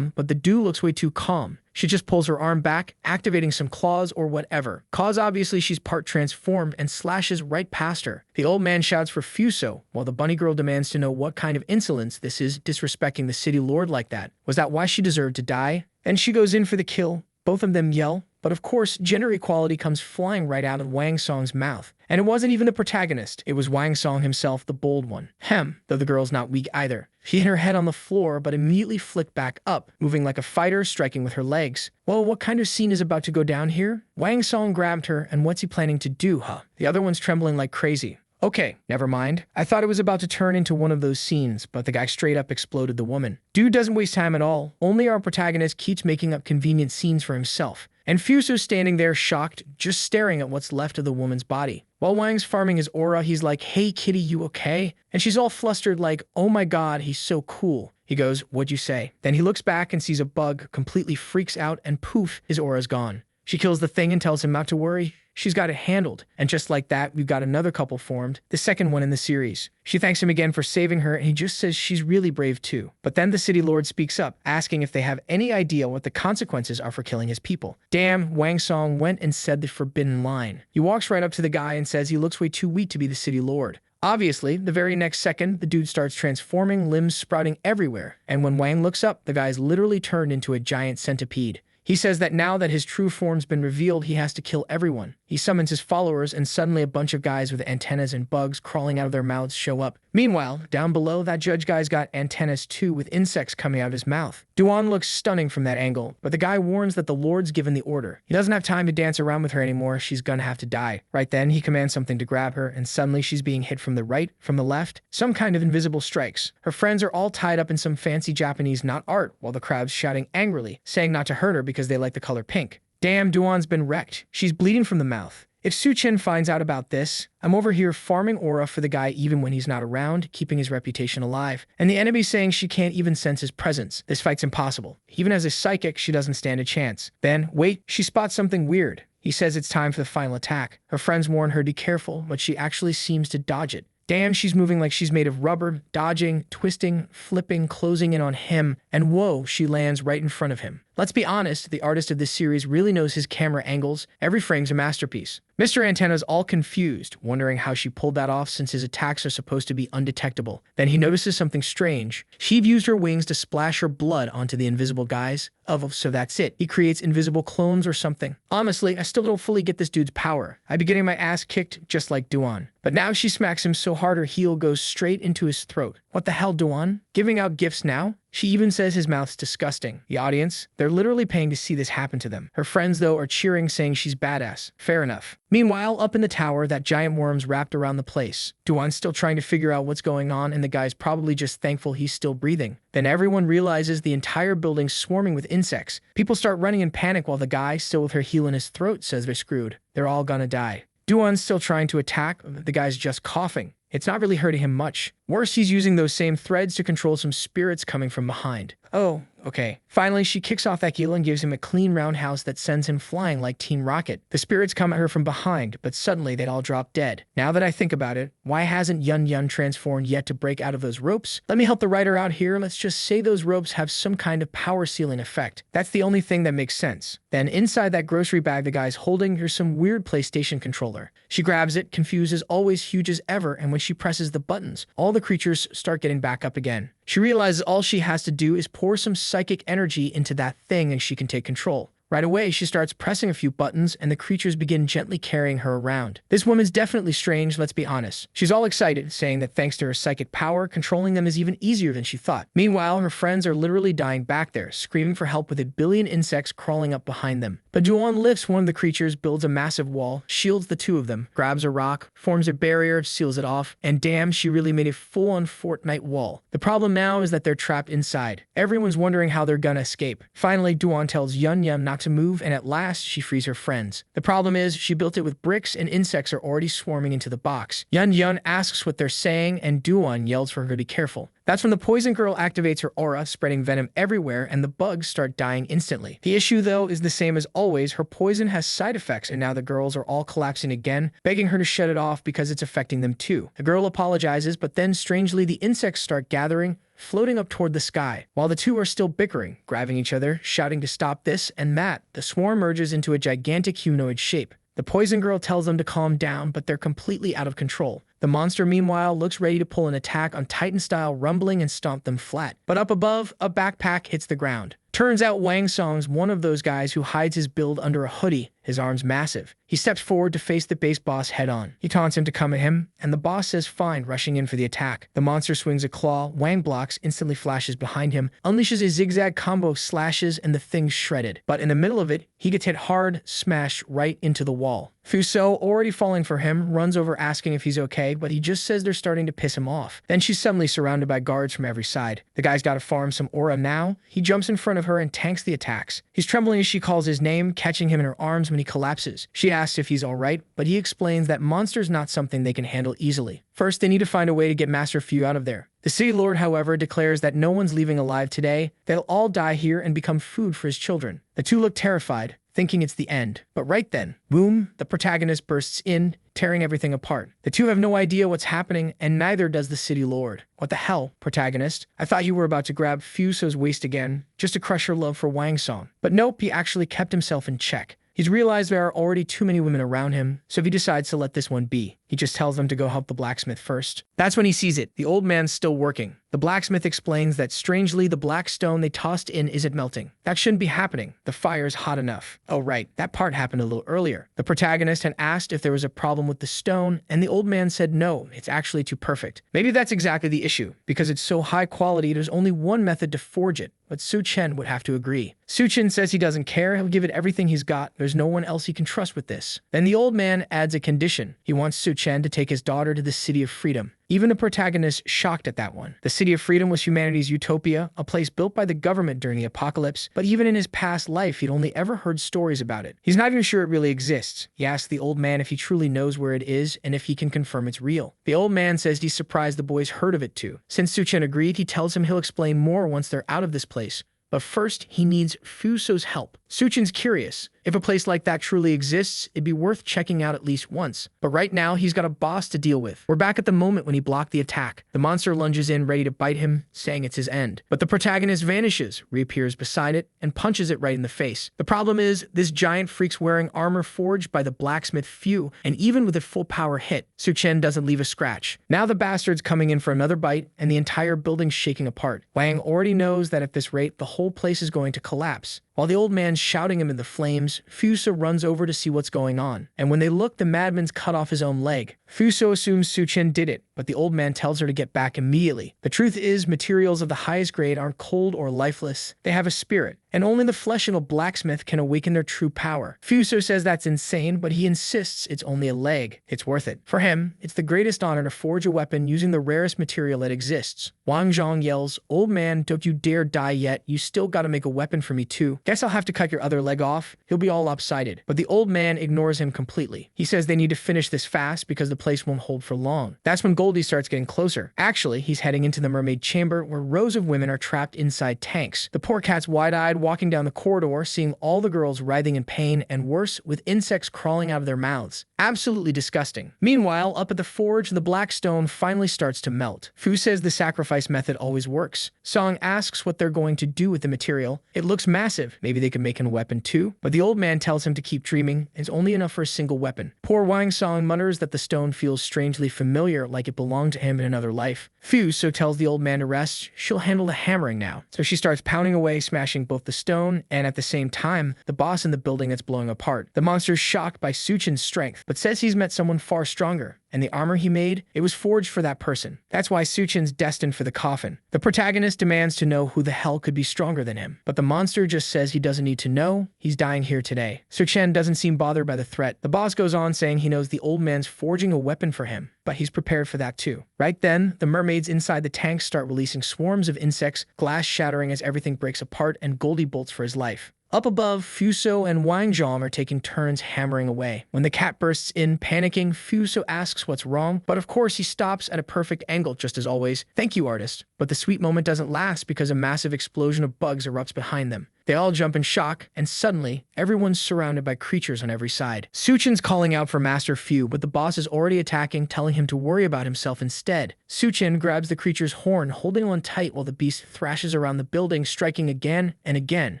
But the dude looks way too calm. She just pulls her arm back, activating some claws or whatever. Cause obviously she's part transformed and slashes right past her. The old man shouts for Fuso, while the bunny girl demands to know what kind of insolence this is, disrespecting the city lord like that. Was that why she deserved to die? And she goes in for the kill. Both of them yell, but of course, gender equality comes flying right out of Wang Song's mouth. And it wasn't even the protagonist, it was Wang Song himself, the bold one. Though the girl's not weak either. She hit her head on the floor, but immediately flicked back up, moving like a fighter, striking with her legs. Well, what kind of scene is about to go down here? Wang Song grabbed her, and what's he planning to do, The other one's trembling like crazy. Okay, never mind. I thought it was about to turn into one of those scenes, but the guy straight up exploded the woman. Dude doesn't waste time at all. Only our protagonist keeps making up convenient scenes for himself. And Fuso's standing there shocked, just staring at what's left of the woman's body. While Wang's farming his aura, he's like, "Hey kitty, you okay?" And she's all flustered like, "Oh my god, he's so cool." He goes, "What'd you say?" Then he looks back and sees a bug, completely freaks out, and poof, his aura's gone. She kills the thing and tells him not to worry. She's got it handled. And just like that, we've got another couple formed, the second one in the series. She thanks him again for saving her, and he just says she's really brave too. But then the city lord speaks up, asking if they have any idea what the consequences are for killing his people. Damn, Wang Song went and said the forbidden line. He walks right up to the guy and says he looks way too weak to be the city lord. Obviously, the very next second, the dude starts transforming, limbs sprouting everywhere. And when Wang looks up, the guy's literally turned into a giant centipede. He says that now that his true form's been revealed, he has to kill everyone. He summons his followers, and suddenly a bunch of guys with antennas and bugs crawling out of their mouths show up. Meanwhile, down below, that judge guy's got antennas too, with insects coming out of his mouth. Duan looks stunning from that angle, but the guy warns that the Lord's given the order. He doesn't have time to dance around with her anymore, she's gonna have to die. Right then, he commands something to grab her, and suddenly she's being hit from the right, from the left, some kind of invisible strikes. Her friends are all tied up in some fancy Japanese knot art, while the crowd's shouting angrily, saying not to hurt her because they like the color pink. Damn, Duan's been wrecked. She's bleeding from the mouth. If Su Chen finds out about this, I'm over here farming aura for the guy even when he's not around, keeping his reputation alive. And the enemy's saying she can't even sense his presence. This fight's impossible. Even as a psychic, she doesn't stand a chance. Then, wait, she spots something weird. He says it's time for the final attack. Her friends warn her to be careful, but she actually seems to dodge it. Damn, she's moving like she's made of rubber, dodging, twisting, flipping, closing in on him, and whoa, she lands right in front of him. Let's be honest, the artist of this series really knows his camera angles. Every frame's a masterpiece. Mr. Antenna's all confused, wondering how she pulled that off since his attacks are supposed to be undetectable. Then he notices something strange. She've used her wings to splash her blood onto the invisible guys. So that's it. He creates invisible clones or something. Honestly, I still don't fully get this dude's power. I'd be getting my ass kicked just like Duan. But now she smacks him so hard her heel goes straight into his throat. What the hell, Duan? Giving out gifts now? She even says his mouth's disgusting. The audience, they're literally paying to see this happen to them. Her friends, though, are cheering, saying she's badass. Fair enough. Meanwhile, up in the tower, that giant worm's wrapped around the place. Duan's still trying to figure out what's going on, and the guy's probably just thankful he's still breathing. Then everyone realizes the entire building's swarming with insects. People start running in panic while the guy, still with her heel in his throat, says they're screwed. They're all gonna die. Duan's still trying to attack, the guy's just coughing. It's not really hurting him much. Worse, he's using those same threads to control some spirits coming from behind. Oh, okay. Finally, she kicks off that heel and gives him a clean roundhouse that sends him flying like Team Rocket. The spirits come at her from behind, but suddenly they'd all drop dead. Now that I think about it, why hasn't Yun Yun transformed yet to break out of those ropes? Let me help the writer out here. Let's just say those ropes have some kind of power sealing effect. That's the only thing that makes sense. Then inside that grocery bag the guy's holding, there's some weird PlayStation controller. She grabs it, confused as always, huge as ever, and when she presses the buttons, all the creatures start getting back up again. She realizes all she has to do is pour some psychic energy into that thing and she can take control. Right away, she starts pressing a few buttons and the creatures begin gently carrying her around. This woman's definitely strange, let's be honest. She's all excited, saying that thanks to her psychic power, controlling them is even easier than she thought. Meanwhile, her friends are literally dying back there, screaming for help with a billion insects crawling up behind them. But Duan lifts one of the creatures, builds a massive wall, shields the two of them, grabs a rock, forms a barrier, seals it off, and damn, she really made a full-on Fortnite wall. The problem now is that they're trapped inside. Everyone's wondering how they're gonna escape. Finally, Duan tells Yun Yun not to move, and at last, she frees her friends. The problem is, she built it with bricks and insects are already swarming into the box. Yun Yun asks what they're saying, and Duan yells for her to be careful. That's when the poison girl activates her aura, spreading venom everywhere, and the bugs start dying instantly. The issue, though, is the same as always. Her poison has side effects, and now the girls are all collapsing again, begging her to shut it off because it's affecting them too. The girl apologizes, but then, strangely, the insects start gathering, floating up toward the sky. While the two are still bickering, grabbing each other, shouting to stop this and that, the swarm merges into a gigantic humanoid shape. The poison girl tells them to calm down, but they're completely out of control. The monster, meanwhile, looks ready to pull an attack on Titan-style, rumbling and stomp them flat. But up above, a backpack hits the ground. Turns out Wang Song's one of those guys who hides his build under a hoodie, his arms massive. He steps forward to face the base boss head-on. He taunts him to come at him, and the boss says fine, rushing in for the attack. The monster swings a claw, Wang blocks, instantly flashes behind him, unleashes a zigzag combo, slashes, and the thing's shredded. But in the middle of it, he gets hit hard, smashed right into the wall. Fuso, already falling for him, runs over asking if he's okay, but he just says they're starting to piss him off. Then she's suddenly surrounded by guards from every side. The guy's gotta farm some aura now. He jumps in front of her and tanks the attacks. He's trembling as she calls his name, catching him in her arms when he collapses. She asks if he's alright, but he explains that monster's not something they can handle easily. First, they need to find a way to get Master Fu out of there. The City Lord, however, declares that no one's leaving alive today. They'll all die here and become food for his children. The two look terrified, thinking it's the end. But right then, boom, the protagonist bursts in, tearing everything apart. The two have no idea what's happening, and neither does the City Lord. What the hell, protagonist? I thought you were about to grab Fuso's waist again, just to crush her love for Wang Song. But nope, he actually kept himself in check. He's realized there are already too many women around him, so he decides to let this one be. He just tells them to go help the blacksmith first. That's when he sees it. The old man's still working. The blacksmith explains that strangely the black stone they tossed in isn't melting. That shouldn't be happening. The fire's hot enough. Oh right, that part happened a little earlier. The protagonist had asked if there was a problem with the stone, and the old man said no, it's actually too perfect. Maybe that's exactly the issue. Because it's so high quality, there's only one method to forge it. But Su Chen would have to agree. Su Chen says he doesn't care, he'll give it everything he's got, there's no one else he can trust with this. Then the old man adds a condition. He wants Su Chen to take his daughter to the City of Freedom. Even the protagonist shocked at that one. The City of Freedom was humanity's utopia, a place built by the government during the apocalypse, but even in his past life, he'd only ever heard stories about it. He's not even sure it really exists. He asks the old man if he truly knows where it is and if he can confirm it's real. The old man says he's surprised the boys heard of it too. Since Su Chen agreed, he tells him he'll explain more once they're out of this place. But first, he needs Fuso's help. Su Chen's curious. If a place like that truly exists, it'd be worth checking out at least once. But right now, he's got a boss to deal with. We're back at the moment when he blocked the attack. The monster lunges in, ready to bite him, saying it's his end. But the protagonist vanishes, reappears beside it, and punches it right in the face. The problem is, this giant freak's wearing armor forged by the blacksmith Fu, and even with a full power hit, Su Chen doesn't leave a scratch. Now the bastard's coming in for another bite, and the entire building's shaking apart. Wang already knows that at this rate, the whole place is going to collapse. While the old man's shouting him in the flames, Fuso runs over to see what's going on. And when they look, the madman's cut off his own leg. Fuso assumes Su Chen did it, but the old man tells her to get back immediately. The truth is, materials of the highest grade aren't cold or lifeless. They have a spirit, and only the flesh of a blacksmith can awaken their true power. Fuso says that's insane, but he insists it's only a leg. It's worth it. For him, it's the greatest honor to forge a weapon using the rarest material that exists. Wang Zhong yells, "Old man, don't you dare die yet. You still gotta make a weapon for me too. Guess I'll have to cut your other leg off." He'll be all lopsided. But the old man ignores him completely. He says they need to finish this fast because the place won't hold for long. That's when Goldie starts getting closer. Actually, he's heading into the mermaid chamber where rows of women are trapped inside tanks. The poor cat's wide-eyed walking down the corridor, seeing all the girls writhing in pain and worse, with insects crawling out of their mouths. Absolutely disgusting. Meanwhile, up at the forge, the black stone finally starts to melt. Fu says the sacrifice method always works. Song asks what they're going to do with the material. It looks massive. Maybe they can make a weapon too? But the old man tells him to keep dreaming. It's only enough for a single weapon. Poor Wang Song mutters that the stone feels strangely familiar, like it belonged to him in another life. Fu so tells the old man to rest. She'll handle the hammering now. So she starts pounding away, smashing both the stone and at the same time, the boss in the building that's blowing apart. The monster's shocked by Su Chen's strength, but says he's met someone far stronger. And the armor he made, it was forged for that person. That's why Su Chen's destined for the coffin. The protagonist demands to know who the hell could be stronger than him. But the monster just says he doesn't need to know, he's dying here today. Su Chen doesn't seem bothered by the threat. The boss goes on saying he knows the old man's forging a weapon for him, but he's prepared for that too. Right then, the mermaids inside the tank start releasing swarms of insects, glass shattering as everything breaks apart, and Goldie bolts for his life. Up above, Fuso and Wang Zhong are taking turns hammering away. When the cat bursts in, panicking, Fuso asks what's wrong, but of course he stops at a perfect angle just as always. Thank you, artist. But the sweet moment doesn't last because a massive explosion of bugs erupts behind them. They all jump in shock, and suddenly, everyone's surrounded by creatures on every side. Suchin's calling out for Master Fu, but the boss is already attacking, telling him to worry about himself instead. Suchin grabs the creature's horn, holding on tight while the beast thrashes around the building, striking again and again.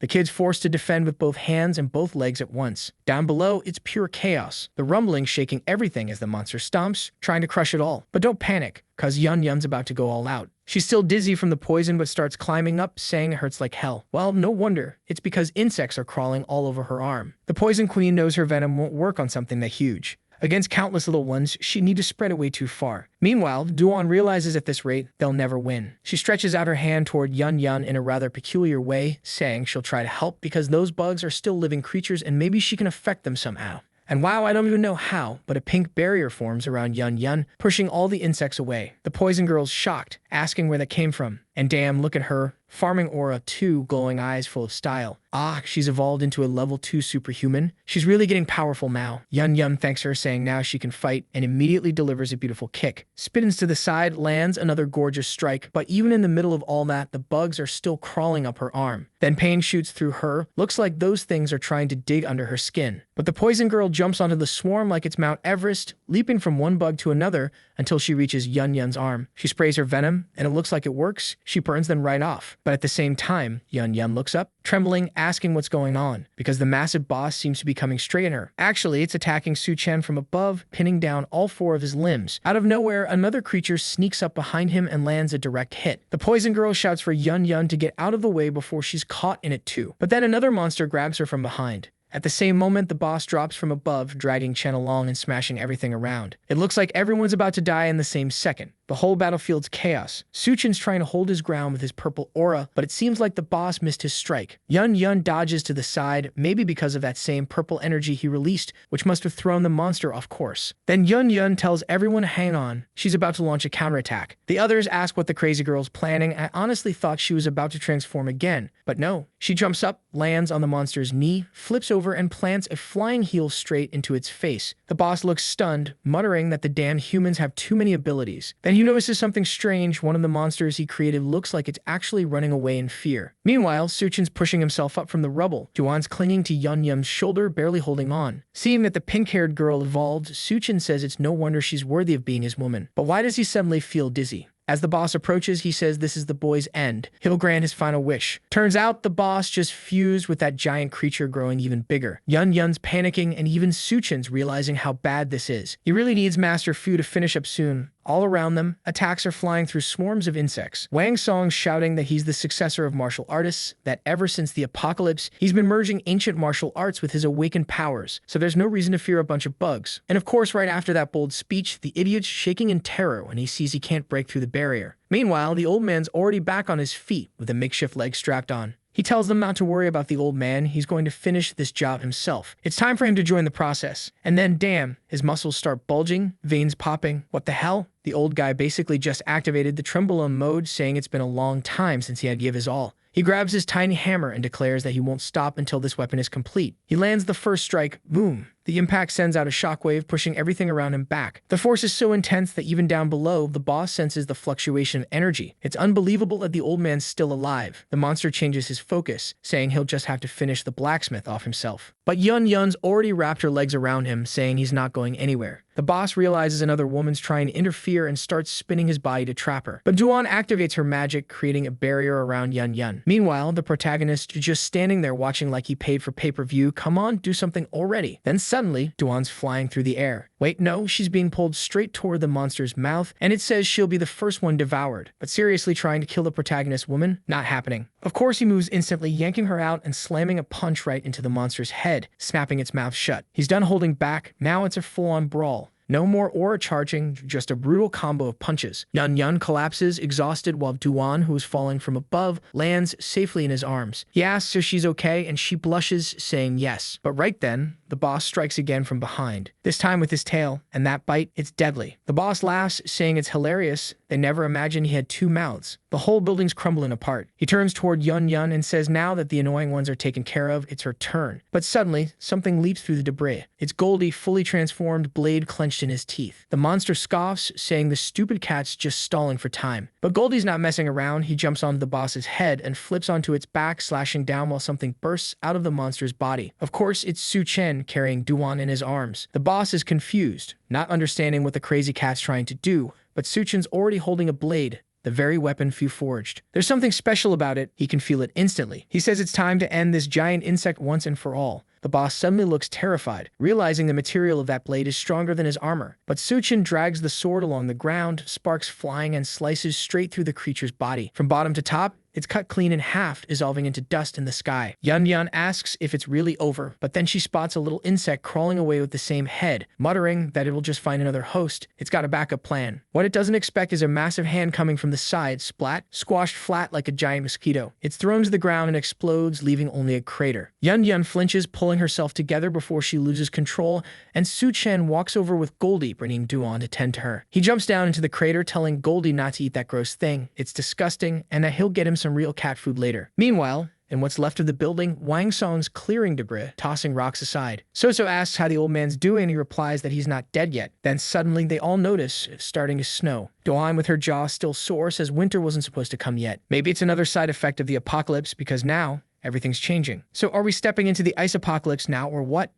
The kid's forced to defend with both hands and both legs at once. Down below, it's pure chaos, the rumbling shaking everything as the monster stomps, trying to crush it all. But don't panic, cause Yun's about to go all out. She's still dizzy from the poison but starts climbing up, saying it hurts like hell. Well, no wonder. It's because insects are crawling all over her arm. The Poison Queen knows her venom won't work on something that huge. Against countless little ones, she'd need to spread it way too far. Meanwhile, Duan realizes at this rate, they'll never win. She stretches out her hand toward Yun in a rather peculiar way, saying she'll try to help because those bugs are still living creatures and maybe she can affect them somehow. And wow, I don't even know how, but a pink barrier forms around Yun, pushing all the insects away. The Poison Girl's shocked, asking where that came from. And damn, look at her, farming aura 2, glowing eyes full of style. Ah, she's evolved into a level 2 superhuman. She's really getting powerful now. Yun thanks her, saying now she can fight, and immediately delivers a beautiful kick. Spins to the side, lands another gorgeous strike, but even in the middle of all that, the bugs are still crawling up her arm. Then pain shoots through her. Looks like those things are trying to dig under her skin. But the Poison Girl jumps onto the swarm like it's Mount Everest, leaping from one bug to another until she reaches Yun's arm. She sprays her venom, and it looks like it works. She burns them right off. But at the same time, Yun looks up, trembling, asking what's going on, because the massive boss seems to be coming straight at her. Actually, it's attacking Suchen from above, pinning down all 4 of his limbs. Out of nowhere, another creature sneaks up behind him and lands a direct hit. The Poison Girl shouts for Yun to get out of the way before she's caught in it too. But then another monster grabs her from behind. At the same moment, the boss drops from above, dragging Chen along and smashing everything around. It looks like everyone's about to die in the same second. The whole battlefield's chaos. Suchin's trying to hold his ground with his purple aura, but it seems like the boss missed his strike. Yun dodges to the side, maybe because of that same purple energy he released, which must have thrown the monster off course. Then Yun tells everyone to hang on. She's about to launch a counterattack. The others ask what the crazy girl's planning. I honestly thought she was about to transform again, but no. She jumps up, lands on the monster's knee, flips over and plants a flying heel straight into its face. The boss looks stunned, muttering that the damn humans have too many abilities. Then he notices something strange. One of the monsters he created looks like it's actually running away in fear. Meanwhile, Suchin's pushing himself up from the rubble. Duan's clinging to Yun's shoulder, barely holding on. Seeing that the pink-haired girl evolved, Suchin says it's no wonder she's worthy of being his woman. But why does he suddenly feel dizzy? As the boss approaches, he says this is the boy's end. He'll grant his final wish. Turns out the boss just fused with that giant creature growing even bigger. Yun's panicking, and even Suchin's realizing how bad this is. He really needs Master Fu to finish up soon. All around them, attacks are flying through swarms of insects. Wang Song's shouting that he's the successor of martial artists, that ever since the apocalypse, he's been merging ancient martial arts with his awakened powers, so there's no reason to fear a bunch of bugs. And of course, right after that bold speech, the idiot's shaking in terror when he sees he can't break through the barrier. Meanwhile, the old man's already back on his feet with a makeshift leg strapped on. He tells them not to worry about the old man. He's going to finish this job himself. It's time for him to join the process. And then, damn, his muscles start bulging, veins popping. What the hell? The old guy basically just activated the trembolone mode, saying it's been a long time since he had to give his all. He grabs his tiny hammer and declares that he won't stop until this weapon is complete. He lands the first strike, boom. The impact sends out a shockwave, pushing everything around him back. The force is so intense that even down below, the boss senses the fluctuation of energy. It's unbelievable that the old man's still alive. The monster changes his focus, saying he'll just have to finish the blacksmith off himself. But Yun's already wrapped her legs around him, saying he's not going anywhere. The boss realizes another woman's trying to interfere and starts spinning his body to trap her. But Duan activates her magic, creating a barrier around Yun. Meanwhile, the protagonist is just standing there watching like he paid for pay-per-view. Come on, do something already. Then suddenly, Duan's flying through the air. Wait, no, she's being pulled straight toward the monster's mouth, and it says she'll be the first one devoured. But seriously trying to kill the protagonist woman? Not happening. Of course, he moves instantly, yanking her out and slamming a punch right into the monster's head, snapping its mouth shut. He's done holding back. Now it's a full-on brawl. No more aura charging, just a brutal combo of punches. Yun collapses, exhausted, while Duan, who is falling from above, lands safely in his arms. He asks if she's okay, and she blushes, saying yes. But right then, the boss strikes again from behind, this time with his tail, and that bite, it's deadly. The boss laughs, saying it's hilarious, They never imagined he had two mouths. The whole building's crumbling apart. He turns toward Yun Yun and says now that the annoying ones are taken care of, it's her turn. But suddenly, something leaps through the debris. It's Goldie, fully transformed, blade clenched in his teeth. The monster scoffs, saying the stupid cat's just stalling for time. But Goldie's not messing around. He jumps onto the boss's head and flips onto its back, slashing down while something bursts out of the monster's body. Of course, it's Su Chen carrying Duan in his arms. The boss is confused, not understanding what the crazy cat's trying to do, but Su Chen's already holding a blade, the very weapon Fu forged. There's something special about it. He can feel it instantly. He says it's time to end this giant insect once and for all. The boss suddenly looks terrified, realizing the material of that blade is stronger than his armor. But Su Chen drags the sword along the ground, sparks flying and slices straight through the creature's body. From bottom to top, it's cut clean in half, dissolving into dust in the sky. Yun Yun asks if it's really over, but then she spots a little insect crawling away with the same head, muttering that it will just find another host. It's got a backup plan. What it doesn't expect is a massive hand coming from the side, splat, squashed flat like a giant mosquito. It's thrown to the ground and explodes, leaving only a crater. Yun Yun flinches, pulling herself together before she loses control, and Su Chen walks over with Goldie, bringing Duan to tend to her. He jumps down into the crater, telling Goldie not to eat that gross thing. It's disgusting, and that he'll get him some real cat food later. Meanwhile, in what's left of the building, Wang Song's clearing debris, tossing rocks aside. So asks how the old man's doing, and he replies that he's not dead yet. Then suddenly they all notice it's starting to snow. Duan, with her jaw still sore, says winter wasn't supposed to come yet. Maybe it's another side effect of the apocalypse, because now everything's changing. So are we stepping into the ice apocalypse now, or what?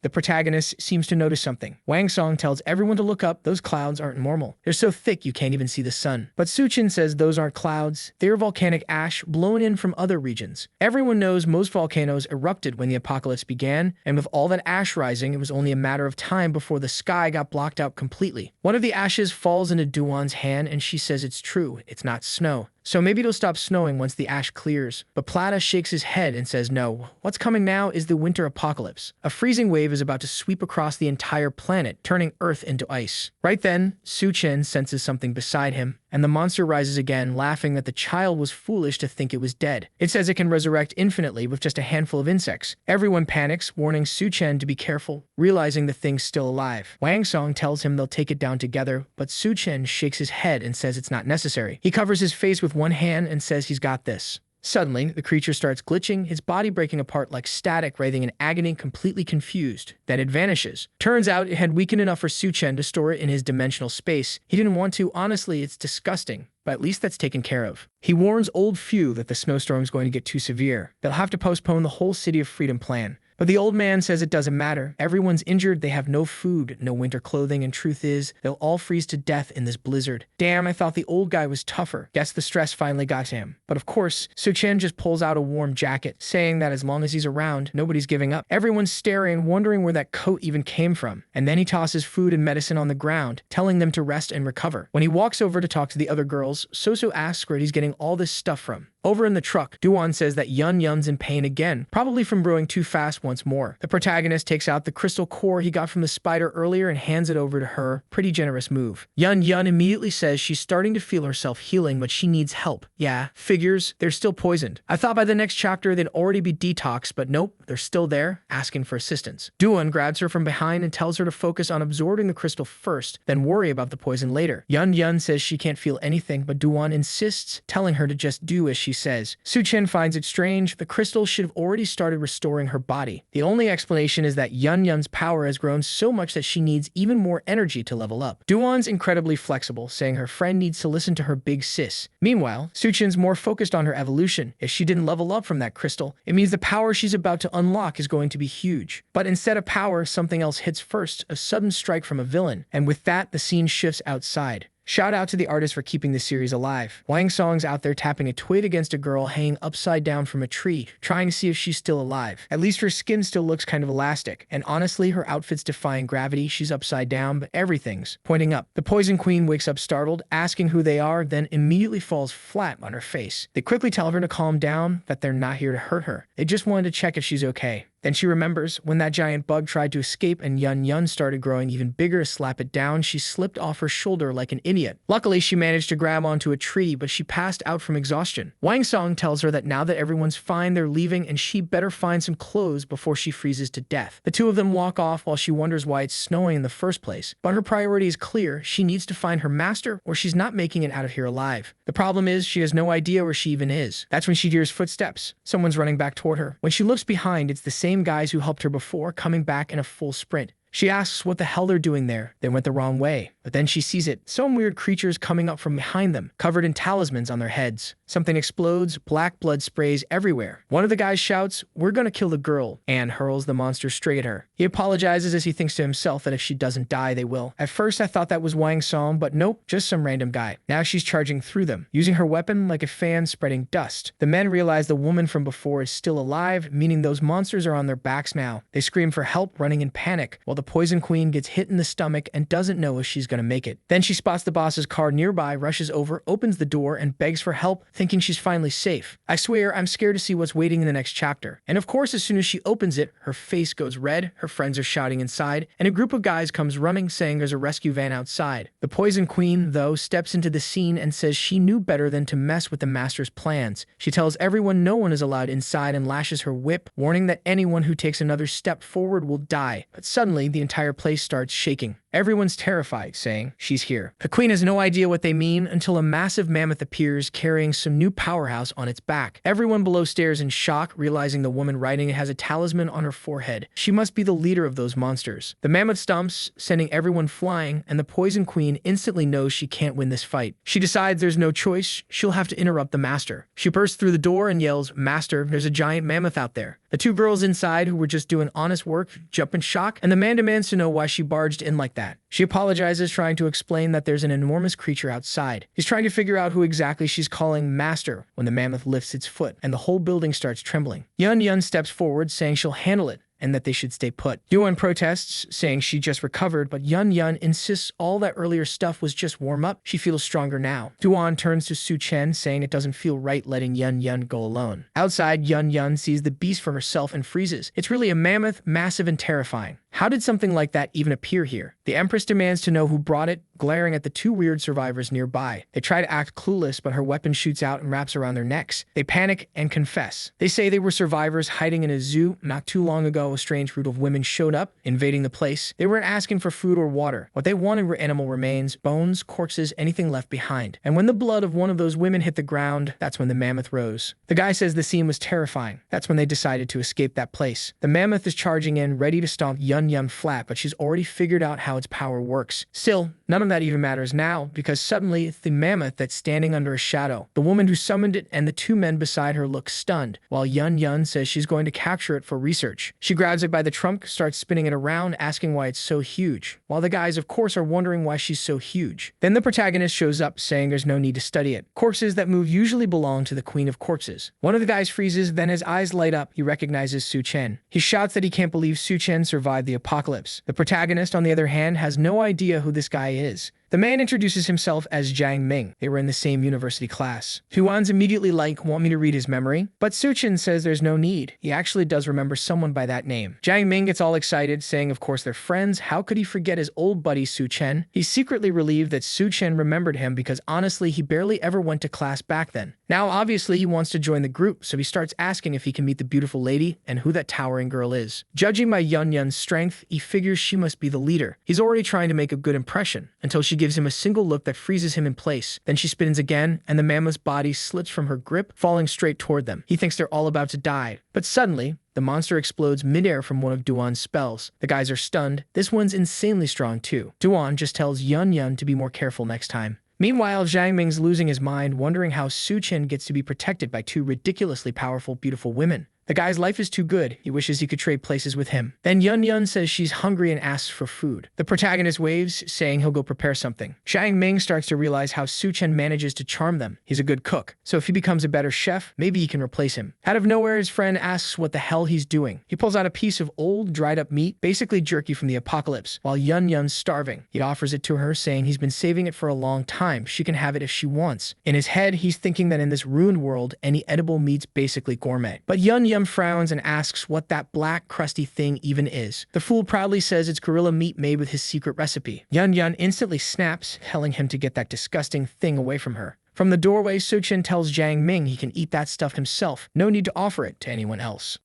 The protagonist seems to notice something. Wang Song tells everyone to look up. Those clouds aren't normal. They're so thick you can't even see the sun. But Su Chen says those aren't clouds. They're volcanic ash blown in from other regions. Everyone knows most volcanoes erupted when the apocalypse began, and with all that ash rising, it was only a matter of time before the sky got blocked out completely. One of the ashes falls into Duan's hand, and she says it's true. It's not snow. So maybe it'll stop snowing once the ash clears. But Plata shakes his head and says no. What's coming now is the winter apocalypse. A freezing wave is about to sweep across the entire planet, turning Earth into ice. Right then, Su Chen senses something beside him, and the monster rises again, laughing that the child was foolish to think it was dead. It says it can resurrect infinitely with just a handful of insects. Everyone panics, warning Su Chen to be careful, realizing the thing's still alive. Wang Song tells him they'll take it down together, but Su Chen shakes his head and says it's not necessary. He covers his face with one hand and says he's got this. Suddenly, the creature starts glitching, his body breaking apart like static, writhing in agony, completely confused. Then it vanishes. Turns out it had weakened enough for Su Chen to store it in his dimensional space. He didn't want to. Honestly, it's disgusting. But at least that's taken care of. He warns old Fu that the snowstorm's going to get too severe. They'll have to postpone the whole City of Freedom plan. But the old man says it doesn't matter. Everyone's injured, they have no food, no winter clothing, and truth is, they'll all freeze to death in this blizzard. Damn, I thought the old guy was tougher. Guess the stress finally got to him. But of course, Su Chen just pulls out a warm jacket, saying that as long as he's around, nobody's giving up. Everyone's staring, wondering where that coat even came from. And then he tosses food and medicine on the ground, telling them to rest and recover. When he walks over to talk to the other girls, So asks where he's getting all this stuff from. Over in the truck, Duan says that Yun Yun's in pain again, probably from brewing too fast once more. The protagonist takes out the crystal core he got from the spider earlier and hands it over to her. Pretty generous move. Yun Yun immediately says she's starting to feel herself healing, but she needs help. Yeah, figures, they're still poisoned. I thought by the next chapter they'd already be detoxed, but nope, they're still there, asking for assistance. Duan grabs her from behind and tells her to focus on absorbing the crystal first, then worry about the poison later. Yun Yun says she can't feel anything, but Duan insists, telling her to just do as she says. Su Chen finds it strange. The crystal should have already started restoring her body. The only explanation is that Yun Yun's power has grown so much that she needs even more energy to level up. Duan's incredibly flexible, saying her friend needs to listen to her big sis. Meanwhile, Su Chen's more focused on her evolution. If she didn't level up from that crystal, it means the power she's about to unlock is going to be huge. But instead of power, something else hits first, a sudden strike from a villain. And with that, the scene shifts outside. Shout out to the artist for keeping this series alive. Wang Song's out there tapping a twig against a girl hanging upside down from a tree, trying to see if she's still alive. At least her skin still looks kind of elastic, and honestly, her outfit's defying gravity. She's upside down, but everything's pointing up. The Poison Queen wakes up startled, asking who they are, then immediately falls flat on her face. They quickly tell her to calm down, that they're not here to hurt her. They just wanted to check if she's okay. Then she remembers when that giant bug tried to escape and Yun Yun started growing even bigger to slap it down, she slipped off her shoulder like an idiot. Luckily, she managed to grab onto a tree, but she passed out from exhaustion. Wang Song tells her that now that everyone's fine, they're leaving and she better find some clothes before she freezes to death. The two of them walk off while she wonders why it's snowing in the first place. But her priority is clear. She needs to find her master or she's not making it out of here alive. The problem is she has no idea where she even is. That's when she hears footsteps. Someone's running back toward her. When she looks behind, it's the same guys who helped her before coming back in a full sprint. She asks what the hell they're doing there. They went the wrong way. But then she sees it. Some weird creatures coming up from behind them, covered in talismans on their heads. Something explodes, black blood sprays everywhere. One of the guys shouts, "We're gonna kill the girl," and hurls the monster straight at her. He apologizes as he thinks to himself that if she doesn't die, they will. At first, I thought that was Wang Song, but nope, just some random guy. Now she's charging through them, using her weapon like a fan spreading dust. The men realize the woman from before is still alive, meaning those monsters are on their backs now. They scream for help, running in panic, while the Poison Queen gets hit in the stomach and doesn't know if she's gonna make it. Then she spots the boss's car nearby, rushes over, opens the door, and begs for help, thinking she's finally safe. I swear, I'm scared to see what's waiting in the next chapter. And of course, as soon as she opens it, her face goes red, her friends are shouting inside, and a group of guys comes running saying there's a rescue van outside. The Poison Queen, though, steps into the scene and says she knew better than to mess with the master's plans. She tells everyone no one is allowed inside and lashes her whip, warning that anyone who takes another step forward will die. But suddenly, the entire place starts shaking. Everyone's terrified, saying, "She's here." The queen has no idea what they mean until a massive mammoth appears carrying some new powerhouse on its back. Everyone below stares in shock, realizing the woman riding it has a talisman on her forehead. She must be the leader of those monsters. The mammoth stomps, sending everyone flying, and the Poison Queen instantly knows she can't win this fight. She decides there's no choice, she'll have to interrupt the master. She bursts through the door and yells, "Master, there's a giant mammoth out there." The two girls inside, who were just doing honest work, jump in shock, and the man demands to know why she barged in like that. She apologizes, trying to explain that there's an enormous creature outside. He's trying to figure out who exactly she's calling master when the mammoth lifts its foot, and the whole building starts trembling. Yun Yun steps forward, saying she'll handle it, and that they should stay put. Yuan protests, saying she just recovered, but Yun Yun insists all that earlier stuff was just warm up. She feels stronger now. Duan turns to Su Chen, saying it doesn't feel right letting Yun Yun go alone. Outside, Yun Yun sees the beast for herself and freezes. It's really a mammoth, massive and terrifying. How did something like that even appear here? The Empress demands to know who brought it, glaring at the two weird survivors nearby. They try to act clueless, but her weapon shoots out and wraps around their necks. They panic and confess. They say they were survivors hiding in a zoo. Not too long ago, a strange group of women showed up, invading the place. They weren't asking for food or water. What they wanted were animal remains, bones, corpses, anything left behind. And when the blood of one of those women hit the ground, that's when the mammoth rose. The guy says the scene was terrifying. That's when they decided to escape that place. The mammoth is charging in, ready to stomp Yun Yun flat, but she's already figured out how its power works. Still, none of that even matters now, because suddenly it's the mammoth that's standing under a shadow. The woman who summoned it and the two men beside her look stunned, while Yun Yun says she's going to capture it for research. She grabs it by the trunk, starts spinning it around, asking why it's so huge, while the guys, of course, are wondering why she's so huge. Then the protagonist shows up, saying there's no need to study it. Corpses that move usually belong to the Queen of Corpses. One of the guys freezes, then his eyes light up. He recognizes Su Chen. He shouts that he can't believe Su Chen survived the apocalypse. The protagonist, on the other hand, has no idea who this guy is. The man introduces himself as Jiang Ming. They were in the same university class. Huan's immediately like, "Want me to read his memory?" But Su Chen says there's no need. He actually does remember someone by that name. Jiang Ming gets all excited, saying of course they're friends. How could he forget his old buddy Su Chen? He's secretly relieved that Su Chen remembered him because honestly he barely ever went to class back then. Now obviously he wants to join the group, so he starts asking if he can meet the beautiful lady and who that towering girl is. Judging by Yun Yun's strength, he figures she must be the leader. He's already trying to make a good impression, until she gives him a single look that freezes him in place. Then she spins again, and the mammoth's body slips from her grip, falling straight toward them. He thinks they're all about to die. But suddenly, the monster explodes midair from one of Duan's spells. The guys are stunned. This one's insanely strong too. Duan just tells Yun Yun to be more careful next time. Meanwhile, Jiang Ming's losing his mind, wondering how Su Chen gets to be protected by two ridiculously powerful, beautiful women. The guy's life is too good. He wishes he could trade places with him. Then Yun Yun says she's hungry and asks for food. The protagonist waves, saying he'll go prepare something. Jiang Ming starts to realize how Su Chen manages to charm them. He's a good cook, so if he becomes a better chef, maybe he can replace him. Out of nowhere, his friend asks what the hell he's doing. He pulls out a piece of old, dried up meat, basically jerky from the apocalypse, while Yun Yun's starving. He offers it to her, saying he's been saving it for a long time. She can have it if she wants. In his head, he's thinking that in this ruined world, any edible meat's basically gourmet. But Yun Yun frowns and asks what that black, crusty thing even is. The fool proudly says it's gorilla meat made with his secret recipe. Yun instantly snaps, telling him to get that disgusting thing away from her. From the doorway, Suchin tells Jiang Ming he can eat that stuff himself, no need to offer it to anyone else.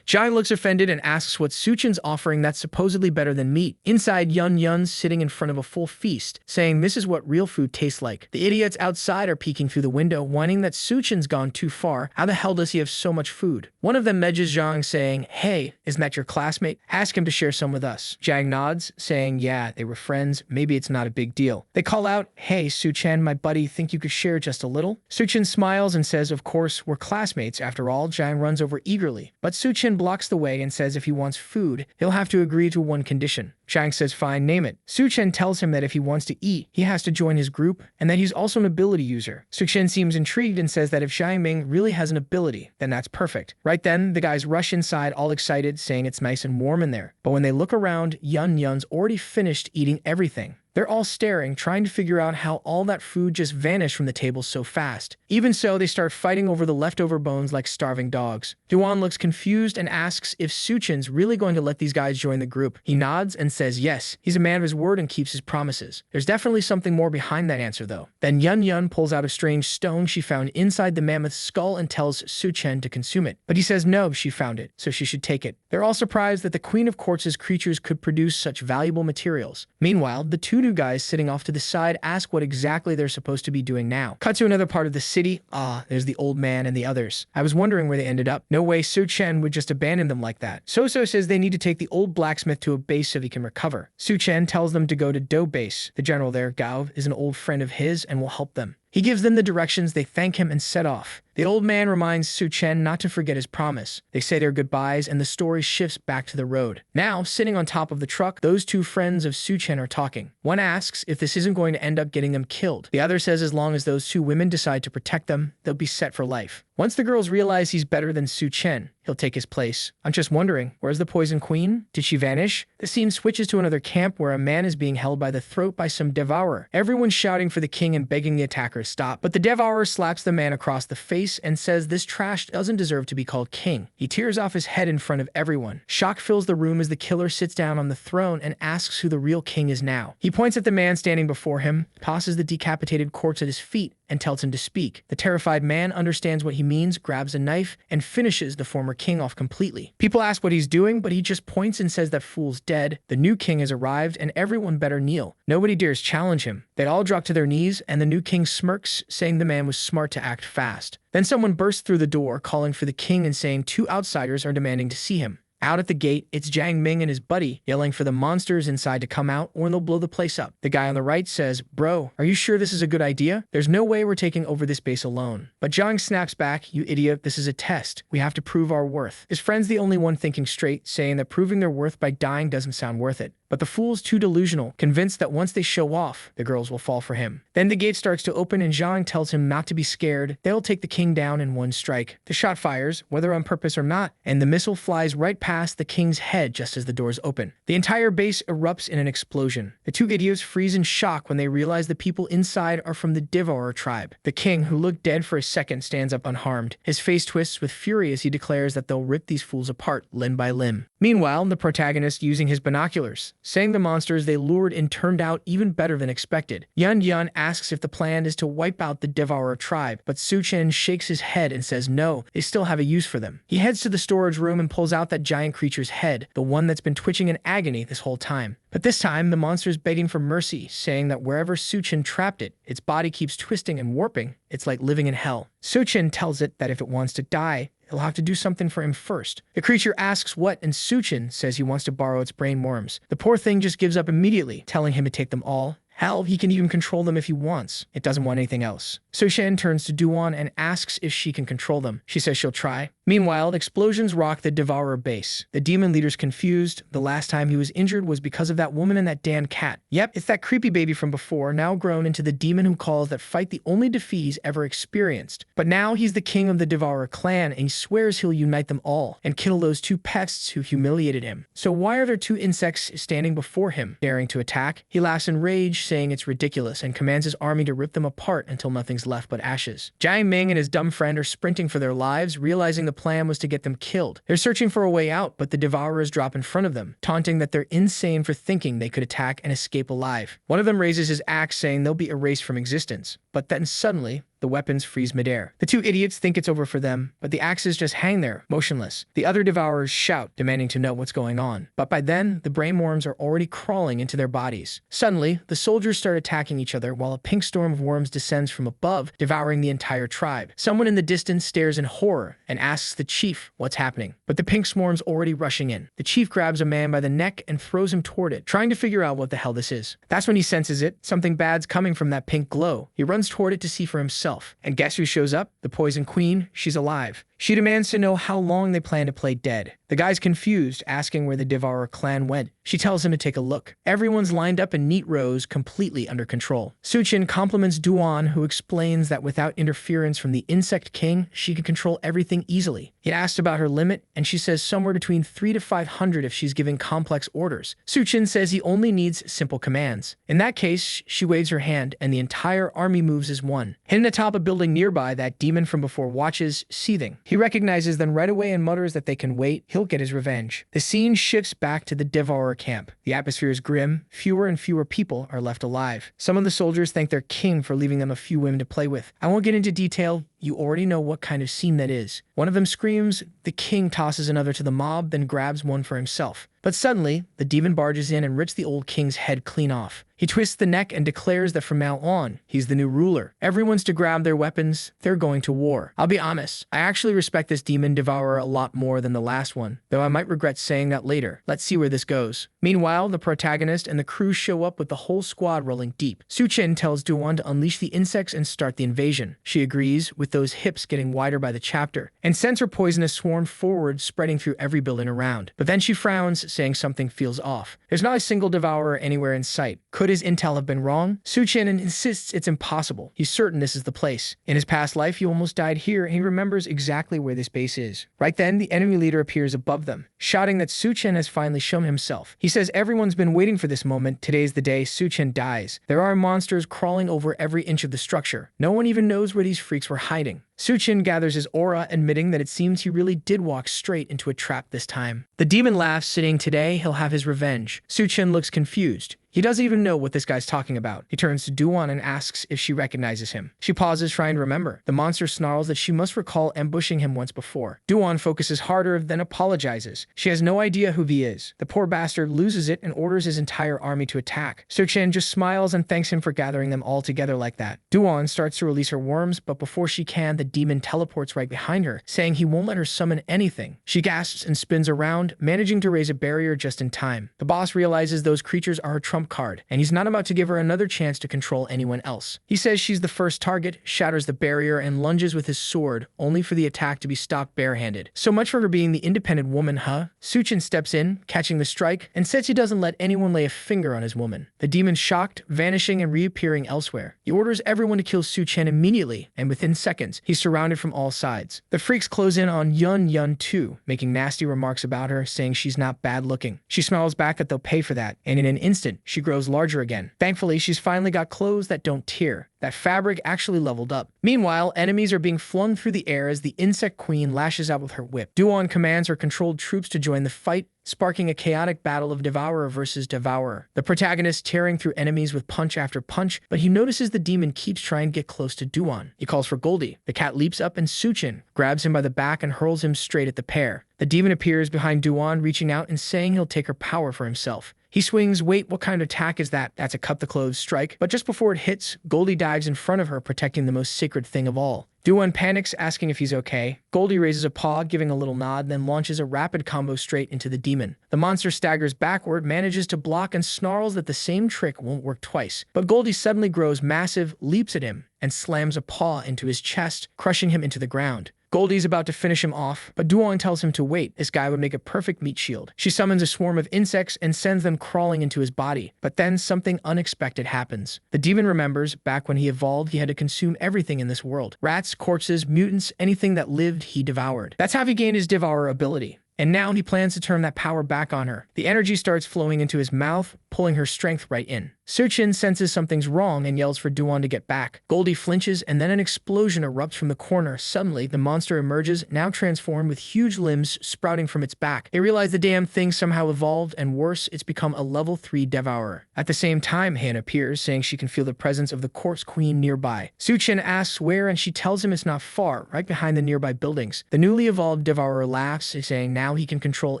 Jiang looks offended and asks what Suchin's offering that's supposedly better than meat. Inside, Yun's sitting in front of a full feast, saying this is what real food tastes like. The idiots outside are peeking through the window, whining that Suchin's gone too far. How the hell does he have so much food? One of them medges Jiang, saying, "Hey, isn't that your classmate? Ask him to share some with us." Jiang nods, saying, "Yeah, they were friends. Maybe it's not a big deal." They call out, "Hey, Suchin, my buddy, think you could share just a little?" Suchin smiles and says, "Of course, we're classmates after all." Jiang runs over eagerly, but Suchin blocks the way and says if he wants food, he'll have to agree to one condition. Jiang says fine, name it. Suchin tells him that if he wants to eat, he has to join his group and that he's also an ability user. Suchin seems intrigued and says that if Jiang Ming really has an ability, then that's perfect. Right then, the guys rush inside all excited, saying it's nice and warm in there. But when they look around, Yun's already finished eating everything. They're all staring, trying to figure out how all that food just vanished from the table so fast. Even so, they start fighting over the leftover bones like starving dogs. Duan looks confused and asks if Suchin's really going to let these guys join the group. He nods and says yes. He's a man of his word and keeps his promises. There's definitely something more behind that answer, though. Then Yun pulls out a strange stone she found inside the mammoth's skull and tells Suchin to consume it. But he says no, she found it, so she should take it. They're all surprised that the Queen of Quartz's creatures could produce such valuable materials. Meanwhile, the two new guys sitting off to the side ask what exactly they're supposed to be doing now. Cut to another part of the city. There's the old man and the others. I was wondering where they ended up. No way Suchin would just abandon them like that. So-So says they need to take the old blacksmith to a base so he can recover. Suchin tells them to go to Do base. The general there, Gao, is an old friend of his and will help them. He gives them the directions, they thank him and set off. The old man reminds Suchin not to forget his promise. They say their goodbyes and the story shifts back to the road. Now, sitting on top of the truck, those two friends of Suchin are talking. One asks if this isn't going to end up getting them killed. The other says as long as those two women decide to protect them, they'll be set for life. Once the girls realize he's better than Suchin, he'll take his place. I'm just wondering, where's the Poison Queen? Did she vanish? The scene switches to another camp where a man is being held by the throat by some devourer. Everyone's shouting for the king and begging the attacker to stop, but the devourer slaps the man across the face and says this trash doesn't deserve to be called king. He tears off his head in front of everyone. Shock fills the room as the killer sits down on the throne and asks who the real king is now. He points at the man standing before him, tosses the decapitated corpse at his feet, and tells him to speak. The terrified man understands what he means, grabs a knife, and finishes the former king off completely. People ask what he's doing, but he just points and says that fool's dead, the new king has arrived, and everyone better kneel. Nobody dares challenge him. They all drop to their knees, and the new king smirks, saying the man was smart to act fast. Then someone bursts through the door, calling for the king and saying two outsiders are demanding to see him. Out at the gate, it's Jiang Ming and his buddy, yelling for the monsters inside to come out or they'll blow the place up. The guy on the right says, "Bro, are you sure this is a good idea? There's no way we're taking over this base alone." But Jiang snaps back, "You idiot, this is a test. We have to prove our worth." His friend's the only one thinking straight, saying that proving their worth by dying doesn't sound worth it. But the fool's too delusional, convinced that once they show off, the girls will fall for him. Then the gate starts to open and Jiang tells him not to be scared. They'll take the king down in one strike. The shot fires, whether on purpose or not, and the missile flies right past the king's head just as the doors open. The entire base erupts in an explosion. The two idiots freeze in shock when they realize the people inside are from the Devourer tribe. The king, who looked dead for a second, stands up unharmed. His face twists with fury as he declares that they'll rip these fools apart limb by limb. Meanwhile, the protagonist using his binoculars, saying the monsters they lured in turned out even better than expected. Yun asks if the plan is to wipe out the Devourer tribe, but Suchin shakes his head and says no, they still have a use for them. He heads to the storage room and pulls out that giant creature's head, the one that's been twitching in agony this whole time. But this time, the monster's begging for mercy, saying that wherever Suchin trapped it, its body keeps twisting and warping. It's like living in hell. Suchin tells it that if it wants to die, he'll have to do something for him first. The creature asks what, and Suchin says he wants to borrow its brain worms. The poor thing just gives up immediately, telling him to take them all. Hell, he can even control them if he wants. It doesn't want anything else. Suchin turns to Duan and asks if she can control them. She says she'll try. Meanwhile, explosions rock the Devourer base. The demon leader's confused. The last time he was injured was because of that woman and that damn cat. Yep, it's that creepy baby from before, now grown into the demon who calls that fight the only defeat he's ever experienced. But now he's the king of the Devourer clan, and he swears he'll unite them all and kill those two pests who humiliated him. So why are there two insects standing before him, daring to attack? He laughs in rage, saying it's ridiculous, and commands his army to rip them apart until nothing's left but ashes. Jiang Ming and his dumb friend are sprinting for their lives, realizing the the plan was to get them killed. They're searching for a way out, but the devourers drop in front of them, taunting that they're insane for thinking they could attack and escape alive. One of them raises his axe, saying they'll be erased from existence. But then suddenly, the weapons freeze midair. The two idiots think it's over for them, but the axes just hang there, motionless. The other devourers shout, demanding to know what's going on. But by then, the brainworms are already crawling into their bodies. Suddenly, the soldiers start attacking each other while a pink storm of worms descends from above, devouring the entire tribe. Someone in the distance stares in horror and asks the chief what's happening. But the pink swarm's already rushing in. The chief grabs a man by the neck and throws him toward it, trying to figure out what the hell this is. That's when he senses it. Something bad's coming from that pink glow. He runs toward it to see for himself. And guess who shows up? The Poison Queen. She's alive. She demands to know how long they plan to play dead. The guy's confused, asking where the Devourer clan went. She tells him to take a look. Everyone's lined up in neat rows, completely under control. Suchin compliments Duan, who explains that without interference from the Insect King, she can control everything easily. He asks about her limit, and she says somewhere between 300 to 500 if she's giving complex orders. Suchin says he only needs simple commands. In that case, she waves her hand, and the entire army moves as one. Hidden atop a building nearby, that demon from before watches, seething. He recognizes them right away and mutters that they can wait. He'll get his revenge. The scene shifts back to the Devourer camp. The atmosphere is grim. Fewer and fewer people are left alive. Some of the soldiers thank their king for leaving them a few women to play with. I won't get into detail. You already know what kind of scene that is. One of them screams. The king tosses another to the mob, then grabs one for himself. But suddenly, the demon barges in and rips the old king's head clean off. He twists the neck and declares that from now on, he's the new ruler. Everyone's to grab their weapons. They're going to war. I'll be honest, I actually respect this demon devourer a lot more than the last one, though I might regret saying that later. Let's see where this goes. Meanwhile, the protagonist and the crew show up with the whole squad rolling deep. Suchin tells Duan to unleash the insects and start the invasion. She agrees, with those hips getting wider by the chapter, and sends her poisonous swarm forward, spreading through every building around. But then she frowns, saying something feels off. There's not a single devourer anywhere in sight. Could his intel have been wrong? Suchin insists it's impossible. He's certain this is the place. In his past life, he almost died here, and he remembers exactly where this base is. Right then, the enemy leader appears above them, shouting that Suchin has finally shown himself. He says everyone's been waiting for this moment. Today's the day Suchin dies. There are monsters crawling over every inch of the structure. No one even knows where these freaks were hiding. Suchin gathers his aura, admitting that it seems he really did walk straight into a trap this time. The demon laughs, saying today he'll have his revenge. Suchin looks confused. He doesn't even know what this guy's talking about. He turns to Duan and asks if she recognizes him. She pauses, trying to remember. The monster snarls that she must recall ambushing him once before. Duan focuses harder, then apologizes. She has no idea who he is. The poor bastard loses it and orders his entire army to attack. Suchin just smiles and thanks him for gathering them all together like that. Duan starts to release her worms, but before she can, the demon teleports right behind her, saying he won't let her summon anything. She gasps and spins around, managing to raise a barrier just in time. The boss realizes those creatures are her trump card, and he's not about to give her another chance to control anyone else. He says she's the first target, shatters the barrier, and lunges with his sword, only for the attack to be stopped barehanded. So much for her being the independent woman, huh? Suchin steps in, catching the strike, and says he doesn't let anyone lay a finger on his woman. The demon's shocked, vanishing and reappearing elsewhere. He orders everyone to kill Suchin immediately, and within seconds, he's surrounded from all sides. The freaks close in on Yun too, making nasty remarks about her, saying she's not bad looking. She smiles back that they'll pay for that, and in an instant, she grows larger again. Thankfully, she's finally got clothes that don't tear. That fabric actually leveled up. Meanwhile, enemies are being flung through the air as the Insect Queen lashes out with her whip. Duan commands her controlled troops to join the fight, sparking a chaotic battle of Devourer versus Devourer. The protagonist tearing through enemies with punch after punch, but he notices the demon keeps trying to get close to Duan. He calls for Goldie. The cat leaps up and Suchin grabs him by the back and hurls him straight at the pair. The demon appears behind Duan, reaching out and saying he'll take her power for himself. He swings. Wait, what kind of attack is that? That's a cut-the-clothes strike. But just before it hits, Goldie dives in front of her, protecting the most sacred thing of all. Duan panics, asking if he's okay. Goldie raises a paw, giving a little nod, then launches a rapid combo straight into the demon. The monster staggers backward, manages to block, and snarls that the same trick won't work twice. But Goldie suddenly grows massive, leaps at him, and slams a paw into his chest, crushing him into the ground. Goldie's about to finish him off, but Duan tells him to wait. This guy would make a perfect meat shield. She summons a swarm of insects and sends them crawling into his body. But then something unexpected happens. The demon remembers, back when he evolved, he had to consume everything in this world. Rats, corpses, mutants, anything that lived, he devoured. That's how he gained his Devourer ability. And now he plans to turn that power back on her. The energy starts flowing into his mouth, pulling her strength right in. Suchin senses something's wrong and yells for Duan to get back. Goldie flinches and then an explosion erupts from the corner. Suddenly, the monster emerges, now transformed with huge limbs sprouting from its back. They realize the damn thing somehow evolved, and worse, it's become a level 3 devourer. At the same time, Han appears, saying she can feel the presence of the corpse queen nearby. Suchin asks where, and she tells him it's not far, right behind the nearby buildings. The newly evolved devourer laughs, saying now he can control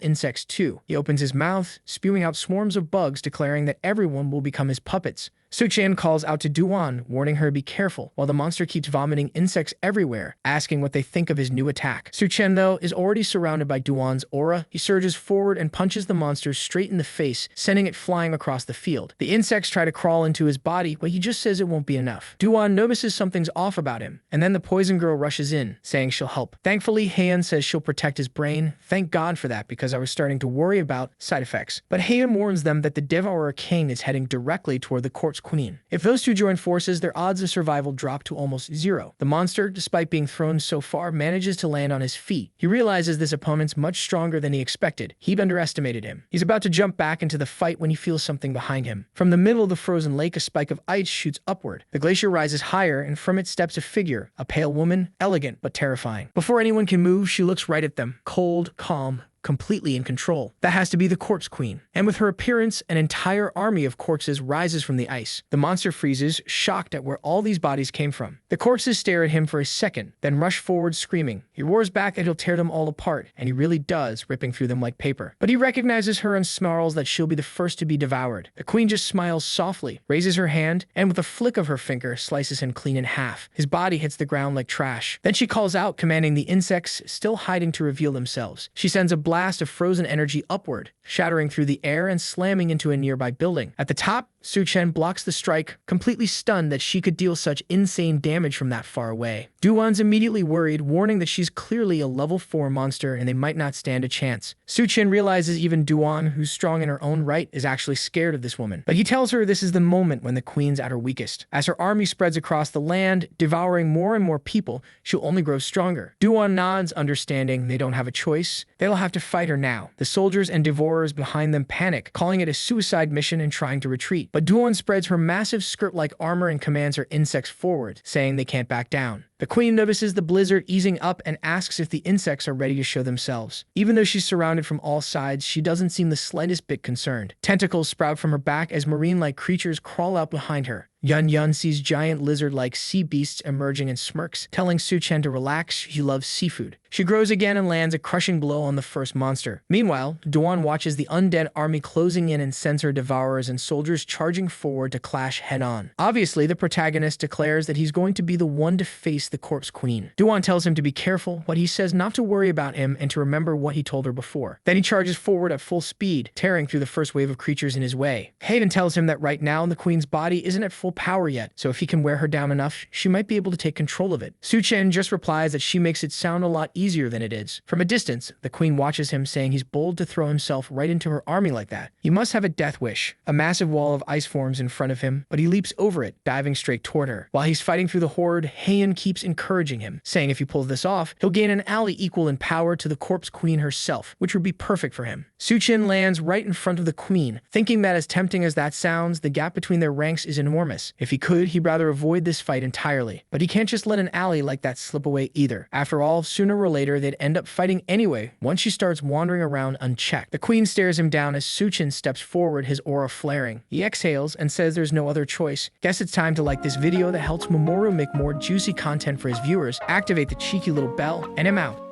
insects too. He opens his mouth, spewing out swarms of bugs, declaring that everyone will become his puppets. Suchin calls out to Duan, warning her to be careful, while the monster keeps vomiting insects everywhere, asking what they think of his new attack. Suchin, though, is already surrounded by Duan's aura. He surges forward and punches the monster straight in the face, sending it flying across the field. The insects try to crawl into his body, but he just says it won't be enough. Duan notices something's off about him, and then the poison girl rushes in, saying she'll help. Thankfully, Heian says she'll protect his brain. Thank God for that, because I was starting to worry about side effects. But Heian warns them that the Devourer King is heading directly toward the corpse queen. If those two join forces, their odds of survival drop to almost zero. The monster, despite being thrown so far, manages to land on his feet. He realizes this opponent's much stronger than he expected. He'd underestimated him. He's about to jump back into the fight when he feels something behind him. From the middle of the frozen lake, a spike of ice shoots upward. The glacier rises higher, and from it steps a figure, a pale woman, elegant but terrifying. Before anyone can move, she looks right at them, cold, calm, completely in control. That has to be the corpse queen. And with her appearance, an entire army of corpses rises from the ice. The monster freezes, shocked at where all these bodies came from. The corpses stare at him for a second, then rush forward screaming. He roars back that he'll tear them all apart, and he really does, ripping through them like paper. But he recognizes her and snarls that she'll be the first to be devoured. The queen just smiles softly, raises her hand, and with a flick of her finger, slices him clean in half. His body hits the ground like trash. Then she calls out, commanding the insects still hiding to reveal themselves. She sends a blast of frozen energy upward, shattering through the air and slamming into a nearby building. At the top, Suchin blocks the strike, completely stunned that she could deal such insane damage from that far away. Duan's immediately worried, warning that she's clearly a level 4 monster and they might not stand a chance. Suchin realizes even Duan, who's strong in her own right, is actually scared of this woman. But he tells her this is the moment when the queen's at her weakest. As her army spreads across the land, devouring more and more people, she'll only grow stronger. Duan nods, understanding they don't have a choice. They'll have to fight her now. The soldiers and devourers behind them panic, calling it a suicide mission and trying to retreat. But Duan spreads her massive skirt-like armor and commands her insects forward, saying they can't back down. The queen notices the blizzard easing up and asks if the insects are ready to show themselves. Even though she's surrounded from all sides, she doesn't seem the slightest bit concerned. Tentacles sprout from her back as marine-like creatures crawl out behind her. Yun Yun sees giant lizard-like sea beasts emerging and smirks, telling Suchin to relax. She loves seafood. She grows again and lands a crushing blow on the first monster. Meanwhile, Duan watches the undead army closing in and sends her devourers and soldiers charging forward to clash head-on. Obviously, the protagonist declares that he's going to be the one to face the corpse queen. Duan tells him to be careful, but he says not to worry about him and to remember what he told her before. Then he charges forward at full speed, tearing through the first wave of creatures in his way. Hayden tells him that right now the queen's body isn't at full power yet, so if he can wear her down enough, she might be able to take control of it. Suchin just replies that she makes it sound a lot easier than it is. From a distance, the queen watches him, saying he's bold to throw himself right into her army like that. He must have a death wish. A massive wall of ice forms in front of him, but he leaps over it, diving straight toward her. While he's fighting through the horde, Heian keeps encouraging him, saying if he pulls this off, he'll gain an ally equal in power to the corpse queen herself, which would be perfect for him. Suchin lands right in front of the queen, thinking that as tempting as that sounds, the gap between their ranks is enormous. If he could, he'd rather avoid this fight entirely. But he can't just let an ally like that slip away either. After all, sooner or later, they'd end up fighting anyway, once she starts wandering around unchecked. The queen stares him down as Suchin steps forward, his aura flaring. He exhales and says there's no other choice. Guess it's time to like this video that helps Mamoru make more juicy content for his viewers, activate the cheeky little bell, and I'm out.